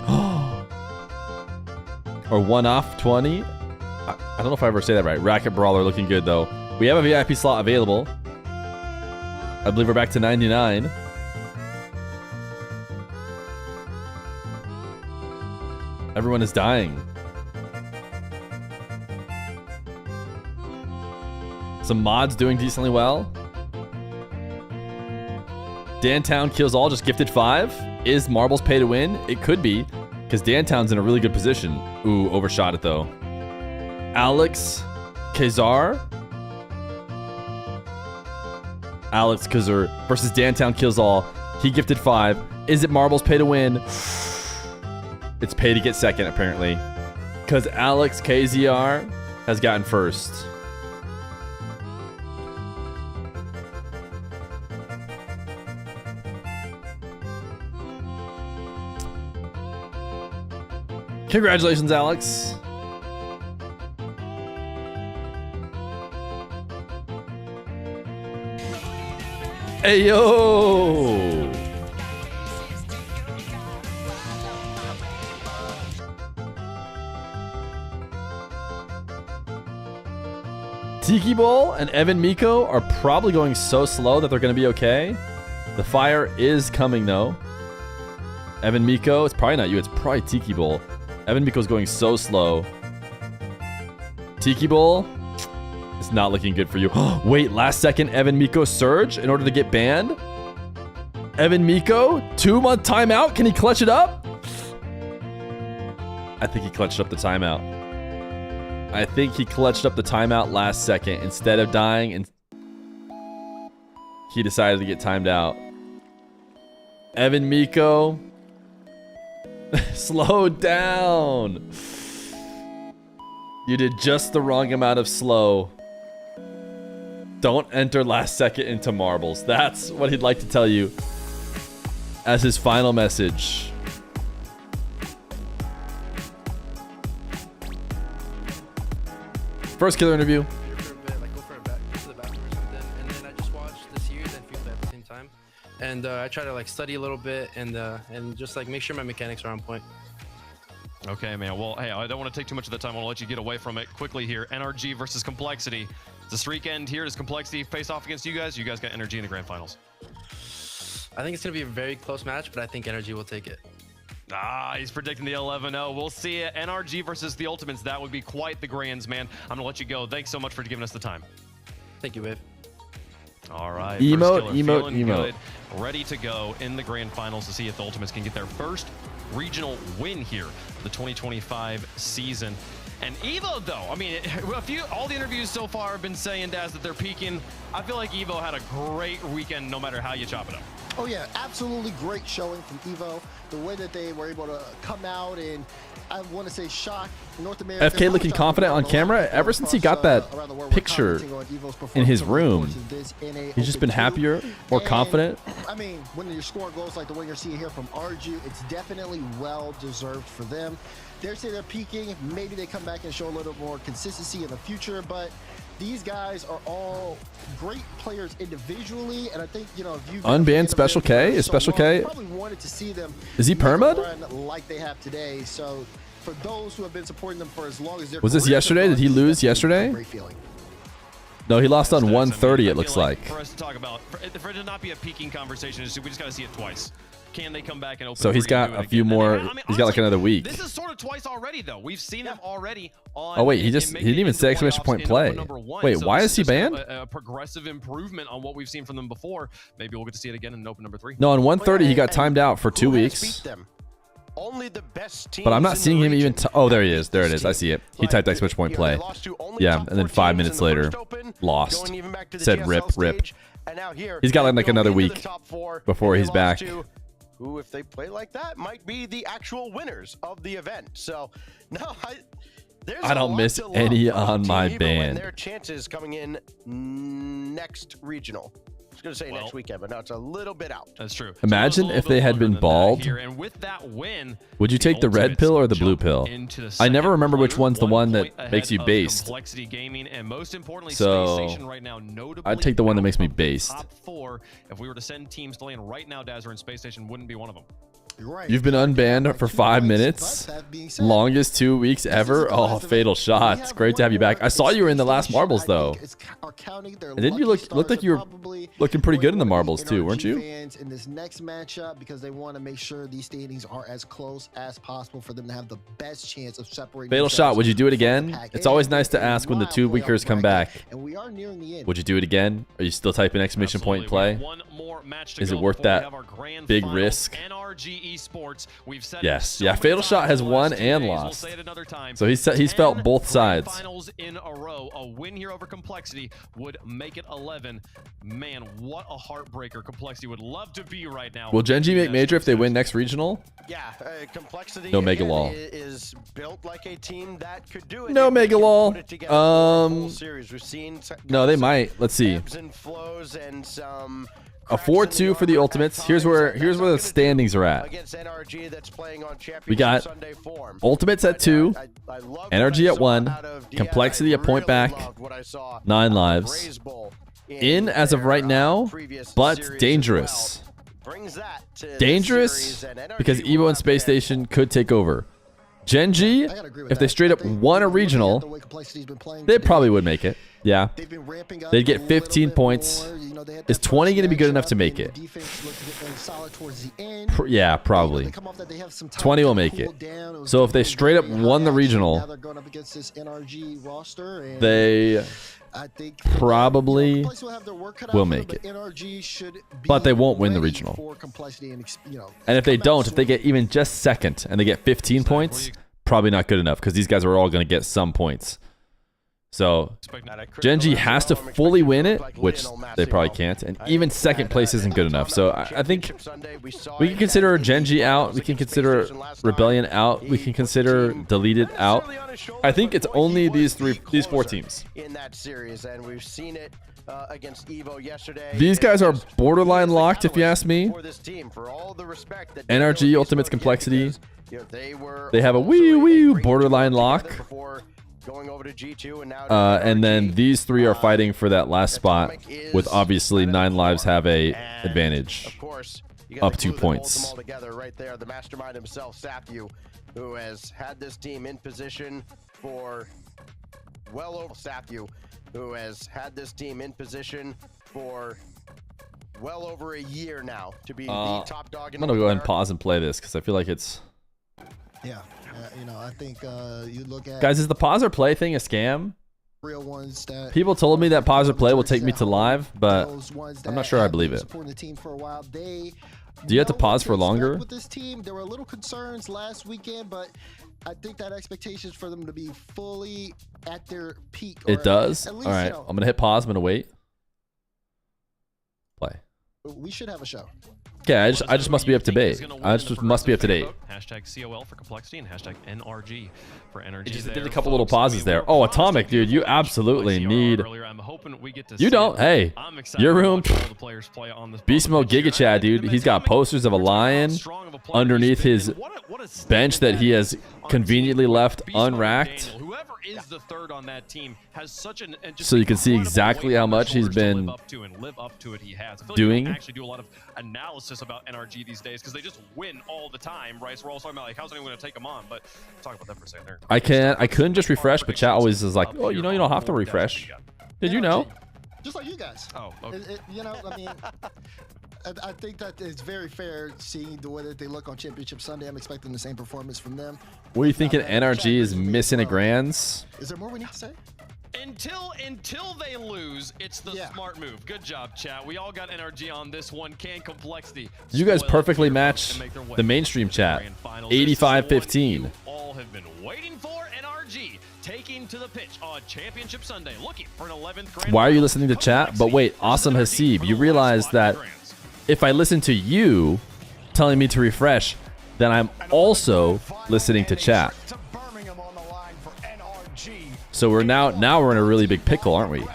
Or 1 off 20. I don't know if I ever say that right. Racket Brawler looking good, though. We have a VIP slot available. I believe we're back to 99. Everyone is dying. Some mods doing decently well. Dantown kills all, just gifted 5. Is Marbles pay to win? It could be, because Dantown's in a really good position. Ooh, overshot it though. Alex Kazar. Alex Kazar versus Dantown kills all. He gifted 5. Is it Marbles pay to win? It's pay to get second, apparently. Because Alex KZR has gotten first. Congratulations, Alex. Hey, yo! Tiki Bowl and Evan Miko are probably going so slow that they're going to be okay. The fire is coming, though. Evan Miko, it's probably not you, it's probably Tiki Bowl. Evan Miko's going so slow. Tiki Bowl, it's not looking good for you. Wait, last second Evan Miko surge in order to get banned? Evan Miko, 2-month timeout. Can he clutch it up? I think he clutched up the timeout. I think he clutched up the timeout last second. Instead of dying, and he decided to get timed out. Evan Miko, slow down. You did just the wrong amount of slow. Don't enter last second into marbles. That's what he'd like to tell you as his final message. First killer interview. And I try to like study a little bit and just like make sure my mechanics are on point. Okay, man. Well, hey, I don't want to take too much of the time. I want to let you get away from it quickly here. NRG versus Complexity. Does the streak end here? Does Complexity face off against you guys? You guys got NRG in the grand finals. I think it's going to be a very close match, but I think NRG will take it. Ah, he's predicting the 11-0. We'll see it. NRG versus the Ultimates. That would be quite the grands, man. I'm going to let you go. Thanks so much for giving us the time. Thank you, babe. All right. Emote. Good, ready to go in the grand finals to see if the Ultimates can get their first regional win here the 2025 season. And Evo, though, I mean, all the interviews so far have been saying, Daz, that they're peaking. I feel like Evo had a great weekend no matter how you chop it up. Oh yeah, absolutely great showing from Evo. The way that they were able to come out and, I want to say, shock North America. FK looking confident on camera ever since he got that picture in his room. He's just been happier, more confident. I mean, when you're scoring goals like the one you're seeing here from RG, it's definitely well deserved for them. They're saying they're peaking. Maybe they come back and show a little more consistency in the future, but these guys are all great players individually, and I think, you know, if you unbanned Special K is Special K. Probably wanted to see them. Is he permad? Like they have today. So for those who have been supporting them for as long as they're. Was this yesterday? Did he lose yesterday? Great feeling. No, he lost on 130. It looks like. For us to talk about, for it to not be a peaking conversation, we just got to see it twice. Can they come back and open? So he's got a few more. He's got like another week. This is sort of twice already, though. We've seen him already on. Oh wait, he didn't even say exclamation point play. Wait, why is he banned? A progressive improvement on what we've seen from them before. Maybe we'll get to see it again in open number 3. No, on 130 he got timed out for 2 weeks. Only the best teams. But I'm not seeing him even. Oh, there he is. There it is. I see it. He typed exclamation point play. Yeah, and then 5 minutes later, lost. Said rip. He's got like another week before he's back. Who, if they play like that, might be the actual winners of the event. So, no, I don't miss any on my band. Their chances coming in next regional. I was going to say next weekend, but no, it's a little bit out. That's true. Imagine if they had been bald. And with that win, would you take the red pill or the blue pill? I never remember which one's the one that makes you based. So I'd take the one that makes me based. Top 4. If we were to send teams to land right now, Dazzler and Space Station wouldn't be one of them. Right. You've been unbanned for 5 minutes. Longest 2 weeks ever. Oh, fatal shot. It's great to have you back. I saw you were in the last marbles though. And didn't you look like you were looking pretty good in the marbles too, weren't you? Fans in this next matchup, because they want to make sure these standings are as close as possible for them to have the best chance of separating. Fatal shot. Would you do it again? It's always nice to ask when the 2 weekers come back. And we are nearing the end. Would you do it again? Are you still typing exclamation point play? Is it worth that big risk? Esports. We've said yes. Yeah, Fatal Shot has won and lost. So he's felt both sides. Finals in a row. A win here over Complexity would make it 11. Man, what a heartbreaker Complexity would love to be right now. Will Genji make major if they win next regional? Yeah, Complexity no Mega Lol. Is built like a team that could do it. No Mega Lol. We've seen no, they might. Let's see. Ebbs and flows and some a 4-2 for the Ultimates. Here's where the standings are at. We got Ultimates at 2, NRG at 1, Complexity a point back, 9 lives. In as of right now, but dangerous. Dangerous because Evo and Space Station could take over. Genji, if they straight up won a regional, they probably would make it. Yeah. They'd get 15 points. Is 20 going to be good enough to make it? Yeah, probably. 20 will make it. So if they straight up won the regional, they probably will make it. But they won't win the regional. And if they don't, if they get even just second and they get 15 points, probably not good enough because these guys are all going to get some points. So Genji has to fully win it, which they probably can't, and even second place isn't good enough. So I think we can consider Genji out, we can consider Rebellion out, we can consider Deleted out. I think it's only these 4 teams. In that series, and we've seen it against Evo yesterday. These guys are borderline locked, if you ask me. NRG Ultimates Complexity, they have a wee borderline lock. Going over to G2 and now and then these 3 are fighting for that last spot with obviously 9 lives have a advantage. Of course, up 2 points. All together right there, the mastermind himself, Sapyu, who has had this team in position for well over a year now to be the top dog in I'm gonna go ahead and pause and play this because I feel like it's I think you look at guys, is the pause or play thing a scam? Real ones that people told me that pause or play will take me to live, but I'm not sure I believe it. Do you have to pause for longer? With this team, there were little concerns last weekend, but I think that expectations for them to be fully at their peak. It does. All right, I'm gonna hit pause. I'm gonna wait. Play. we should have a show. Okay, I just must be up to date. I just must be up to date. Hashtag COL for complexity and hashtag NRG for energy. It just did a couple little pauses there. Oh, Atomic, dude, you absolutely need. You don't. Hey, your room. Beast Mode Giga Chat, dude. He's got posters of a lion underneath his bench that he has conveniently left unracked. Whoever is the third on that team has such an So you can see exactly how much he's been doing. Actually do a lot of analysis about NRG these days because they just win all the time, right? So we're all talking about like how's anyone going to take them on, but talk about that for a second there. I couldn't just refresh, but chat always is like, oh, you know, you don't have to refresh. Did you know? Just like you guys. Oh, okay. You know, I mean, I think that it's very fair seeing the way that they look on Championship Sunday. I'm expecting the same performance from them. What are you thinking? NRG is missing a grands? Is there more we need to say? Until they lose, it's the smart move. Good job, chat. We all got NRG on this one. Can complexity. You guys perfectly match the mainstream chat. 85-15. All have been waiting for NRG taking to the pitch on Championship Sunday, looking for an 11th grand. Why are you listening to chat? But wait, Awesome Hasib, you realize that if I listen to you telling me to refresh, then I'm also listening to chat. So we're now we're in a really big pickle, aren't we? And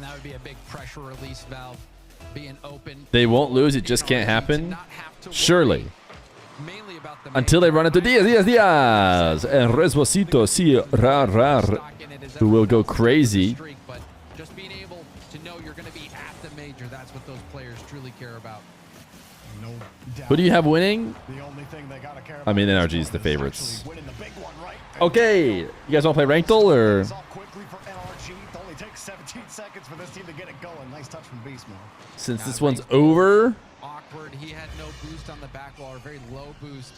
that would be a big pressure release valve being open. They won't lose, it just can't happen. Surely. Until they run into Diaz. And Resposito, sí, who will go crazy. But just being able to know you're going to be at the major, that's what those players truly care about. Who do you have winning? I mean, NRG is the favorites. Okay, you guys want to play Ranked or? Since this one's over. Awkward. He had no boost on the back wall, or very low boost.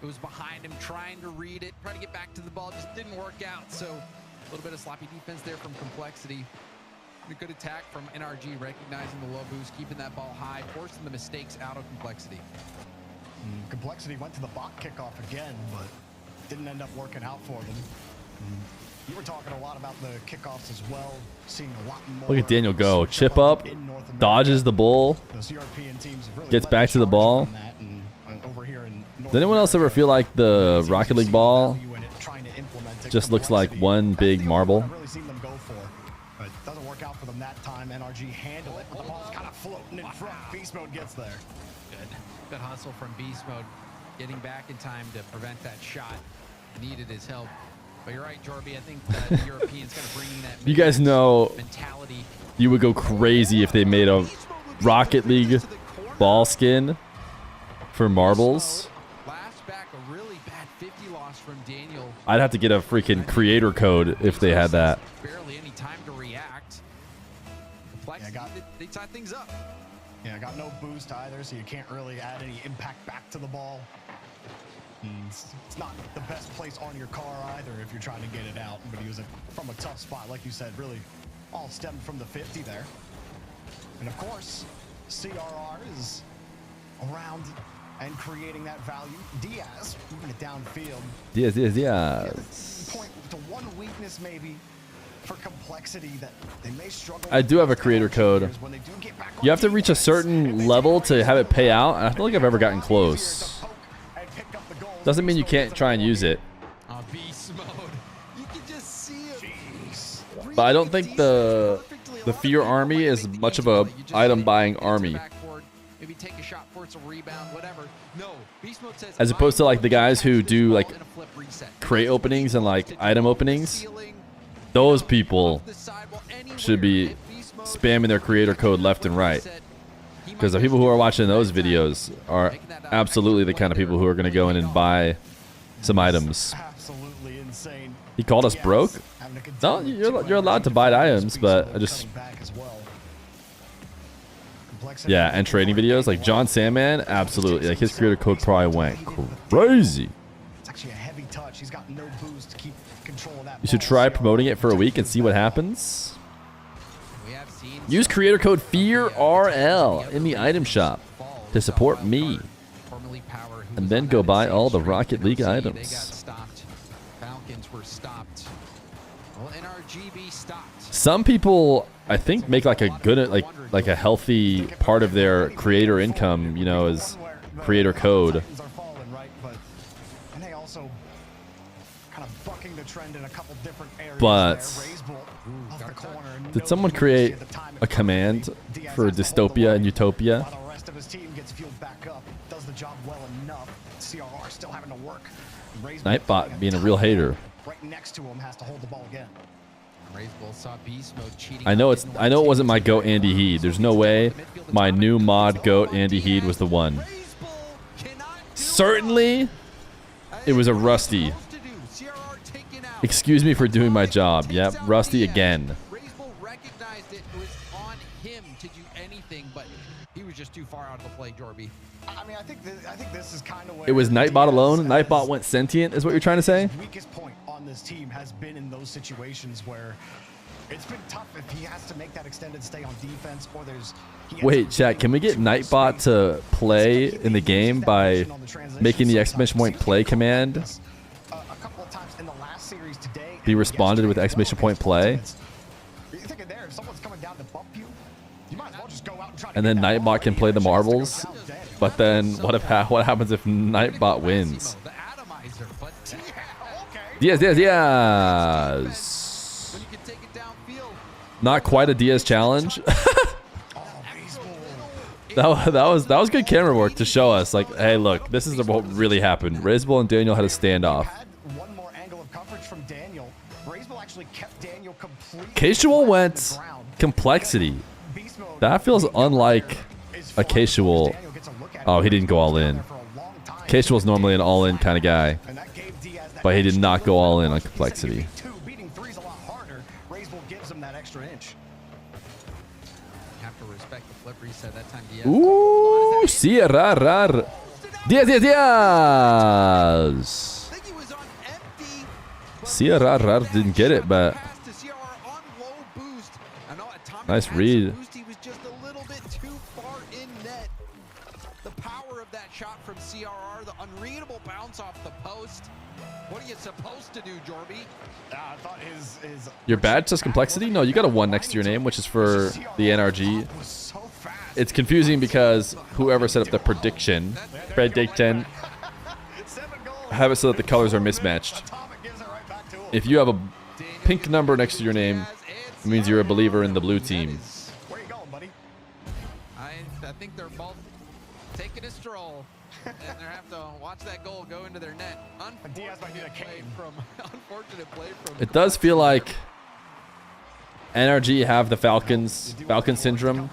It was behind him, trying to read it, trying to get back to the ball, just didn't work out. So a little bit of sloppy defense there from Complexity. A good attack from NRG, recognizing the low boost, keeping that ball high, forcing the mistakes out of Complexity. Complexity went to the bot kickoff again, but didn't end up working out for them. You were talking a lot about the kickoffs as well, seeing a lot more. Look at Daniel go. Chip up, dodges the bull, gets back to the ball. Does anyone else ever feel like the Rocket League ball just looks like one big marble? I've really seen them go for, but it doesn't work out for them that time. NRG handle it, but the ball's kind of floating in front. Beast Mode gets there. Good hustle from Beast Mode, getting back in time to prevent that shot. Needed his help. But you're right, Jorby. I think the Europeans kind of bringing that You guys know mentality. You would go crazy if they made a Rocket League ball skin for marbles. Last back, a really bad 50 loss from Daniel. I'd have to get a freaking creator code if they had that. Barely any time to react. They tie things up. Yeah, got no boost either, so you can't really add any impact back to the ball. It's not the best place on your car either if you're trying to get it out, but he was from a tough spot, like you said, really all stemmed from the 50 there. And of course, CRR is around and creating that value. Diaz moving it downfield. Diaz. Point to one weakness maybe for Complexity that they may struggle. I do have a creator code. You have to reach a certain level to have it pay out. I don't think I've ever gotten close. Doesn't mean you can't try and use it. Beast mode. You can just see it. But I don't think the Feer army is much of a item buying army. Maybe take a shot for it's a rebound, whatever. No, Beast Mode says As opposed to like the guys who do like crate openings and like item openings. Those people should be spamming their creator code left and right. Because the people who are watching those videos are absolutely the kind of people who are going to go in and buy some items. He called us broke? No, you're allowed to buy items, but I just... Yeah, and trading videos, like John Sandman, absolutely. Like his creator code probably went crazy. It's actually a heavy touch. He's got no boost to keep control of that. You should try promoting it for a week and see what happens. Use creator code FEARRL in the item shop to support me. And then go buy all the Rocket League items. Falcons were stopped Will NRG be stopped? Some people, I think, make like a good, like a healthy part of their creator income, you know, is creator code. Titans are falling, right? And they also kind of bucking the trend in a couple different areas. But off the corner, did someone create a command for dystopia and utopia? While the rest of his team gets fueled back up, does the job well enough. CRR still having to work. Nightbot being a real hater. Right next to him has to hold the ball again. Saw beast mode cheating. I know it wasn't my goat Andy Heed. There's no way my new mod goat Andy Heed was the one. Certainly, it was a Rusty. Excuse me for doing my job. Yep, Rusty again. Razebull recognized it was on him to do anything, but he was just too far out of the play, Jorby. I mean, I think this is kind of where It was Nightbot alone. Nightbot went sentient, is what you're trying to say? his weakest point on this team has been in those situations where it's been tough if he has to make that extended stay on defense or there's. Wait, chat, can we get Nightbot to play in the game by making the exclamation point play command A couple of times in the last series today. be responded with exclamation point play? You're thinking there, if someone's coming down to bump you, you might as well just go out and try to And get then that ball. Nightbot can play the marbles? But then what happens if Nightbot wins? The atomizer, but Diaz. when you can take it downfield. Not quite a Diaz challenge. that was good camera work to show us, like, hey, look, this is what really happened. Razebull and Daniel had a standoff. One more angle of coverage from Daniel. Razebull actually kept Daniel completely. Casual went complexity. That feels unlike a casual. Oh, he didn't go all in. Casual's normally an all in kind of guy, but he did not go all in on complexity. Beating three's a lot harder. Razebull gives him that extra inch. You have to respect the flip reset that time. Diaz. Ooh, CRR. Diaz. CRR didn't get it, but nice read. He was just a little bit too far in net. The power of that shot from CRR, the unreadable bounce off the post. What are you supposed to do, Jorby? I thought his Your badge says complexity? No, you got a 1 next to your name, which is for the NRG. It's confusing because whoever set up the prediction, have it so that the colors are mismatched. If you have a pink number next to your name, it means you're a believer in the blue team. Where you going, buddy? I think they're both taking a stroll, and they have to watch that goal go into their net. Unfortunate play from. It does feel like NRG have the Falcon syndrome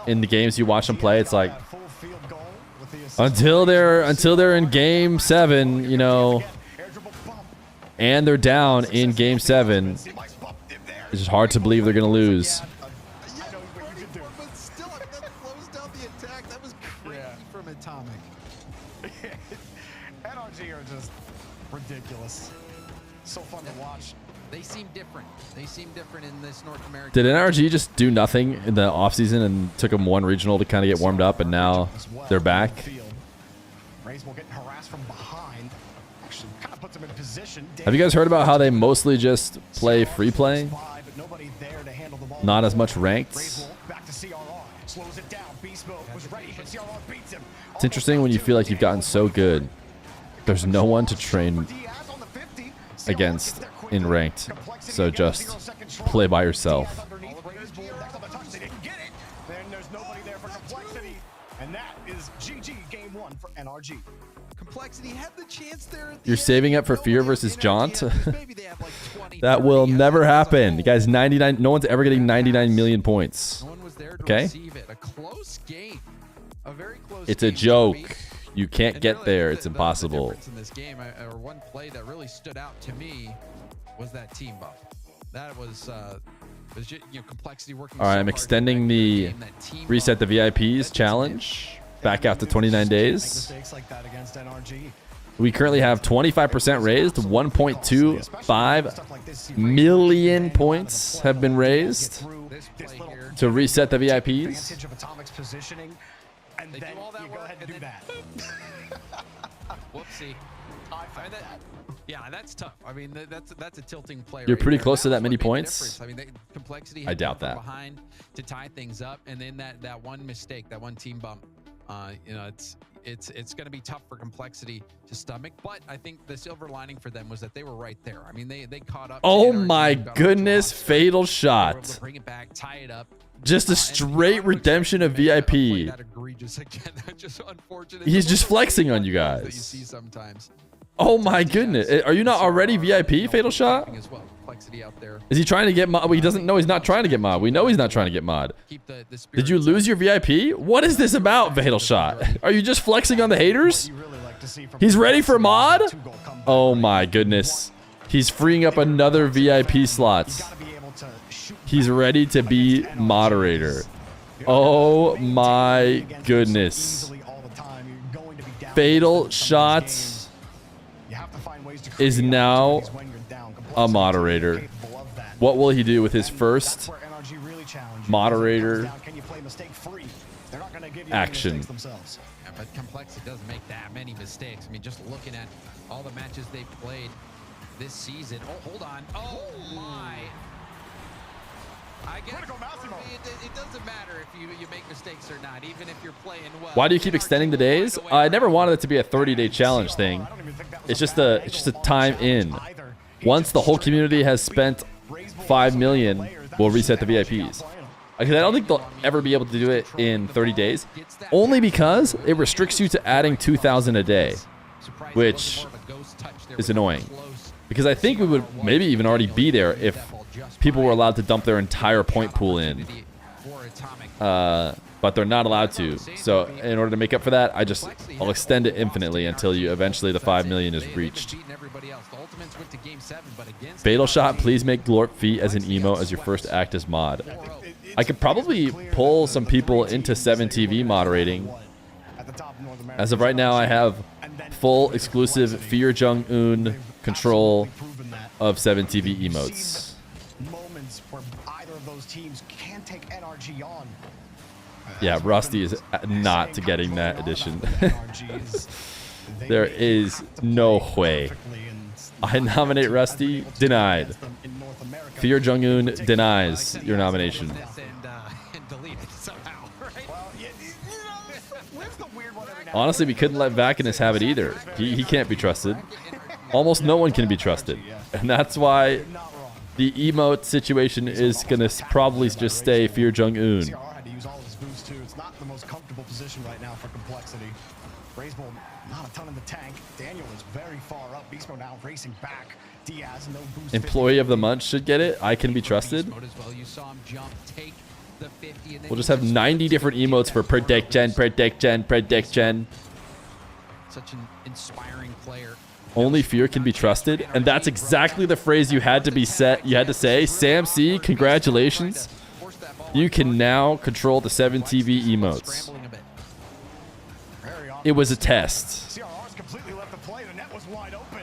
in the games you watch them play. It's like until they're in game 7, you know, and they're down in game 7, it's just hard to believe they're gonna lose. But still, that closed down the attack. That was crazy from Atomic. NRG are just ridiculous. So fun to watch. They seem different. They seem different in this North American. Did NRG just do nothing in the offseason and took them 1 regional to kind of get warmed up, and now they're back? Razebull getting harassed from behind. Actually, kind of puts him in position. Have you guys heard about how they mostly just play free play? Not as much ranked? Back to CRR. Slows it down. Beast mode was ready, but CRR beats him. It's interesting when you feel like you've gotten so good. There's no one to train against in ranked, so just play by yourself. Then there's nobody there for complexity, and that is GG game 1 for NRG. Complexity had the chance there. You're saving up for Feer versus Jaunt? That will never happen. You guys, 99. No one's ever getting 99 million points. No one was there to Okay? receive it. A close game. A very close It's a game, joke. Jorby. You can't get there. It's impossible. The difference in this game, or one play that really stood out to me, was that team buff. That was just, complexity working. All right, so I'm hard extending to the game, that team reset the buff. VIPs challenge back after 29 days. Mistakes like that against NRG. We currently have 25% raised. 1.25 million points have been raised to reset the VIPs. Advantage of Atomic's positioning, and then you go ahead and do that. Whoopsie. I find that. Yeah, that's tough. I mean, that's a tilting play. You're right pretty there. close to that was many what made the points? difference. I mean, complexity. I had doubt come from that. behind to tie things up, and then that one mistake, that one team bump. You know, it's going to be tough for complexity to stomach. But I think the silver lining for them was that they were right there. I mean, they caught up. Oh to NRG, my got off to a goodness, hot start. fatal They were able shot. to bring it back, tie it up. Just a And straight auto redemption of extension to make a play VIP. that egregious again. That's just unfortunate. He's It's just one of those flexing on you plays that guys. you see sometimes. Oh my goodness. Are you not already VIP, fatal shot? As well. Complexity out there. Is he trying to get mod? Well, he doesn't know he's not trying to get mod. We know he's not trying to get mod. Keep the Did you lose your VIP? What is this about, fatal shot? Are you just flexing on the haters? He's ready for mod? Oh my goodness. He's freeing up another VIP slots. He's ready to be moderator. Oh my goodness. Fatal Shots is now a moderator. What will he do with his first moderator action? Yeah, but Complexity doesn't make that many mistakes. I mean, just looking at all the matches they've played this season. Oh, hold on. Oh my. I guess it doesn't matter if you make mistakes or not, even if you're playing well. Why do you keep extending the days? I never wanted it to be a 30-day challenge thing. It's just a time in. Once the whole community has spent 5 million, we'll reset the VIPs. Because I don't think they'll ever be able to do it in 30 days. Only because it restricts you to adding 2,000 a day, which is annoying. Because I think we would maybe even already be there if people were allowed to dump their entire point pool in. But they're not allowed to. So in order to make up for that, I'll extend it infinitely until eventually the 5 million is reached. Fatal Shot, please make Glorp Feet as an emo as your first act as mod. I could probably pull some people into 7TV moderating. As of right now, I have full exclusive Feer Jung-un control of 7TV emotes. Moments where either of those teams can take NRG on. Yeah, Rusty is not getting that addition. There is no way. I nominate Rusty. Denied. Feer Jung-un denies your nomination. Honestly, we couldn't let Vakinus have it either. He can't be trusted. Almost no one can be trusted. And that's why the emote situation is going to probably just stay Feer Jung-un. It's not the most comfortable position right now for Complexity. Razebull, not a ton in the tank. Daniel is very far up. Beastmo now racing back. Diaz, no boost. Employee of the month should get it. I can be trusted. We'll just have 90 different emotes for predict gen, predict gen, predict gen. Such an inspiring player. Only Fear can be trusted, and that's exactly the phrase you had to be set. You had to say, Sam C, congratulations. You can now control the 7TV emotes. It was a test. CRR's completely left the play. The net was wide open.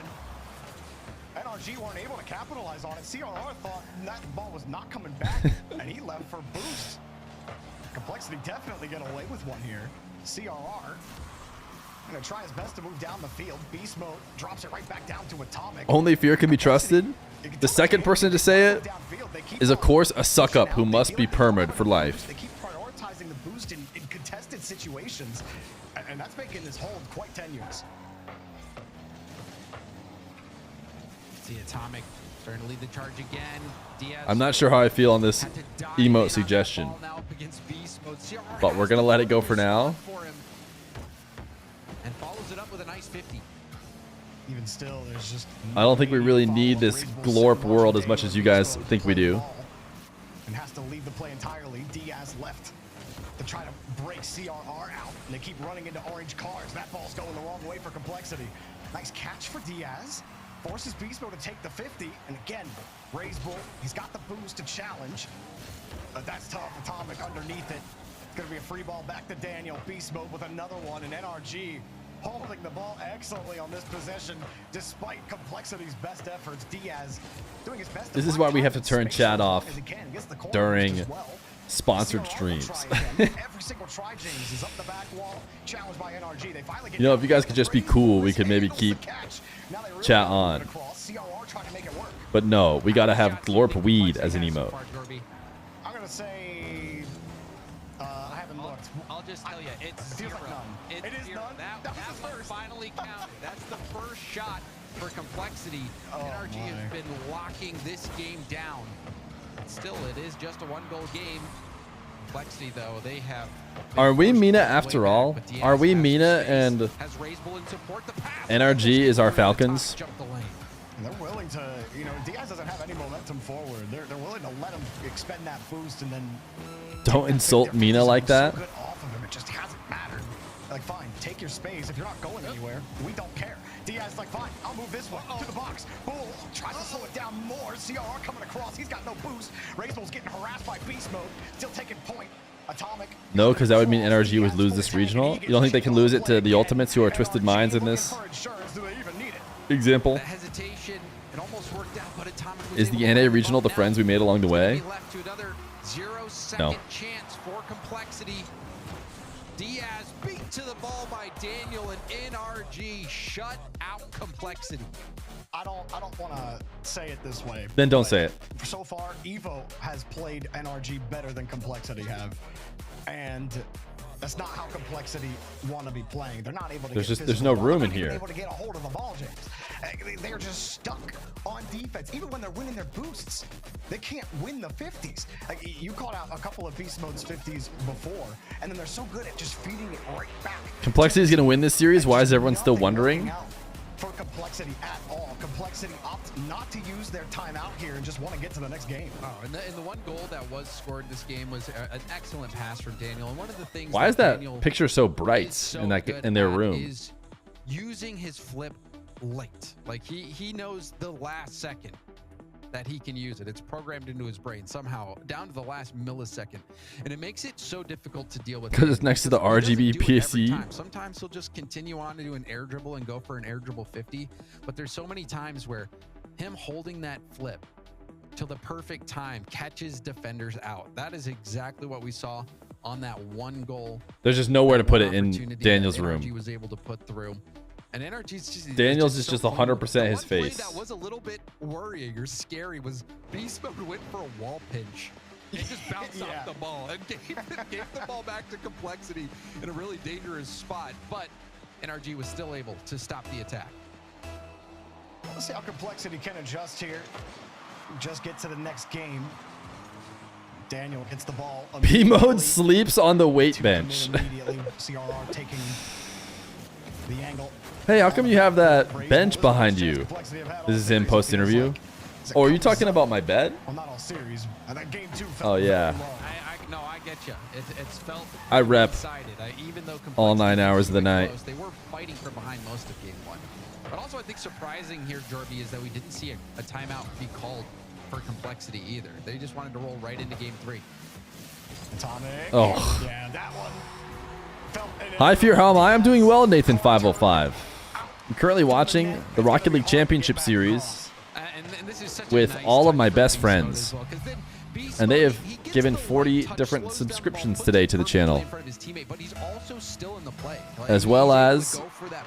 NRG weren't able to capitalize on it. CRR thought that ball was not coming back, and he left for boost. Complexity definitely get away with one here. CRR gonna try his best to move down the field. Beast Mode drops it right back down to Atomic. Only Fear can be trusted. The second person to say it is, of course, a suck-up who must be permed for life. They keep prioritizing the boost in contested situations, and that's making this hold quite tenuous. See Atomic starting to lead the charge again. Diaz I'm not sure how I feel on this emote suggestion, but we're going to let it go for now. And follows it up with a nice 50. Even still, there's just I don't think we really need this Glorp world as much as you guys think we do. and has to leave the play entirely. Diaz left to try to break CRR out, and they keep running into orange cars. That ball's going the wrong way for Complexity. Nice catch for Diaz. Forces Beast Mode to take the 50, and again, Razebull, he's got the boost to challenge. But that's tough. Atomic underneath it. It's gonna be a free ball back to Daniel. Beast Mode with another one, and NRG holding the ball excellently on this possession, despite Complexity's best efforts. Diaz doing his best. This is why we have to turn chat off during sponsored streams. Every single try, James, is up the back wall, challenged by NRG. They finally get You know, if you guys could just be cool, we could maybe keep now they chat on. But no, we gotta have Glorp Weed as an emote. I'm gonna say I haven't looked. I'll just tell you, it's zero. It is zero. none. That one finally counted. That's the first shot for Complexity. NRG has been locking this game down. Still, it is just a 1-goal game. Complexity, though, they have. Are we Mina after all? Are we Mina and NRG is our Falcons? They're willing to, you know, Diaz doesn't have any momentum forward. They're willing to let him expend that boost and then. Don't insult Mina like that. So good off of him, it just hasn't mattered. Like, fine, take your space. If you're not going anywhere, we don't care. Diaz like, fine, I'll move this way to the box. Bull tries to slow it down more. CRR coming across. He's got no boost. Razor's getting harassed by beast mode. Still taking point. Atomic. No, because that would mean NRG would lose this regional. You don't think they can lose it to the Ultimates, who are Twisted Minds in this example? Is the NA regional the friends we made along the way? No. Chance for Complexity. Diaz beat to the ball by Daniel, and NRG shut out Complexity. I don't want to say it this way. Then don't say it. So far, Evo has played NRG better than Complexity have, and that's not how Complexity want to be playing. They're not able to. There's no room in here. Able to get a hold of the ball, James. They're just stuck on defense. Even when they're winning their boosts, they can't win the 50s. Like, you called out a couple of beast modes 50s before, and then they're so good at just feeding it right back. Complexity is gonna win this series. Why is everyone still wondering? For Complexity at all. Complexity opt not to use their timeout here and just want to get to the next game. Oh, and the one goal that was scored this game was an excellent pass from Daniel. And one of the things. Why is that picture so bright in their room? Is using his flip late. Like he knows the last second that he can use it. It's programmed into his brain somehow down to the last millisecond, and it makes it so difficult to deal with. Because it's next to the RGB PSE. Sometimes he'll just continue on to do an air dribble and go for an air dribble 50, but there's so many times where him holding that flip till the perfect time catches defenders out. That is exactly what we saw on that one goal. There's just nowhere to put it in Daniel's room. He was able to put through. And NRG's just Daniel's is just 100% his face. That was a little bit worrying or scary was Beast Mode went for a wall pinch. He just bounced off the ball and gave the ball back to Complexity in a really dangerous spot. But NRG was still able to stop the attack. Let's see how Complexity can adjust here. Just get to the next game. Daniel gets the ball. P-Mode sleeps on the weight bench. CRR taking the angle. Hey, how come you have that bench behind you? This is him post-interview. Oh, are you talking about my bed? Well, not all series. Game 2 oh, yeah. No, I get you. It's felt I rep even though all 9 hours of the night. They were fighting from behind most of game 1. But also, I think surprising here, Jorby, is that we didn't see a timeout be called for Complexity either. They just wanted to roll right into game 3. Atomic. Oh. Yeah, that one. Hi, Fear. How am I? I'm doing well, Nathan505. I'm currently watching the Rocket League Championship Series with all of my best friends. And they have given 40 different subscriptions today to the channel. As well as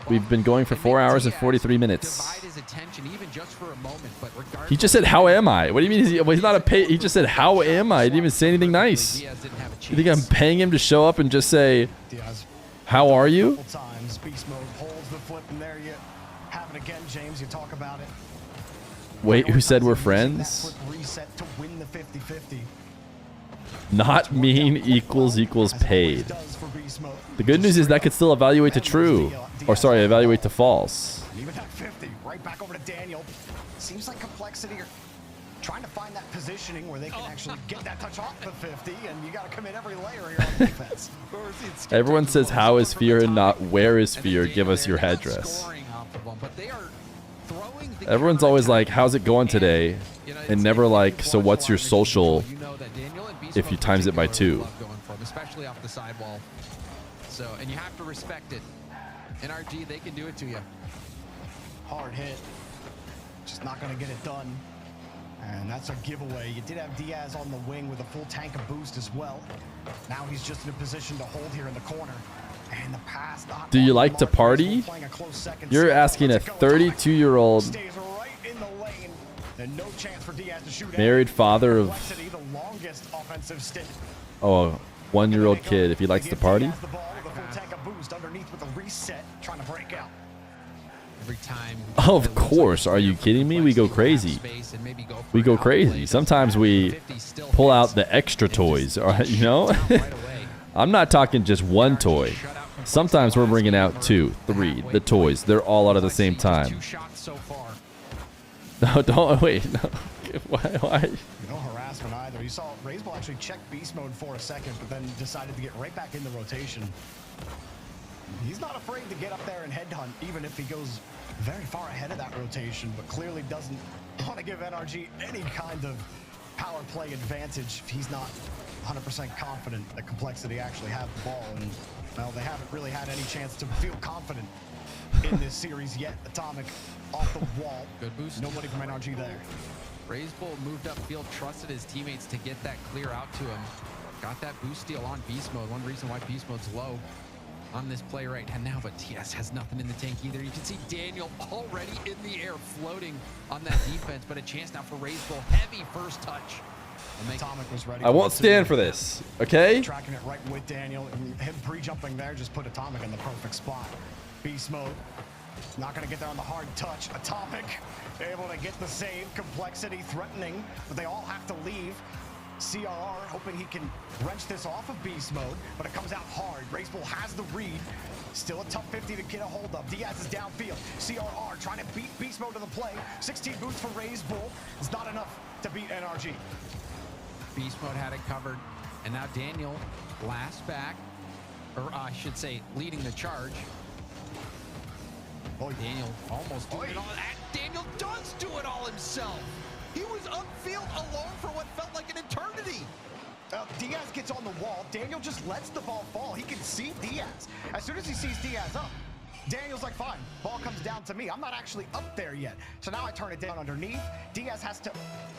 we've been going for 4 hours and 43 minutes. He just said, how am I? What do you mean? He's not a pay. He just said, how am I? He didn't even say anything nice. You think I'm paying him to show up and just say, how are you? Beast Mode holds the flip, and there you have it again, James. You talk about it. Wait, who said we're friends? Reset to win the 50-50. Not mean equals paid. The good news is that could still evaluate to true. Or sorry, evaluate to false. Even that 50, right back over to Daniel. Seems like Complexity are trying to find that positioning where they can actually get that touch off the 50, and you got to commit every layer here on defense. Everyone says, how is Fear and not where is Fear? Give us your address. Everyone's always like, how's it going today? And never like, so what's your social if you times it by 2? Especially off the sidewall. So, and you have to respect it. NRG, they can do it to you. Hard hit. Just not going to get it done. And that's a giveaway. You did have Diaz on the wing with a full tank of boost as well. Now he's just in a position to hold here in the corner. And the pass, Do you like to party? You're asking a 32-year-old stays right in the lane. And no chance for Diaz to shoot married father of Complexity, the longest offensive stint. a 1-year-old kid if he likes to party. The ball before take a boost underneath with a reset, trying to break out. Every time. Of course. Are you kidding me? We go crazy. We go crazy. Sometimes we pull out the extra toys, all right, you know? I'm not talking just one toy. Sometimes we're bringing out 2, 3, the toys. They're all out at the same time. No, don't wait. No. Why? No harassment either. You saw Raiseball actually check beast mode for a second, but then decided to get right back in the rotation. He's not afraid to get up there and headhunt, even if he goes very far ahead of that rotation, but clearly doesn't want to give NRG any kind of power play advantage if he's not 100% confident that Complexity actually have the ball. And, well, they haven't really had any chance to feel confident in this series yet. Atomic off the wall. Good boost. Nobody from NRG there. Raiseball moved upfield, trusted his teammates to get that clear out to him. Got that boost steal on beast mode. One reason why beast mode's low on this play right now, but TS has nothing in the tank either. You can see Daniel already in the air floating on that defense, but a chance now for Raiseball. Heavy first touch. Atomic was ready. I won't stand for this, okay? Tracking it right with Daniel. Him pre-jumping there just put Atomic in the perfect spot. Beast mode. Not going to get there on the hard touch. Atomic able to get the save. Complexity threatening, but they all have to leave. CRR hoping he can wrench this off of beast mode, but it comes out hard. Raiseball has the read. Still a tough 50 to get a hold of. Diaz is downfield. CRR trying to beat beast mode to the play. 16 boots for Raiseball. It's not enough to beat NRG. Beast mode had it covered, and now Daniel last back, or I should say leading the charge. Daniel almost doing it all. And Daniel does do it all himself. He was upfield alone for what felt like an eternity. Diaz gets on the wall. Daniel just lets the ball fall. He can see Diaz. As soon as he sees Diaz up, Daniel's like, fine, ball comes down to me. I'm not actually up there yet. So now I turn it down underneath. Diaz has to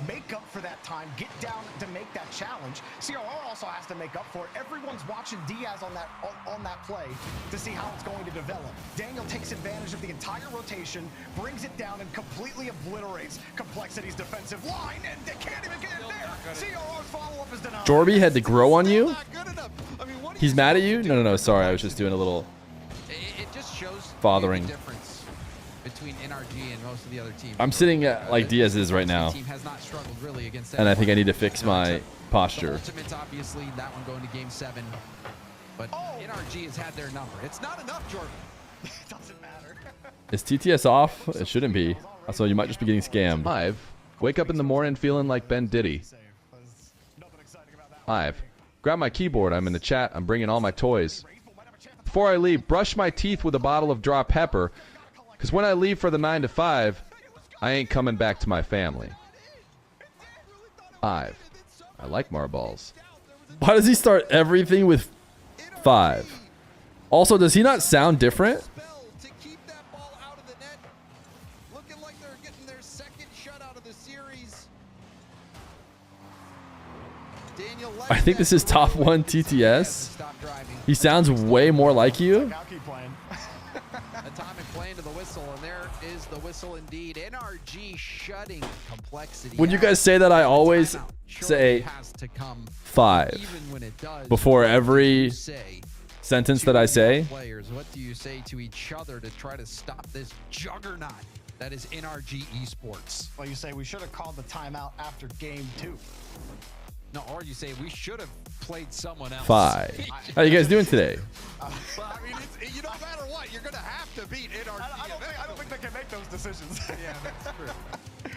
make up for that time, get down to make that challenge. CRR also has to make up for it. Everyone's watching Diaz on that play to see how it's going to develop. Daniel takes advantage of the entire rotation, brings it down, and completely obliterates Complexity's defensive line, and they can't even get it there. CRR's follow-up is denied. Jorby had to grow on you? He's mad at you? No, sorry. I was just doing a little fathering. Difference between NRG and most of the other teams. I'm sitting at like Diaz is right now, team has not struggled really against and I think I need to fix my posture. Ultimates, obviously, that one going to game 7, but NRG has had their number. It's not enough, Jordan. It doesn't matter. Is TTS off? It shouldn't be. So you might just be getting scammed. 5. Wake up in the morning feeling like Ben Diddy. 5. Grab my keyboard. I'm in the chat. I'm bringing all my toys. Before I leave, brush my teeth with a bottle of Draw Pepper, because when I leave for the 9 to 5, I ain't coming back to my family. 5. I like marbles. Why does he start everything with 5? Also, does he not sound different? I think this is top 1 TTS. He sounds way more like you. I'll keep playing. Atomic playing to the whistle, and there is the whistle indeed. NRG shutting Complexity. When you guys say that, I always say 5 before every sentence that I say. Players, what do you say to each other to try to stop this juggernaut that is NRG Esports? Well, you say we should have called the timeout after game 2. No, or you say we should have played someone else. 5. How you guys doing today? Well, I mean, you no matter what, you're going to have to beat NRG. I don't think they can make those decisions. Yeah, that's true.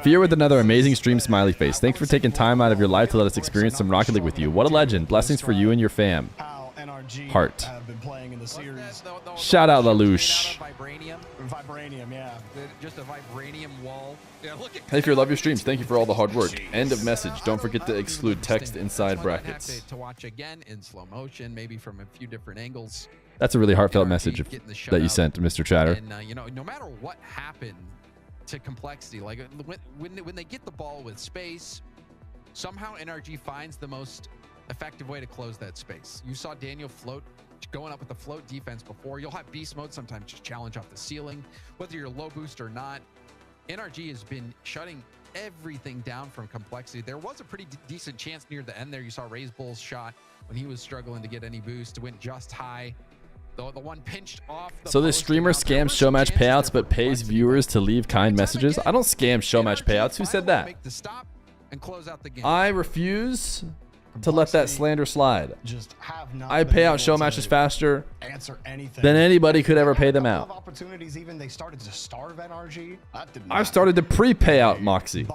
Fear with another amazing stream smiley face. Thanks for taking time out of your life to let us experience some Rocket League with you. What a legend. Blessings for you and your fam. Heart. Have been playing in the series. Shout out Lelouch. Vibranium, yeah. Just a vibranium wall. Yeah, look at Hey, if you love your streams, thank you for all the hard work. End of message. Don't forget to exclude text inside brackets. To watch again in slow motion, maybe from a few different angles. That's a really heartfelt message that you sent to Mr. Chatter. And you know, no matter what happened to Complexity, like when they get the ball with space, somehow NRG finds the most effective way to close that space. You saw Daniel float going up with the float defense before. You'll have beast mode sometimes just challenge off the ceiling, whether you're low boost or not. NRG has been shutting everything down from complexity. There was a pretty decent chance near the end there. You saw Raise Bull's shot when he was struggling to get any boost, went just high. The one pinched off. So this streamer scams show match payouts but pays viewers to leave kind messages? I don't scam show match payouts. Who said that? I refuse to let that slander slide. I pay out show matches faster than anybody could ever pay them out. Opportunities even they started to starve NRG. I've started to pre-pay out Moxie.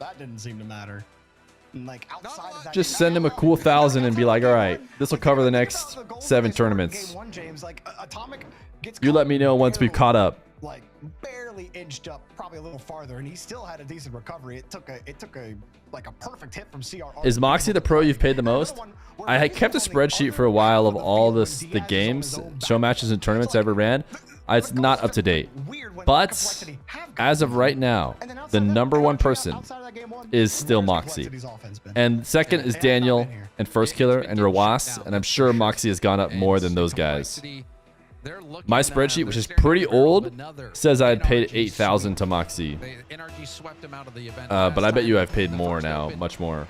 That didn't seem to matter. Like outside of that, Just send him a cool 1,000 and be like, all right, this will cover the next 7 tournaments. You let me know once we've caught up. Like barely inched up, probably a little farther, and he still had a decent recovery. It took a like a perfect hit from CRR. Is Moxie the pro you've paid the most? I had kept a spreadsheet for a while of all the games, show matches, and tournaments I ever ran. It's not up to date. But as of right now, the #1 person is still Moxie. And second is Daniel and First Killer and Rawas. And I'm sure Moxie has gone up more than those guys. My spreadsheet, which is pretty old, says I had paid 8,000 to Moxie. But I bet you I've paid more now, much more.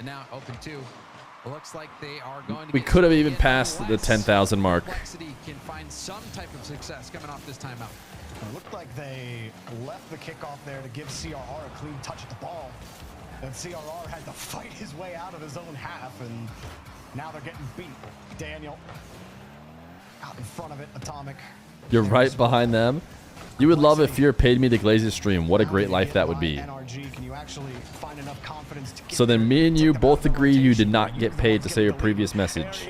Looks like they are going to We could have even passed the 10,000 mark. Can find some type of success coming off this timeout. It looked like they left the kickoff there to give CRR a clean touch at the ball. And CRR had to fight his way out of his own half, and now they're getting beat. Daniel out in front of it, Atomic. You're right behind them. You would love if Fear paid me to glaze his stream. What a great life that would be. So then me and you both agree you did not get paid to say your previous message.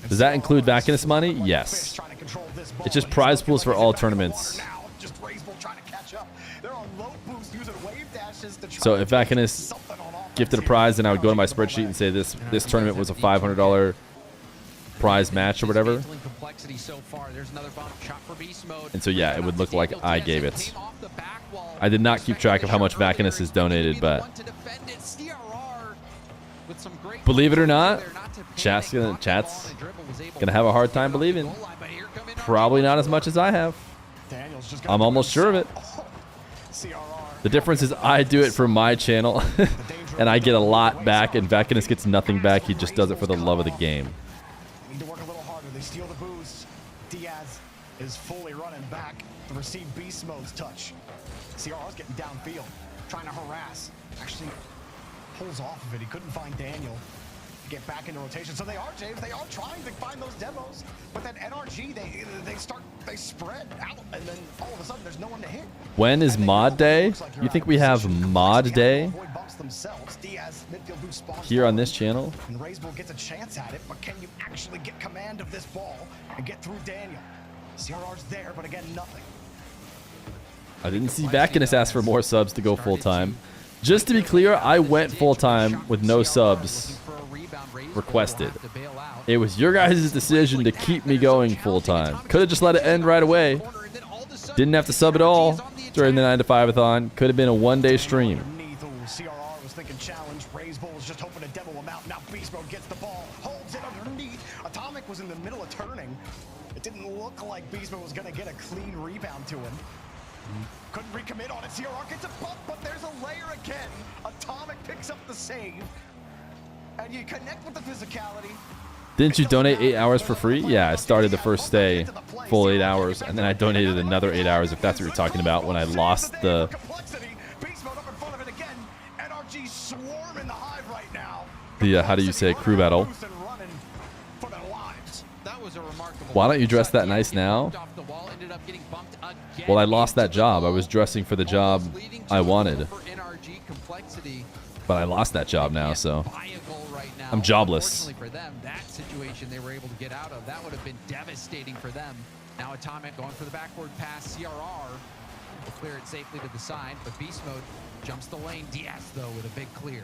Does that include Vacanus money? Yes. It's just prize pools for all tournaments. So if Vacanus gifted a prize, then I would go to my spreadsheet and say this tournament was a $500 prize match or whatever. And so yeah, it would look like I gave it. I did not keep track of how much Vacanus has donated, but believe it or not, chat's gonna have a hard time believing. Probably not as much as I have. I'm almost sure of it. The difference is I do it for my channel and I get a lot back, and Vacanus gets nothing back. He just does it for the love of the game. Need to work a little harder. They steal the boost. Diaz is fully running back to receive beast mode's touch. CRR's getting downfield, trying to harass. Actually pulls off of it. He couldn't find Daniel to get back into rotation. So they are, James. They are trying to find those demos, but then NRG they spread out, and then all of a sudden there's no one to hit. When is mod day? You think we have mod day here on this channel? And Razebull gets a chance at it, but can you actually get command of this ball and get through Daniel? CRR's there, but again, nothing. I didn't see Vacanus ask for more subs to go full-time. Just to be clear, I went full-time with no subs requested. It was your guys' decision to keep me going full-time. Could have just let it end right away. Didn't have to sub at all during the 9 to 5-a-thon. Could have been a one-day stream. CRR was thinking challenge. Razebull was just hoping to demo him out. Now Beast Mode gets the ball, holds it underneath. Atomic was in the middle of turning. It didn't look like Beast Mode was going to get a clean rebound to him. Couldn't recommit on it. CRR gets a bump, but there's a layer again. Atomic picks up the save. And you connect with the physicality. Didn't you donate 8 hours for free? Yeah, I started the first day full 8 hours, and then I donated another 8 hours, if that's what you're talking about, when I lost the... how do you say, crew battle. Why don't you dress that nice now? Well, I lost that job. I was dressing for the job I wanted. But I lost that job now, so I'm jobless. For them, that situation they were able to get out of, that would have been devastating for them. Now Atomic going for the backward pass. CRR will clear it safely to the side, but Beast Mode jumps the lane. Diaz, though, with a big clear.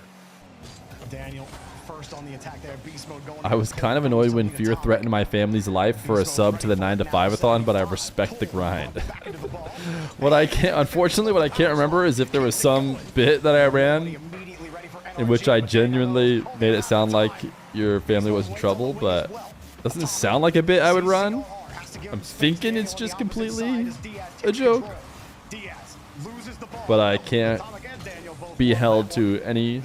Daniel first on the attack there. Beast Mode going. I was kind of annoyed when Fear threatened my family's life for a sub to the 9 to 5-a-thon, but I respect the grind. Unfortunately, what I can't remember is if there was some bit that I ran in which I genuinely made it sound like your family was in trouble, but doesn't sound like a bit I would run. I'm thinking it's just completely a joke, but I can't be held to any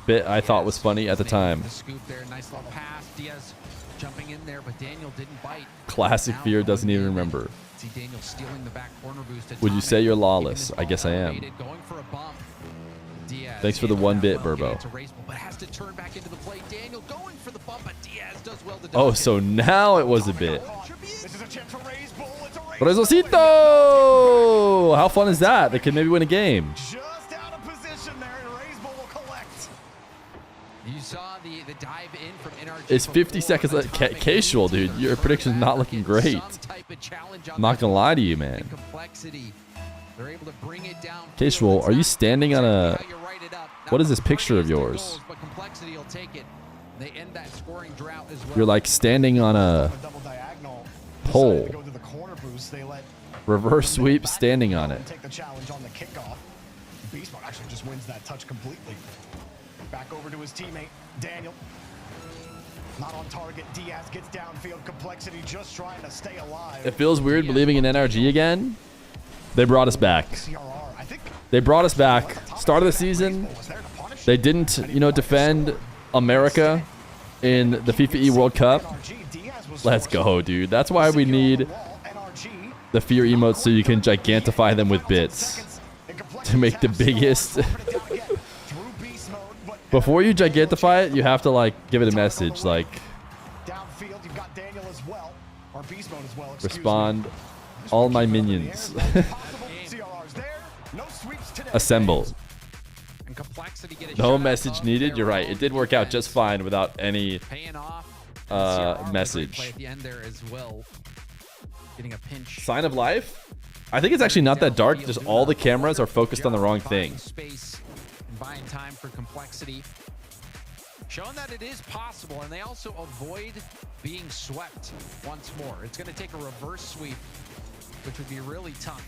bit I thought was funny at the time. The scoop there, nice little pass. Diaz jumping in there, but Daniel didn't bite. Classic Fear doesn't even remember. See Daniel stealing the back corner boost. Would you say you're lawless? I guess I am. Going for a bump. Diaz Thanks for the 1 bit, Burbo. But has to turn back into the play. Daniel going for the bump, but Diaz does well to Oh, so now it was a bit. Rezosito! How fun is that? They could maybe win a game. You saw the dive in from NRG. It's 50 seconds left. Casual, dude. Your prediction's not looking great. I'm not gonna lie to you, man. They're able to bring it down. Casual, are you standing on a... What is this picture of yours? But complexity will take it. They end that scoring drought as well. You're like standing on a pole. Reverse sweep, standing on it. Take the challenge on the kickoff. Beast Mode actually just wins that touch completely. Back over to his teammate, Daniel. Not on target. Diaz gets downfield. Complexity just trying to stay alive. It feels weird believing in NRG again. They brought us back. They brought us back. Start of the season, they didn't, defend America in the FIFA E World Cup. Let's go, dude. That's why we need the Fear emotes, so you can gigantify them with bits to make the biggest. Before you gigantify it, you have to give it a message like respond all my minions. Assemble. No message needed. You're right. It did work out just fine without any message. Sign of life? I think it's actually not that dark. Just all the cameras are focused on the wrong thing. Buying time for complexity, showing that it is possible, and they also avoid being swept once more. It's going to take a reverse sweep, which would be really tough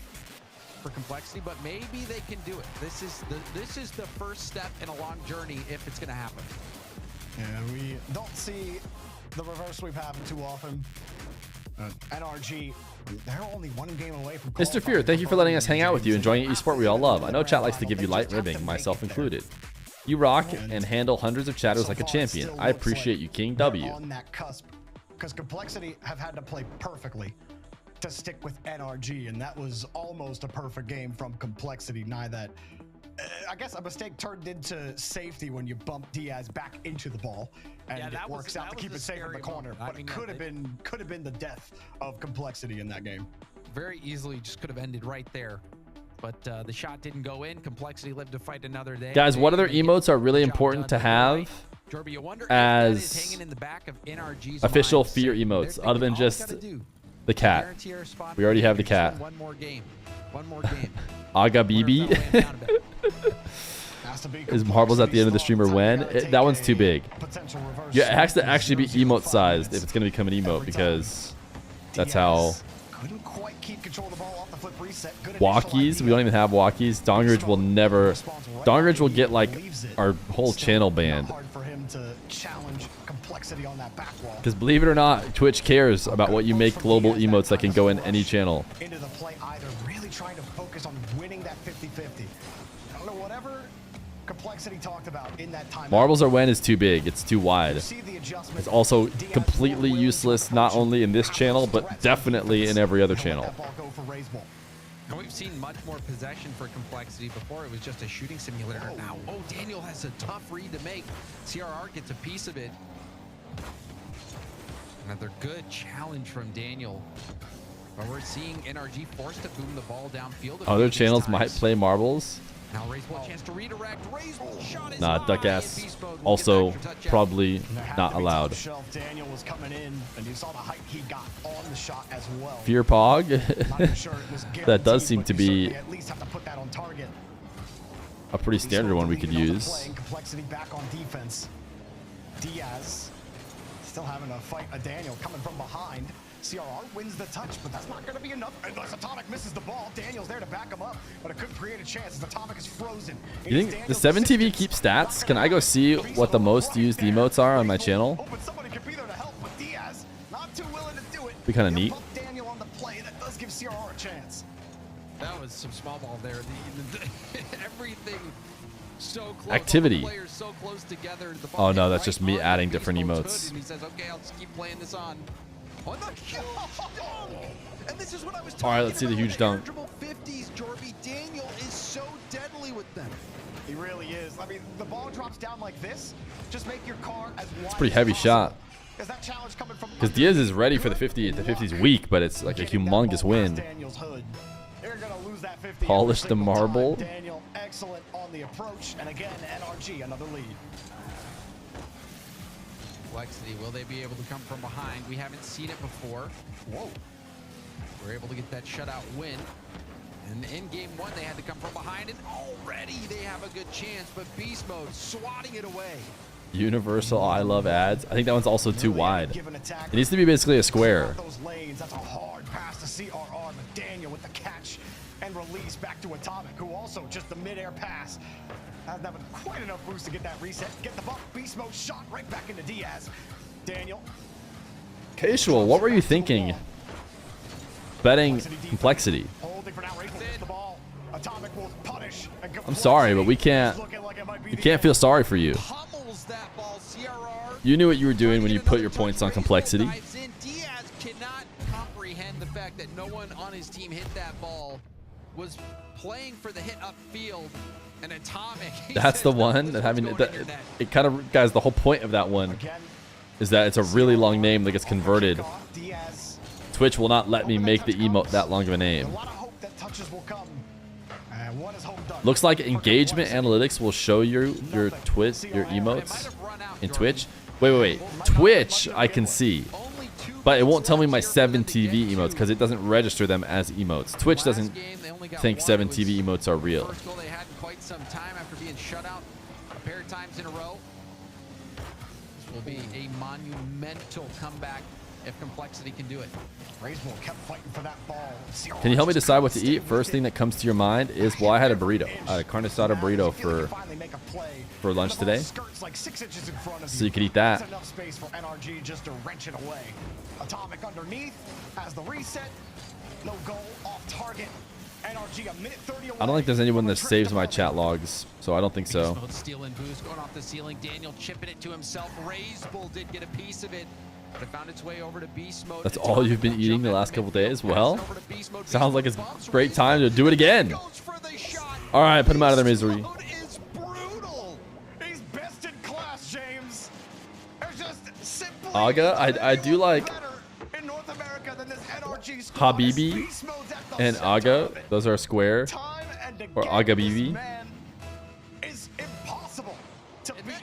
for complexity, but maybe they can do it. This is the first step in a long journey if it's going to happen. Yeah, we don't see the reverse sweep happen too often. NRG, they're only one game away from Mr. Fear, thank you for letting us hang out with you, enjoying esport we all love. I know chat likes to give you light ribbing, myself included. You rock and handle hundreds of chatters like a champion. I appreciate you, King W. On that cusp, because Complexity have had to play perfectly to stick with NRG, and that was almost a perfect game from Complexity. That I guess a mistake turned into safety when you bump Diaz back into the ball, and it works out to keep it safe in the corner. But it could have been the death of Complexity in that game. Very easily just could have ended right there, but the shot didn't go in. Complexity lived to fight another day. Guys, what other emotes are really important to have as official Fear emotes, other than just the cat? We already have the cat. One more game. Aga Bibi. Is marbles at the end of the stream or when? That one's too big. Yeah, it has to actually be emote sized if it's going to become an emote, because that's how. Walkies? We don't even have walkies. Dongridge will never. Dongridge will get our whole channel banned. Because believe it or not, Twitch cares about what you make global emotes that can go in any channel. Into the play either, really trying to focus on winning that 50-50. I don't know, whatever Complexity talked about in that time. Marbles or when is too big. It's too wide. It's also completely useless, not only in this channel, but definitely in every other channel. And we've seen much more possession for Complexity. Before it was just a shooting simulator. Now, Daniel has a tough read to make. CRR gets a piece of it. Another good challenge from Daniel. But we're seeing NRG forced to boom the ball downfield. Other channels might play marbles. Now Razeball chance to redirect. Razeball shot is Nah, duck ass. Also probably not allowed. Daniel was coming in, and you saw the height he got on the shot as well. Fear Pog? That does seem to be a pretty standard one we could use. Complexity back on defense. Diaz Still having to fight a Daniel coming from behind. CRR wins the touch, but that's not going to be enough. Unless Atomic misses the ball, Daniel's there to back him up, but it could create a chance as Atomic is frozen. You think the 7TV keeps stats? Can I go see what the most used emotes are on my channel? Hoping somebody could be there to help, but Diaz not too willing to do it. Be kind of neat. Daniel on the play, that does give CRR a chance. That was some small ball there. Everything so close. Activity. All the players so close together. The Oh ball no, hit that's right just me on adding the different Beast Mode's emotes. hood, and he says, okay, I'll just keep playing this on. On the huge dunk! And this is what I was talking All right, let's see the about huge with dunk. Triple 50s. Jorby Daniel is so deadly with them. He really is. I mean, the ball drops down like this. Just make your car as wide. It's a pretty heavy shot. Is that challenge coming from? Because Diaz is ready for the 50. The 50's weak, but it's like a humongous win. Daniel's hood. They're gonna lose that 50. Polish the marble. Daniel, excellent on the approach, and again, NRG another lead. Complexity, will they be able to come from behind? We haven't seen it before. Whoa. We're able to get that shutout win. And in game one, they had to come from behind, and already they have a good chance, but Beast Mode swatting it away. Universal I love ads. I think that one's also too wide. It needs to be basically a square. Those lanes, that's a hard pass to CRR, but Daniel with the catch and release back to Atomic, who also just the mid-air pass. Hasn't having quite enough boost to get that reset. Get the bump. Beast Mode shot right back into Diaz. Daniel. Casual, what were you thinking? Betting complexity. Holding for now, Rachel gets the ball. Atomic will punish. I'm sorry, but we can't. You can't feel sorry for you. Pummels that ball, CRR. You knew what you were doing when you put your points on complexity. Diaz cannot comprehend the fact that no one on his team hit that ball. Was playing for the hit upfield. An Atomic. That's the one that having it kind of, guys, the whole point of that one is that it's a really long name that gets converted. Twitch will not let me make the emote that long of a name. Looks like engagement analytics will show you your emotes in Twitch. Wait. Twitch I can see, but it won't tell me my 7TV emotes because it doesn't register them as emotes. Twitch doesn't think 7TV emotes are real. First goal they had in quite some time after being shut out a pair of times in a row. This will be a monumental comeback if Complexity can do it. Razeball kept fighting for that ball. Can you help me decide what to eat? First thing that comes to your mind is, well, I had a burrito. I had a carne asada burrito for lunch today. So you could eat that. That's enough space for NRG just to wrench it away. Atomic underneath has the reset. No goal, off target. NRG a minute 30 away. I don't think there's anyone that saves my chat logs, so I don't think so. Stealing boost going off the ceiling. Daniel chipping it to himself. Razeball did get a piece of it. But it found its way over to Beast Mode. That's all you've been eating the last couple days? Well, sounds like it's a great time to do it again. All right, put him out of their misery. Is brutal. He's best in class, James. There's just simply Aga, I do like in North America than this NRG squad. Habibi and Aga. Those are square. Or Aga Bibi. Is impossible to beat.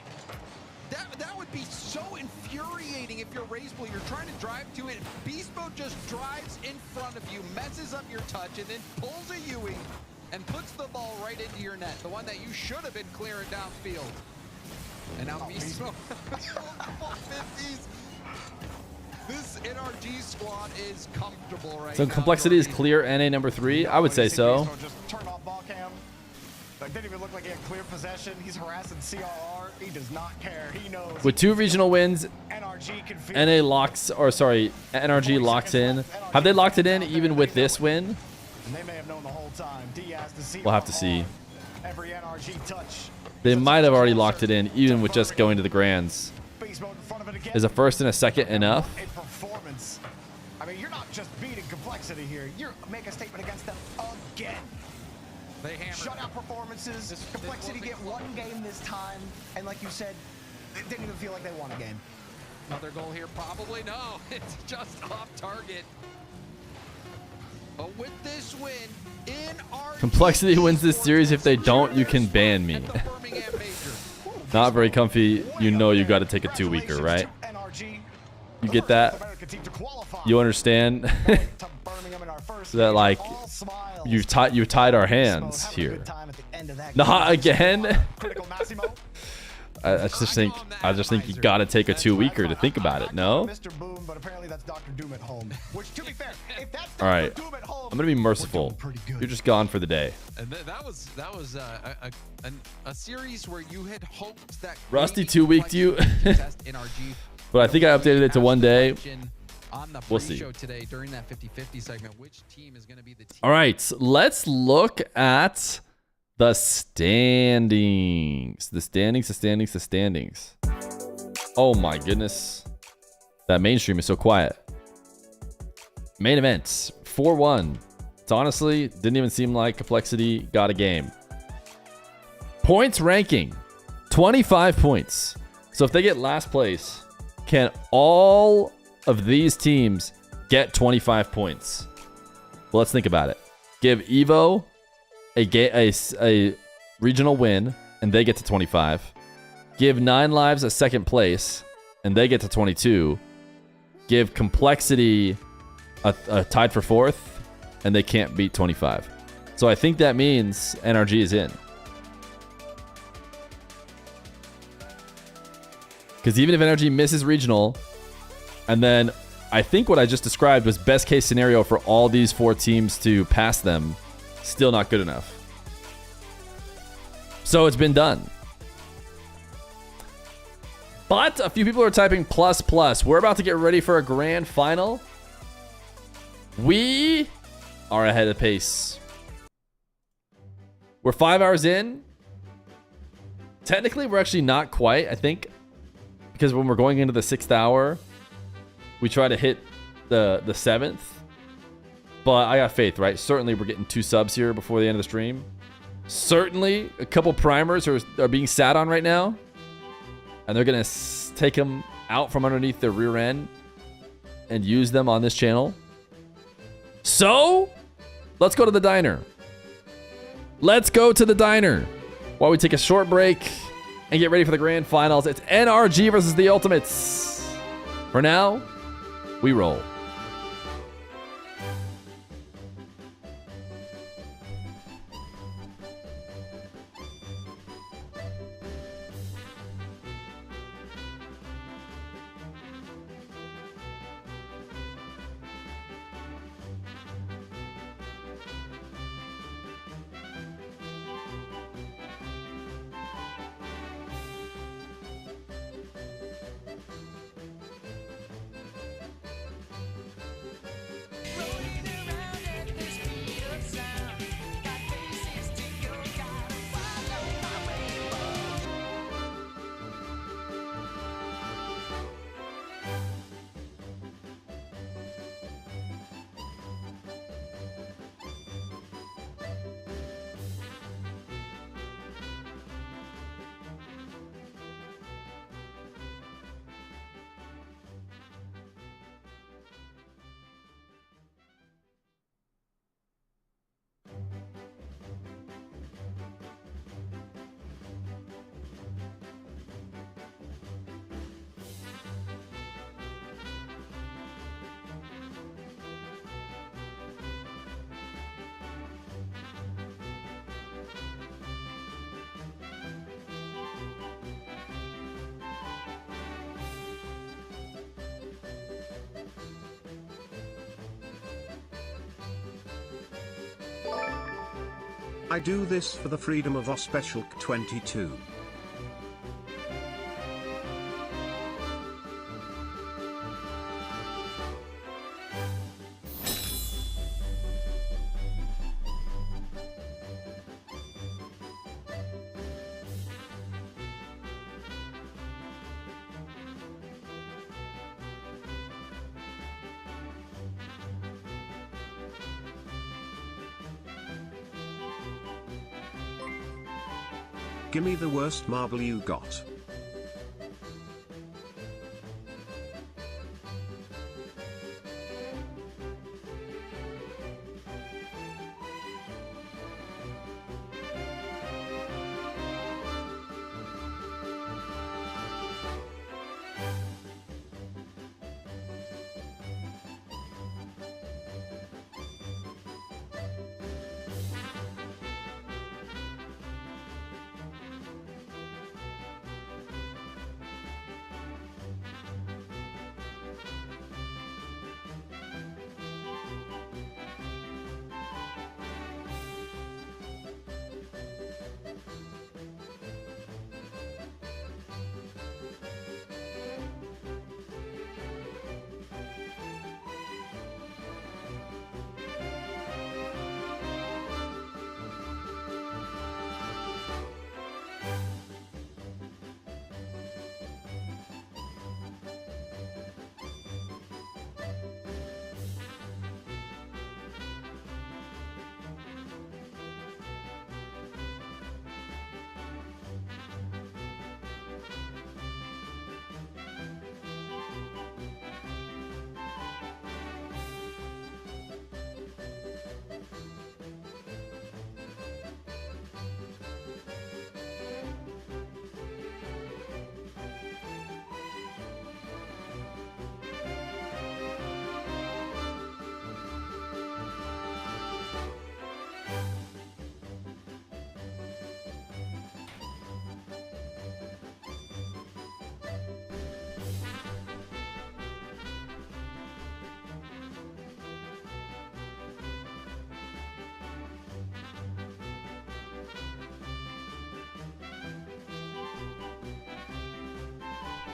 That would be so infuriating if you're Razeball. You're trying to drive to it. Beast Mode just drives in front of you, messes up your touch, and then pulls a Ewing and puts the ball right into your net. The one that you should have been clearing downfield. And now Beast Mode. This NRG squad is comfortable right So now. complexity is clear NA number 3? I would say so. Just turn off ball cam. Like, didn't even look like he had clear possession. He's harassing CRR. He does not care. He knows. With 2 regional wins, NA locks, or sorry, NRG locks in. Have they locked it in even with this win? And they may have known the whole time. Diaz to CRR. We'll have to see. Every NRG touch. They might have already locked it in even with just going to the grands. Is a first and a second enough? In performance. I mean, you're not just beating complexity here. You're making a statement against them again. They hammered. Shutout performances. Complexity get one game this time, and like you said, they didn't even feel like they won a game. Another goal here, probably no. It's just off target. But with this win, in our Complexity wins this series. If they don't, you can ban me. Not very comfy. You know you got to take a 2-weeker, right? You get that? You understand? That like you've tied our hands here. Not again. I just think you gotta take a 2-weeker to think about it. No. Mr. Boom, but apparently that's Dr. Doom at home. Which, to be fair, if that's All right. Dr. Doom at home, I'm gonna be merciful. You're just gone for the day. And that was a series where you had hoped that Rusty 2-weeked you. test NRG. But I think I updated it to 1 day. On the We'll see. show today during that 50-50 segment, which team is going to be the team? All right, let's look at the standings. The standings. Oh my goodness. That mainstream is so quiet. Main events, 4-1. It's honestly, didn't even seem like Complexity got a game. Points ranking, 25 points. So if they get last place, can all of these teams get 25 points? Well, let's think about it. Give Evo a regional win, and they get to 25. Give 9 Lives a second place, and they get to 22. Give Complexity a tied for 4th, and they can't beat 25. So I think that means NRG is in. Because even if NRG misses regional, and then I think what I just described was best case scenario for all these 4 teams to pass them, still not good enough. So it's been done. But a few people are typing plus. We're about to get ready for a grand final. We are ahead of pace. We're 5 hours in. Technically, we're actually not quite, I think. Because when we're going into the 6th hour, we try to hit the 7th. But I got faith, right? Certainly, we're getting 2 subs here before the end of the stream. Certainly, a couple primers are being sat on right now. And they're going to take them out from underneath their rear end and use them on this channel. So, let's go to the diner. Let's go to the diner while we take a short break and get ready for the grand finals. It's NRG versus the Ultimates. For now, we roll. I do this for the freedom of Ospecial 22. Gimme the worst marble you got.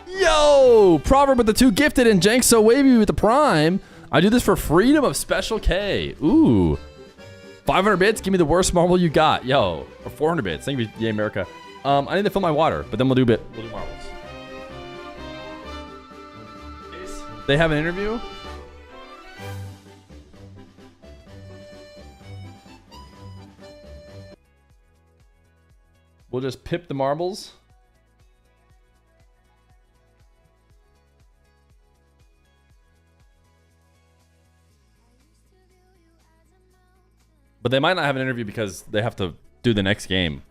Yo! Proverb with the 2 gifted and Jank so wavy with the prime. I do this for freedom of Special K. Ooh. 500 bits, give me the worst marble you got. Yo, or 400 bits. Thank you, Yay America. I need to fill my water, but then we'll do marbles. They have an interview? We'll just pip the marbles. But they might not have an interview because they have to do the next game.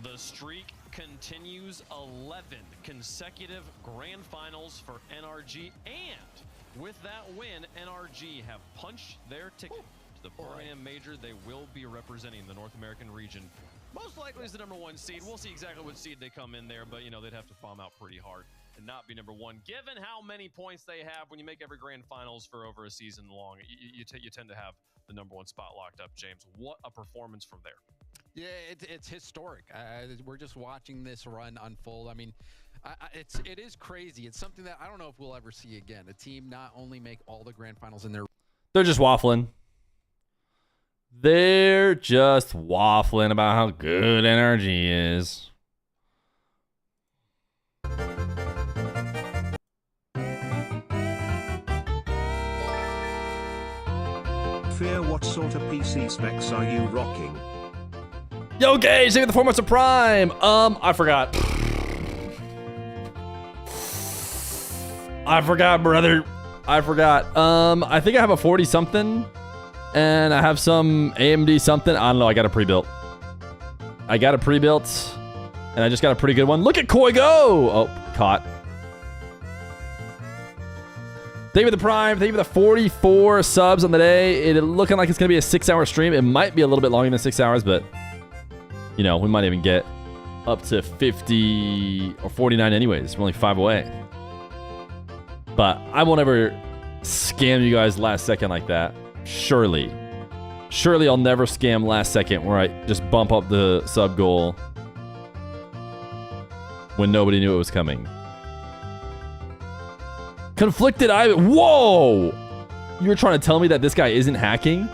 The streak continues. 11 consecutive grand finals for NRG, and with that win, NRG have punched their ticket to the Birmingham Major. They will be representing the North American region. Most likely is the #1 seed. We'll see exactly what seed they come in there, but you know, they'd have to bomb out pretty hard and not be #1. Given how many points they have when you make every grand finals for over a season long, you tend to have the #1 spot locked up. James, what a performance from there. Yeah, it's historic. We're just watching this run unfold. I mean, it is crazy. It's something that I don't know if we'll ever see again. A team not only make all the grand finals in their... They're just waffling. They're just waffling about how good NRG is. Fear, what sort of PC specs are you rocking? Yo, Gage, thank you for the 4 months of Prime. I forgot. Brother. I forgot. I think I have a 40 something, and I have some AMD something. I don't know. I got a pre-built. And I just got a pretty good one. Look at Koi go! Oh, caught. Thank you for the Prime. Thank you for the 44 subs on the day. It looking like it's gonna be a 6-hour stream. It might be a little bit longer than 6 hours, but you know, we might even get up to 50 or 49 anyways. We're only 5 away. But I won't ever scam you guys last second like that. Surely. Surely I'll never scam last second where I just bump up the sub goal when nobody knew it was coming. Conflicted Ivan. Whoa! You're trying to tell me that this guy isn't hacking?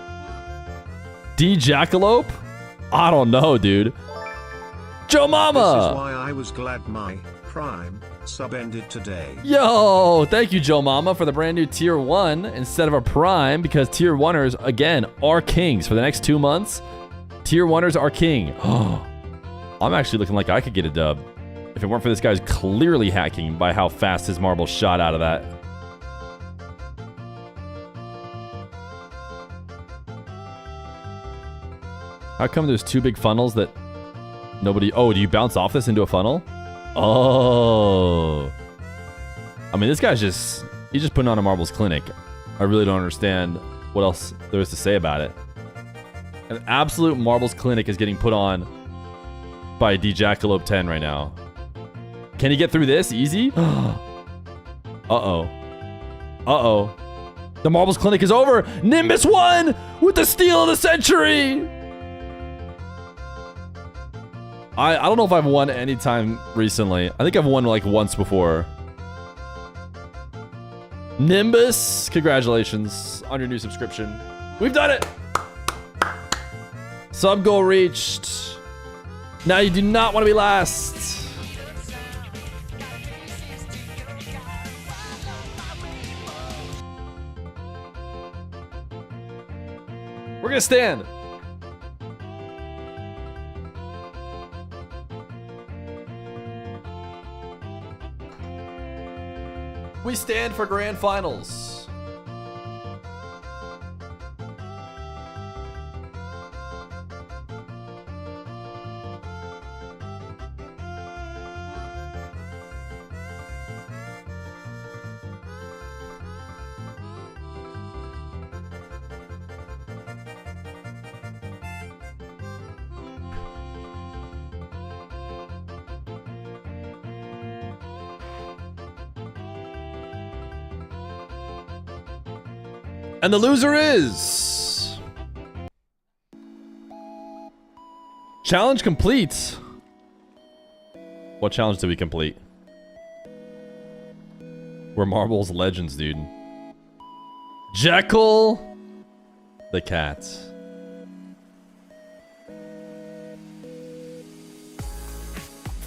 D Jackalope? I don't know, dude. Joe Mama! This is why I was glad my Prime sub ended today. Yo, thank you, Joe Mama, for the brand new Tier 1 instead of a Prime, because Tier 1ers, again, are kings. For the next 2 months, Tier 1ers are king. I'm actually looking like I could get a dub if it weren't for this guy's clearly hacking by how fast his marble shot out of that. How come there's 2 big funnels that nobody... Oh, do you bounce off this into a funnel? Oh. I mean, this guy's just... He's just putting on a marbles clinic. I really don't understand what else there is to say about it. An absolute marbles clinic is getting put on by D-Jackalope 10 right now. Can he get through this? Easy? Uh-oh. Uh-oh. The marbles clinic is over. Nimbus won with the steal of the century. I don't know if I've won any time recently. I think I've won like once before. Nimbus, congratulations on your new subscription. We've done it. Sub goal reached. Now you do not want to be last. We're gonna stand. We stand for grand finals. And the loser is... Challenge complete. What challenge did we complete? We're Marbles legends, dude. Jekyll the cat.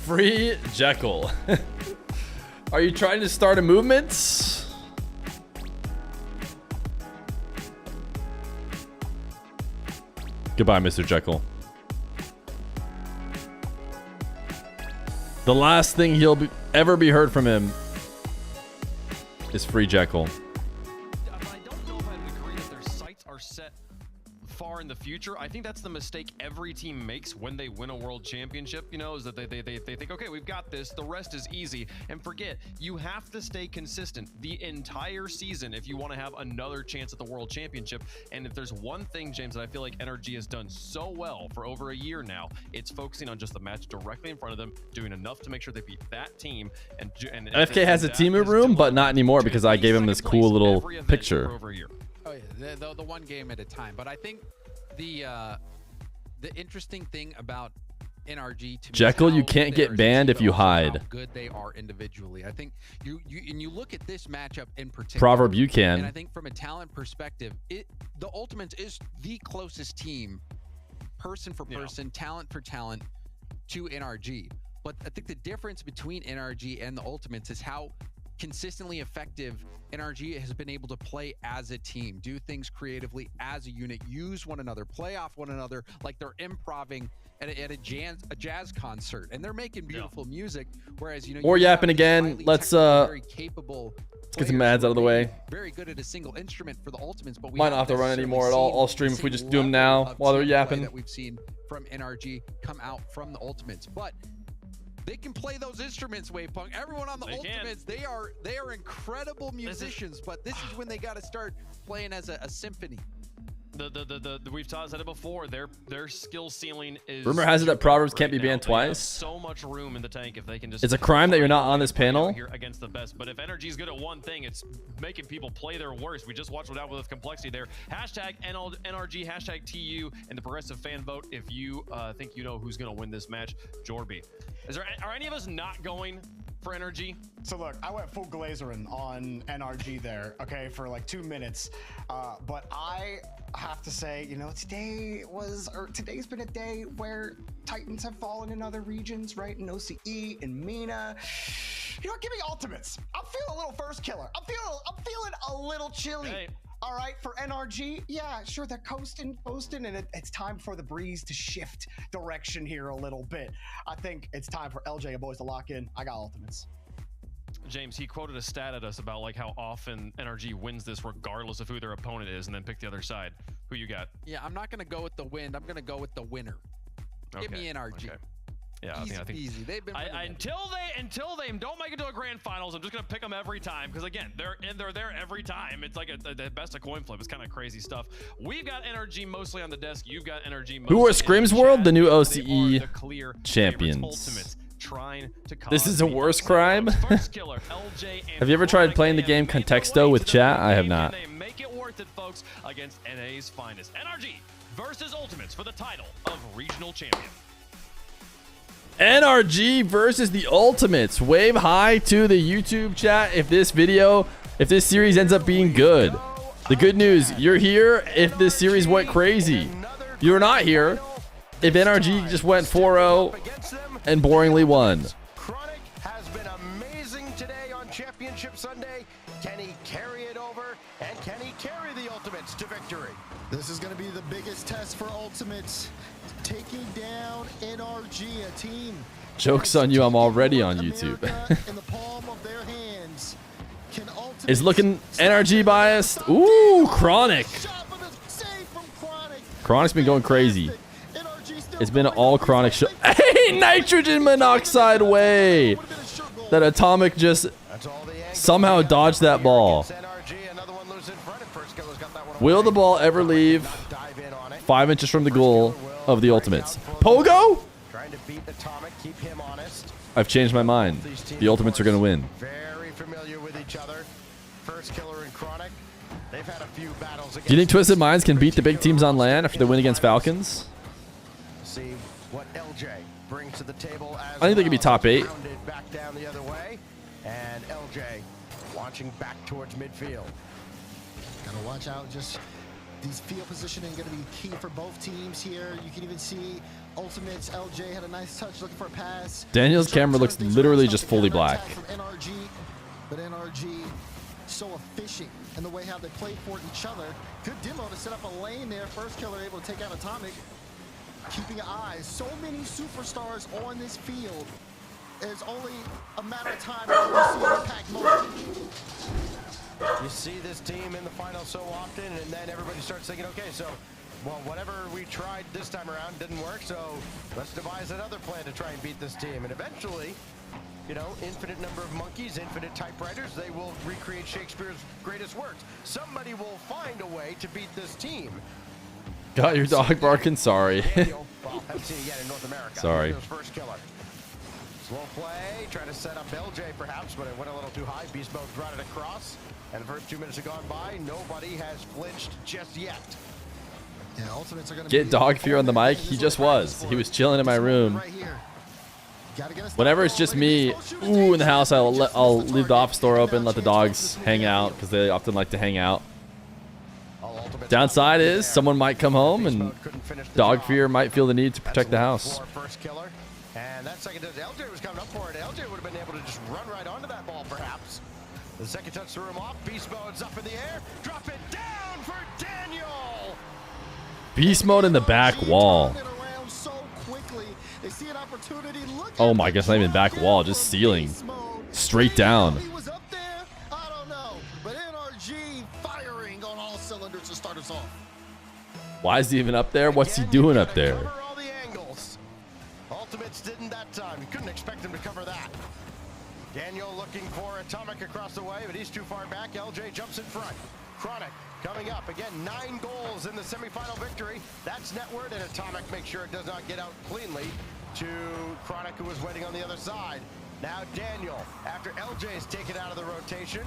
Free Jekyll. Are you trying to start a movement? Goodbye, Mr. Jekyll. The last thing he'll ever be heard from him is Free Jekyll. I don't know if I would agree that their sights are set far in the future. I think that's the mistake every team makes when they win a world championship, you know, is that they think, okay, we've got this, the rest is easy, and forget, you have to stay consistent the entire season if you want to have another chance at the world championship. And if there's one thing, James, that I feel like NRG has done so well for over a year now, it's focusing on just the match directly in front of them, doing enough to make sure they beat that team. And FK has a team room, but not anymore because I gave him this cool little picture. Oh yeah, the one game at a time. But I think the interesting thing about NRG to Jekyll, me, you can't get banned if you hide. how good they are individually. I think you look at this matchup in particular. Proverb, you can. And I think from a talent perspective, the Ultimates is the closest team, person for person, talent for talent, to NRG. But I think the difference between NRG and the Ultimates is how consistently effective NRG has been able to play as a team, do things creatively as a unit, use one another, play off one another like they're improvising at a jazz concert, and they're making beautiful music. Whereas, you know, More yapping again. Let's very capable get some ads out of the way. very good at a single instrument for the Ultimates, but we Might not have to run anymore at all. I'll stream if we just do them now while they're yapping. that we've seen from NRG come out from the Ultimates, but they can play those instruments, Wavepunk. Everyone on the Ultimates, they are incredible musicians, but this is when they got to start playing as a symphony. We've said it before. Their skill ceiling is. Rumor has it that Proverbs can't be banned twice. So much room in the tank if they can just. It's a crime that you're not on this panel. Here against the best, but if NRG's good at one thing, it's making people play their worst. We just watched what happened with complexity there. Hashtag NRG, hashtag TU, and the progressive fan vote. If you think you know who's gonna win this match, Jorby. Are any of us not going for NRG? So look, I went full Glazerin on NRG there, okay, for like 2 minutes. But I have to say, you know, today's been a day where Titans have fallen in other regions, right? In OCE, in MENA. You know what, give me Ultimates. I'm feeling a little first killer. I'm feeling a little chilly. Hey. All right, for NRG, yeah, sure, they're coasting, and it's time for the breeze to shift direction here a little bit. I think it's time for LJ and boys to lock in. I got Ultimates. James, he quoted a stat at us about like how often NRG wins this regardless of who their opponent is, and then pick the other side. Who you got? Yeah, I'm not going to go with the win. I'm going to go with the winner. Give me NRG. Okay. Yeah, Easy I think peasy. They've been until they don't make it to a grand finals, I'm just gonna pick them every time because again, they're there every time. It's like the best of coin flip. It's kind of crazy stuff. We've got NRG mostly on the desk. You've got NRG mostly. Who are Screams World? The new OCE clear champions. Trying to This is a worse crime. Have you ever tried playing the game Contexto with chat? I have not. Make it worth it, folks, against NA's finest. NRG versus Ultimates for the title of regional champion. NRG versus the Ultimates. Wave hi to the YouTube chat if this series ends up being good. The good news, you're here if this series went crazy. You're not here if NRG just went 4-0 and boringly won. Chronic has been amazing today on Championship Sunday. Can he carry it over? And can he carry the Ultimates to victory? This is going to be the biggest test for Ultimates. Taking down NRG, a team. Joke's on you, I'm already on YouTube. In the palm of their hands. Is looking NRG biased. Ooh, Chronic. Chronic's been going crazy. It's been all Chronic show. Hey, nitrogen monoxide way. That Atomic just somehow dodged that ball. Will the ball ever leave 5 inches from the goal of the Ultimates? Pogo? Trying to beat Atomic, keep him honest. I've changed my mind. The Ultimates are going to win. Very familiar with each other. First killer and Chronic. They've had a few battles against. Do you think Twisted Minds can beat the big teams on LAN after they win against Falcons? See what LJ brings to the table. As I think they could be top 8. Back down the other way, and LJ launching back towards midfield. Gotta watch out. Just these field positioning going to be key for both teams here. You can even see Ultimates. LJ had a nice touch looking for a pass. Daniel's camera looks literally just fully black. From NRG, but NRG so efficient in the way how they play for each other. Good demo to set up a lane there. First killer able to take out Atomic. Keeping eyes. So many superstars on this field. It's only a matter of time before we see an impact moment. You see this team in the final so often, and then everybody starts thinking, okay, so, well, whatever we tried this time around didn't work, so let's devise another plan to try and beat this team. And eventually, you know, infinite number of monkeys, infinite typewriters, they will recreate Shakespeare's greatest works. Somebody will find a way to beat this team. Got your dog barking? Sorry. Daniel, well, haven't seen it yet in North America. Sorry. First killer. Slow play, trying to set up LJ perhaps, but it went a little too high. Beast Mode brought it across, and the first 2 minutes have gone by. Nobody has flinched just yet. Yeah, Ultimates are gonna Get Dog Fear on the mic. He just was. He was chilling in my room. Whenever it's just me, ooh, in the house, I'll leave the office door open, let the dogs hang out because they often like to hang out. Downside is someone might come home and Dog Fear might feel the need to protect the house. First killer. And that second touch, LJ was coming up for it. LJ would have been able to just run right onto that ball, perhaps. The second touch threw him off. Beast Mode's up in the air. Drop it down for Daniel. Beast Mode in the back wall. Oh my gosh, not even back wall, just ceiling. Straight down. Why is he even up there? What's he doing up there? Ultimates didn't that time. You couldn't expect him to cover that. Daniel looking for Atomic across the way, but he's too far back. LJ jumps in front. Chronic coming up. Again, 9 goals in the semifinal victory. That's netward, and Atomic makes sure it does not get out cleanly to Chronic, who was waiting on the other side. Now Daniel, after LJ is taken out of the rotation,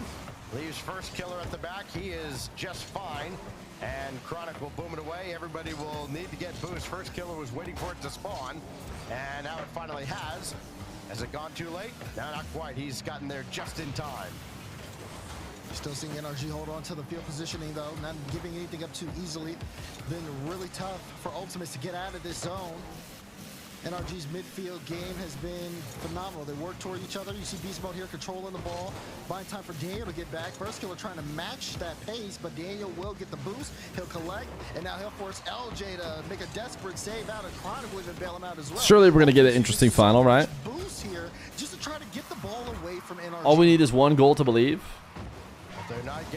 leaves first killer at the back. He is just fine. And Chronic will boom it away. Everybody will need to get boost. First killer was waiting for it to spawn. And now it finally has. Has it gone too late? No, not quite. He's gotten there just in time. Still seeing NRG hold on to the field positioning, though. Not giving anything up too easily. Been really tough for Ultimates to get out of this zone. NRG's midfield game has been phenomenal. They work toward each other. You see Beast Mode here controlling the ball. Buying time for Daniel to get back. First killer trying to match that pace, but Daniel will get the boost. He'll collect, and now he'll force LJ to make a desperate save out, and Chronic will even bail him out as well. Surely we're going to get an interesting final, right? Boost here just to try to get the ball away from NRG. All we need is 1 goal to believe.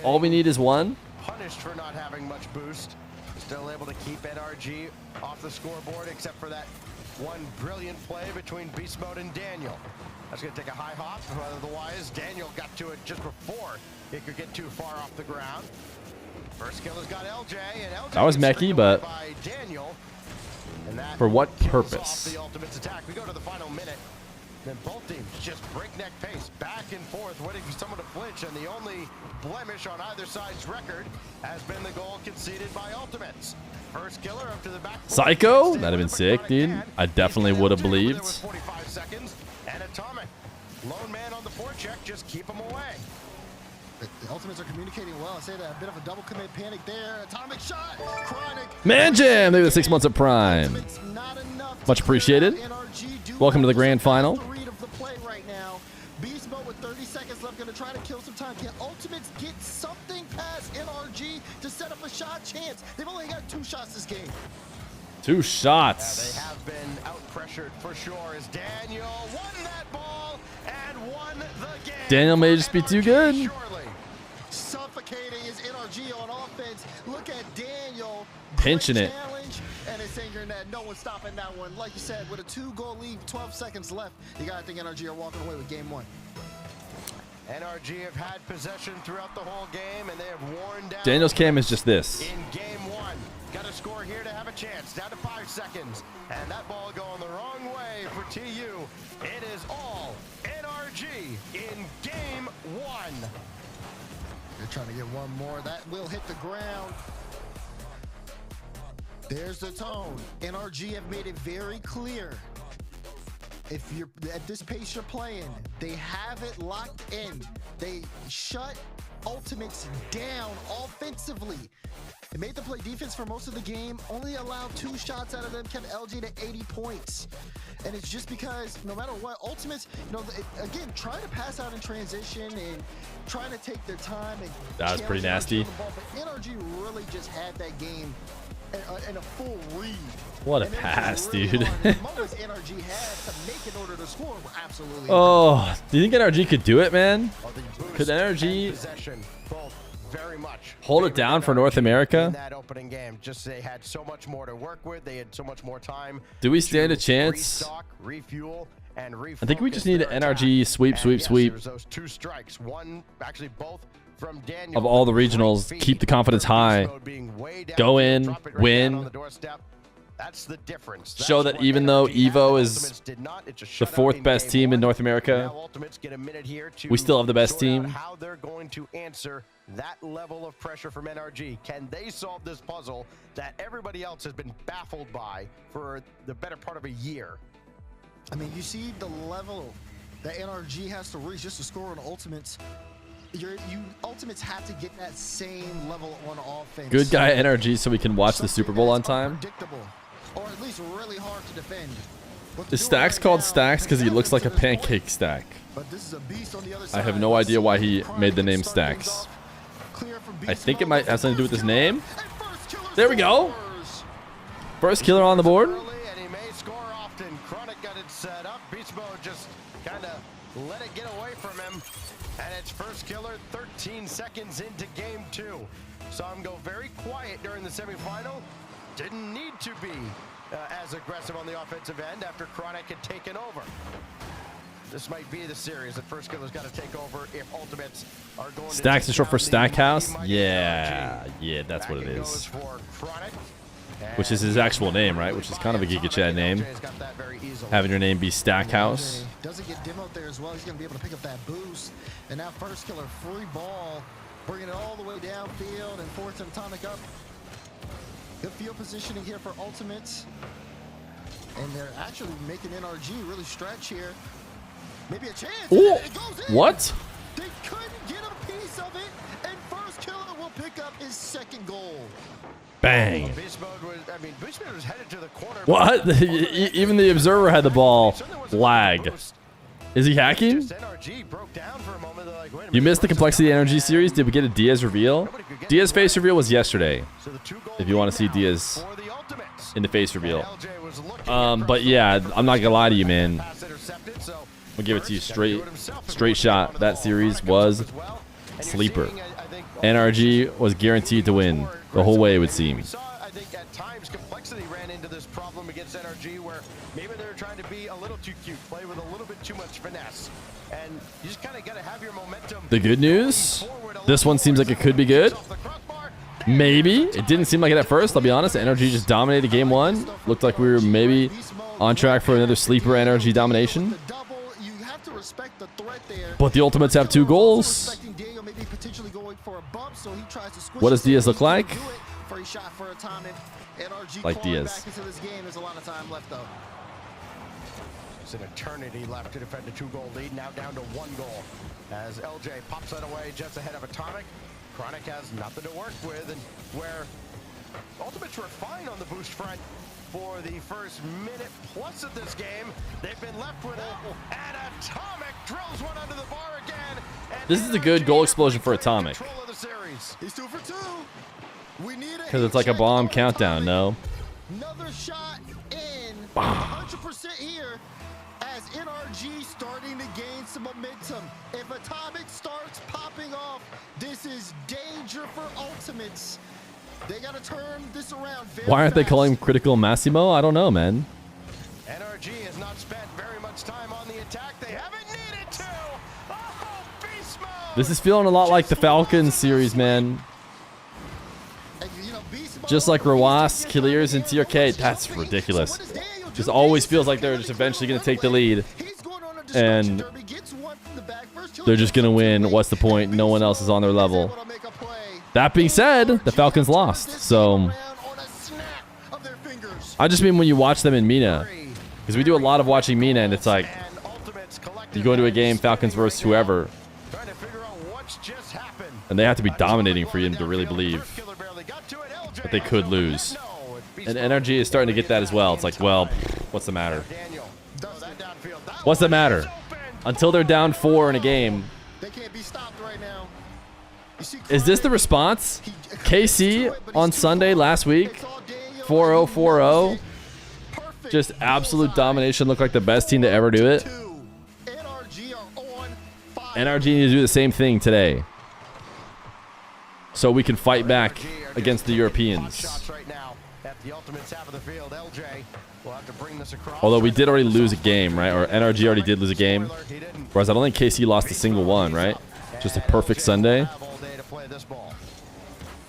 All we need is 1. Punished for not having much boost. Still able to keep NRG off the scoreboard, except for that one brilliant play between Beast Mode and Daniel. That's going to take a high hop. Otherwise, Daniel got to it just before it could get too far off the ground. First killer's got LJ, and LJ That was Mechie, but by Daniel, and that for what kills purpose? off the Ultimates attack. We go to the final minute. Then both teams just breakneck pace, back and forth, waiting for someone to flinch, and the only blemish on either side's record has been the goal conceded by Ultimates. First killer up to the back. Psycho? That'd have been sick, dude. I definitely would have believed. 45 seconds, and Atomic. Lone man on the forecheck, just keep him away. The Ultimates are communicating well. I say that a bit of a double commit panic there. Atomic shot. Chronic. Man Jam, maybe the 6 months of Prime. Much appreciated. Welcome to the grand final. Beast Mode with 30 seconds left, going to try to kill some time. Can Ultimates get something past NRG to set up a shot chance? They've only got 2 shots this game. 2 shots. They have been out-pressured for sure as Daniel won that ball and won the game. Daniel may just be too good. Suffocating is NRG on offense. Look at Daniel. Pinching it. And it's saying that no one's stopping that one. Like you said, with a 2-goal lead, 12 seconds left, you got to think NRG are walking away with game 1. NRG have had possession throughout the whole game, and they have worn down. Daniel's cam is just this. In game 1, got to score here to have a chance. Down to 5 seconds, and that ball going the wrong way for TU. It is all NRG in game 1. They're trying to get one more. That will hit the ground. There's the tone. NRG have made it very clear. If you're at this pace you're playing, they have it locked in. They shut Ultimates down offensively. It made them play defense for most of the game, only allowed 2 shots out of them, kept LG to 80 points. And it's just because no matter what, Ultimates, again, trying to pass out in transition and trying to take their time. And that was pretty nasty. Ball, but NRG really just had that game in a full read. What a pass, really dude. The moments NRG had to make in order to score were absolutely Oh, do you think NRG could do it, man? Could NRG very much hold it down for North America? In that opening game, just they had so much more to work with. They had so much more time. Do we stand a chance? Restock, refuel, and I think we just need an NRG sweep, sweep, sweep. There was those 2 strikes. One, actually both from Daniel. Of all the regionals, keep the confidence high. Go in, win. That's the difference. Show that even though EVO is the 4th best team in North America, we still have the best team. How they're going to answer that level of pressure from NRG. Can they solve this puzzle that everybody else has been baffled by for the better part of a year? I mean, you see the level that NRG has to reach just to score on Ultimates. Ultimates have to get that same level on offense. Good guy NRG so we can watch the Super Bowl on time. Or at least really hard to defend. Is Stacks called Stacks because he looks like a pancake stack? But this is a beast on the other I side. have no idea why he made the name Stacks. I think it might have something to do with his name. There we go. First killer on the board. And he may score often. Chronic got it set up. Beast Mode just kind of let it get away from him. And it's first killer 13 seconds into game 2. Saw him go very quiet during the semifinal. Didn't need to be as aggressive on the offensive end after Chronic had taken over. This might be the series that first killer's got to take over if Ultimates are going to Stacks is short for Stackhouse. Yeah, that's what it is. Which is his actual name, right? Which is kind of a Giga Chad name. Having your name be Stackhouse. Doesn't get demoed there as well. He's going to be able to pick up that boost. And now first killer free ball, bringing it all the way downfield and forcing Atomic up. Good field positioning here for Ultimates. And they're actually making NRG really stretch here. Maybe a chance. Ooh, what? They couldn't get a piece of it, and first killer will pick up his 2nd goal. Bang. Beast Mode was headed to the corner. What? Even the observer had the ball. Lag. Is he hacking? You missed the Complexity Energy series. Did we get a Diaz reveal? Diaz face reveal was yesterday. If you want to see Diaz in the face reveal. But yeah, I'm not gonna lie to you, man. I'll give it to you straight shot. That series was sleeper. NRG was guaranteed to win the whole way, it would seem. I think at times Complexity ran into this problem against NRG where maybe they're trying to be a little too cute, play with a little bit too much finesse. And you just kind of got to have your momentum. The good news, this one seems like it could be good. Maybe. It didn't seem like it at first, I'll be honest. NRG just dominated game 1. Looked like we were maybe on track for another sleeper NRG domination. But the Ultimates have 2 goals. What does Diaz look like? Like Diaz. It's an eternity left to defend a 2-goal lead. Now down to 1 goal. As LJ pops that away just ahead of Atomic. Chronic has nothing to work with, and where Ultimates were fine on the boost front for the first minute plus of this game. They've been left with it, and Atomic drills one under the bar again. This is a good goal explosion for Atomic. He's 2 for 2. We need because it's like a bomb countdown, no? Another shot in. 100% here as NRG starting to gain some momentum. If Atomic starts popping off, this is danger for Ultimates. They got to turn this around very Why aren't they fast. calling him Critical Massimo? I don't know, man. NRG has not spent very much time on the attack. They haven't needed to. Oh, beast mode. This is feeling a lot like the Falcons series, man. Just like Rawas, Killiers, and TRK. That's ridiculous. Just always feels like they're just eventually going to take the lead. And they're just going to win. What's the point? No one else is on their level. That being said, the Falcons lost. So I just mean when you watch them in MENA, because we do a lot of watching MENA, and it's like you go into a game, Falcons versus whoever, and they have to be dominating for you to really believe that they could lose. And NRG is starting to get that as well. It's like, well, what's the matter? What's the matter? Until they're down 4 in a game. Is this the response? KC on Sunday last week, 4-0, 4-0. Just absolute domination. Looked like the best team to ever do it. NRG need to do the same thing today, so we can fight back against the Europeans. Although we did already lose a game, right? Or NRG already did lose a game. Whereas I don't think KC lost a single one, right? Just a perfect Sunday.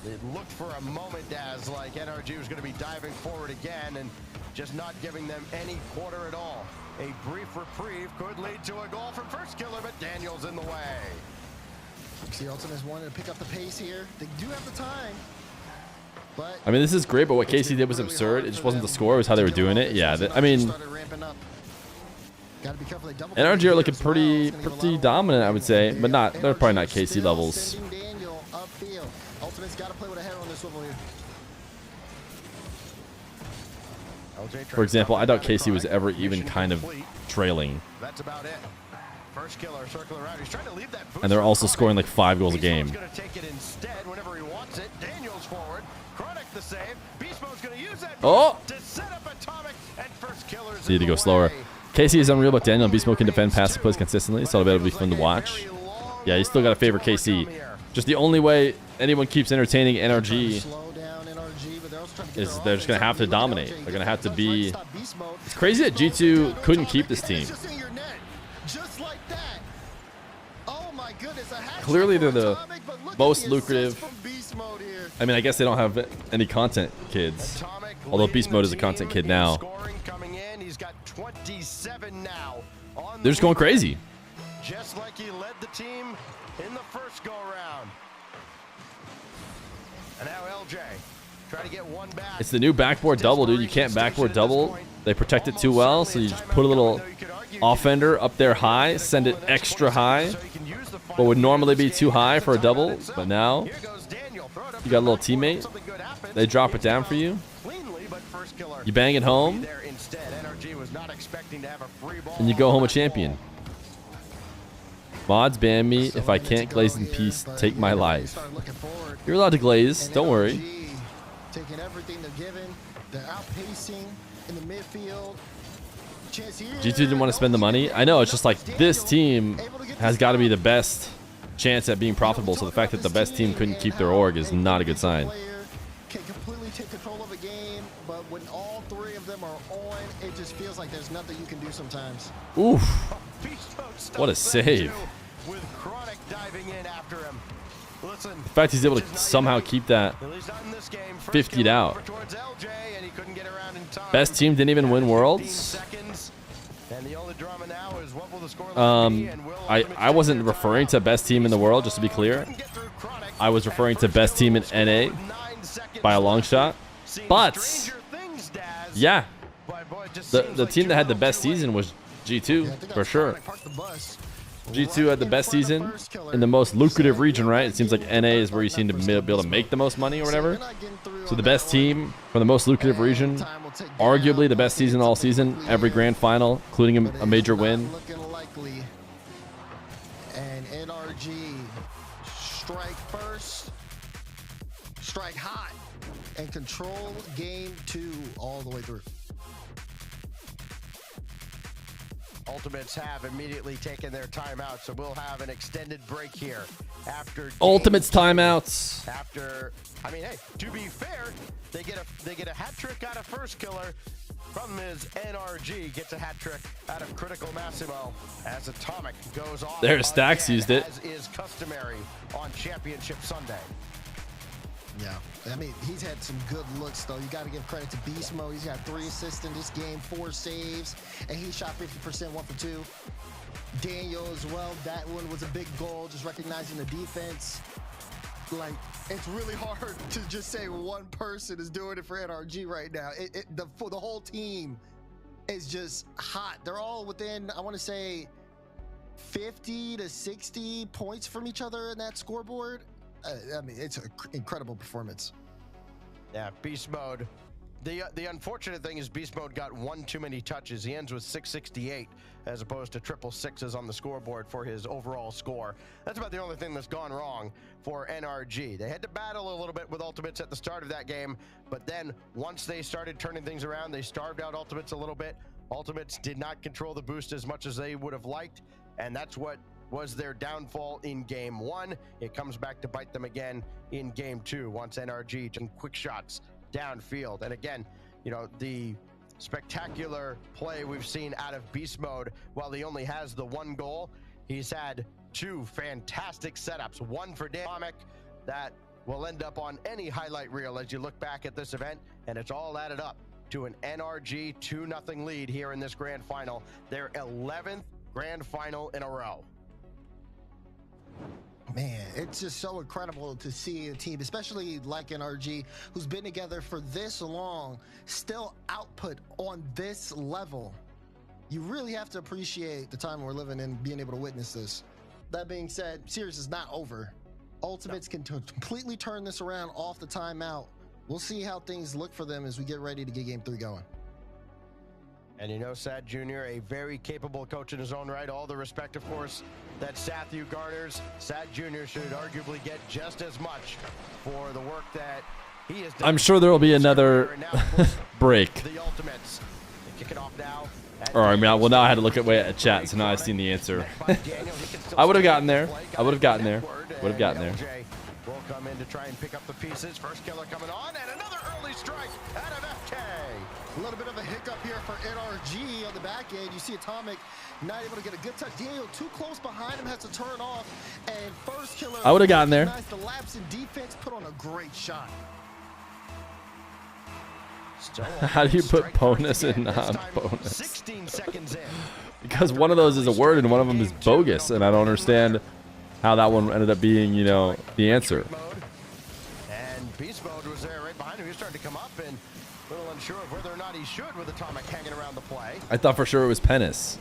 It looked for a moment as like NRG was going to be diving forward again and just not giving them any quarter at all. A brief reprieve could lead to a goal from first killer, but Daniel's in the way. The Ultimates wanted to pick up the pace here. They do have the time. But I mean, this is great, but what KC did was absurd. It just wasn't the score. It was how they were doing it. Yeah, I mean, NRG are looking pretty dominant, I would say. But not, they're probably not KC levels. Ultimate's got to play with a head on this swivel here. For example, I doubt KC was ever even kind of trailing. That's about it. First killer circling around. He's trying to leave that And they're also scoring like 5 goals a game. Going to take it instead whenever he wants it. Daniel's forward. Chronic the save. Beast Mode's going to use that to set up Atomic, and first killer's Need to go slower. KC is unreal, but Daniel and Beast Mode can defend passive plays consistently, so it'll be fun to watch. Yeah, you still got to favor KC. Just the only way anyone keeps entertaining NRG is they're just going to have to dominate. They're going to have to be... It's crazy that G2 couldn't keep this team. Clearly, they're the most lucrative. I mean, I guess they don't have any content kids. Although Beast Mode is a content kid now. They're just going crazy. Just like he led the team in the first go round. And now LJ try to get one back. It's the new backboard double, dude. You can't backboard double. They protect it too well, so you just put a little offender up there high, send it extra high. What would normally be too high for a double, but now you got a little teammate. They drop it down for you. You bang it home, and you go home a champion. Mods ban me if I can't glaze in peace. Take my life. You're allowed to glaze. Don't worry. Taking everything they're given. They're outpacing in the midfield. G2 didn't want to spend the money. I know, it's just like this team has got to be the best chance at being profitable. So the fact that the best team couldn't keep their org is not a good sign. Can completely take control of a game, but when all 3 of them are on, it just feels like there's nothing you can do sometimes. Oof. What a save. With Chronic diving in after him. Listen, the fact he's able to somehow keep that 50'd out. Best team didn't even win Worlds. I wasn't referring to best team in the world, just to be clear. I was referring to best team in NA by a long shot. But yeah, the team that had the best season was G2 for sure. G2 had the best season in the most lucrative region, right? It seems like NA is where you seem to be able to make the most money or whatever. So the best team from the most lucrative region, arguably the best season all season, every grand final, including a major win. And NRG strike first, strike hot, and control game 2 all the way through. Ultimates have immediately taken their timeout, so we'll have an extended break here after Ultimates timeouts. After, I mean, hey, to be fair, they get a hat trick out of first killer. Problem is, NRG gets a hat trick out of Critical Massimo as Atomic goes off. There, Stacks used it. As is customary on Championship Sunday. Yeah, I mean, he's had some good looks, though. You got to give credit to Beast Mode. He's got 3 assists in this game, 4 saves, and he shot 50%, 1 for 2. Daniel as well. That one was a big goal, just recognizing the defense. Like, it's really hard to just say one person is doing it for NRG right now. For the whole team is just hot. They're all within, I want to say, 50 to 60 points from each other in that scoreboard. I mean, it's an incredible performance. Yeah, beast mode. The unfortunate thing is beast mode got one too many touches. He ends with 668 as opposed to triple sixes on the scoreboard for his overall score. That's about the only thing that's gone wrong for NRG. They had to battle a little bit with ultimates at the start of that game, but then once they started turning things around, they starved out ultimates a little bit. Ultimates did not control the boost as much as they would have liked, and that's what was their downfall in game one. It comes back to bite them again in game two once NRG taking quick shots downfield. And again, you know, the spectacular play we've seen out of beast mode, while he only has the one goal, he's had two fantastic setups. One for Atomic that will end up on any highlight reel as you look back at this event, and it's all added up to an NRG 2-0 lead here in this grand final, their 11th grand final in a row. Man, it's just so incredible to see a team, especially like NRG, who's been together for this long, still output on this level. You really have to appreciate the time we're living in, being able to witness this. That being said, series is not over. Ultimates can completely turn this around off the timeout. We'll see how things look for them as we get ready to get game 3 going. And you know, Sad Jr., a very capable coach in his own right. All the respect, of course, that Sathu garners. Sad Jr. should arguably get just as much for the work that he has done. I'm sure there will be another break. The Ultimates kick it off now. Or I mean, well, now I had to look at chat, so now I've seen the answer. I would have gotten there. I would have gotten there. Would have gotten there. Will come in to try and pick up the pieces. First killer coming on, and another early strike out of FK. A little bit of a hiccup here for NRG on the back end. You see Atomic not able to get a good touch. Daniel too close behind him, has to turn off. And first killer, I would have gotten there. The lapse in defense, put on a great shot. How do you put bonus and non-bonus? 16 seconds in. Because one of those is a word and one of them is bogus, and I don't understand how that one ended up being, you know, the answer. And beast mode was there right behind him. He was starting to come up and a little unsure of whether or not he should with Atomic hanging around the play. I thought for sure it was Penis.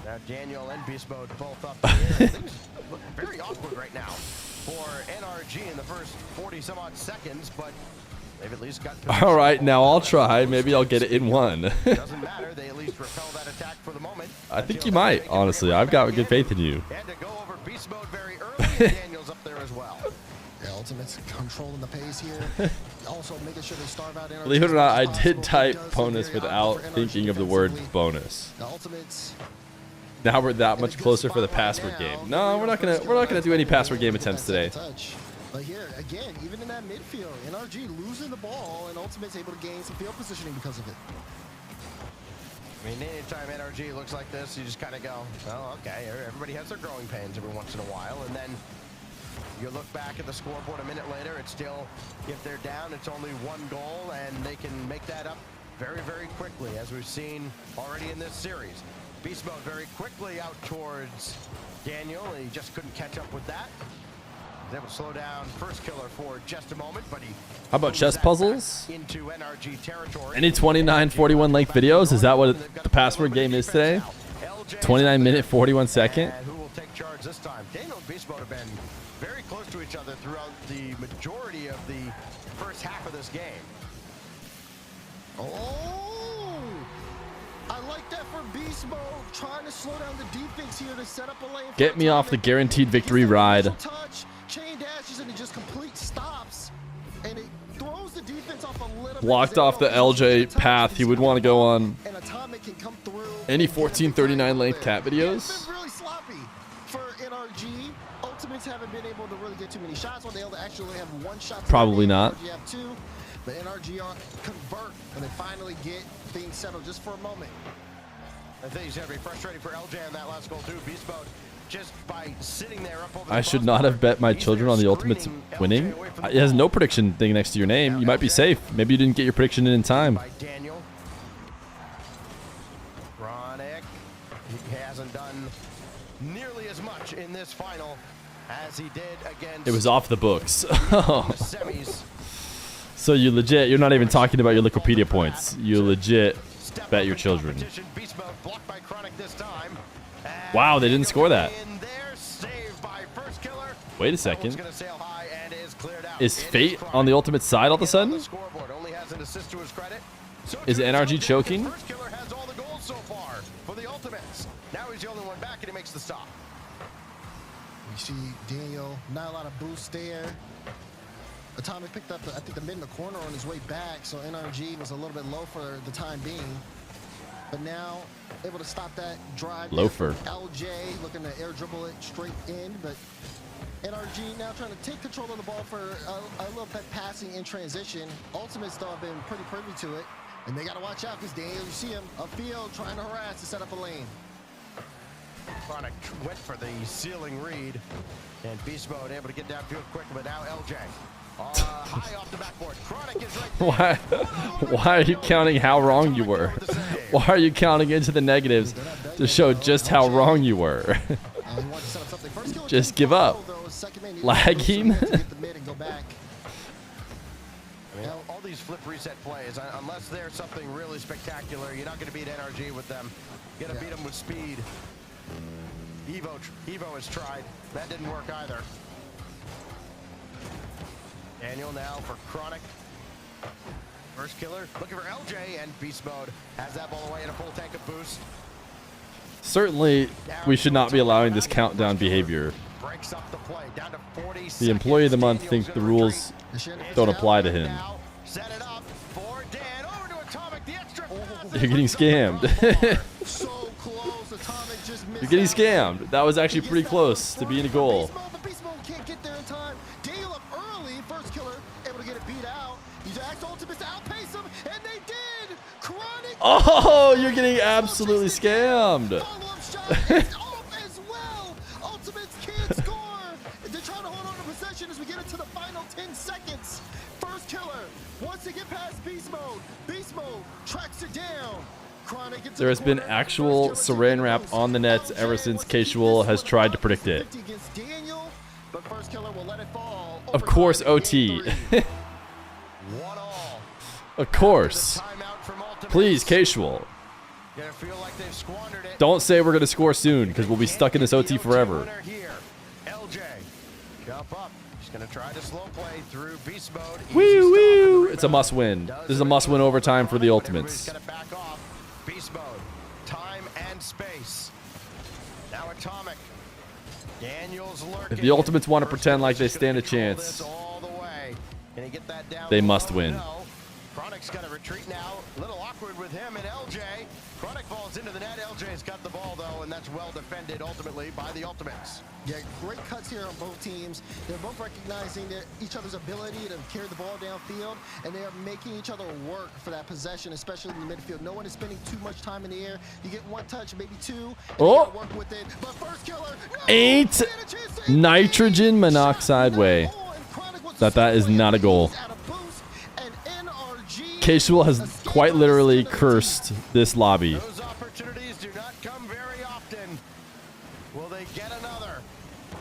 Now Daniel and beast mode both up in the air. Things look very awkward right now for NRG in the first 40 some odd seconds, but they've at least got All right, now I'll try. Maybe I'll get it in one. Doesn't matter. They at least repel that attack for the moment. I think you might, honestly. I've got good faith in you. Had to go over beast mode very early. Daniel's up there as well. Yeah, Ultimate's controlling the pace here. Also making sure they starve out NRG. Believe it or not, I did type bonus without thinking of the word bonus. The Ultimates. Now we're that much closer for the password game. No, we're not gonna do any password game attempts today. But here again, even in that midfield, NRG losing the ball, and Ultimate's able to gain some field positioning because of it. I mean, anytime NRG looks like this, you just kind of go, oh, okay, everybody has their growing pains every once in a while, and then you look back at the scoreboard a minute later, it's still, if they're down, it's only one goal, and they can make that up very, very quickly, as we've seen already in this series. Beast mode very quickly out towards Daniel, and he just couldn't catch up with that. He's able to slow down first killer for just a moment, but he How about chess puzzles? into NRG territory. Any 29:41 length videos? Is that what the password game is today? 29 minute 41 second. And who will take charge this time? Daniel and Beast Mode have been very close to each other throughout the majority of the first half of this game. Oh, I like that for Beast Mode, trying to slow down the defense here to set up a lane. Get me off the guaranteed victory ride. Touch, chain dashes, and it just complete stops, and it throws the defense off a little Blocked bit. off the LJ path he would want to go on. And Atomic can come through. Any 14:39 length cat videos? It's been really sloppy for NRG. Ultimates haven't been able to really get too many shots. When they actually have one shot. Probably not. NRG have two. The NRG convert, and they finally get things settled just for a moment. I think he's going to be frustrating for LJ on that last goal too. Beast Mode just by sitting there up over I should not have bet my children on the Ultimates winning. It has no prediction thing next to your name. You might be safe. Maybe you didn't get your prediction in time. By Daniel. Ronick. He hasn't done nearly as much in this final as he did against It was off the books. the semis. So you legit, you're not even talking about your Wikipedia points. You legit bet your children. Beast mode blocked by Chronic this time. Wow, they didn't score that. In there, saved by first killer. Wait a second. Gonna sail high and is cleared out. Is Fate on the ultimate side all of a sudden? Scoreboard only has an assist to his credit. So Is NRG choking? First killer has all the goals so far for the ultimates. Now he's the only one back and he makes the stop. You see Daniel, not a lot of boost there. Atomic picked up, I think, the mid in the corner on his way back, so NRG was a little bit low for the time being. But now, able to stop that drive. Loafer. LJ looking to air dribble it straight in, but NRG now trying to take control of the ball for a little bit passing in transition. Ultimates, though, have been pretty privy to it. And they got to watch out because Daniel, you see him upfield trying to harass to set up a lane. Chronic went for the ceiling read, and Beast Mode able to get downfield quick, but now LJ. High off the backboard. Chronic is right there. Why are you counting how wrong you were? Why are you counting into the negatives to show just how wrong you were? Just give up. Lagging? All these flip reset plays, unless there's something really spectacular, you're not going to beat NRG with them. You're going to beat them with speed. Evo has tried. That didn't work either. Daniel now for Chronic. First killer, looking for LJ, and Beast Mode has that ball away in a full tank of boost. Certainly, we should not be allowing this countdown behavior. Breaks up the play, down to 40 The employee of the month thinks the rules don't apply to him. Set it up for Dan, over to Atomic, the extra. You're getting scammed. You're getting scammed. That was actually pretty close to being a goal. Beast Mode can't get there in time. Daniel up early, first killer, able to get it beat out. He's asked Ultimates to outpace him, and they did! Chronic! Oh, you're getting absolutely scammed. As well. Ultimates can't score. They're trying to hold on to possession as we get into the final 10 seconds. First killer wants to get past Beast Mode. Beast Mode tracks it down. There has been actual saran wrap on the nets ever since Casual has tried to predict it. Of course, OT. Of course. Please, Casual. Don't say we're going to score soon, because we'll be stuck in this OT forever. LJ, jump up. He's going to try to slow play through Beast Mode. Woo woo! It's a must win. This is a must win overtime for the Ultimates. Beast Mode, time and space. Now Atomic. Daniel's lurking. If the Ultimates want to pretend like they stand a chance, they must win. Chronic's got to retreat now. A little awkward with him and LJ. Chronic falls into the net. LJ's got the ball though, and that's well defended ultimately by the Ultimates. Yeah, great cuts here on both teams. They're both recognizing each other's ability to carry the ball downfield, and they are making each other work for that possession, especially in the midfield. No one is spending too much time in the air. You get one touch, maybe two, and you gotta work with it. But first killer, Ain't nitrogen monoxide way. That is not a goal. Casual has quite literally cursed this lobby. Those opportunities do not come very often. Will they get another?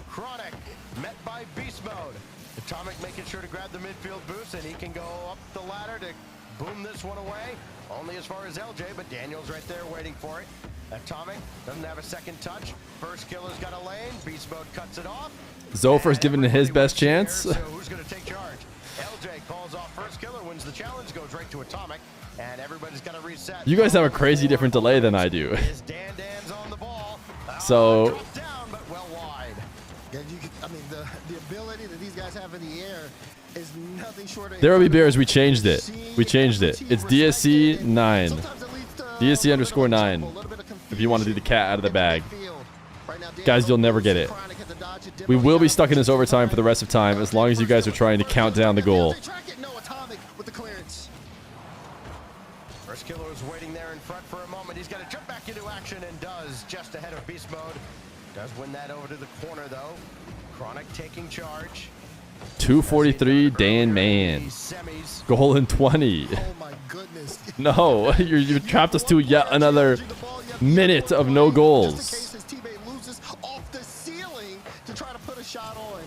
Chronic met by Beast Mode. Atomic making sure to grab the midfield boost, and he can go up the ladder to boom this one away. Only as far as LJ, but Daniel's right there waiting for it. Atomic doesn't have a second touch. First killer's got a lane. Beast Mode cuts it off. Zofer's given it his best chance. So who's going to take charge? LJ calls off first killer, wins the challenge, goes right to Atomic, and everybody's got to reset. You guys have a crazy different delay than I do. Dan's on the ball. So Down, but well wide. Yeah, I mean, the ability that these guys have in the air is nothing short of... There will be bears. We changed it. We changed it. It's DSC 9. DSC underscore 9. If you want to do the cat out of the bag. Guys, you'll never get it. We will be stuck in this overtime for the rest of time as long as you guys are trying to count down the goal. First killer is waiting there in front for a moment. He's got to jump back into action and does just ahead of Beast Mode. Does win that over to the corner though. Chronic taking charge. 243 Dan Man. Goal in 20. Oh my goodness. No, you trapped us to yet another minute of no goals. His teammate loses off the to try to put a shot on.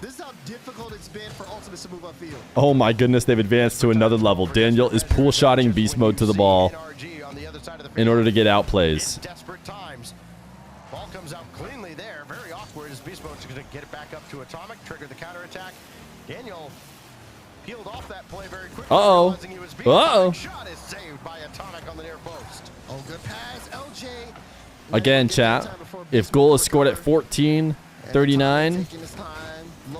This is how difficult it's been for Ultimates to move upfield. Oh my goodness, they've advanced to another level. Daniel is pool shotting beast mode to the ball in order to get outplays. Desperate times. Ball comes out cleanly there. Very awkward as Beast Mode's going to get it back up to Atomic, trigger the counterattack. Daniel peeled off that play very quickly. realizing he was beat. Shot is saved by Atomic on the near post. Oh, good pass, LJ. Again, chat, if goal is scored at 14:39,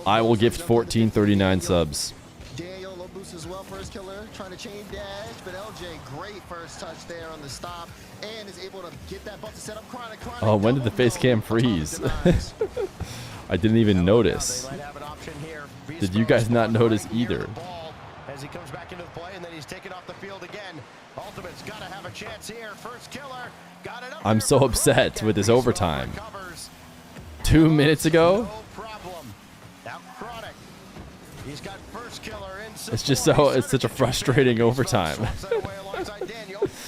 I will gift 14:39 subs. Daniel, low boost as well, first killer, trying to chain dash, but LJ, great first touch there on the stop, and is able to get that bump to set up Chronic. Oh, when did the face cam freeze? I didn't even notice. Did you guys not notice either? As he comes back into the play, and then he's taken off the field again. Ultimate's got to have a chance here. First killer, got it up. I'm so upset with this overtime. 2 minutes ago? Now Chronic. He's got first killer in. It's just so, it's such a frustrating overtime.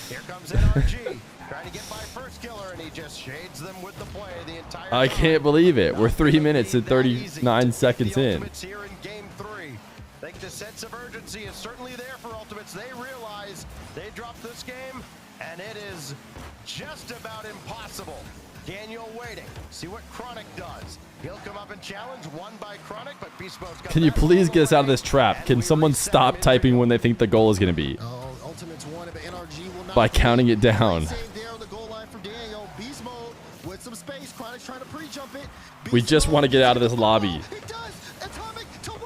Here comes NRG, trying to get by first killer, and he just shades them with the play the entire I can't believe it. We're 3 minutes and 39 seconds in. Here in game 3. I think the sense of urgency is certainly there for Ultimates. They realize they dropped this game, and it is just about impossible. Daniel waiting. See what Chronic does. He'll come up and challenge, one by Chronic, but Beast Mode's got. Can you please get us out of this trap? Can someone stop typing when they think the goal is going to be? Ultimates won it, but NRG will not By counting it down. there on the goal line for Daniel. Beast Mode with some space. Chronic's trying to pre-jump it. We just want to get out of this lobby.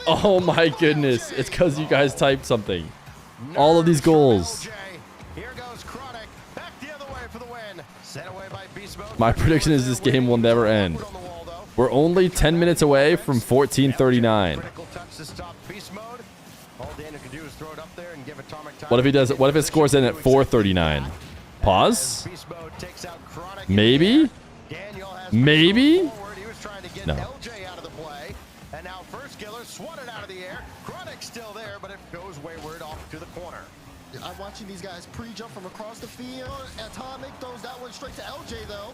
Oh my goodness. It's because you guys typed something. All of these goals. Here goes Chronic. Back the other way for the win. Sent away by Beast Mode. My prediction is this game will never end. We're only 10 minutes away from 14:39. Critical touch to stop Beast Mode. All Daniel can do is throw it up there and give Atomic time. What if he does it? What if it scores in at 4:39? Pause? Beast Mode takes out Chronic. Maybe? Maybe? No. LJ out of the play, and now first killer swatted out of the air. Chronic's still there, but it goes wayward off to the corner. I'm watching these guys pre-jump from across the field. Atomic throws that one straight to LJ though.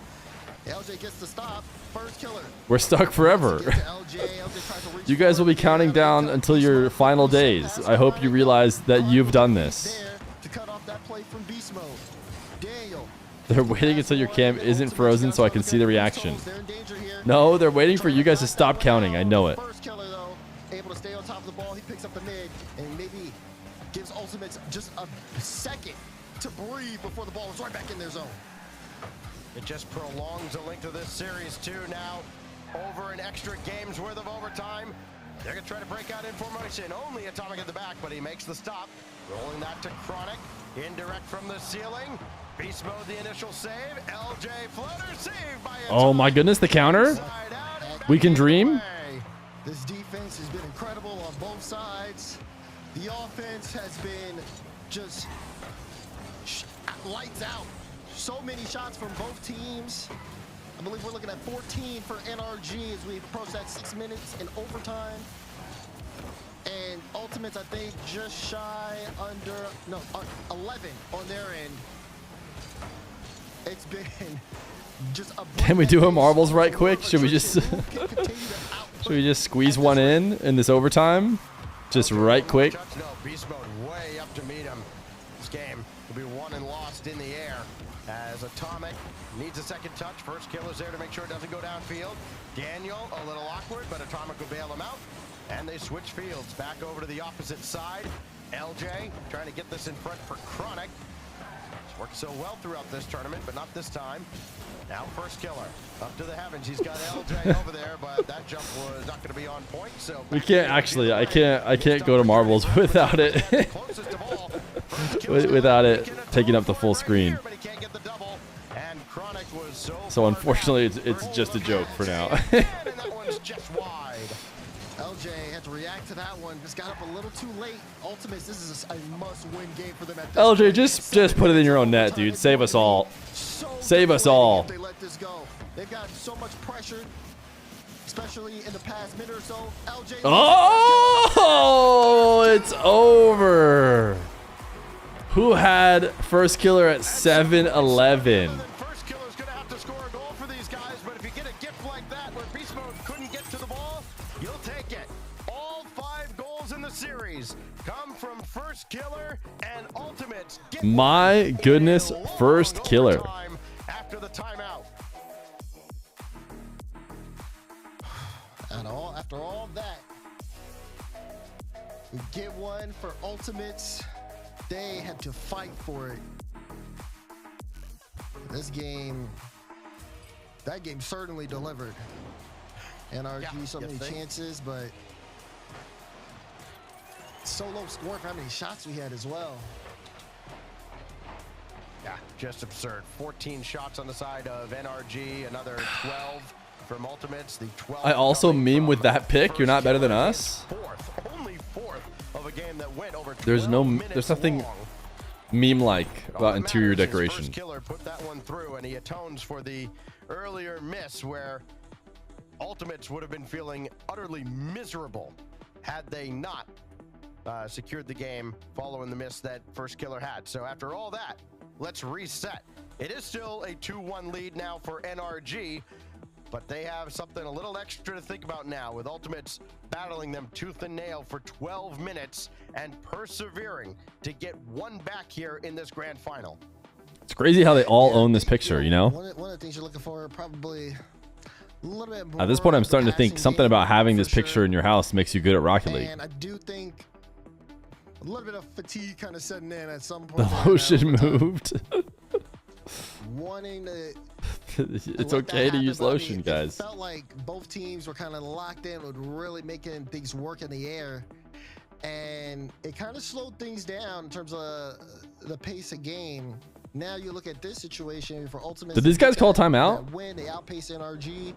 LJ gets the stop. First killer. We're stuck forever. You guys will be counting down until your final days. I hope you realize that you've done this. To cut off that play from Beast Mode. Daniel. They're waiting until your cam isn't frozen so I can see the reaction. No, they're waiting for you guys to stop counting. I know it. First killer though, able to stay on top of the ball. He picks up the mid and maybe gives Ultimates just a second to breathe before the ball is right back in their zone. It just prolongs the length of this series too. Now over an extra game's worth of overtime. They're gonna try to break out in formation. Only Atomic at the back, but he makes the stop. Rolling that to Chronic. Indirect from the ceiling. Beast Mode the initial save. LJ floater saved by Atomic. Oh my goodness, the counter? We can dream? This defense has been incredible on both sides. The offense has been just lights out. So many shots from both teams. I believe we're looking at 14 for NRG as we approach that 6 minutes in overtime. And Ultimates, I think, just shy under, no, 11 on their end. It's been just a... Can we do a marbles right quick? Should we just squeeze one in this overtime? Just right quick. No, Beast Mode way up to meet him. This game will be won and lost in the air as Atomic needs a second touch. First killer's there to make sure it doesn't go downfield. Daniel a little awkward, but Atomic will bail him out. And they switch fields back over to the opposite side. LJ trying to get this in front for Chronic. It's worked so well throughout this tournament, but not this time. Now first killer up to the heavens. He's got LJ over there, but that jump was not going to be on point. So We can't actually. I can't go to marbles without it. Without it taking up the full screen. So unfortunately, it's just a joke for now. LJ had to react to that one. Just got up a little too late. Ultimates, this is a must-win game for them at this LJ, point. just put it in your own net, dude. Save us all. Save us all. They let this go. They've got so much pressure, especially in the past minute or so. LJ. Oh, it's over. Who had first killer at 7-11? First killer's gonna have to score a goal for these guys, but if you get a gift like that. that where Beast Mode couldn't get to the ball, you'll take it. All 5 goals in the series come from First Killer and Ultimates. My goodness, First Killer. After the timeout. After all that, we get one for Ultimates. They had to fight for it. This game, that game certainly delivered. NRG so many chances, but so low scoring for how many shots we had as well. Yeah, just absurd. 14 shots on the side of NRG, another 12 from Ultimates. The 12. I also meme with that pick. You're not better than us. Only fourth of a game that went over 12 There's nothing meme-like about interior decoration. First Killer put that one through, and he atones for the earlier miss where Ultimates would have been feeling utterly miserable had they not secured the game following the miss that First Killer had. So after all that, let's reset. It is still a 2-1 lead now for NRG, but they have something a little extra to think about now, with Ultimates battling them tooth and nail for 12 minutes and persevering to get one back here in this grand final. It's crazy how they all own this picture, you know? One of the things you're looking for, probably a little bit more. At this point, I'm starting to think something about having this picture in your house makes you good at Rocket League. And I do think a little bit of fatigue kind of setting in at some point. The lotion moved. Wanting to. It's okay to use lotion, guys. It felt like both teams were kind of locked in with really making things work in the air, and it kind of slowed things down in terms of the pace of game. Now you look at this situation for Ultimate. Did these guys call timeout? Win, they outpace NRG,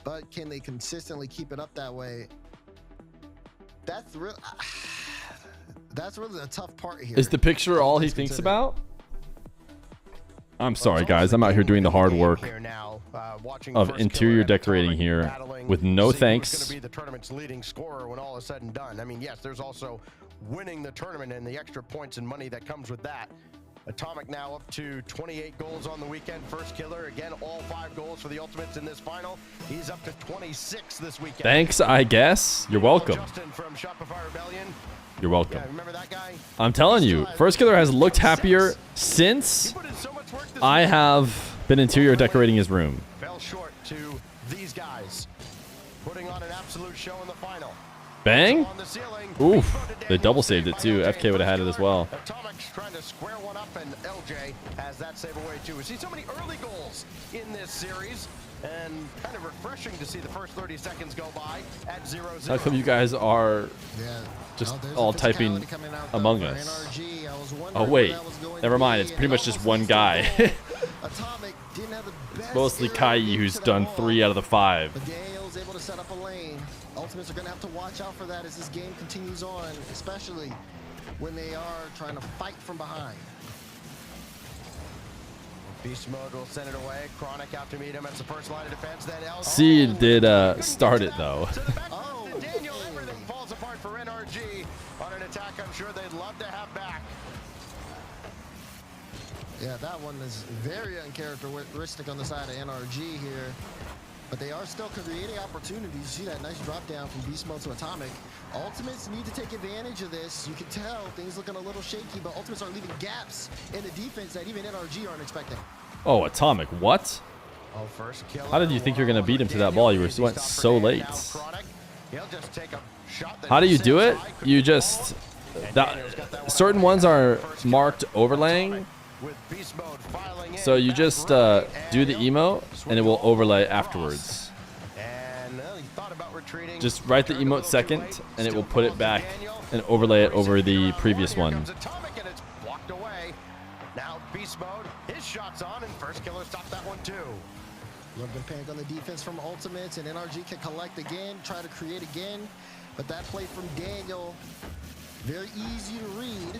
but can they consistently keep it up that way? That's really the tough part here. Is the picture all he thinks about? I'm sorry, guys. I'm out here doing the hard work of interior decorating here with no thanks. Going to be the tournament's leading scorer when all is said and done. I mean, yes, there's also winning the tournament and the extra points and money that comes with that. Atomic now up to 28 goals on the weekend. First Killer, again, all 5 goals for the Ultimates in this final. He's up to 26 this weekend. Thanks, I guess. You're welcome. Justin from Shopify Rebellion. You're welcome. Yeah, remember that guy? I'm telling you, First Killer has looked happier since I have been interior decorating his room. Fell short to these guys, putting on an absolute show in the final. Bang! Oof. They double saved it too. FK would have had it as well. Atomic's trying to square one up, and LJ has that save away too. We see so many early goals in this series, and kind of refreshing to see the first 30 seconds go by at 0-0. How come you guys are just all typing Among Us? Oh wait, never mind. It's pretty much just one guy. It's mostly Kai, who's done 3 out of the 5. But Daniel's able to set up a lane. Ultimates are going to have to watch out for that as this game continues on, especially when they are trying to fight from behind. Beast Mode will send it away. Chronic out to meet him. That's the first line of defense. Then Seed did start it though. Daniel, everything falls apart for NRG on an attack I'm sure they'd love to have back. Yeah, that one is very uncharacteristic on the side of NRG here. But they are still creating opportunities. You see that nice drop down from Beast Mode to Atomic. Ultimates need to take advantage of this. You can tell things looking a little shaky, but Ultimates are leaving gaps in the defense that even NRG aren't expecting. Oh, Atomic, what? Oh, first kill. How did you think you were going to beat him to that ball? You went so late. How do you do it? You just... certain ones are marked overlaying. So you just do the emote, and it will overlay afterwards. Just write the emote second, and it will put it back and overlay it over the previous one. Now Beast Mode, his shot's on, and First Killer stopped that one too. Look, good panic on the defense from Ultimates, and NRG can collect again, try to create again. But that play from Daniel, very easy to read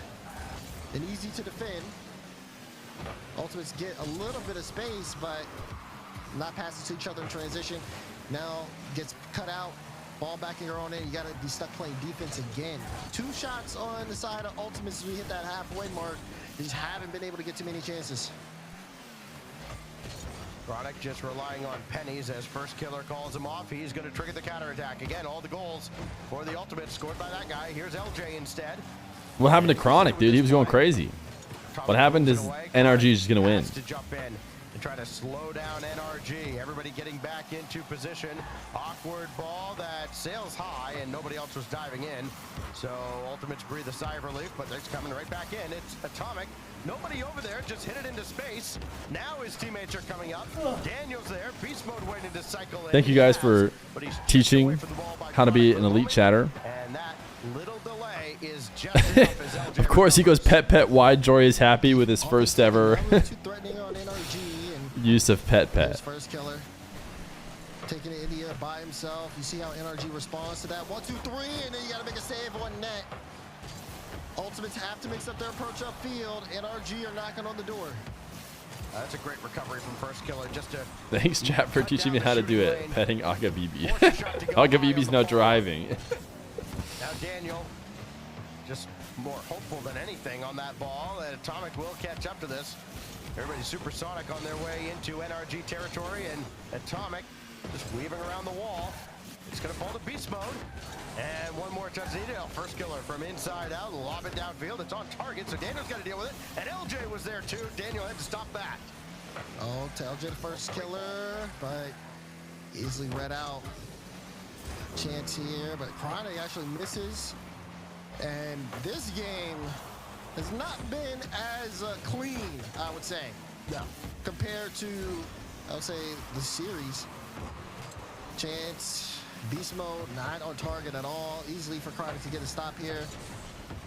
and easy to defend. Ultimates get a little bit of space, but not passes to each other in transition. Now gets cut out, ball back in your own end. You got to be stuck playing defense again. 2 shots on the side of Ultimates as we hit that halfway mark. They just haven't been able to get too many chances. Chronic just relying on pennies as First Killer calls him off. He's going to trigger the counterattack. Again, all the goals for the ultimate scored by that guy. Here's LJ instead. What happened to Chronic, dude? He was going crazy. What happened is NRG is just going to win. To jump in and try to slow down NRG. Everybody getting back into position. Awkward ball that sails high and nobody else was diving in. So Ultimates breathe a sigh of relief, but it's coming right back in. It's Atomic. Nobody over there, just hit it into space. Now his teammates are coming up. Daniel's there. Beast mode waiting to cycle in. Thank you guys for teaching how to be an elite chatter. And that little delay is just enough as LJ Of course, he goes pet. Wide Joy is happy with his first ever use of pet. First Killer taking it India by himself. You see how NRG responds to that. 1, 2, 3, and then you got to make a save on net. Ultimates have to mix up their approach upfield. NRG are knocking on the door. That's a great recovery from First Killer. Just to Thanks, chat, for teaching me how to do it. Petting Agabibi. Agabibi's not driving. Now Daniel, just more hopeful than anything on that ball, and Atomic will catch up to this. Everybody's supersonic on their way into NRG territory, and Atomic just weaving around the wall. It's going to fall to beast mode. And one more touch needed. First Killer from inside out, lob it downfield. It's on target, so Daniel's got to deal with it. And LJ was there too. Daniel had to stop that. Oh, to LJ the First Killer, but easily read out. Chance here, but Chronic actually misses. And this game has not been as clean, I would say. No. Compared to, I would say, the series. Chance, beast mode, not on target at all. Easily for Chronic to get a stop here.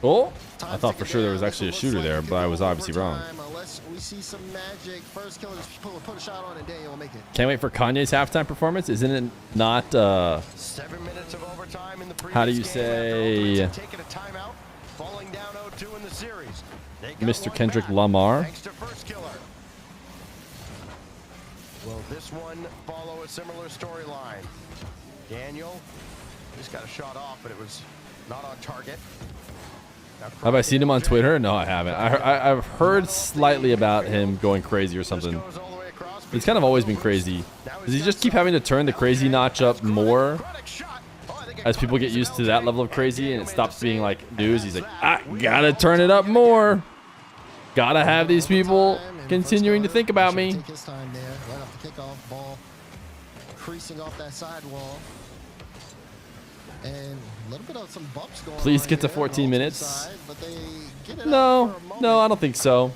Oh, I thought for sure there was actually a shooter there, but I was obviously wrong. Unless we see some magic. First Killer just put a shot on and Daniel will make it. Can't wait for Kanye's halftime performance. Isn't it not, 7 minutes of overtime in the previous how do you say, taking a timeout, falling down 0-2 in the series. Mr. Kendrick Lamar? Thanks to First Killer. Will this one follow a similar storyline? Daniel just got a shot off, but it was not on target. Have I seen him on Twitter? No, I haven't. I've heard slightly about him going crazy or something. He's kind of always been crazy. Does he just keep having to turn the crazy notch up more as people get used to that level of crazy and it stops being like news? He's like, I gotta turn it up more. Gotta have these people continuing to think about me. Take his time there, right off the kickoff ball, creasing off that sidewall. And a little bit of some bumps going on. Please get to 14 minutes. No, I don't think so.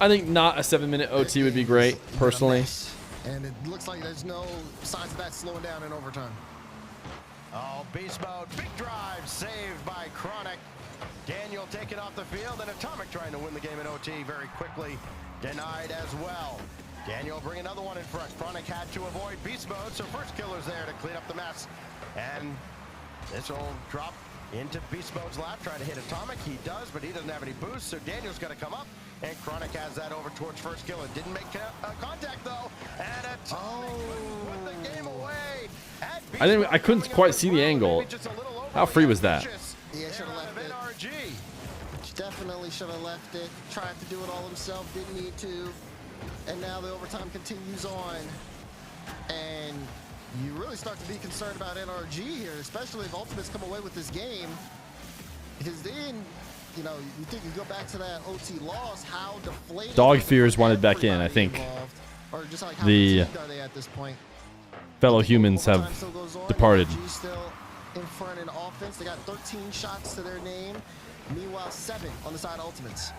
I think not a 7-minute OT would be great, personally. And it looks like there's no signs of that slowing down in overtime. Oh, beast mode, big drive, saved by Chronic. Daniel taken off the field, and Atomic trying to win the game in OT very quickly. Denied as well. Daniel bring another one in front. Chronic had to avoid beast mode, so First Killer's there to clean up the mess. And this will drop into beast mode's lap, trying to hit Atomic. He does, but he doesn't have any boost, so Daniel's got to come up. And Chronic has that over towards First Killer. Didn't make contact, though. And Atomic put the game away. I couldn't quite see the angle. How free was that? Yeah, should have left it. Definitely should have left it. Tried to do it all himself, didn't need to. And now the overtime continues on. And you really start to be concerned about NRG here, especially if Ultimates come away with this game. Because then, you know, you think you go back to that OT loss, how deflated. Dog Fears wanted back in, I think. Or just like how the fatigued are they at this point? fellow humans have departed. NRG still in front in offense. They got 13 shots to their name. Meanwhile, 7 on the side of Ultimates.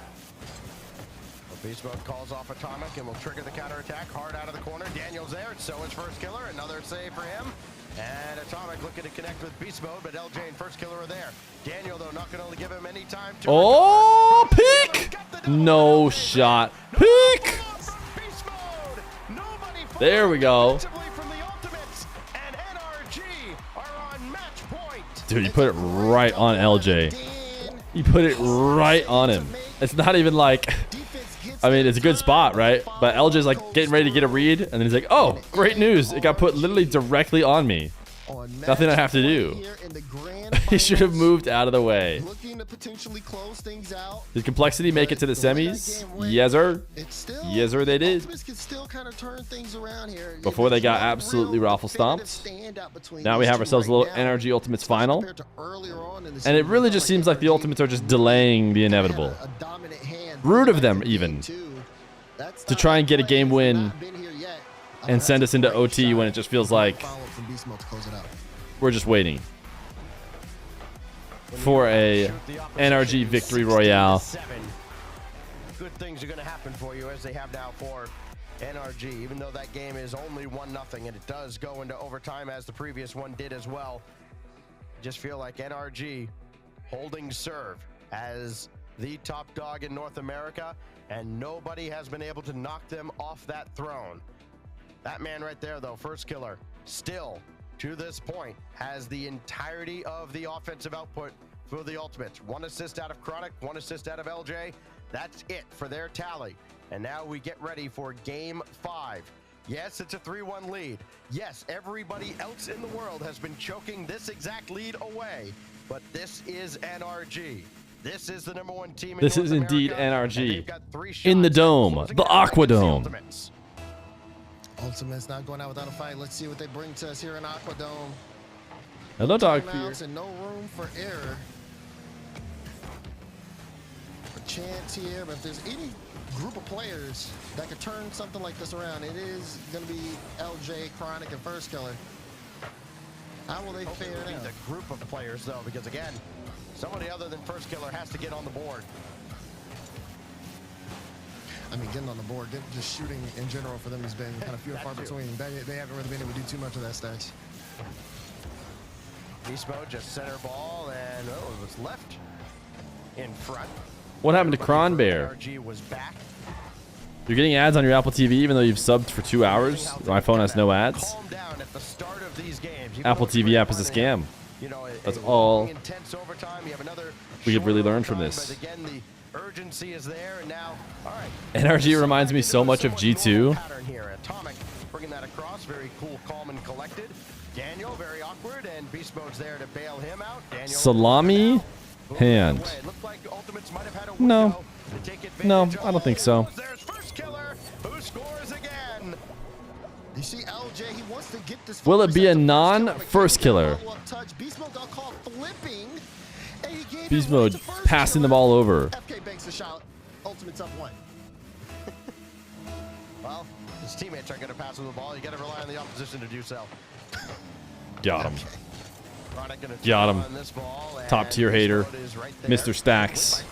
Beast mode calls off Atomic and will trigger the counterattack. Hard out of the corner. Daniel's there. So is First Killer. Another save for him. And Atomic looking to connect with Beast mode, but LJ and First Killer are there. Daniel, though, not going to give him any time to. Oh, peek! No shot. Peek! There we go. Dude, you put it right on LJ. You put it right on him. It's not even like, I mean, it's a good spot, right? But LJ's like getting ready to get a read, and then he's like, oh, great news. It got put literally directly on me. Nothing I have to do. He should have moved out of the way. Looking to potentially close things out. Did Complexity make it to the semis? Yes, sir. Yes, sir, they did. Ultimates can still kind of turn things around here. Before they got absolutely raffle stomped. Now we have ourselves a little NRG Ultimates final. And it really just seems like the Ultimates are just delaying the inevitable. Rude of them, even. To try and get a game win and send us into OT when it just feels like we're just waiting for a NRG victory royale. Good things are going to happen for you as they have now for NRG, even though that game is only 1-0 and it does go into overtime as the previous one did as well. Just feel like NRG holding serve as the top dog in North America, and nobody has been able to knock them off that throne. That man right there, though, First Killer, still to this point has the entirety of the offensive output for the Ultimates. 1 assist out of Chronic, 1 assist out of LJ. That's it for their tally. And now we get ready for game 5. Yes, it's a 3-1 lead. Yes, everybody else in the world has been choking this exact lead away, but this is NRG. This is the #1 team in This North is indeed America, NRG. In the dome, the Aqua Dome. Ultimate's not going out without a fight. Let's see what they bring to us here in Aqua Dome. Hello, Dog Fear. Timeouts and no room for error. A chance here, but if there's any group of players that could turn something like this around, it is going to be LJ, Chronic, and First Killer. How will they fare now? The group of players, though, because again, somebody other than First Killer has to get on the board. I mean, getting on the board, just shooting in general for them has been kind of few and far between. They haven't really been able to do too much of that, Stacks. Beast Mode just center ball, and it was left in front. What happened to Cron Bear? NRG was back. You're getting ads on your Apple TV even though you've subbed for 2 hours? My phone has no ads? Calm down at the start of these games. Apple TV app is a scam. That's all we have really learned from this. But again, the urgency is there, and now, all right. NRG reminds me so much of G2. Pattern here. Atomic bringing that across, very cool, calm, and collected. Daniel, very awkward, and Beast Mode's there to bail him out. Daniel Salami hand. No. No, I don't think so. There's First Killer, who scores again. You see LJ, he wants to get this. Will it be a non-First Killer? Beast Mode got caught flipping. Beast Mode passing the ball over. FK banks a shot. Ultimate's up 1. Well, his teammates aren't going to pass him the ball. You got to rely on the opposition to do so. Got him. Got him. Top tier hater. Mr. Stacks.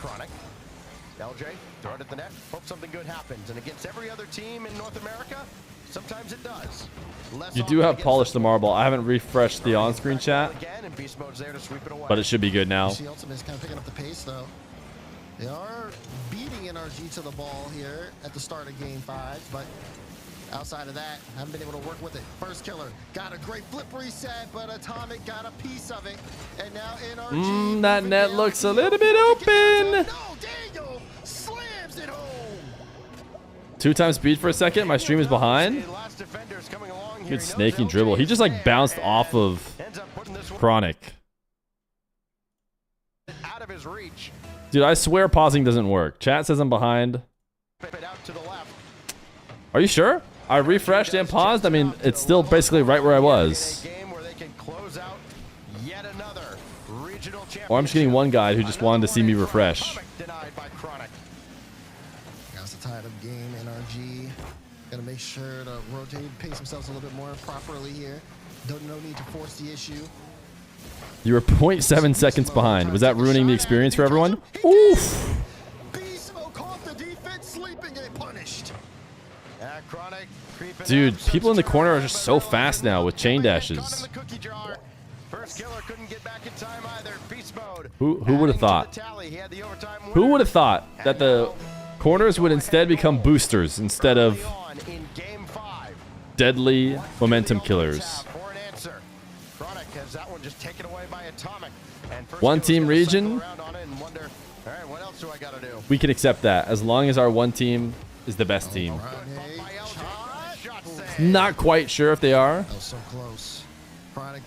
LJ, throw it at the net. Hope something good happens. And against every other team in North America, sometimes it does. You do have Polish the Marble. I haven't refreshed the on-screen chat, but it should be good now. Ultimate's kind of picking up the pace, though. They are beating NRG to the ball here at the start of Game 5, but outside of that, haven't been able to work with it. First Killer got a great flip reset, but Atomic got a piece of it. And now NRG... that net looks a little bit open. No, Daniel slams it home. 2 times speed for a second. My stream is behind. Good snaking dribble. He just like bounced off of Chronic. Out of his reach. Dude, I swear pausing doesn't work. Chat says I'm behind. Are you sure? I refreshed and paused. I mean, it's still basically right where I was. Or I'm just getting one guy who just wanted to see me refresh. That's the tide of game. NRG got to make sure to rotate, pace themselves a little bit more properly here. No need to force the issue. You were 0.7 seconds behind. Was that ruining the experience for everyone? Oof. Dude, people in the corner are just so fast now with chain dashes. Who would have thought? Who would have thought that the corners would instead become boosters instead of deadly momentum killers? One team region. We can accept that as long as our one team is the best team. Not quite sure if they are. That was so close.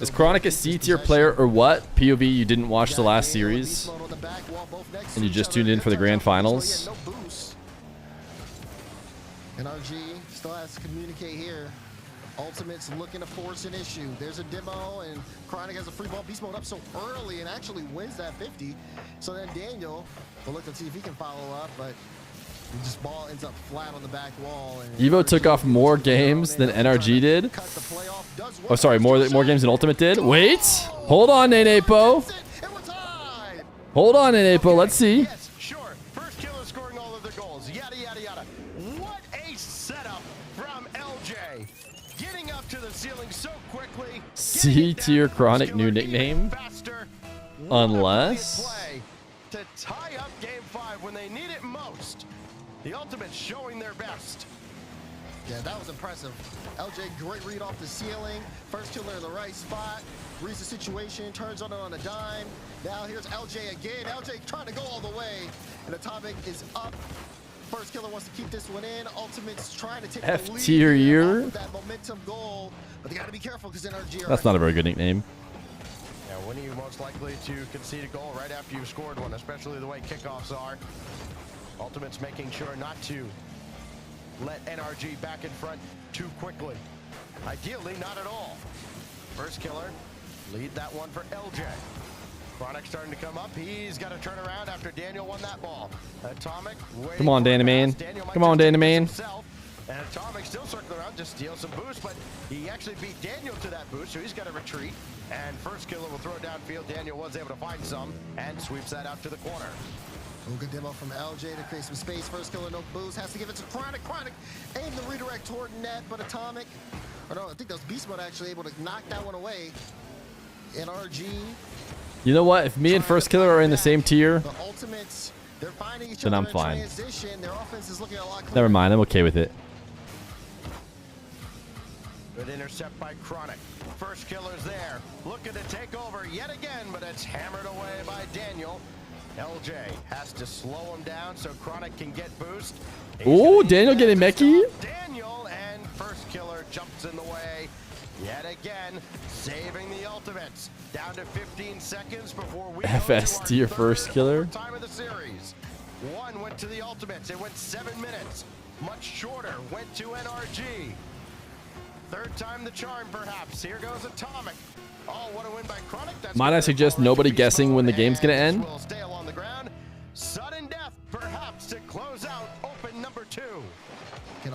Is Chronic a C tier player or what? POV, you didn't watch the last series and you just tuned in for the grand finals. NRG still has to communicate here. Ultimate's looking to force an issue. There's a demo, and Chronic has a free ball beast mode up so early and actually wins that 50. So then Daniel will look to see if he can follow up, but this ball ends up flat on the back wall. And Evo took off more games than NRG did. Oh, sorry, more games than Ultimate did. Wait, hold on, Nanepo. Hold on, Nanepo. Let's see. Sure. First killer scoring all of their goals. Yada, yada, yada. What a setup from LJ. Getting up to the ceiling so quickly. C tier Chronic new nickname. Unless. To tie up game 5 when they need it most. The Ultimates showing their best. Yeah, that was impressive. LJ, great read off the ceiling. First killer in the right spot. Reads the situation, turns on it on a dime. Now here's LJ again. LJ trying to go all the way. And Atomic is up. First killer wants to keep this one in. Ultimate's trying to take F the lead tier year. with that momentum goal. But they got to be careful because NRG are That's not a very good nickname. Yeah, when are you most likely to concede a goal? Right after you've scored one, especially the way kickoffs are. Ultimate's making sure not to let NRG back in front too quickly. Ideally, not at all. First killer, lead that one for LJ. Chronic starting to come up. He's got to turn around after Daniel won that ball. Atomic. Come on, Danny Man. Come on, Danny Man. And Atomic still circling around, just steal some boost, but he actually beat Daniel to that boost, so he's got to retreat. And first killer will throw downfield. Daniel was able to find some and sweeps that out to the corner. Oh, good demo from LJ to create some space. First killer, no boost. Has to give it to Chronic. Chronic aim the redirect toward net, but Atomic, or no, I think that was Beast Mode actually able to knock that one away. NRG. You know what? If me and First Killer are in the same tier, The Ultimates, they're finding each then other I'm in fine. transition. Their offense is looking a lot cleaner. Never mind. I'm okay with it. Good intercept by Chronic. First killer's there. Looking to take over yet again, but it's hammered away by Daniel. LJ has to slow him down so Chronic can get boost. Ooh, Daniel getting mechie. Daniel and first killer jumps in the way. Yet again, saving the Ultimates. Down to 15 seconds before we FS tier First Killer. time of the series. One went to the Ultimates. It went 7 minutes. Much shorter. Went to NRG. Third time the charm, perhaps. Here goes Atomic. Oh, what a win by Chronic. That's Might I suggest nobody guessing when the game's gonna end? will stay along the ground. Sudden death, perhaps, to close out open number 2.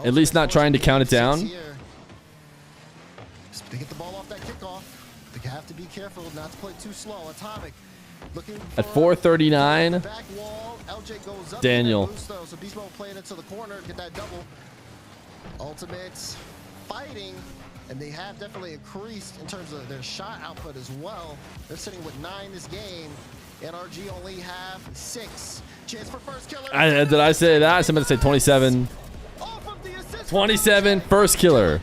At least not trying to count it down. They get the ball off that kickoff. They have to be careful not to play too slow. Atomic looking At 4:39, back wall. LJ goes up. Daniel. So Beast Mode playing it to the corner, get that double. Ultimates fighting, and they have definitely increased in terms of their shot output as well. They're sitting with 9 this game. NRG only have 6. Chance for first killer. Did I say that? I meant to say 27. 27, First Killer.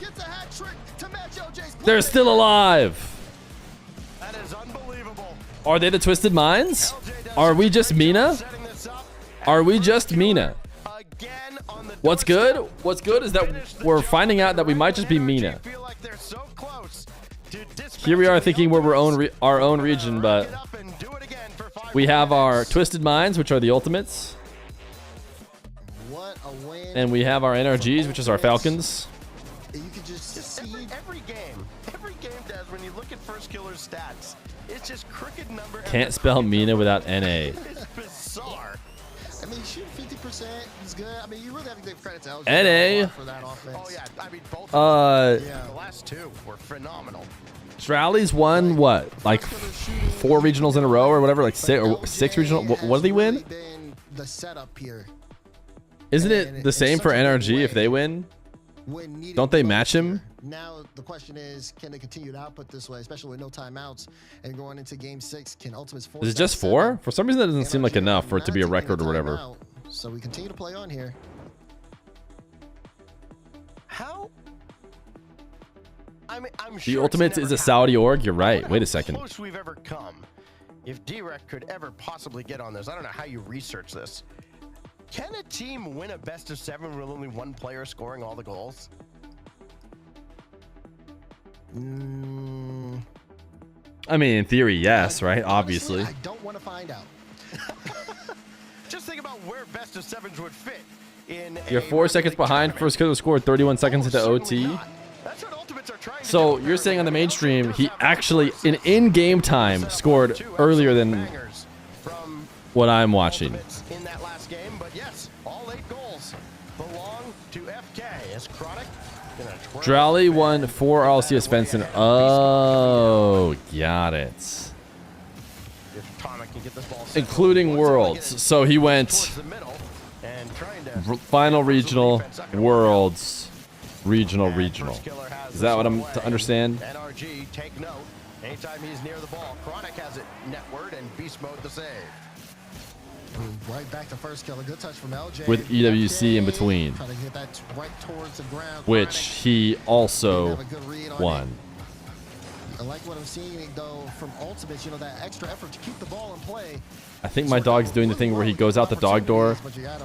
They're still alive. That is unbelievable. Are they the Twisted Minds? Are we just Mina? Are we just Mina? What's good? What's good is that we're finding out that we might just be Mina. Here we are thinking we're our own region, but we have our Twisted Minds, which are the Ultimates. And we have our NRGs, which is our Falcons. You can just see every game does when you look at first killer's stats. It's just crooked number. Can't spell Mina without NA. It's bizarre. I mean, shoot 50% is good. I mean, you really have to give credit to LJ NA. for that offense. Oh yeah, I mean both. The last 2 were phenomenal. Strowley's won what, like 4 regionals in a row or whatever, like 6 regional. What did he win? The setup here. Isn't it the same for NRG if they win? Don't they match him? Now the question is, can they continue to output this way, especially with no timeouts and going into game 6? Can Ultimates force? Is it just 4? For some reason, that doesn't seem like enough for it to be a record or whatever. So we continue to play on here. How? I'm The sure Ultimates is a Saudi org. You're right. Wait a second. Close we've ever come. If D-Rec could ever possibly get on this, I don't know how you research this. Can a team win a best of 7 with only one player scoring all the goals? I mean, in theory, yes, right? Obviously. I don't want to find out. Just think about where best of sevens would fit in. You're 4 seconds behind. First killer scored 31 seconds into OT. So you're saying on the mainstream, he actually, in game time, scored earlier than what I'm watching. In that last game, but yes, all 8 goals belong to FK as Chronic. Drowley won 4 RLCS Svensson. Oh, got it. Including Worlds. So he went final regional, Worlds, regional. Is that what I'm to understand? NRG, take note. Anytime he's near the ball, Chronic has it netward and beast mode the save. Right back to first kill. A good touch from LJ. With EWC in between. Trying to get that right towards the ground. Which he also won. I like what I'm seeing though from Ultimates, you know, that extra effort to keep the ball in play. I think my dog's doing the thing where he goes out the dog door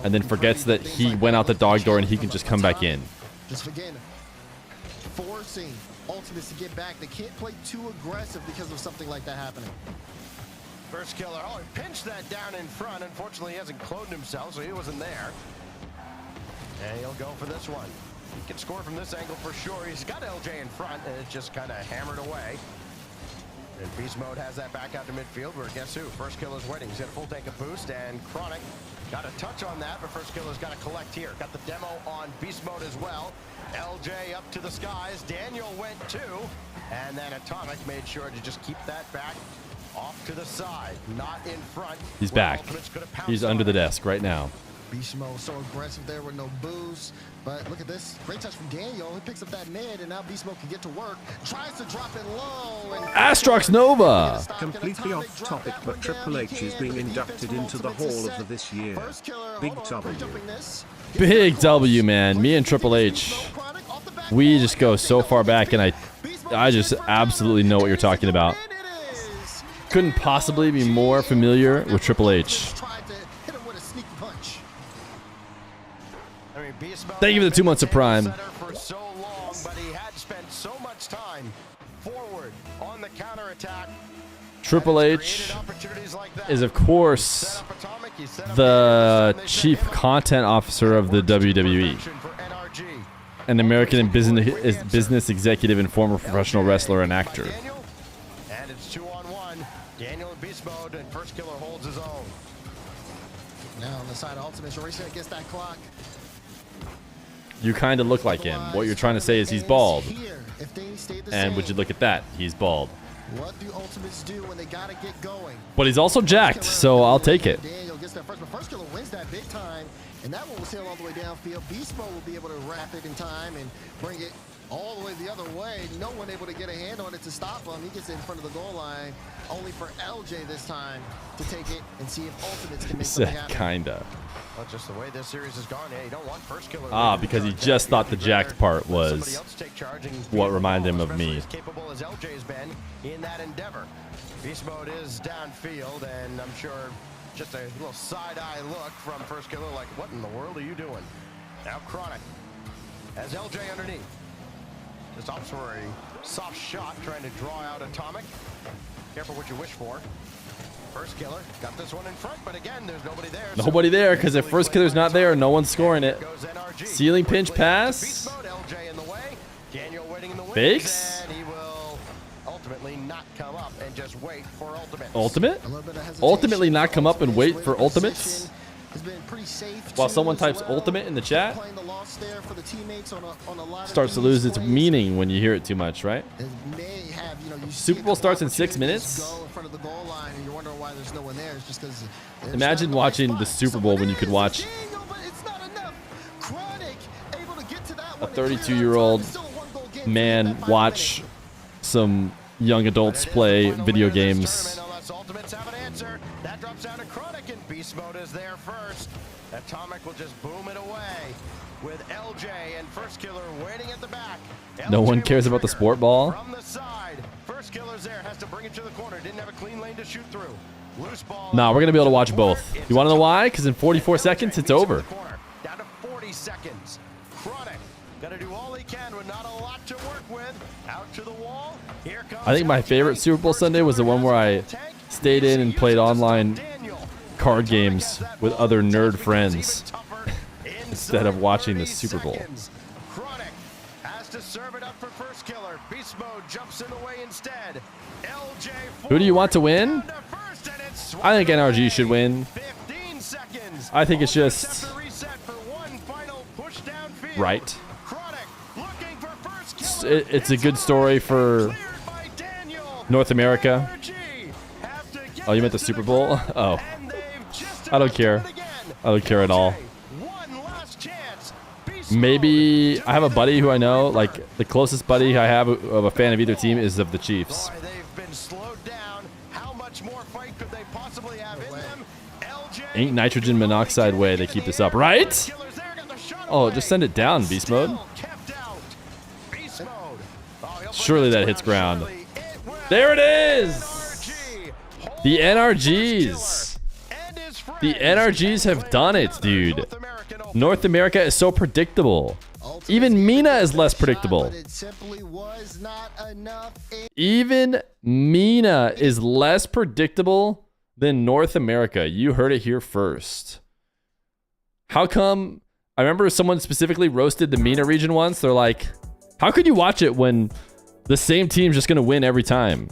and then forgets that he went out the dog door and he can just come back in. Just again, forcing Ultimates to get back. They can't play too aggressive because of something like that happening. First killer, oh, he pinched that down in front. Unfortunately, he hasn't cloned himself, so he wasn't there. And he'll go for this one. He can score from this angle for sure. He's got LJ in front, and it's just kind of hammered away. And Beast Mode has that back out to midfield, where guess who? First killer's waiting. He's got a full tank of boost, and Chronic got a touch on that, but First killer's got to collect here. Got the demo on Beast Mode as well. LJ up to the skies. Daniel went too, and then Atomic made sure to just keep that back off to the side, not in front. He's back. He's under the desk right now. Beast Mode so aggressive there with no boost. But look at this. Great touch from Daniel. He picks up that mid, and now Beast Mode can get to work. Tries to drop it low. And Astrox Nova. Completely off topic, but Triple H is being inducted into the Hall of the this year. Big W. Big W, man. Me and Triple H, we just go so far back, and I just absolutely know what you're talking about. Couldn't possibly be more familiar with Triple H. Thank you for the 2 months of Prime. For so long, but he had spent so much time forward on the counterattack. Triple H is, of course, the chief content officer of the WWE, an American business executive and former professional wrestler and actor. And it's 2-on-1. Daniel in beast mode, and First Killer holds his own. Now on the side of Ultimate, racing against that clock. You kind of look like him. What you're trying to say is he's bald. And would you look at that? He's bald. What do Ultimates do when they gotta get going? But he's also jacked, so I'll take it. Daniel gets that first, but First Killer wins that big time, and that one will sail all the way downfield. Beast Mode will be able to wrap it in time and bring it all the way the other way. No one able to get a hand on it to stop him. He gets in front of the goal line, only for LJ this time to take it and see if Ultimates can make something happen. Kinda. Well, just the way this series has gone, yeah, you don't want First Killer. Because he just thought the jacked part was what reminded him of me. As capable as LJ's been in that endeavor. Beast Mode is downfield, and I'm sure just a little side-eye look from First Killer, like, what in the world are you doing? Now Chronic has LJ underneath. Just opts for a soft shot, trying to draw out Atomic. Careful what you wish for. First Killer got this one in front, but again, there's nobody there. Nobody there, because if First Killer's not there, no one's scoring it. Ceiling pinch pass. Bakes. And he will ultimately not come up and just wait for Ultimate. Ultimate? Ultimately not come up and wait for Ultimates? While someone types Ultimate in the chat, starts to lose its meaning when you hear it too much, right? Super Bowl starts in 6 minutes. Imagine watching the Super Bowl when you could watch a 32-year-old man watch some young adults play video games. That drops down to Chronic, and Beast Mode is there first. Atomic will just boom it away with LJ and First Killer waiting at the back. No one cares about the sport ball. From the side, First Killer's there, has to bring it to the corner. Didn't have a clean lane to shoot through. Loose ball. Nah, we're gonna be able to watch both. You want to know why? Because in 44 seconds, it's over. Down to 40 seconds. Chronic got to do all he can with not a lot to work with. Out to the wall. Here I think my favorite Super Bowl Sunday was the one where I stayed in and played online card games with other nerd friends instead of watching the Super Bowl. Has to serve it up for first killer. Beast mode jumps in the way instead. LJ Who do you want to win? I think NRG should win. I think it's just right. It's a good story for North America. Oh, you meant the Super Bowl? Oh. I don't care. I don't care at all. Maybe I have a buddy who I know, like the closest buddy I have of a fan of either team is of the Chiefs. Ain't nitrogen monoxide way they keep this up, right? Oh, just send it down, beast mode. Surely that hits ground. There it is! The NRGs. The NRGs have done it, dude. North America is so predictable. Even MENA is less predictable. Even MENA is less predictable than North America. You heard it here first. How come? I remember someone specifically roasted the MENA region once. They're like, how could you watch it when the same team's just going to win every time?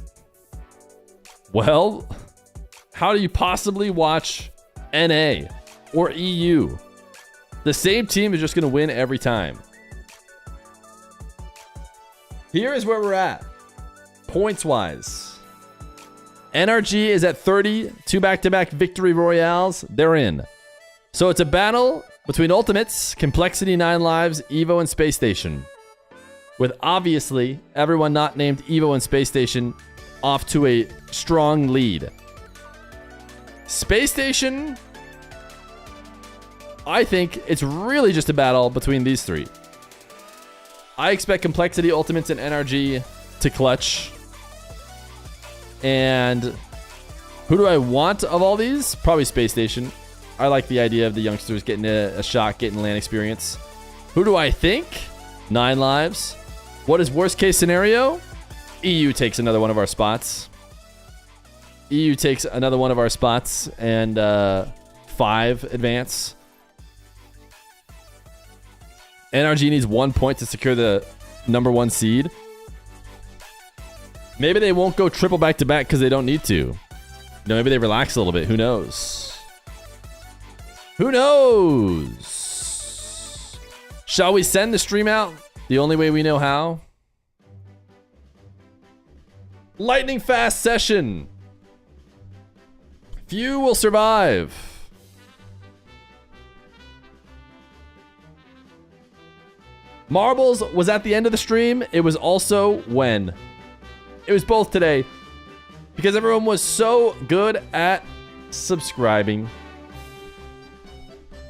Well, how do you possibly watch NA or EU? The same team is just going to win every time. Here is where we're at, points-wise. NRG is at 30, 2 back-to-back victory royales. They're in. So it's a battle between Ultimates, Complexity 9 Lives, Evo, and Space Station. With obviously everyone not named Evo and Space Station off to a strong lead. Space Station, I think it's really just a battle between these three. I expect Complexity, Ultimates, and NRG to clutch. And who do I want of all these? Probably Space Station. I like the idea of the youngsters getting a shot, getting LAN experience. Who do I think? 9 Lives. What is worst case scenario? EU takes another one of our spots. EU takes another one of our spots and 5 advance. NRG needs 1 point to secure the #1 seed. Maybe they won't go triple back-to-back because they don't need to. You know, maybe they relax a little bit. Who knows? Who knows? Shall we send the stream out the only way we know how? Lightning fast session. Few will survive. Marbles was at the end of the stream. It was also when. It was both today. Because everyone was so good at subscribing.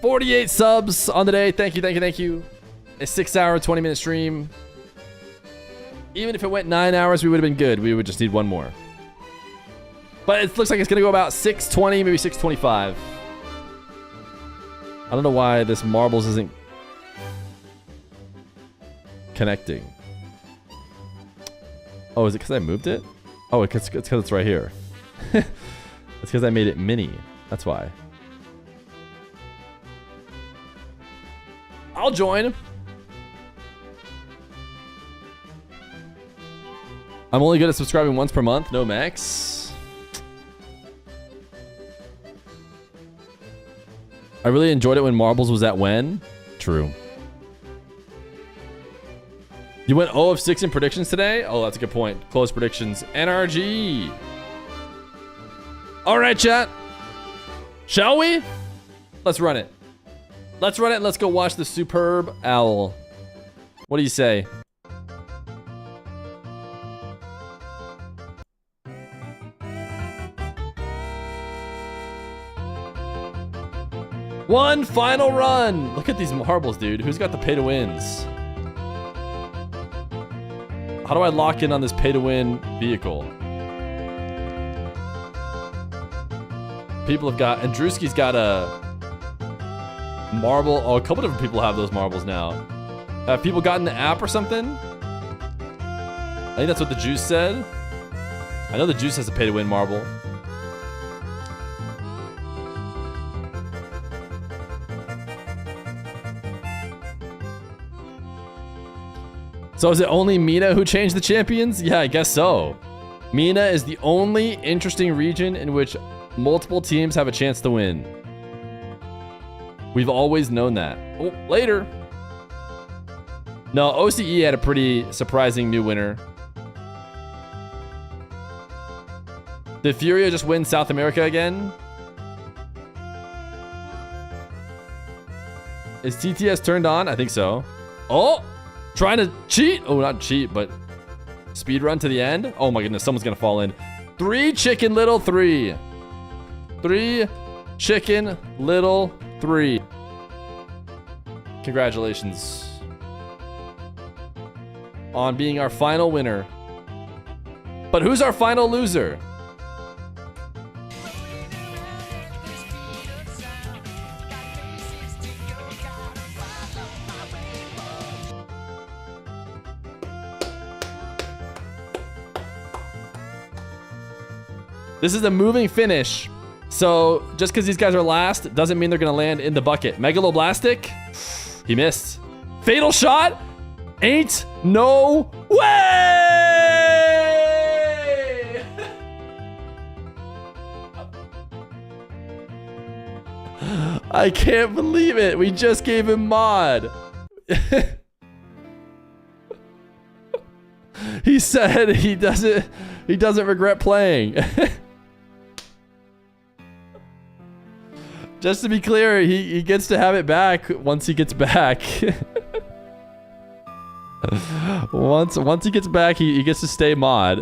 48 subs on the day. Thank you, thank you, thank you. A 6-hour, 20-minute stream. Even if it went 9 hours, we would have been good. We would just need one more. But it looks like it's going to go about 6:20, maybe 6:25. I don't know why this Marbles isn't connecting. Oh, is it because I moved it? Oh, it's because it's right here. It's because I made it mini. That's why. I'll join. I'm only good at subscribing once per month. No max. I really enjoyed it when Marbles was at when. True. You went 0 of 6 in predictions today? Oh, that's a good point. Close predictions. NRG. All right, chat. Shall we? Let's run it. Let's run it and let's go watch the superb owl. What do you say? One final run. Look at these marbles, dude. Who's got the pay to wins? How do I lock in on this pay to win vehicle? People have got, and Drewski's got a marble. Oh, a couple different people have those marbles now. Have people gotten the app or something? I think that's what the juice said. I know the Juice has a pay-to-win marble. So is it only Mina who changed the champions? Yeah, I guess so. Mina is the only interesting region in which multiple teams have a chance to win. We've always known that. Oh, later. No, OCE had a pretty surprising new winner. Did Furia just win South America again? Is TTS turned on? I think so. Oh! Trying to cheat. Oh, not cheat, but speed run to the end. Oh my goodness, someone's gonna fall in. 3 chicken little 3. 3 chicken little 3. Congratulations on being our final winner. But who's our final loser? This is a moving finish. So just because these guys are last doesn't mean they're going to land in the bucket. Megaloblastic. He missed. Fatal shot. Ain't no way. I can't believe it. We just gave him mod. He said he doesn't regret playing. Just to be clear, he gets to have it back once he gets back. once he gets back, he gets to stay mod.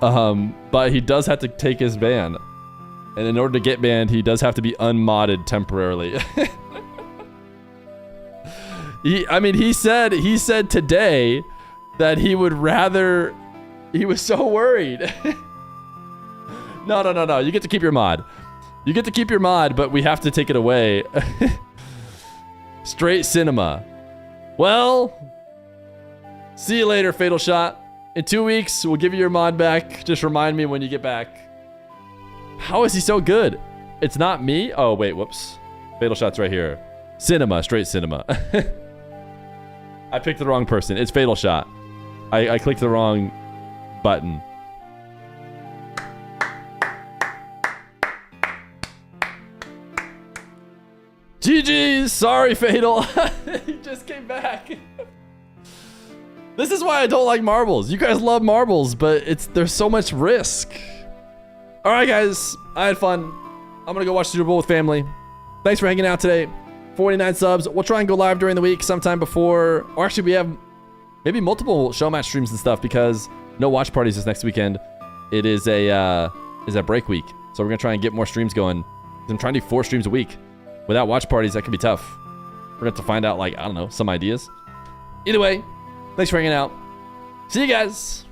But he does have to take his ban. And in order to get banned, he does have to be unmodded temporarily. He said today that he would rather. He was so worried. No. You get to keep your mod. You get to keep your mod, but we have to take it away. Straight cinema. Well, see you later, Fatal Shot. In 2 weeks, we'll give you your mod back. Just remind me when you get back. How is he so good? It's not me? Oh, wait, whoops. Fatal Shot's right here. Cinema, straight cinema. I picked the wrong person. It's Fatal Shot. I clicked the wrong button. GG's! Sorry, Fatal. He just came back. This is why I don't like marbles. You guys love marbles, but there's so much risk. Alright, guys. I had fun. I'm gonna go watch Super Bowl with family. Thanks for hanging out today. 49 subs. We'll try and go live during the week sometime before. Or actually, we have maybe multiple show match streams and stuff because no watch parties this next weekend. It is a break week. So we're gonna try and get more streams going. I'm trying to do 4 streams a week. Without watch parties, that could be tough. We're gonna have to find out, like, I don't know, some ideas. Either way, thanks for hanging out. See you guys.